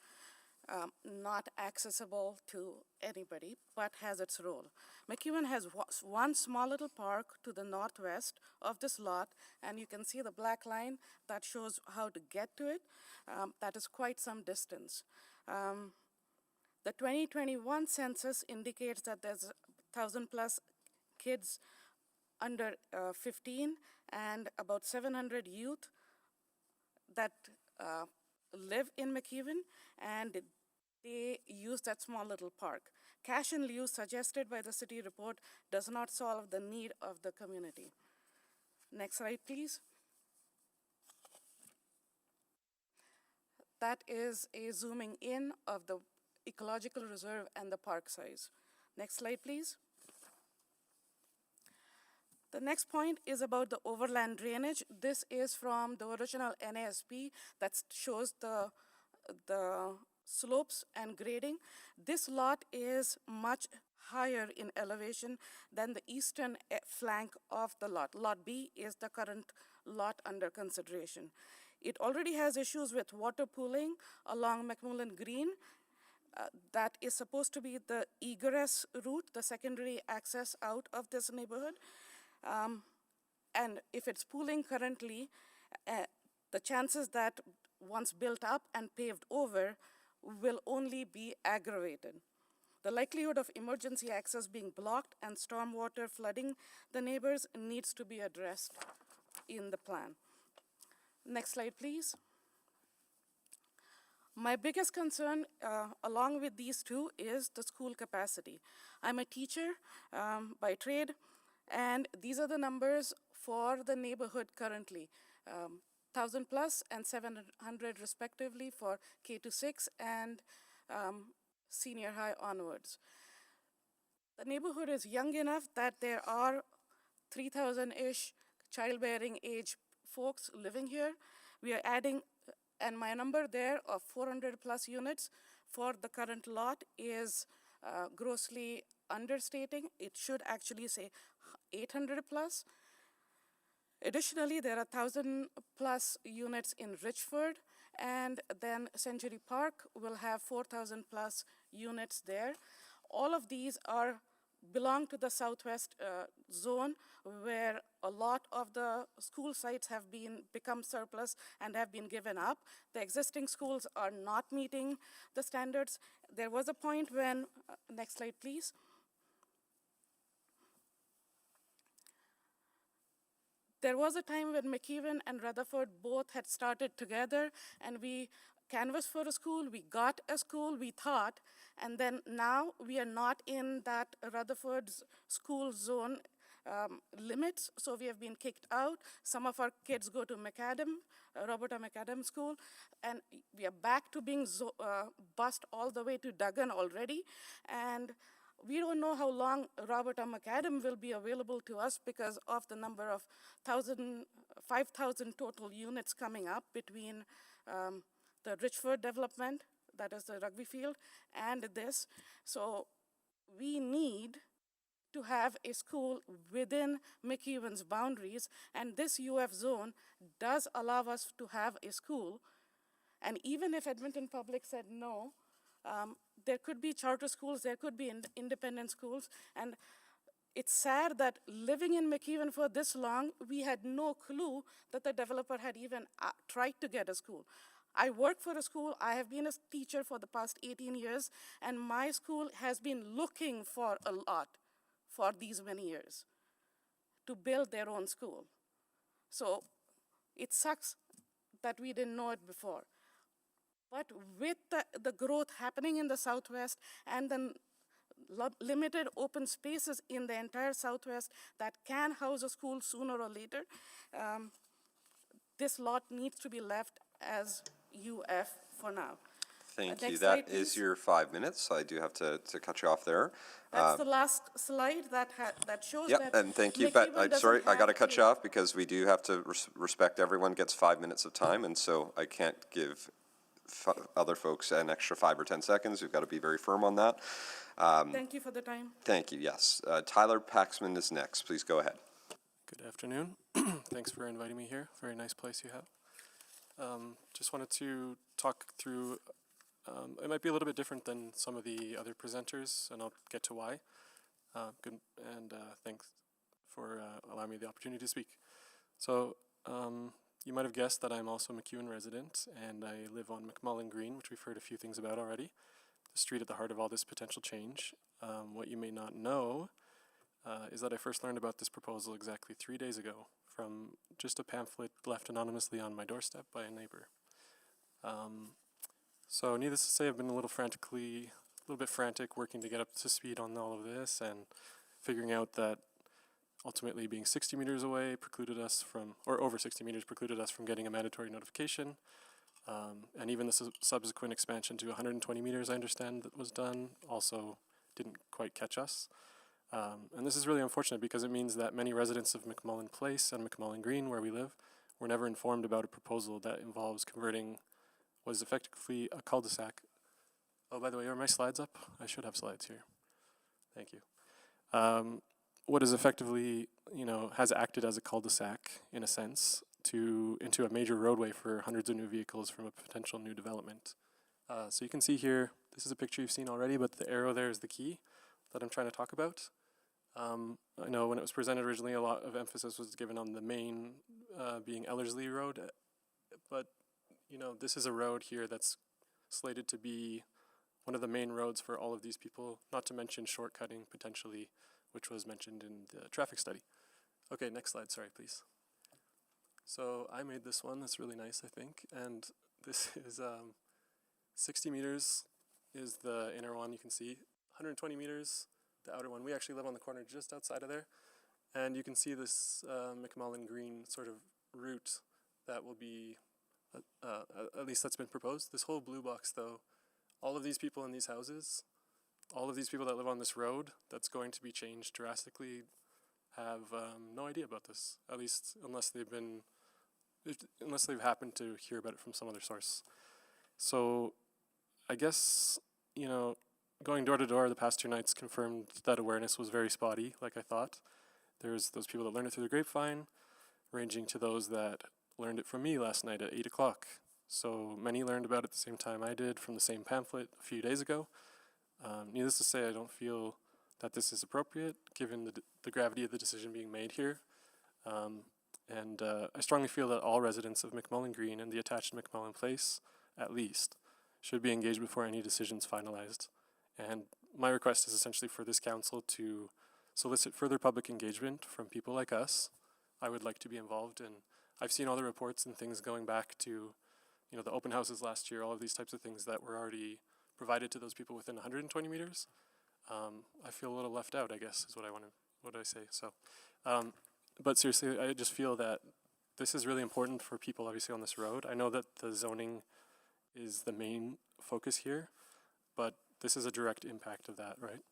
Not accessible to anybody, but has its role. McEwen has one small little park to the northwest of this lot, and you can see the black line that shows how to get to it. That is quite some distance. The 2021 census indicates that there's 1,000 plus kids under 15 and about 700 youth that live in McEwen, and they use that small little park. Cash and lieu suggested by the city report does not solve the need of the community. Next slide, please. That is a zooming in of the ecological reserve and the park size. Next slide, please. The next point is about the overland drainage. This is from the original NASP that shows the slopes and grading. This lot is much higher in elevation than the eastern flank of the lot. Lot B is the current lot under consideration. It already has issues with water pooling along McMullen Green. That is supposed to be the egress route, the secondary access out of this neighborhood. And if it's pooling currently, the chances that once built up and paved over will only be aggravated. The likelihood of emergency access being blocked and stormwater flooding the neighbors needs to be addressed in the plan. Next slide, please. My biggest concern, along with these two, is the school capacity. I'm a teacher by trade, and these are the numbers for the neighborhood currently. 1,000 plus and 700 respectively for K-6 and senior high onwards. The neighborhood is young enough that there are 3,000-ish childbearing age folks living here. We are adding, and my number there of 400 plus units for the current lot is grossly understating. It should actually say 800 plus. Additionally, there are 1,000 plus units in Richford, and then Century Park will have 4,000 plus units there. All of these belong to the southwest zone, where a lot of the school sites have become surplus and have been given up. The existing schools are not meeting the standards. There was a point when, next slide please. There was a time when McEwen and Rutherford both had started together, and we canvassed for a school, we got a school, we thought, and then now we are not in that Rutherford's school zone limits, so we have been kicked out. Some of our kids go to McAdam, Roberta McAdam School, and we are back to being bused all the way to Duggan already. And we don't know how long Roberta McAdam will be available to us because of the number of 5,000 total units coming up between the Richford development, that is the rugby field, and this. So we need to have a school within McEwen's boundaries, and this UF zone does allow us to have a school. And even if Edmonton Public said no, there could be charter schools, there could be independent schools, and it's sad that living in McEwen for this long, we had no clue that the developer had even tried to get a school. I work for a school, I have been a teacher for the past 18 years, and my school has been looking for a lot for these many years to build their own school. So it sucks that we didn't know it before. But with the growth happening in the Southwest and the limited open spaces in the entire Southwest that can house a school sooner or later, this lot needs to be left as UF for now. Thank Next you. slide, That is please. your 5 minutes. I do have to cut you off there. That's the last slide that shows Yep, that. and thank you, but McEwen sorry, doesn't I got to have cut you off because we do have to respect everyone gets 5 minutes of time, and so I can't give other folks an extra 5 or 10 seconds. We've got to be very firm on that. Thank you for the time. Thank you, yes. Tyler Paxman is next. Please go ahead. Good afternoon. Thanks for inviting me here. Very nice place you have. Just wanted to talk through, it might be a little bit different than some of the other presenters, and I'll get to why. Thanks for allowing me the opportunity to speak. So, you might have guessed that I'm also a McEwen resident, and I live on McMullen Green, which we've heard a few things about already, the street at the heart of all this potential change. What you may not know is that I first learned about this proposal exactly 3 days ago from just a pamphlet left anonymously on my doorstep by a neighbor. So needless to say, I've been a little bit frantic working to get up to speed on all of this and figuring out that ultimately being 60 meters away precluded us from, or over 60 meters precluded us from getting a mandatory notification. And even the subsequent expansion to 120 meters, I understand, that was done, also didn't quite catch us. And this is really unfortunate because it means that many residents of McMullen Place and McMullen Green, where we live, were never informed about a proposal that involves converting what is effectively a cul-de-sac. Oh, by the way, are my slides up? I should have slides here. Thank you. What is effectively, has acted as a cul-de-sac, in a sense, into a major roadway for hundreds of new vehicles from a potential new development. So you can see here, this is a picture you've seen already, but the arrow there is the key that I'm trying to talk about. I know when it was presented originally, a lot of emphasis was given on the main being Ellerslie Road, but this is a road here that's slated to be one of the main roads for all of these people, not to mention shortcutting potentially, which was mentioned in the traffic study. Okay, next slide, sorry, please. So I made this one, that's really nice, I think, and this is 60 meters is the inner one, you can see, 120 meters, the outer one. We actually live on the corner just outside of there, and you can see this McMullen Green sort of route that will be, at least that's been proposed. This whole blue box, though, all of these people in these houses, all of these people that live on this road that's going to be changed drastically have no idea about this, at least unless they've happened to hear about it from some other source. So I guess, going door to door the past 2 nights confirmed that awareness was very spotty, like I thought. There's those people that learned it through the grapevine, ranging to those that learned it from me last night at 8 o'clock. So many learned about it at the same time I did from the same pamphlet a few days ago. Needless to say, I don't feel that this is appropriate, given the gravity of the decision being made here. I strongly feel that all residents of McMullen Green and the attached McMullen Place, at least, should be engaged before any decisions finalized. And my request is essentially for this council to solicit further public engagement from people like us. I would like to be involved, and I've seen all the reports and things going back to, the open houses last year, all of these types of things that were already provided to those people within 120 meters. I feel a little left out, I guess, is what I say. So But seriously, I just feel that this is really important for people obviously on this road. I know that the zoning is the main focus here, but this is a direct impact of that, right?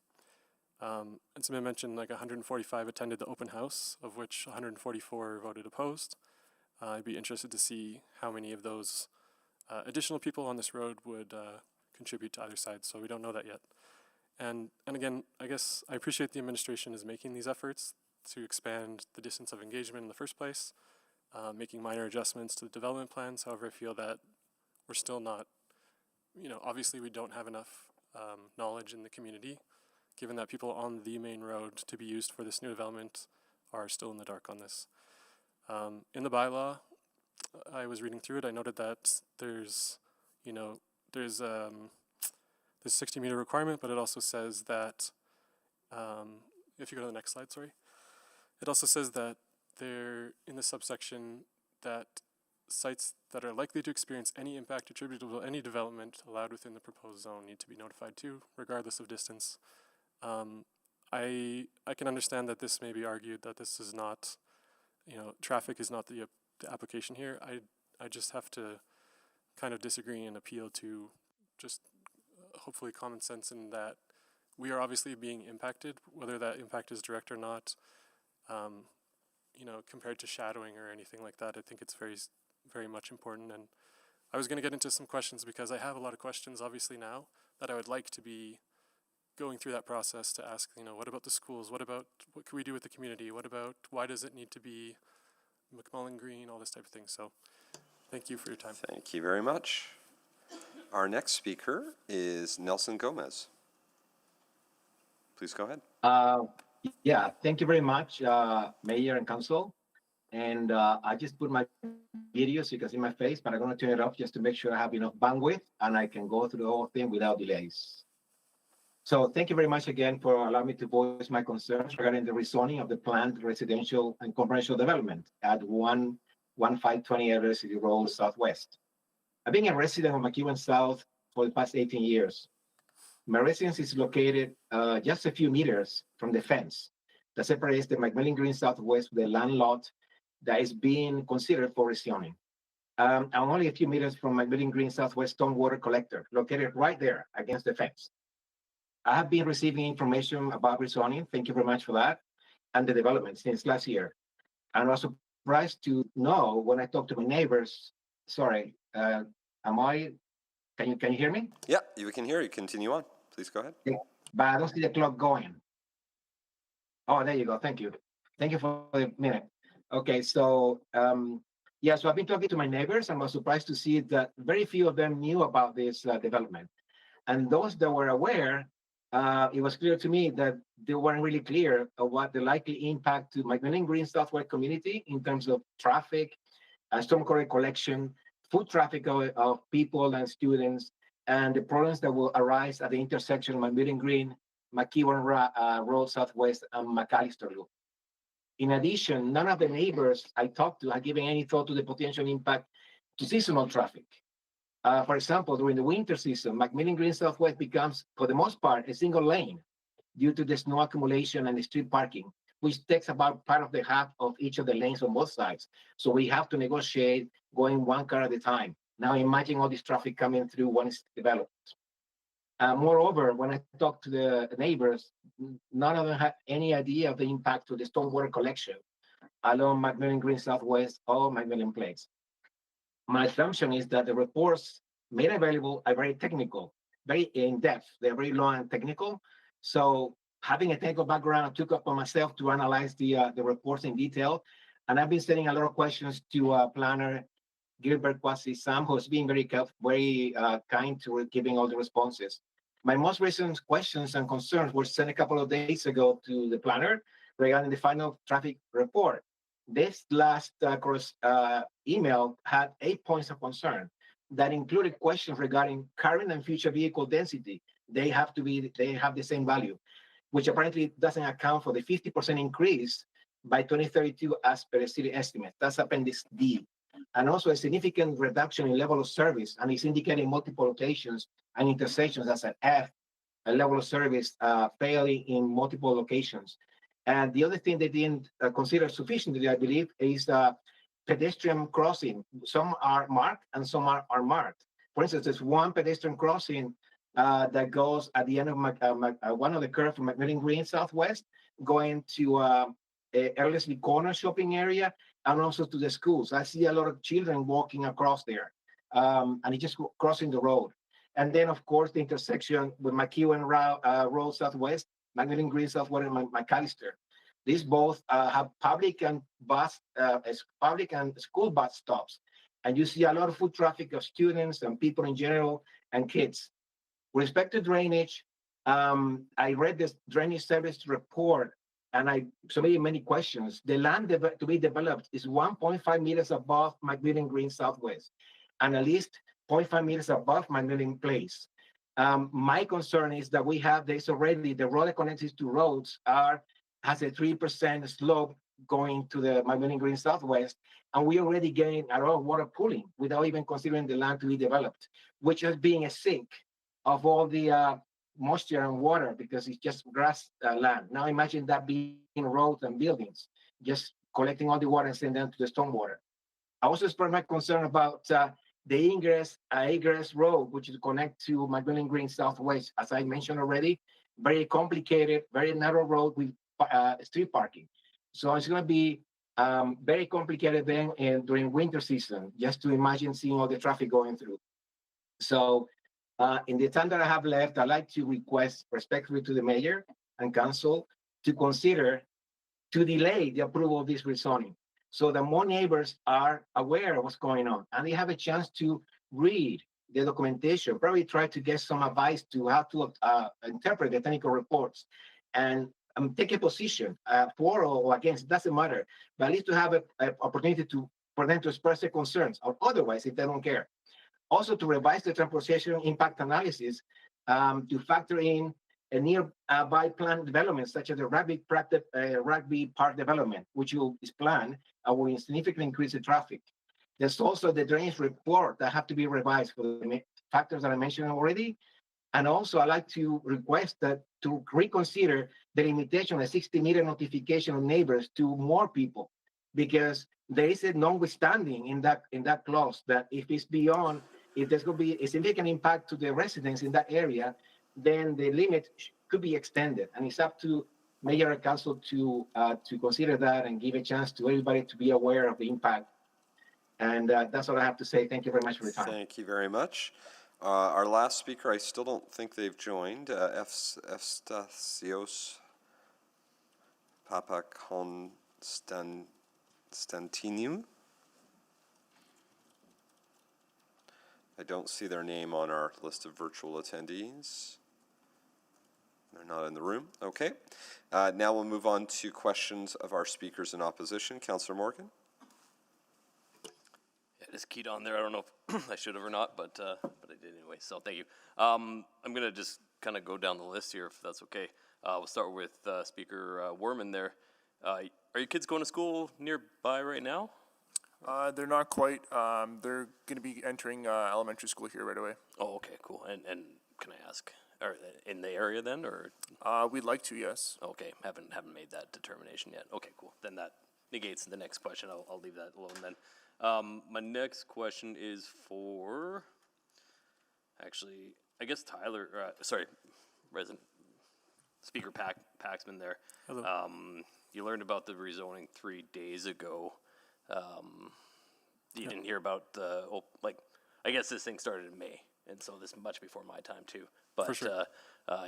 And somebody mentioned like 145 attended the open house, of which 144 voted opposed. I'd be interested to see how many of those additional people on this road would contribute to either side, so we don't know that yet. And again, I guess I appreciate the administration is making these efforts to expand the distance of engagement in the first place, making minor adjustments to the development plans. However, I feel that we're still not, obviously we don't have enough knowledge in the community, given that people on the main road to be used for this new development are still in the dark on this. In the bylaw, I was reading through it, I noted that there's 60-meter requirement, but it also says that, if you go to the next slide, sorry, it also says that there, in the subsection, that sites that are likely to experience any impact attributable to any development allowed within the proposed zone need to be notified too, regardless of distance. I can understand that this may be argued that this is not, traffic is not the application here. I just have to kind of disagree and appeal to just hopefully common sense in that we are obviously being impacted, whether that impact is direct or not. Compared to shadowing or anything like that, I think it's very, very much important. And I was going to get into some questions because I have a lot of questions obviously now that I would like to be going through that process to ask, what about the schools? What can we do with the community? What about, why does it need to be McMullen Green, all this type of thing. So thank you for your time. Thank you very much. Our next speaker is Nelson Gomez. Please go ahead. Yeah, thank you very much, Mayor and Council. And I just put my video so you can see my face, but I'm going to turn it off just to make sure I have enough bandwidth and I can go through the whole thing without delays. So thank you very much again for allowing me to voice my concerns regarding the rezoning of the planned residential and commercial development at 1520 University Road Southwest. I've been a resident of McEwen South for the past 18 years. My residence is located just a few meters from the fence that separates the McMillan Green Southwest with the land lot that is being considered for rezoning. I'm only a few meters from McMillan Green Southwest stormwater collector, located right there against the fence. I have been receiving information about rezoning, thank you very much for that, and the development since last year. And I was surprised to know when I talked to my neighbors, sorry, can you hear me? Yeah, you can hear you. Continue on. Please go ahead. Yeah, but I don't see the clock going. Oh, there you go. Thank you. Thank you for the minute. Okay, so yeah, so I've been talking to my neighbors and I was surprised to see that very few of them knew about this development. And those that were aware, it was clear to me that they weren't really clear of what the likely impact to McMillan Green Southwest community in terms of traffic, stormwater collection, foot traffic of people and students, and the problems that will arise at the intersection of McMillan Green, McEwen Road Southwest, and McAllister Loop. In addition, none of the neighbors I talked to had given any thought to the potential impact to seasonal traffic. For example, during the winter season, McMillan Green Southwest becomes, for the most part, a single lane due to the snow accumulation and the street parking, which takes about part of the half of each of the lanes on both sides. So we have to negotiate going one car at a time. Now imagine all this traffic coming through once it's developed. Moreover, when I talked to the neighbors, none of them had any idea of the impact to the stormwater collection along McMillan Green Southwest or McMillan Place. My assumption is that the reports made available are very technical, very in-depth. They're very long and technical. So having a technical background, I took upon myself to analyze the reports in detail. And I've been sending a lot of questions to planner Gilbert Kwasi Sam, who's been very kind to giving all the responses. My most recent questions and concerns were sent a couple of days ago to the planner regarding the final traffic report. This last email had 8 points of concern that included questions regarding current and future vehicle density. They have the same value, which apparently doesn't account for the 50% increase by 2032 as per the city estimate. That's Appendix D. And also a significant reduction in level of service, and it's indicating multiple locations and intersections as an F, a level of service failing in multiple locations. And the other thing they didn't consider sufficiently, I believe, is pedestrian crossing. Some are marked and some are marked. For instance, there's one pedestrian crossing that goes at the end of one of the curve from McMillan Green Southwest, going to Erlesley Corner shopping area, and also to the schools. I see a lot of children walking across there, and it's just crossing the road. And then, of course, the intersection with McEwen Road Southwest, McMillan Green Southwest, and McAllister. These both have public and school bus stops. And you see a lot of foot traffic of students and people in general and kids. With respect to drainage, I read this drainage service report and I submitted many questions. The land to be developed is 1.5 meters above McMillan Green Southwest and at least 0.5 meters above McMillan Place. My concern is that there's already the road that connects these two roads has a 3% slope going to the McMillan Green Southwest, and we're already getting a lot of water pooling without even considering the land to be developed, which is being a sink of all the moisture and water because it's just grass land. Now imagine that being roads and buildings, just collecting all the water and sending them to the stormwater. I also expressed my concern about the egress road, which is connect to McMillan Green Southwest. As I mentioned already, very complicated, very narrow road with street parking. So it's going to be very complicated then during winter season, just to imagine seeing all the traffic going through. So in the time that I have left, I'd like to request respectfully to the mayor and council to consider to delay the approval of this rezoning so that more neighbors are aware of what's going on and they have a chance to read the documentation, probably try to get some advice to how to interpret the technical reports and take a position for or against, doesn't matter, but at least to have an opportunity for them to express their concerns, or otherwise if they don't care. Also to revise the transportation impact analysis to factor in a nearby planned development such as the rugby park development, which is planned and will significantly increase the traffic. There's also the drainage report that have to be revised for the factors that I mentioned already. And also I'd like to request that to reconsider the limitation of 60-meter notification of neighbors to more people, because there is a notwithstanding in that clause that if it's beyond, if there's going to be a significant impact to the residents in that area, then the limit could be extended. And it's up to mayor and council to consider that and give a chance to everybody to be aware of the impact. And that's all I have to say. Thank you very much for your time. Thank you very much. Our last speaker, I still don't think they've joined, Efstasios Papakonstantinou. I don't see their name on our list of virtual attendees. They're not in the room. Okay. Now we'll move on to questions of our speakers in opposition. Councillor Morgan. Yeah, it is keyed on there. I don't know if I should have or not, but I did anyway. So thank you. I'm gonna just kind of go down the list here, if that's okay. We'll start with Speaker Werman there. Are your kids going to school nearby right now? They're not quite. They're going to be entering elementary school here right away. Oh, okay, cool. And can I ask, are they in the area then, or? We'd like to, yes. Okay, haven't made that determination yet. Okay, cool. Then that negates the next question. I'll leave that alone then. My next question is for, actually, I guess Tyler. Resident Speaker Paxman there. Hello. You learned about the rezoning 3 days ago. You didn't hear about I guess this thing started in May, and so this is much before my time too. But For sure.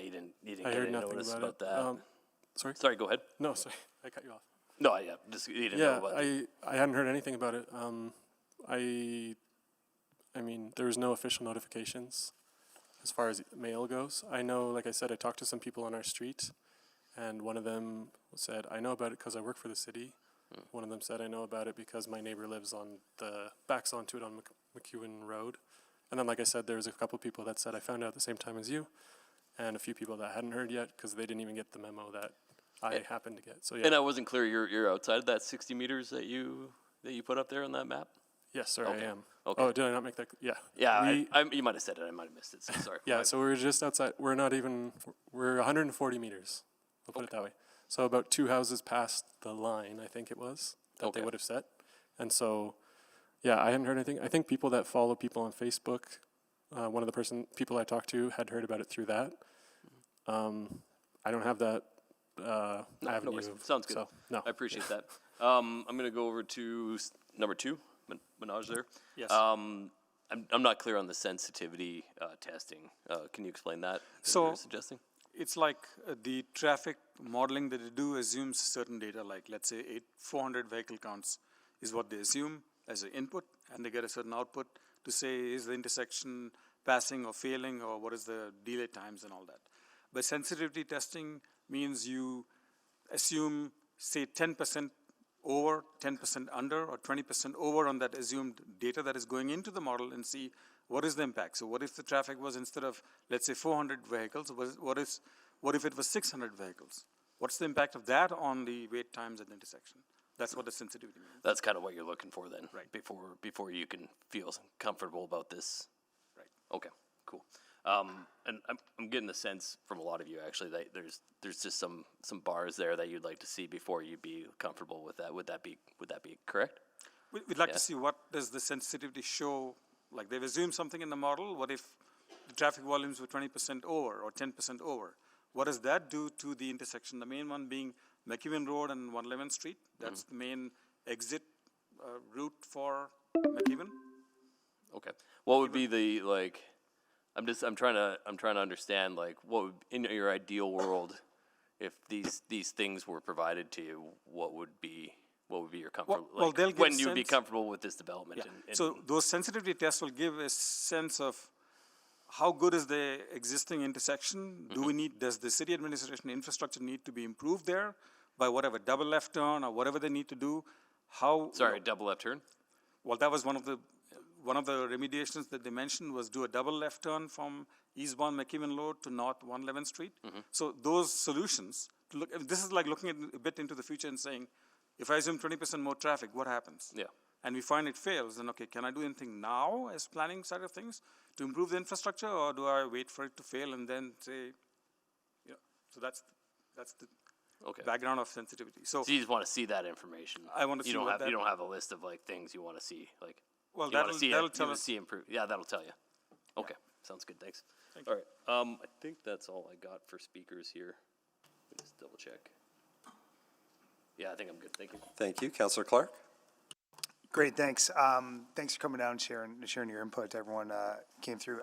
You didn't I get heard any nothing notice about about it. that. Sorry, go ahead. No, sorry, I cut you off. No, yeah, just you didn't know about it. I hadn't heard anything about it. I mean, there was no official notifications as far as mail goes. I know, like I said, I talked to some people on our street, and one of them said, I know about it because I work for the city. One of them said, I know about it because my neighbor lives backs onto it on McEwen Road. And then, like I said, there was a couple people that said, I found out at the same time as you, and a few people that hadn't heard yet because they didn't even get the memo that I happened to get. So yeah. And I wasn't clear. You're outside of that 60 meters that you put up there on that map. Yes, sir, Okay. I am. Okay. Oh, did I not make that? Yeah. Yeah, you might have said it. I might have missed it. So sorry. Yeah, so we're just outside. We're 140 meters. We'll put it that way. So about 2 houses past the line, I think it was, that they would have set. And so, yeah, I hadn't heard anything. I think people that follow people on Facebook, one of the people I talked to had heard about it through that. I don't have that avenue. No worries. Sounds good. So, no. I appreciate that. I'm going to go over to number 2, Manoj there. Yes. I'm not clear on the sensitivity testing. Can you explain that? So- you're suggesting? It's like the traffic modeling that they do assumes certain data, like let's say 400 vehicle counts is what they assume as an input, and they get a certain output to say is the intersection passing or failing, or what is the delay times and all that. But sensitivity testing means you assume, say, 10% over, 10% under, or 20% over on that assumed data that is going into the model and see what is the impact. So what if the traffic was, instead of, let's say, 400 vehicles, what if it was 600 vehicles? What's the impact of that on the wait times at the intersection? That's what the sensitivity means. That's kind of what you're looking for then, Right. Before you can feel comfortable about this. Right. Okay, cool. And I'm getting the sense from a lot of you actually that there's just some bars there that you'd like to see before you'd be comfortable with that. Would that be correct? We'd like Yeah. to see what does the sensitivity show. Like they've assumed something in the model. What if the traffic volumes were 20% over or 10% over? What does that do to the intersection? The main one being McEwen Road and 111th Street. That's the main exit route for McEwen. Okay. What would be the like? I'm trying to understand like what would, in your ideal world, if these things were provided to you, what would be your comfort? Well, they'll give when you'd be sense- comfortable with this development. Yeah. So those sensitivity tests will give a sense of how good is the existing intersection? Does the city administration infrastructure need to be improved there by whatever double left turn or whatever they need to do? Double left turn? Well, that was one of the remediations that they mentioned was do a double left turn from eastbound McEwen Road to north 111th Street. So those solutions, this is like looking at a bit into the future and saying, if I assume 20% more traffic, what happens? Yeah. And we find it fails, then okay, can I do anything now as planning side of things to improve the infrastructure, or do I wait for it to fail and then say, so that's the background of sensitivity. So you just want to see that information. I want to see you don't what have you don't have a list of like things you want to see like. Well, you want to see that'll it, tell you us. see improve. Yeah, that'll tell you. Okay, sounds good. Thanks. Thank all right. I think that's all I got for speakers here. Let me just double check. Yeah, I think I'm good. Thank you. Thank you. Councillor Clark? Great, thanks. Thanks for coming down and sharing your input. Everyone came through.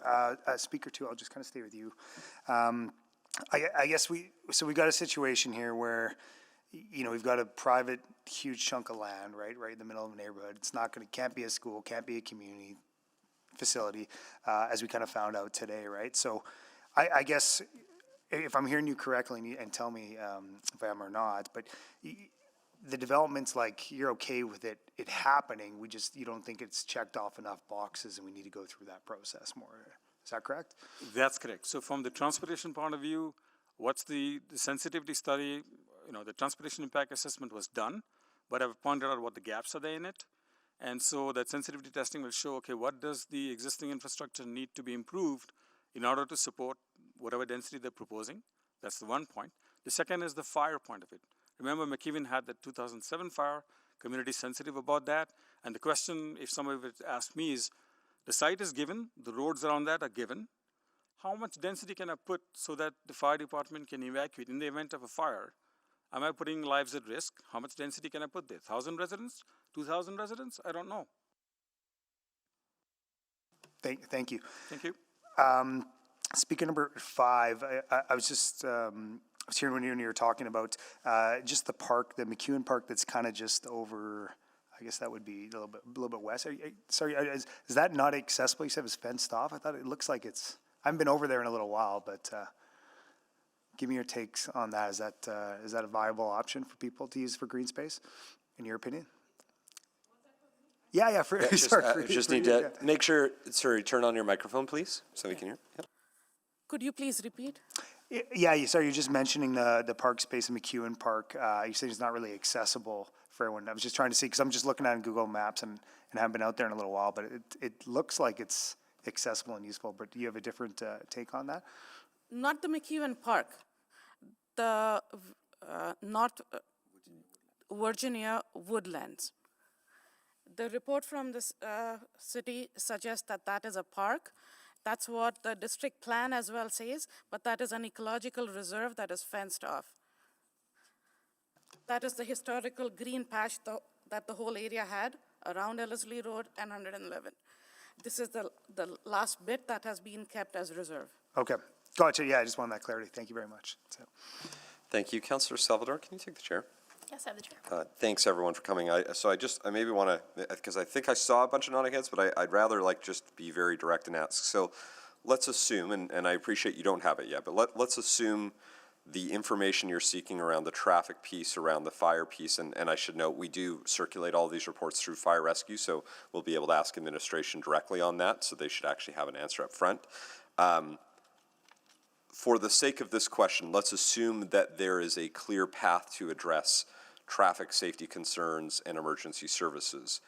Speaker 2, I'll just kind of stay with you. I guess we got a situation here where, we've got a private huge chunk of land, right in the middle of a neighborhood. It's can't be a school, can't be a community facility, as we kind of found out today, right? So I guess if I'm hearing you correctly, and tell me if I am or not, but the development's like, you're okay with it happening, you don't think it's checked off enough boxes and we need to go through that process more. Is that correct? That's correct. So from the transportation point of view, what's the sensitivity study? The transportation impact assessment was done, but I've pointed out what the gaps are there in it. And so that sensitivity testing will show, okay, what does the existing infrastructure need to be improved in order to support whatever density they're proposing? That's the one point. The second is the fire point of it. Remember, McEwen had the 2007 fire, community sensitive about that. And the question, if somebody would ask me, is the site is given, the roads around that are given. How much density can I put so that the fire department can evacuate in the event of a fire? Am I putting lives at risk? How much density can I put there? 1,000 residents? 2,000 residents? I don't know. Thank you. Thank you. Speaker number 5, I was just I was hearing when you were talking about just the park, the McEwen Park, that's kind of just over. I guess that would be a little bit west. Sorry, is that not accessible? You said it was fenced off. I thought it looks like it's. I haven't been over there in a little while, but give me your takes on that. Is that a viable option for people to use for green space, in your opinion? Yeah. Just need to make sure. Sorry, turn on your microphone, please, so we can hear. Yep. Could you please repeat? Yeah, sorry, you're just mentioning the park space in McEwen Park. You said it's not really accessible for everyone. I was just trying to see, because I'm just looking at it in Google Maps and haven't been out there in a little while, but it looks like it's accessible and useful. But do you have a different take on that? Not the McEwen Park. The North Virginia woodlands. The report from this city suggests that that is a park. That's what the district plan as well says, but that is an ecological reserve that is fenced off. That is the historical green patch that the whole area had around Ellerslie Road and 111. This is the last bit that has been kept as reserve. Okay, gotcha. Yeah, I just wanted that clarity. Thank you very much. So. Thank you. Councillor Salvador, can you take the chair? Yes, I have the chair. Thanks everyone for coming. I maybe want to, because I think I saw a bunch of nodding heads, but I'd rather just be very direct and ask. So let's assume, and I appreciate you don't have it yet, but let's assume the information you're seeking around the traffic piece, around the fire piece, and I should note, we do circulate all these reports through fire rescue, so we'll be able to ask administration directly on that, so they should actually have an answer up front. For the sake of this question, let's assume that there is a clear path to address traffic safety concerns and emergency services.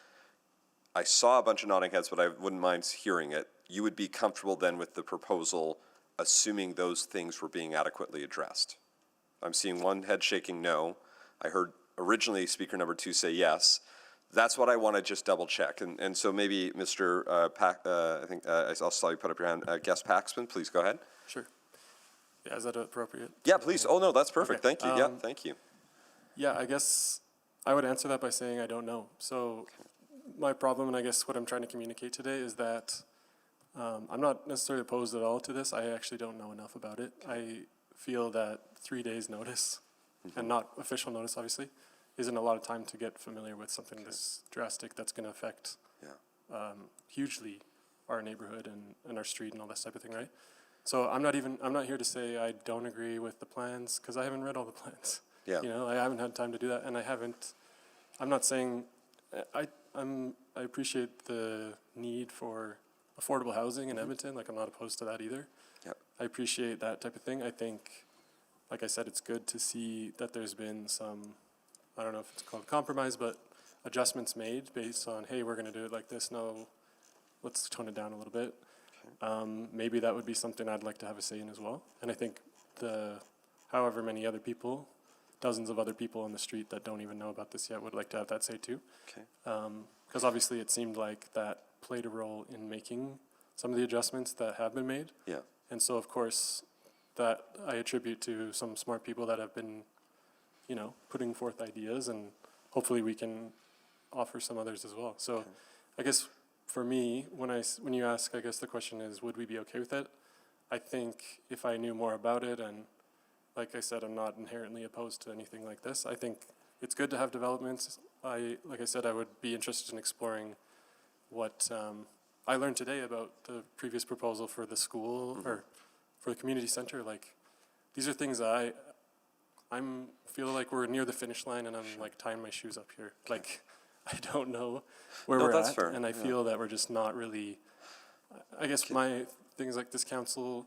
I saw a bunch of nodding heads, but I wouldn't mind hearing it. You would be comfortable then with the proposal, assuming those things were being adequately addressed? I'm seeing one head shaking no. I heard originally speaker number 2 say yes. That's what I want to just double check. And so maybe Mr. I think I saw you put up your hand. Guest Paxman, please go ahead. Sure. Yeah, is that appropriate? Yeah, please. Oh, no, that's perfect. Okay. Thank you. Yeah, thank you. Yeah, I guess I would answer that by saying I don't know. So my problem, and I guess what I'm trying to communicate today, is that I'm not necessarily opposed at all to this. I actually don't know enough about it. I feel that 3 days notice, and not official notice obviously, isn't a lot of time to get familiar with something this drastic that's going to affect hugely our neighborhood and our street and all this type of thing, right? So I'm not here to say I don't agree with the plans, because I haven't read all the plans. Yeah. You know, I haven't had time to do that, and I'm not saying, I appreciate the need for affordable housing in Edmonton, like I'm not opposed to that either. Yep. I appreciate that type of thing. I think, like I said, it's good to see that there's been some, I don't know if it's called compromise, but adjustments made based on, hey, we're going to do it like this. No, let's tone it down a little bit. Maybe that would be something I'd like to have a say in as well. And I think however many other people, dozens of other people on the street that don't even know about this yet would like to have that say too. Okay. Because obviously it seemed like that played a role in making some of the adjustments that have been made. Yeah. And so of course that I attribute to some smart people that have been, you know, putting forth ideas, and hopefully we can offer some others as well. So I guess for me, when you ask, I guess the question is, would we be okay with it? I think if I knew more about it, and like I said, I'm not inherently opposed to anything like this. I think it's good to have developments. Like I said, I would be interested in exploring what I learned today about the previous proposal for the school or for the community center. Like, these are things that I'm feel like we're near the finish line, and I'm like tying my shoes up here. Like, I don't know where we're at, fair. and I feel that we're just not really. I guess my things like this council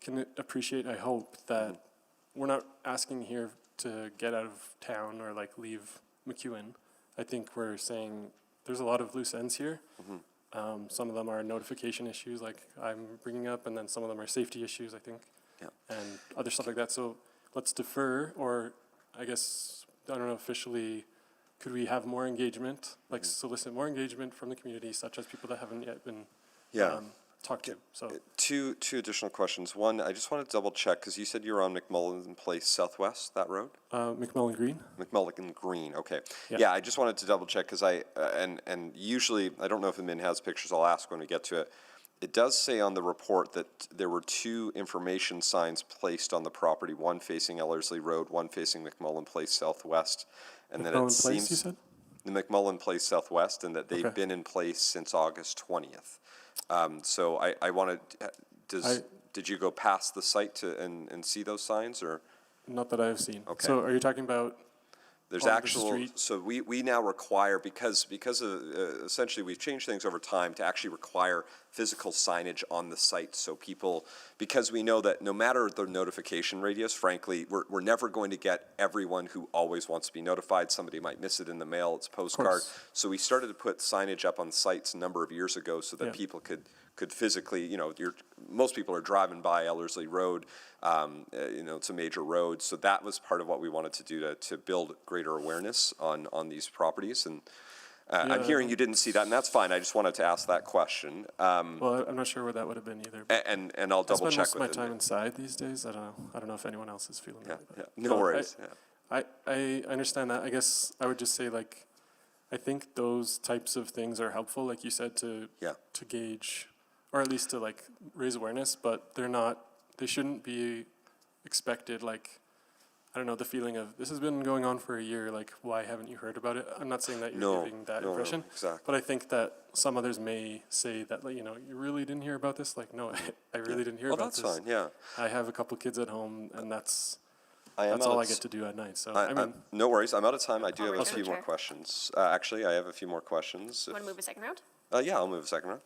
can appreciate. I hope that we're not asking here to get out of town or like leave McEwen. I think we're saying there's a lot of loose ends here. Some of them are notification issues, like I'm bringing up, and then some of them are safety issues, I think, and other stuff like that. So let's defer, or I guess, I don't know, officially, could we have more engagement, like solicit more engagement from the community, such as people that haven't yet been talked to? So Two additional questions. One, I just want to double check, because you said you were on McMullen Place Southwest, that road? McMullen Green. McMullen Green, okay. Yeah. Yeah, I just wanted to double check, because and usually, I don't know if the min has pictures, I'll ask when we get to it. It does say on the report that there were 2 information signs placed on the property, one facing Ellerslie Road, one facing McMullen Place Southwest. And then it seems, you said? The McMullen Place Southwest, and that they've been in place since August 20th. So I wanted, did you go past the site and see those signs, or? Not that I have seen. Okay. So are you talking about? There's on the actual, street? so we now require, because of, essentially we've changed things over time to actually require physical signage on the site so people, because we know that no matter the notification radius, frankly, we're never going to get everyone who always wants to be notified. Somebody might miss it in the mail, it's a postcard. So we started to put signage up on sites a number of years ago so that people could physically, you know, most people are driving by Ellerslie Road, you know, it's a major road. So that was part of what we wanted to do to build greater awareness on these properties. And I'm hearing you didn't see that, and that's fine. I just wanted to ask that question. Well, I'm not sure where that would have been either. And I'll double check with I spend most of my time inside these days. I don't know if anyone else is feeling that. Yeah, no worries. I understand that. I guess I would just say, like, I think those types of things are helpful, like you said, to gauge, or at least to, like, raise awareness, but they shouldn't be expected, like, I don't know, the feeling of, this has been going on for a year, like, why haven't you heard about it? I'm not saying that you're giving that impression, exactly. But I think that some others may say that, like, you know, you really didn't hear about this? Like, no, I really didn't hear about this. Well, that's fine, yeah. I have a couple kids at home, and that's all I get to do at night, so, I mean. No worries, I'm out of time. I do have a few more questions. Actually, I have a few more questions. Want to move a second round? Yeah, I'll move a second round.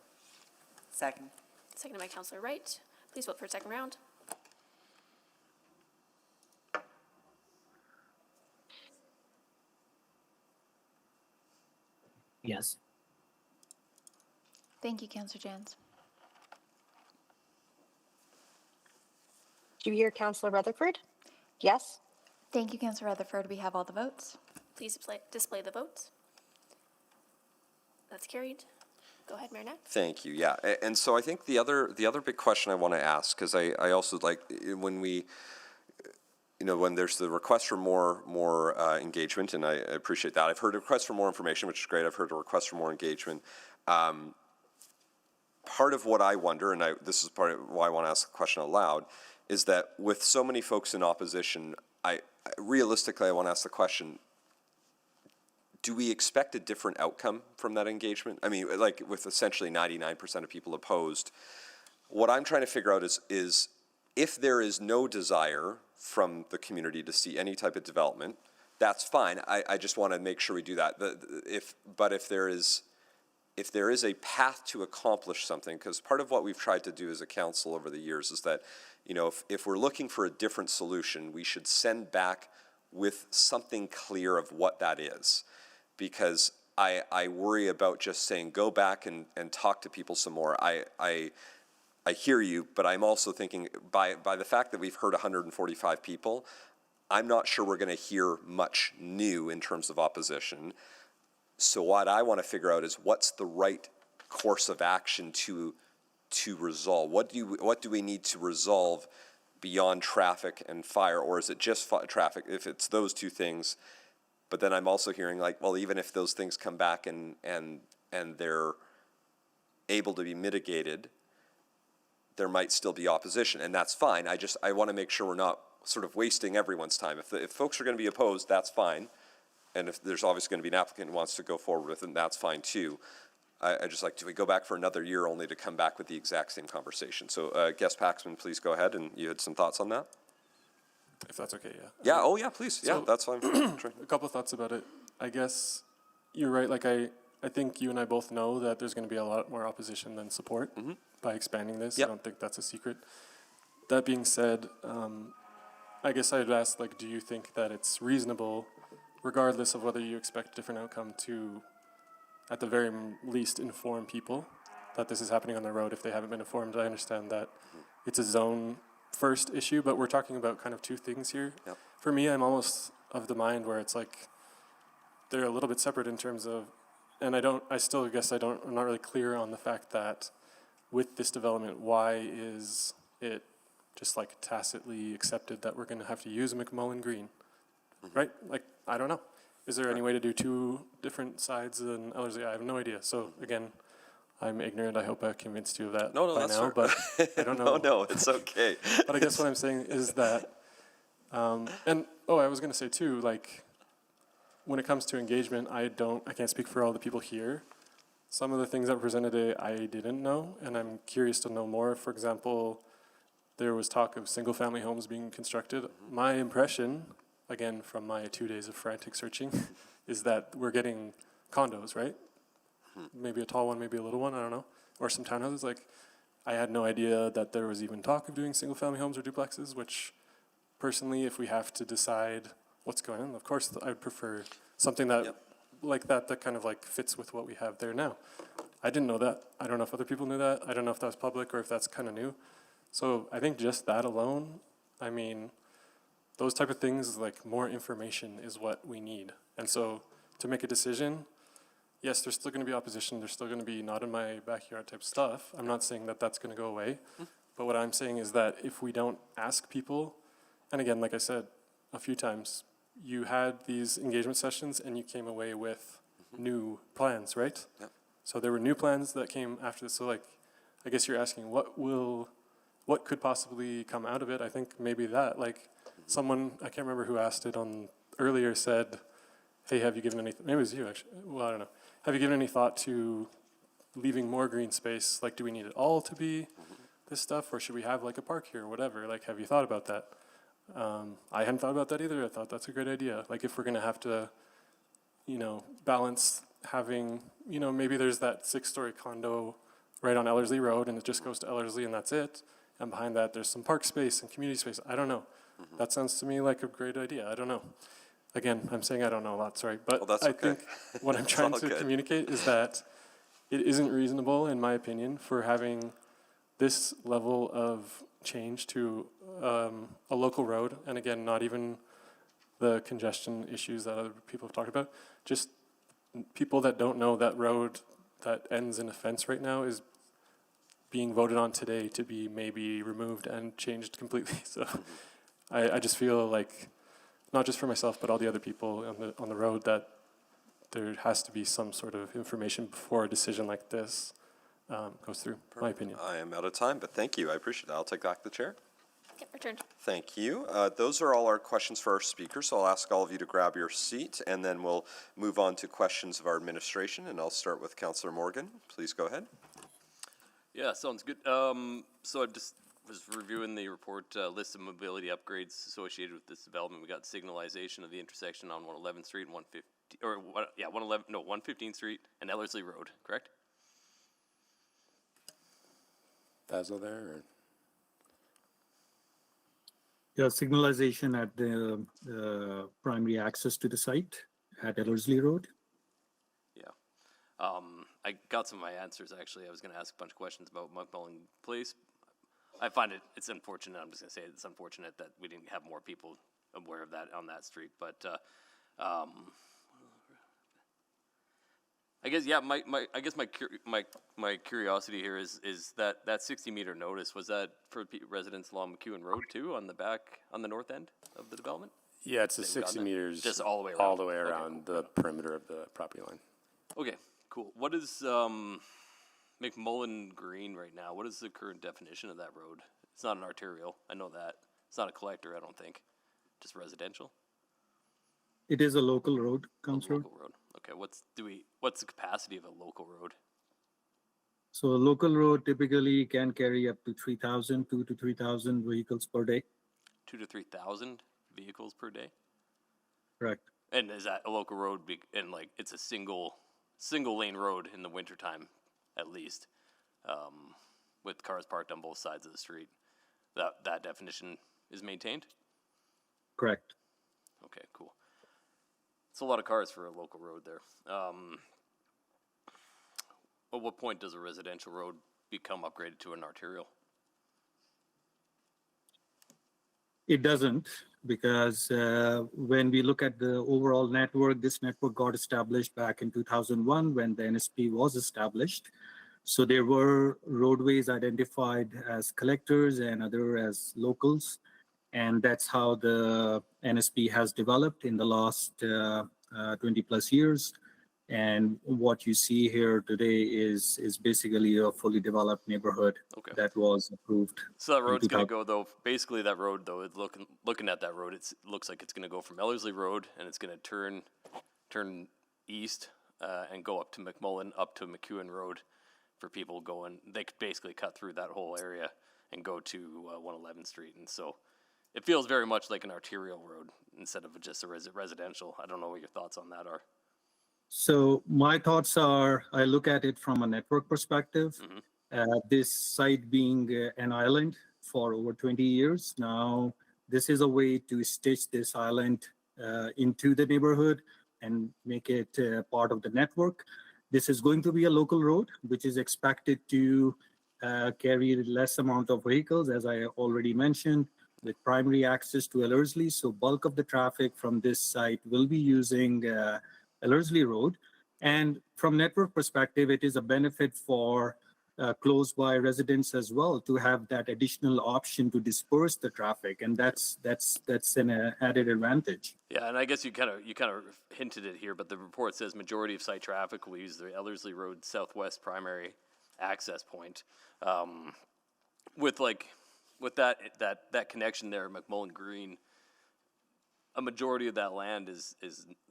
Second. Seconded by Councillor Wright. Please vote for second round. Yes. Thank you, Councillor Jans. Do you hear Councillor Rutherford? Yes. Thank you, Councillor Rutherford. We have all the votes. Please display the votes. That's carried. Go ahead, Mayor Knapp. Thank you. Yeah, and so I think the other big question I want to ask, because I also like when we, you know, when there's the request for more engagement, and I appreciate that. I've heard a request for more information, which is great. I've heard a request for more engagement. Part of what I wonder, and this is part of why I want to ask the question out loud, is that with so many folks in opposition, realistically I want to ask the question: do we expect a different outcome from that engagement? I mean, like with essentially 99% of people opposed, what I'm trying to figure out is if there is no desire from the community to see any type of development, that's fine. I just want to make sure we do that. But if there is a path to accomplish something, because part of what we've tried to do as a council over the years is that, you know, if we're looking for a different solution, we should send back with something clear of what that is. Because I worry about just saying, go back and talk to people some more. I hear you, but I'm also thinking by the fact that we've heard 145 people, I'm not sure we're going to hear much new in terms of opposition. So what I want to figure out is what's the right course of action to resolve? What do we need to resolve beyond traffic and fire, or is it just traffic? If it's those two things. But then I'm also hearing like, well, even if those things come back and they're able to be mitigated, there might still be opposition, and that's fine. I want to make sure we're not sort of wasting everyone's time. If folks are going to be opposed, that's fine. And if there's obviously going to be an applicant who wants to go forward with it, that's fine too. I just like, do we go back for another year only to come back with the exact same conversation? So Guest Paxman, please go ahead, and you had some thoughts on that? If that's okay, yeah. Yeah, oh yeah, please. Yeah, that's fine. A couple of thoughts about it. I guess you're right. Like I think you and I both know that there's going to be a lot more opposition than support by expanding this. I don't think that's a secret. That being said, I guess I'd ask, like, do you think that it's reasonable, regardless of whether you expect a different outcome, to, at the very least, inform people that this is happening on the road if they haven't been informed? I understand that it's a zone first issue, but we're talking about kind of two things here. Yep. For me, I'm almost of the mind where it's like they're a little bit separate in terms of, and I'm not really clear on the fact that with this development, why is it just like tacitly accepted that we're going to have to use McMullen Green, right? Like, I don't know. Is there any way to do two different sides in Ellerslie? I have no idea. So again, I'm ignorant. I hope I convinced you of that by that's now, but I don't know. No, it's okay. But I guess what I'm saying is that, I was going to say too, like, when it comes to engagement, I can't speak for all the people here. Some of the things that were presented today I didn't know, and I'm curious to know more. For example, there was talk of single-family homes being constructed. My impression, again, from my 2 days of frantic searching, is that we're getting condos, right? Maybe a tall one, maybe a little one, I don't know. or some townhouses. Like, I had no idea that there was even talk of doing single-family homes or duplexes, which personally, if we have to decide what's going on, of course, I would prefer something that, like that kind of like fits with what we have there now. I didn't know that. I don't know if other people knew that. I don't know if that was public or if that's kind of new. So I think just that alone, I mean, those type of things, like more information is what we need. And so to make a decision, yes, there's still going to be opposition. There's still going to be not in my backyard type stuff. I'm not saying that that's going to go away. But what I'm saying is that if we don't ask people, and again, like I said a few times, you had these engagement sessions and you came away with new plans, right? Yep. So there were new plans that came after this. So like, I guess you're asking what could possibly come out of it? I think maybe that, like someone, I can't remember who asked it on earlier, said, hey, have you given any, maybe it was you actually, well, I don't know. Have you given any thought to leaving more green space? Like, do we need it all to be this stuff, or should we have like a park here or whatever? Like, have you thought about that? I hadn't thought about that either. I thought that's a great idea. Like, if we're gonna have to, balance having, maybe there's that 6-story condo right on Ellerslie Road and it just goes to Ellerslie and that's it. And behind that, there's some park space and community space. I don't know. That sounds to me like a great idea. I don't know. Again, I'm saying I don't know a lot, sorry. But that's I okay. think what I'm trying to communicate is that it isn't reasonable, in my opinion, for having this level of change to a local road. And again, not even the congestion issues that other people have talked about. Just people that don't know that road that ends in a fence right now is being voted on today to be maybe removed and changed completely. So I just feel like, not just for myself, but all the other people on the road, that there has to be some sort of information before a decision like this goes through, my opinion. I am out of time, but thank you. I appreciate it. I'll take back the chair. Okay, returned. Thank you. Those are all our questions for our speakers, so I'll ask all of you to grab your seat, and then we'll move on to questions of our administration, and I'll start with Councillor Morgan. Please go ahead. Yeah, sounds good. So I just was reviewing the report, list of mobility upgrades associated with this development. We got signalization of the intersection on 111th Street and 115th Street and Ellerslie Road, correct? Basil there? Or? Yeah, signalization at the primary access to the site at Ellerslie Road. Yeah. I got some of my answers, actually. I was going to ask a bunch of questions about McMullen Place. I find it's unfortunate. I'm just going to say it's unfortunate that we didn't have more people aware of that on that street. But I guess, yeah, my curiosity here is that 60-meter notice, was that for residents along McEwen Road too, on the north end of the development? Yeah, it's a 60 meters just all the way around. All the way around the perimeter of the property line. Okay, cool. What is McMullen Green right now? What is the current definition of that road? It's not an arterial. I know that. It's not a collector, I don't think. Just residential? It is a local road, Councillor. Local road. Okay, what's the capacity of a local road? So a local road typically can carry up to 2,000 to 3,000 vehicles per day. 2,000 to 3,000 vehicles per day? Correct. And is that a local road, and like it's a single lane road in the wintertime, at least, with cars parked on both sides of the street? That definition is maintained? Correct. Okay, cool. It's a lot of cars for a local road there. At what point does a residential road become upgraded to an arterial? It doesn't, because when we look at the overall network, this network got established back in 2001 when the NSP was established. So there were roadways identified as collectors and other as locals. And that's how the NSP has developed in the last 20 plus years. And what you see here today is basically a fully developed neighborhood that was approved. So that road's going to go, though, basically that road, though, looking at that road, it looks like it's going to go from Ellerslie Road, and it's going to turn east and go up to McMullen, up to McEwen Road for people going. They could basically cut through that whole area and go to 111th Street. And so it feels very much like an arterial road instead of just a residential. I don't know what your thoughts on that are. So my thoughts are, I look at it from a network perspective. This site being an island for over 20 years now, this is a way to stitch this island into the neighborhood and make it part of the network. This is going to be a local road, which is expected to carry less amount of vehicles, as I already mentioned, with primary access to Ellerslie. So bulk of the traffic from this site will be using Ellerslie Road. And from network perspective, it is a benefit for close by residents as well to have that additional option to disperse the traffic, and that's an added advantage. Yeah, and I guess you kind of hinted it here, but the report says majority of site traffic will use the Ellerslie Road Southwest primary access point. With that connection there, McMullen Green, a majority of that land is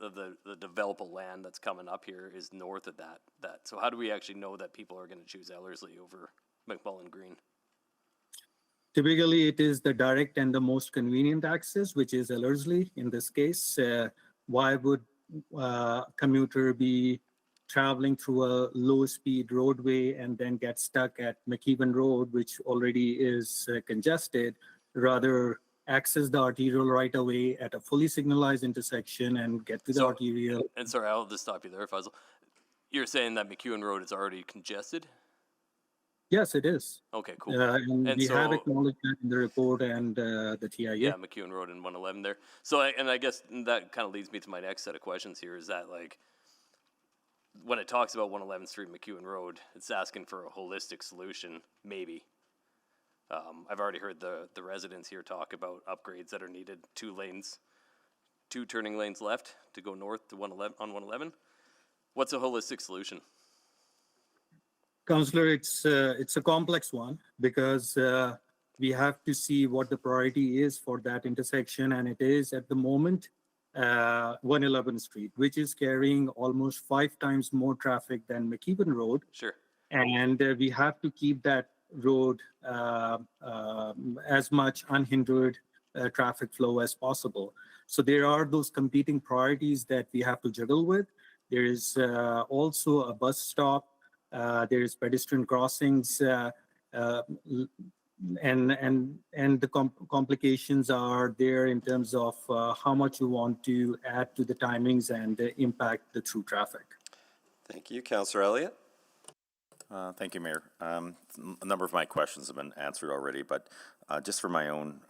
the developable land that's coming up here is north of that. So how do we actually know that people are going to choose Ellerslie over McMullen Green? Typically, it is the direct and the most convenient access, which is Ellerslie in this case. Why would commuter be traveling through a low-speed roadway and then get stuck at McKeevan Road, which already is congested, rather access the arterial right away at a fully signalized intersection and get to the arterial? And sorry, I'll just stop you there, Faisal. You're saying that McEwen Road is already congested? Yes, it is. Okay, cool. And we have acknowledged that in the report and the TIA. Yeah, McEwen Road and 111 there. So, I guess that kind of leads me to my next set of questions here, is that, like, when it talks about 111th Street, McEwen Road, it's asking for a holistic solution, maybe. I've already heard the residents here talk about upgrades that are needed, 2 turning lanes left to go north to 111. What's a holistic solution? Councillor, it's a complex one because we have to see what the priority is for that intersection, and it is at the moment 111th Street, which is carrying almost 5 times more traffic than McKeevan Road. Sure. And we have to keep that road as much unhindered traffic flow as possible. So there are those competing priorities that we have to juggle with. There is also a bus stop. There is pedestrian crossings, and the complications are there in terms of how much you want to add to the timings and impact the through traffic. Thank you, Councillor Elliott. Thank you, Mayor. A number of my questions have been answered already, but just for my own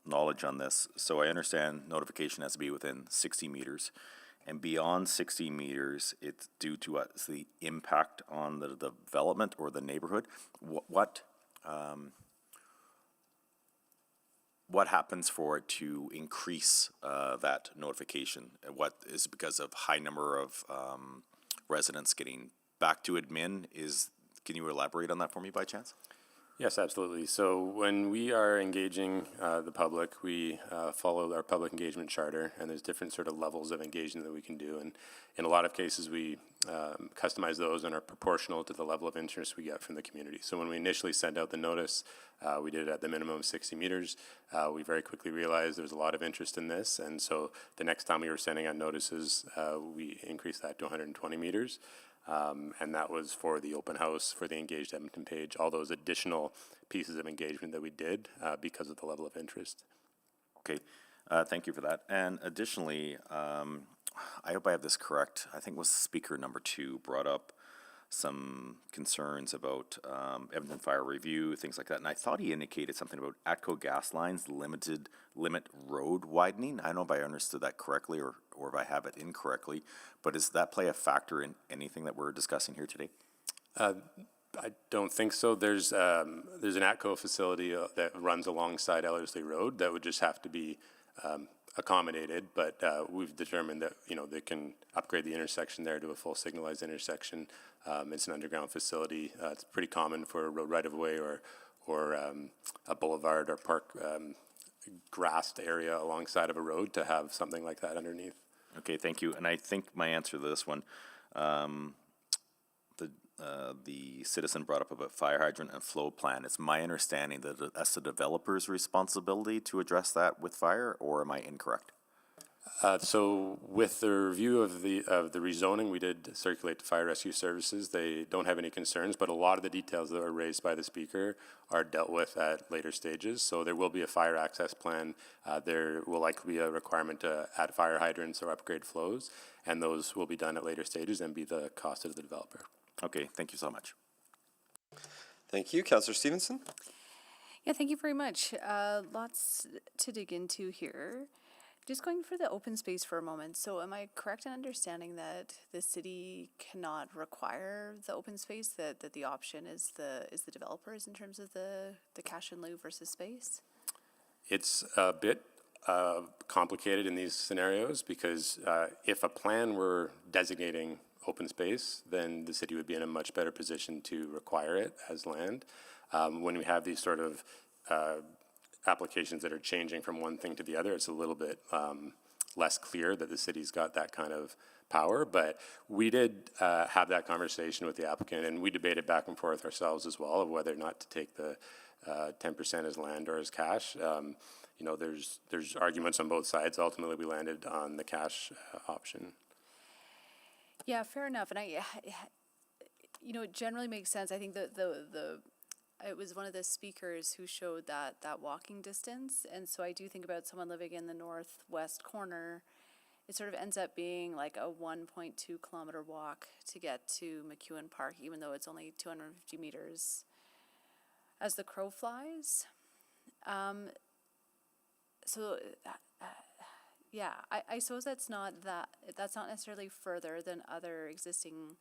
knowledge on this, so I understand notification has to be within 60 meters. And beyond 60 meters, it's due to the impact on the development or the neighborhood. What happens for it to increase that notification? What is it because of high number of residents getting back to admin? Can you elaborate on that for me by chance? Yes, absolutely. So when we are engaging the public, we follow our public engagement charter, and there's different sort of levels of engagement that we can do. And in a lot of cases, we customize those and are proportional to the level of interest we get from the community. So when we initially sent out the notice, we did it at the minimum of 60 meters. We very quickly realized there was a lot of interest in this, and so the next time we were sending out notices, we increased that to 120 meters. And that was for the open house, for the Engaged Edmonton page, all those additional pieces of engagement that we did because of the level of interest. Okay, thank you for that. And additionally, I hope I have this correct. I think it was speaker number 2 brought up some concerns about Edmonton Fire Review, things like that. And I thought he indicated something about ATCO gas lines limit road widening. I don't know if I understood that correctly or if I have it incorrectly, but does that play a factor in anything that we're discussing here today? I don't think so. There's an ATCO facility that runs alongside Ellerslie Road that would just have to be accommodated, but we've determined that they can upgrade the intersection there to a full signalized intersection. It's an underground facility. It's pretty common for a road right-of-way or a boulevard or park grassed area alongside of a road to have something like that underneath. Okay, thank you. And I think my answer to this one, the citizen brought up about fire hydrant and flow plan. It's my understanding that that's the developer's responsibility to address that with fire, or am I incorrect? So with the review of the rezoning, we did circulate to Fire Rescue Services. They don't have any concerns, but a lot of the details that were raised by the speaker are dealt with at later stages. So there will be a fire access plan. There will likely be a requirement to add fire hydrants or upgrade flows, and those will be done at later stages and be the cost of the developer. Okay, thank you so much. Thank you. Councillor Stevenson? Yeah, thank you very much. Lots to dig into here. Just going for the open space for a moment. So am I correct in understanding that the city cannot require the open space, that the option is the developers in terms of the cash in lieu versus space? It's a bit complicated in these scenarios because if a plan were designating open space, then the city would be in a much better position to require it as land. When we have these sort of applications that are changing from one thing to the other, it's a little bit less clear that the city's got that kind of power. But we did have that conversation with the applicant, and we debated back and forth ourselves as well of whether or not to take the 10% as land or as cash. You know, there's arguments on both sides. Ultimately, we landed on the cash option. Yeah, fair enough. And you know, it generally makes sense. I think it was one of the speakers who showed that walking distance. And so I do think about someone living in the northwest corner. It sort of ends up being like a 1.2 kilometer walk to get to McEwen Park, even though it's only 250 meters as the crow flies. Yeah, I suppose that's not necessarily further than other existing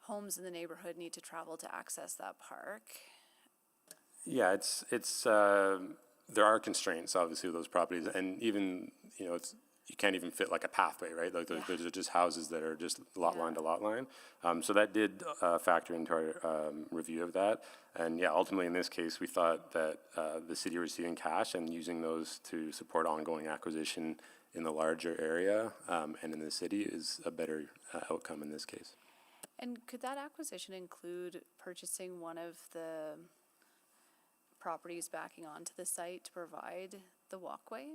homes in the neighborhood need to travel to access that park. Yeah, it's there are constraints obviously with those properties, and even you can't even fit like a pathway, right? Like those are just houses that are just lot line to lot line. So that did factor into our review of that. And yeah, ultimately in this case, we thought that the city receiving cash and using those to support ongoing acquisition in the larger area and in the city is a better outcome in this case. And could that acquisition include purchasing one of the properties backing onto the site to provide the walkway?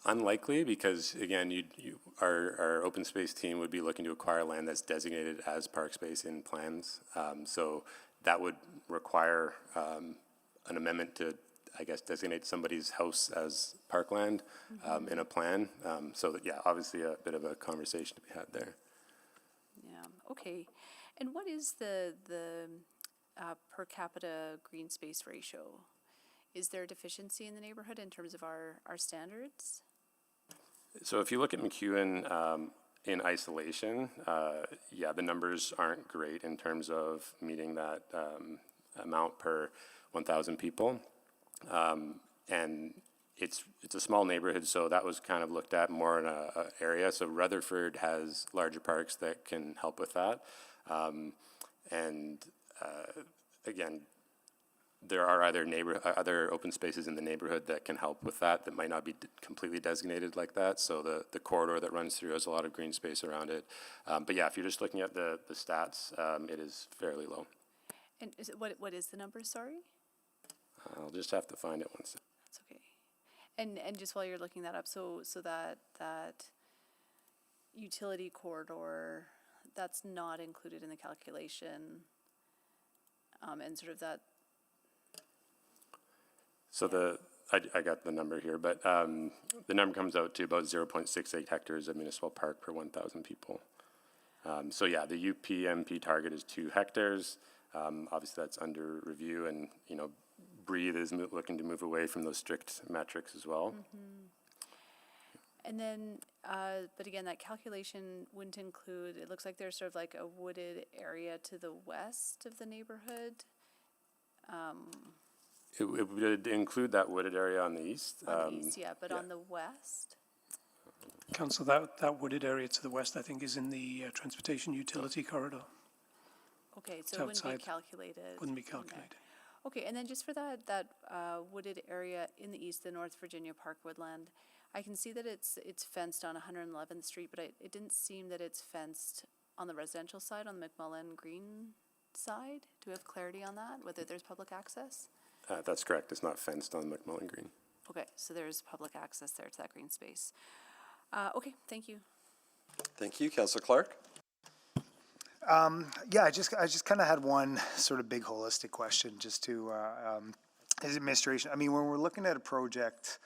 Unlikely, because again, our open space team would be looking to acquire land that's designated as park space in plans. So that would require an amendment to, I guess, designate somebody's house as parkland in a plan. So that, yeah, obviously a bit of a conversation to be had there. Yeah. Okay. And what is the per capita green space ratio? Is there a deficiency in the neighborhood in terms of our standards? So if you look at McEwen in isolation, yeah, the numbers aren't great in terms of meeting that amount per 1,000 people. And it's a small neighborhood, so that was kind of looked at more in a area. So Rutherford has larger parks that can help with that. Again, there are other open spaces in the neighborhood that can help with that might not be completely designated like that. So the corridor that runs through has a lot of green space around it. But yeah, if you're just looking at the stats, it is fairly low. And what is the number, sorry? I'll just have to find it one second. That's okay. And just while you're looking that up, so that utility corridor, that's not included in the calculation, and sort of that. So I got the number here, but the number comes out to about 0.68 hectares of municipal park per 1,000 people. So yeah, the UPMP target is 2 hectares. Obviously that's under review, and Breathe is looking to move away from those strict metrics as well. Mm-hmm. And then, but again, that calculation wouldn't include, it looks like there's sort of like a wooded area to the west of the neighborhood. It would include that wooded area on the east. On the east, yeah, but on the west? Council, that wooded area to the west, I think, is in the transportation utility corridor. Okay, so it wouldn't be calculated. Wouldn't be calculated. Okay, and then just for that wooded area in the east, the North Virginia Park woodland, I can see that it's fenced on 111th Street, but it didn't seem that it's fenced on the residential side, on the McMullen Green side. Do we have clarity on that, whether there's public access? That's correct. It's not fenced on McMullen Green. Okay, so there's public access there to that green space. Okay, thank you. Thank you, Councillor Clark. Yeah, I just kind of had one sort of big holistic question just to his administration. I mean, when we're looking at a project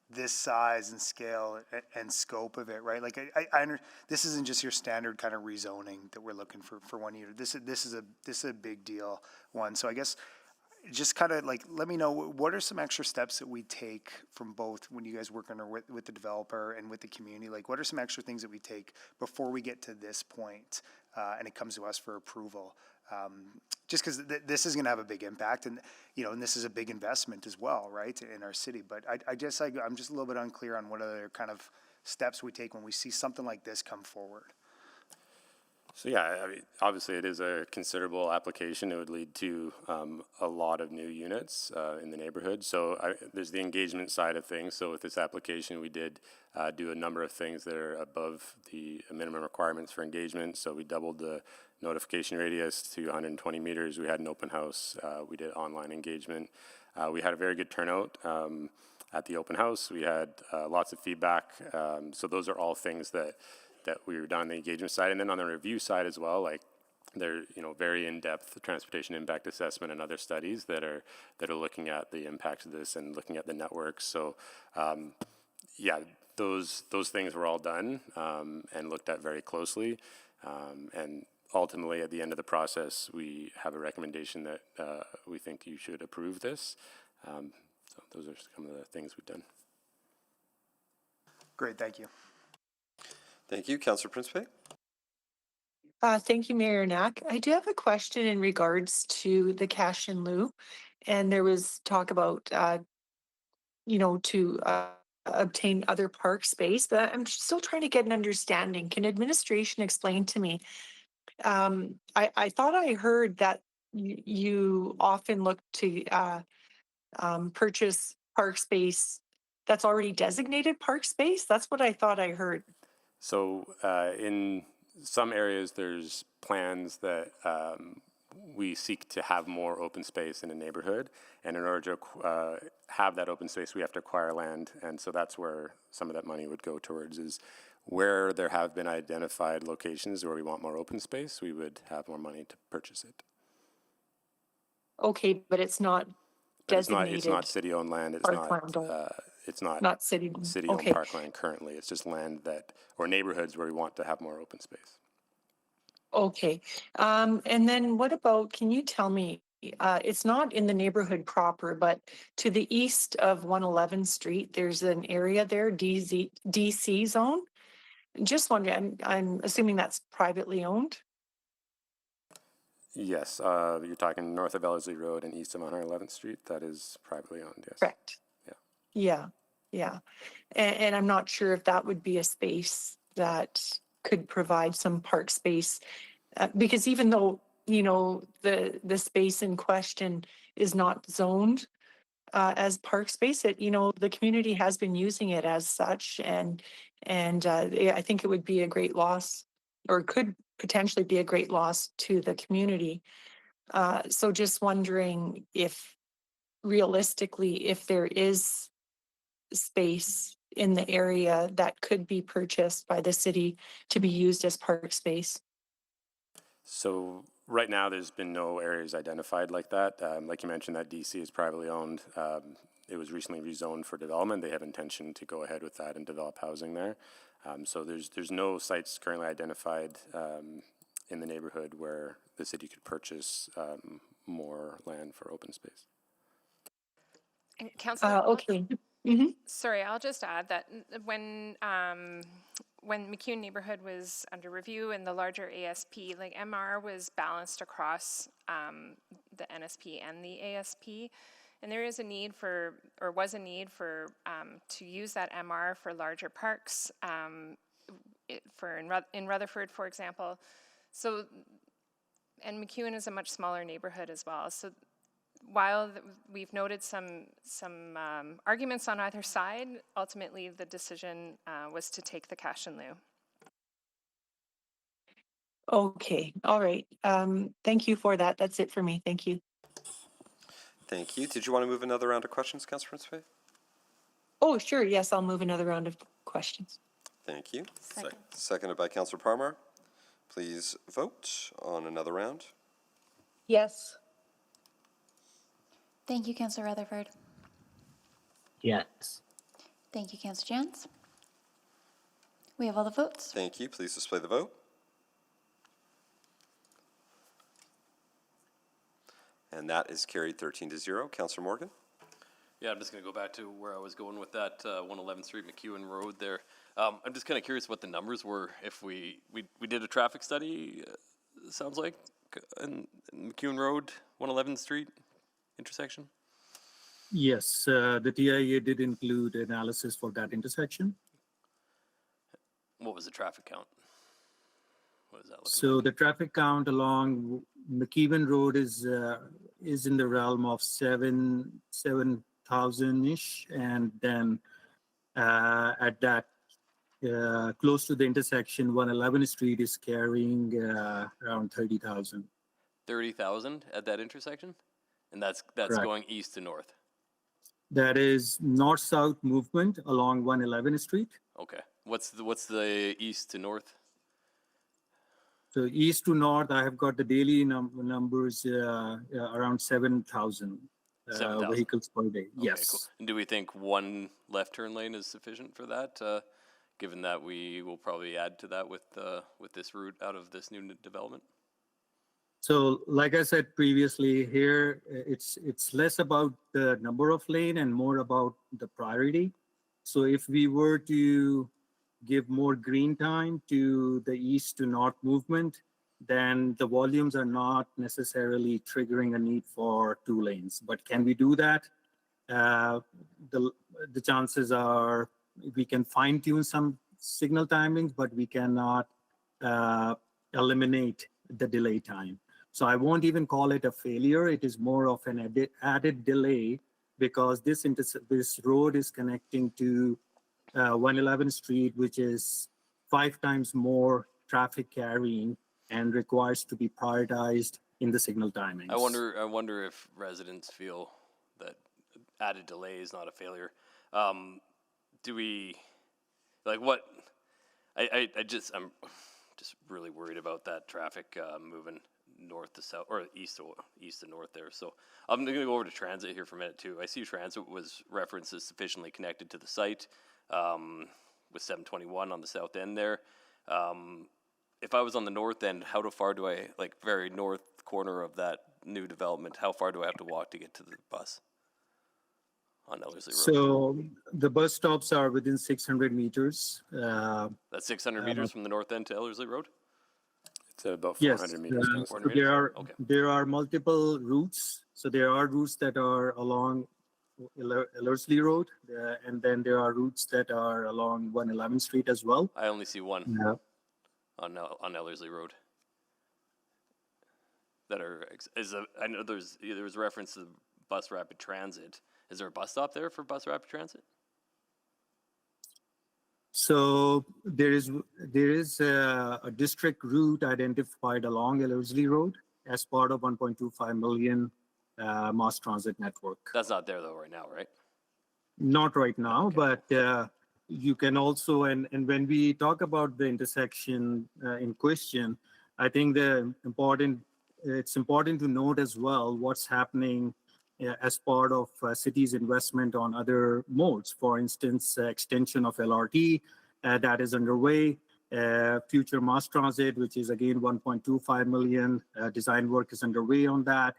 this size and scale and scope of it, right? Like this isn't just your standard kind of rezoning that we're looking for 1 year. This is a big deal one. So I guess just kind of like let me know what are some extra steps that we take from both when you guys work on with the developer and with the community. Like what are some extra things that we take before we get to this point and it comes to us for approval? Just because this is going to have a big impact, and and this is a big investment as well, right, in our city. But I'm just a little bit unclear on what other kind of steps we take when we see something like this come forward. So yeah, I mean, obviously it is a considerable application. It would lead to a lot of new units in the neighborhood. So there's the engagement side of things. So with this application, we did do a number of things that are above the minimum requirements for engagement. So we doubled the notification radius to 120 meters. We had an open house. We did online engagement. We had a very good turnout at the open house. We had lots of feedback. So those are all things that we were done on the engagement side. And then on the review side as well, like there, very in-depth transportation impact assessment and other studies that are looking at the impacts of this and looking at the networks. So yeah, those things were all done and looked at very closely. And ultimately, at the end of the process, we have a recommendation that we think you should approve this. So those are some of the things we've done. Great, thank you. Thank you, Councillor Principe. Thank you, Mayor Knack. I do have a question in regards to the cash in lieu. And there was talk about, to obtain other park space, but I'm still trying to get an understanding. Can administration explain to me? I thought I heard that you often look to purchase park space that's already designated park space. That's what I thought I heard. So in some areas, there's plans that we seek to have more open space in a neighborhood. And in order to have that open space, we have to acquire land. And so that's where some of that money would go towards, is where there have been identified locations where we want more open space, we would have more money to purchase it. Okay, but it's not designated. It's not city-owned land. It's not city-owned parkland currently. It's just land or neighborhoods where we want to have more open space. Okay. And then what about, can you tell me, it's not in the neighborhood proper, but to the east of 111th Street, there's an area there, DC zone. Just wondering, I'm assuming that's privately owned? Yes, you're talking north of Ellerslie Road and east of 111th Street. That is privately owned, yes. Correct. Yeah. And I'm not sure if that would be a space that could provide some park space, because even though, the space in question is not zoned as park space, the community has been using it as such, and I think it would be a great loss, or could potentially be a great loss to the community. So just wondering if realistically, if there is space in the area that could be purchased by the city to be used as park space. So right now, there's been no areas identified like that. Like you mentioned, that DC is privately owned. It was recently rezoned for development. They have intention to go ahead with that and develop housing there. So there's no sites currently identified in the neighborhood where the city could purchase more land for open space. And Councillor, okay. Mm-hmm. Sorry, I'll just add that when McEwen neighborhood was under review and the larger ASP, like MR was balanced across the NSP and the ASP, and there is a need for, or was a need for, to use that MR for larger parks, in Rutherford, for example. So, and McEwen is a much smaller neighborhood as well. So, while we've noted some arguments on either side, ultimately the decision was to take the cash in lieu. Okay, all right. Thank you for that. That's it for me. Thank you. Thank you. Did you want to move another round of questions, Councillor Principe? Oh, sure, yes, I'll move another round of questions. Thank you. Second. Seconded by Councillor Parmar. Please vote on another round. Yes. Thank you, Councillor Rutherford. Yes. Thank you, Councillor Jans. We have all the votes. Thank you. Please display the vote. And that is carried 13-0. Councillor Morgan? Yeah, I'm just going to go back to where I was going with that 111th Street McEwen Road there. I'm just kind of curious what the numbers were if we did a traffic study, sounds like, in McEwen Road, 111th Street intersection? Yes, the TIA did include analysis for that intersection. What was the traffic count? What is that looking So the traffic count along McEwen Road is in the realm of 7,000-ish, and then at that close to the intersection, 111th Street is carrying around 30,000. 30,000 at that intersection? And that's Correct. going east to north? That is north-south movement along 111th Street. Okay. What's the east to north? So east to north, I have got the daily numbers around 7,000 vehicles per day. Okay, Yes. cool. And do we think one left turn lane is sufficient for that, given that we will probably add to that with this route out of this new development? So like I said previously, here it's less about the number of lane and more about the priority. So if we were to give more green time to the east to north movement, then the volumes are not necessarily triggering a need for 2 lanes. But can we do that? The chances are we can fine tune some signal timings, but we cannot eliminate the delay time. So I won't even call it a failure. It is more of an added delay because this road is connecting to 111th Street, which is 5 times more traffic carrying and requires to be prioritized in the signal timings. I wonder if residents feel that added delay is not a failure. Do we, like, what? I'm just really worried about that traffic moving north to south or east to north there. So I'm going to go over to transit here for a minute too. I see transit was referenced as sufficiently connected to the site with 721 on the south end there. If I was on the north end, how far do I, like very north corner of that new development, how far do I have to walk to get to the bus on Ellerslie Road? So the bus stops are within 600 meters. That's 600 meters from the north end to Ellerslie Road? It's about Yes, 400 meters. so there are multiple routes. So there are routes that are along Ellerslie Road, and then there are routes that are along 111th Street as well. I only see one on Ellerslie Road. I know there's reference to bus rapid transit. Is there a bus stop there for bus rapid transit? So there is a district route identified along Ellerslie Road as part of 1.25 million mass transit network. That's not there though right now, right? Not right now, but you can also, and when we talk about the intersection in question, I think it's important to note as well what's happening as part of city's investment on other modes. For instance, extension of LRT that is underway, future mass transit, which is again 1.25 million. Design work is underway on that.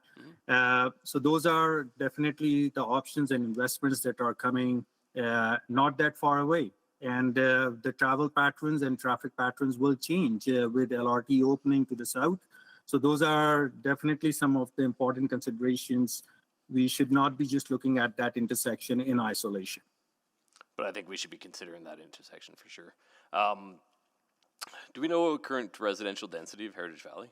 So those are definitely the options and investments that are coming not that far away. And the travel patterns and traffic patterns will change with LRT opening to the south. So those are definitely some of the important considerations. We should not be just looking at that intersection in isolation. But I think we should be considering that intersection for sure. Do we know current residential density of Heritage Valley?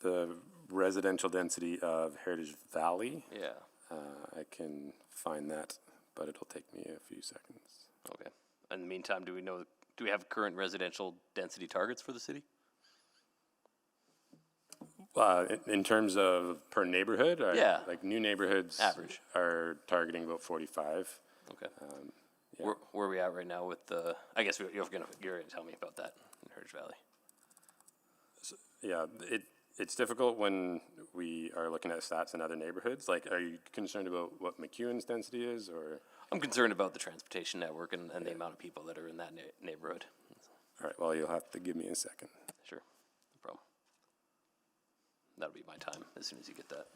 The residential density of Heritage Valley? Yeah. I can find that, but it'll take me a few seconds. Okay. In the meantime, do we have current residential density targets for the city? In terms of per neighborhood, Yeah. like new neighborhoods Average. are targeting about 45. Okay. Where are we at right now with the? I guess you're gonna tell me about that in Heritage Valley. Yeah, it's difficult when we are looking at stats in other neighborhoods. Like, are you concerned about what McEwen's density is, or? I'm concerned about the transportation network and the amount of people that are in that neighborhood. All right, well, you'll have to give me a second. Sure, no problem. That'll be my time as soon as you get that.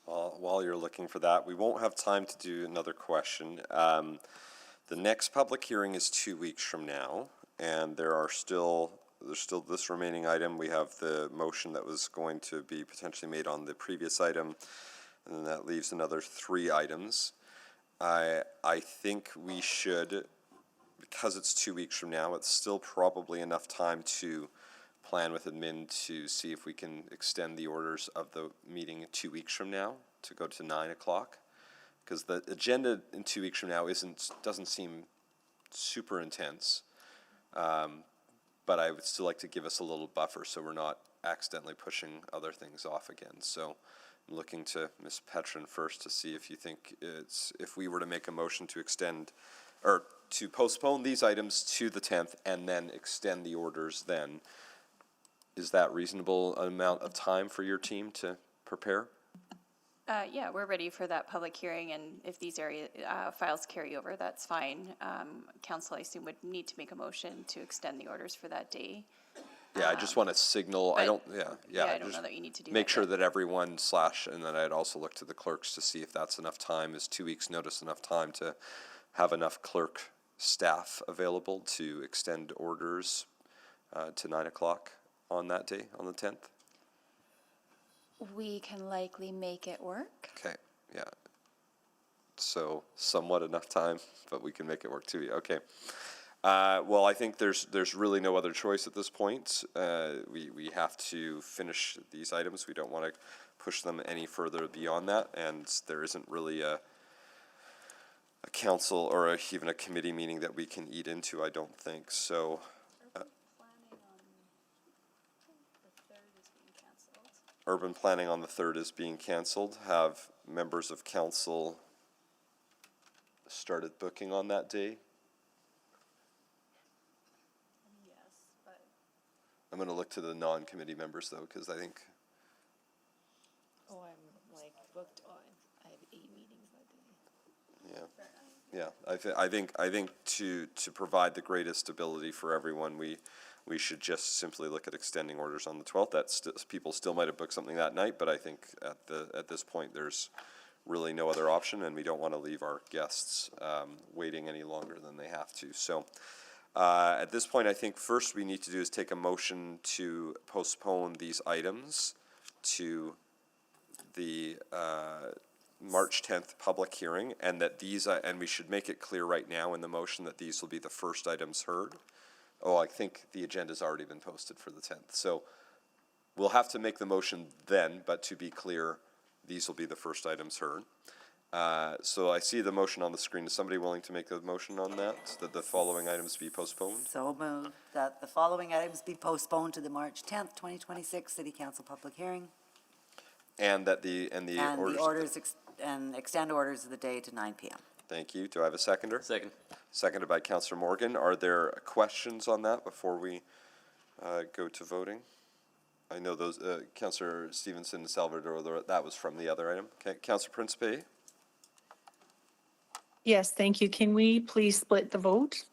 While you're looking for that, we won't have time to do another question. The next public hearing is 2 weeks from now, and there's still this remaining item. We have the motion that was going to be potentially made on the previous item, and then that leaves another 3 items. I think we should, because it's 2 weeks from now, it's still probably enough time to plan with admin to see if we can extend the orders of the meeting 2 weeks from now to go to 9 o'clock. Because the agenda in 2 weeks from now doesn't seem super intense. But I would still like to give us a little buffer so we're not accidentally pushing other things off again. So I'm looking to Ms. Petrin first to see if you think if we were to make a motion to extend or to postpone these items to the 10th and then extend the orders then, is that reasonable amount of time for your team to prepare? Yeah, we're ready for that public hearing, and if these files carry over, that's fine. Council, I assume, would need to make a motion to extend the orders for that day. Yeah, I just want to signal, I don't know that you need to do make that sure yet. that everyone and then I'd also look to the clerks to see if that's enough time. Is 2 weeks notice enough time to have enough clerk staff available to extend orders to 9 o'clock on that day, on the 10th? We can likely make it work. Okay, yeah. So somewhat enough time, but we can make it work too. Yeah, okay. Well, I think there's really no other choice at this point. We have to finish these items. We don't want to push them any further beyond that, and there isn't really a council or even a committee meeting that we can eat into, I don't think. So. Urban planning on the 3rd is being canceled. Have members of council started booking on that day? Yes, but. I'm going to look to the non-committee members though, because I think. Oh, I'm booked on. I have 8 meetings that day. Yeah, I think to provide the greatest stability for everyone, we should just simply look at extending orders on the 12th. People still might have booked something that night, but I think at this point there's really no other option, and we don't want to leave our guests waiting any longer than they have to. So at this point, I think first we need to do is take a motion to postpone these items to the March 10th public hearing, and that these and we should make it clear right now in the motion that these will be the first items heard. Oh, I think the agenda's already been posted for the 10th. So we'll have to make the motion then, but to be clear, these will be the first items heard. So I see the motion on the screen. Is somebody willing to make a motion on that the following items be postponed? So moved that the following items be postponed to the March 10th, 2026 City Council public hearing. And that extend orders of the day to 9 p.m. Thank you. Do I have a seconder? Second. Seconded by Councillor Morgan. Are there questions on that before we go to voting? I know those, Councillor Stevenson and Salvador, that was from the other item. Okay, Councillor Principe? Yes, thank you. Can we please split the vote?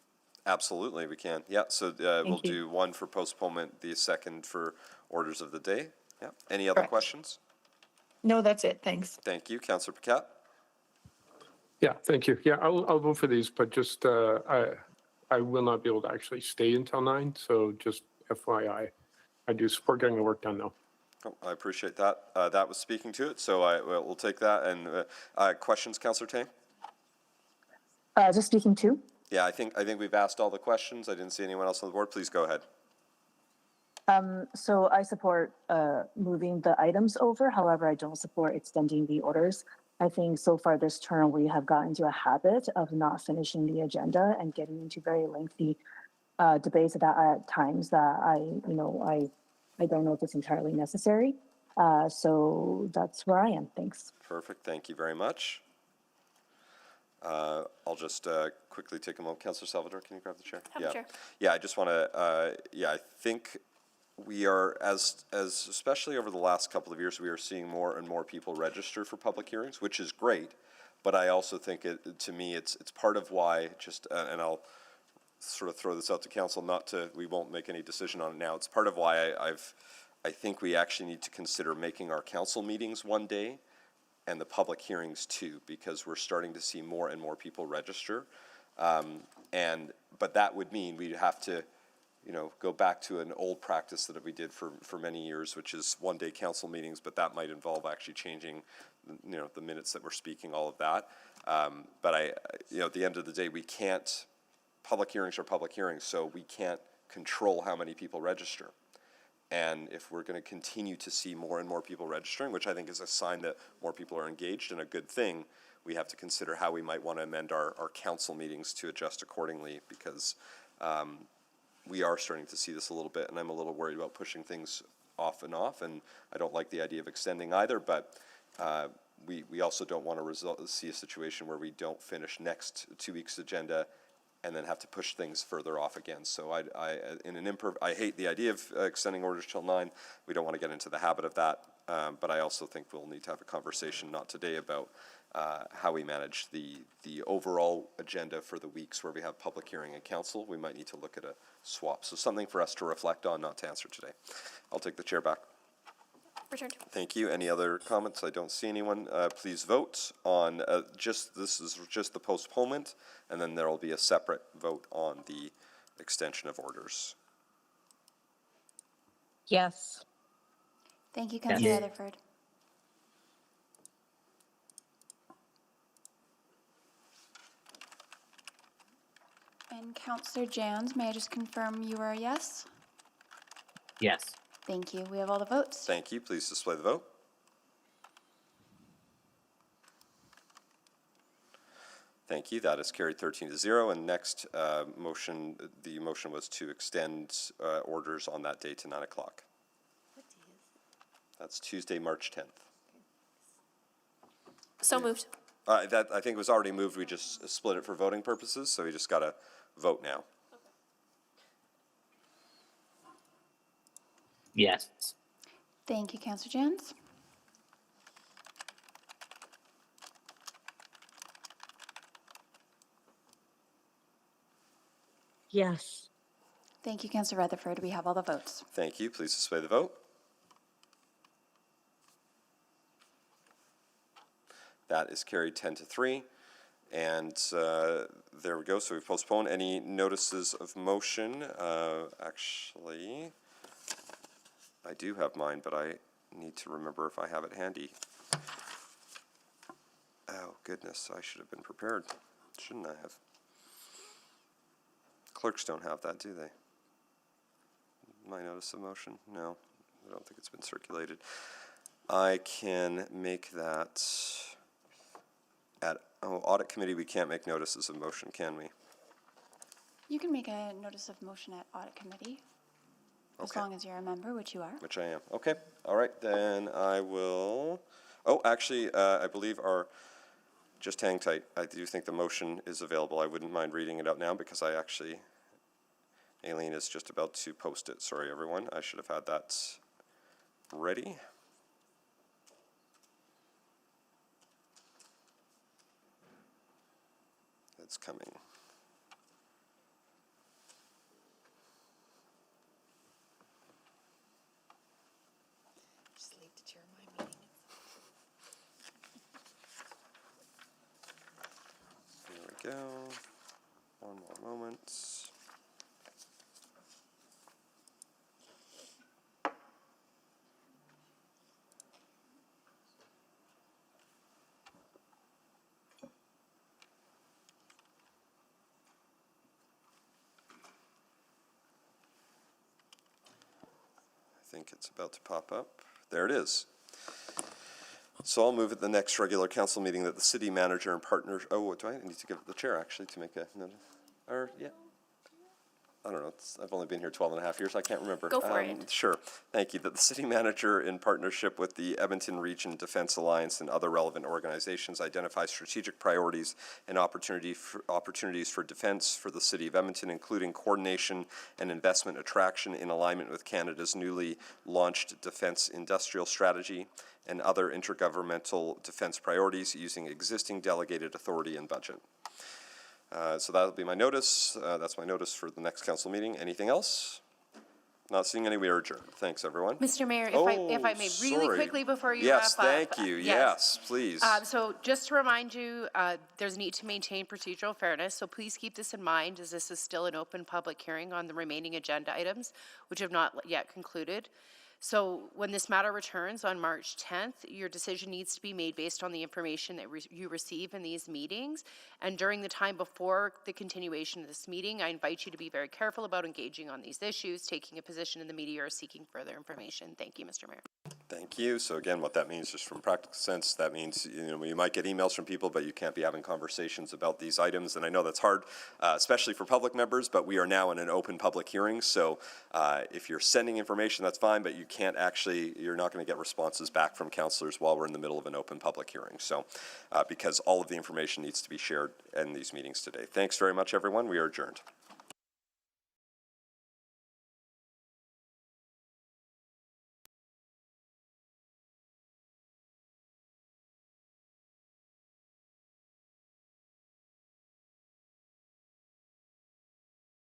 Absolutely, we can. Yeah, so we'll do one for postponement, the second for orders of the day. Yeah. Any other questions? No, that's it. Thanks. Thank you. Councillor Paquette? Yeah, thank you. Yeah, I'll vote for these, but just I will not be able to actually stay until 9, so just FYI, I do support getting the work done though. Oh, I appreciate that. That was speaking to it, so we'll take that. And questions, Councillor Tame? Just speaking to. Yeah, I think we've asked all the questions. I didn't see anyone else on the board. Please go ahead. So I support moving the items over. However, I don't support extending the orders. I think so far this term, we have gotten into a habit of not finishing the agenda and getting into very lengthy debates that at times that I I don't know if it's entirely necessary. So that's where I am. Thanks. Perfect, thank you very much. I'll just quickly take a moment. Councillor Salvador, can you grab the chair? Have a chair. Yeah, I just want to, I think we are, as especially over the last couple of years, we are seeing more and more people register for public hearings, which is great. But I also think to me, it's part of why, and I'll sort of throw this out to council, we won't make any decision on it now. It's part of why I think we actually need to consider making our council meetings one day and the public hearings too, because we're starting to see more and more people register. But that would mean we'd have to, go back to an old practice that we did for many years, which is one-day council meetings, but that might involve actually changing, the minutes that we're speaking, all of that. But at the end of the day, public hearings are public hearings, so we can't control how many people register. And if we're going to continue to see more and more people registering, which I think is a sign that more people are engaged and a good thing, we have to consider how we might want to amend our council meetings to adjust accordingly, because we are starting to see this a little bit, and I'm a little worried about pushing things off, and I don't like the idea of extending either, but we also don't want to see a situation where we don't finish next 2 weeks' agenda and then have to push things further off again. So I hate the idea of extending orders till 9. We don't want to get into the habit of that, but I also think we'll need to have a conversation, not today, about how we manage the overall agenda for the weeks where we have public hearing and council. We might need to look at a swap. So something for us to reflect on, not to answer today. I'll take the chair back. Returned. Thank you. Any other comments? I don't see anyone. Please vote on this is just the postponement, and then there will be a separate vote on the extension of orders. Yes. Thank you, Councillor Rutherford. And Councillor Jans, may I just confirm you are a yes? Yes. Thank you. We have all the votes. Thank you. Please display the vote. Thank you. That is carried 13-0. And next motion, the motion was to extend orders on that day to 9 o'clock. What day is it? That's Tuesday, March 10th. So moved. That I think it was already moved. We just split it for voting purposes, so we just got to vote now. Yes. Thank you, Councillor Jans. Yes. Thank you, Councillor Rutherford. We have all the votes. Thank you. Please display the vote. That is carried 10-3. And there we go. So we've postponed any notices of motion. Actually, I do have mine, but I need to remember if I have it handy. Oh, goodness. I should have been prepared. Shouldn't I have? Clerks don't have that, do they? My notice of motion? No, I don't think it's been circulated. I can make that at audit committee. We can't make notices of motion, can we? You can make a notice of motion at audit committee, as long as you're a member, which you are. Which I am. Okay. All right. Then I will. Oh, actually, I believe just hang tight. I do think the motion is available. I wouldn't mind reading it out now because Aileen is just about to post it. Sorry, everyone. I should have had that ready. It's coming. Just leave the chair of my meeting. There we go. One more moment. I think it's about to pop up. There it is. So I'll move at the next regular council meeting that the city manager and partners, do I need to give it the chair actually to make a note? Or, yeah. I don't know, I've only been here 12 and a half years, I can't remember. Go for it. Sure, thank you. That the city manager, in partnership with the Edmonton Region Defense Alliance and other relevant organizations, identifies strategic priorities and opportunities for defense for the city of Edmonton, including coordination and investment attraction in alignment with Canada's newly launched defense industrial strategy and other intergovernmental defense priorities using existing delegated authority and budget. So that'll be my notice. That's my notice for the next council meeting. Anything else? Not seeing any, we are adjourned. Thanks, everyone. Mr. Mayor, if I may, really sorry. quickly before you Yes, wrap up. thank you. Yes, please. So just to remind you, there's a need to maintain procedural fairness, so please keep this in mind as this is still an open public hearing on the remaining agenda items, which have not yet concluded. So when this matter returns on March 10th, your decision needs to be made based on the information that you receive in these meetings. And during the time before the continuation of this meeting, I invite you to be very careful about engaging on these issues, taking a position in the media, or seeking further information. Thank you, Mr. Mayor. Thank you. So again, what that means, just from practical sense, that means you might get emails from people, but you can't be having conversations about these items. And I know that's hard, especially for public members, but we are now in an open public hearing. So if you're sending information, that's fine, but you're not going to get responses back from councillors while we're in the middle of an open public hearing. So because all of the information needs to be shared in these meetings today. Thanks very much, everyone. We are adjourned.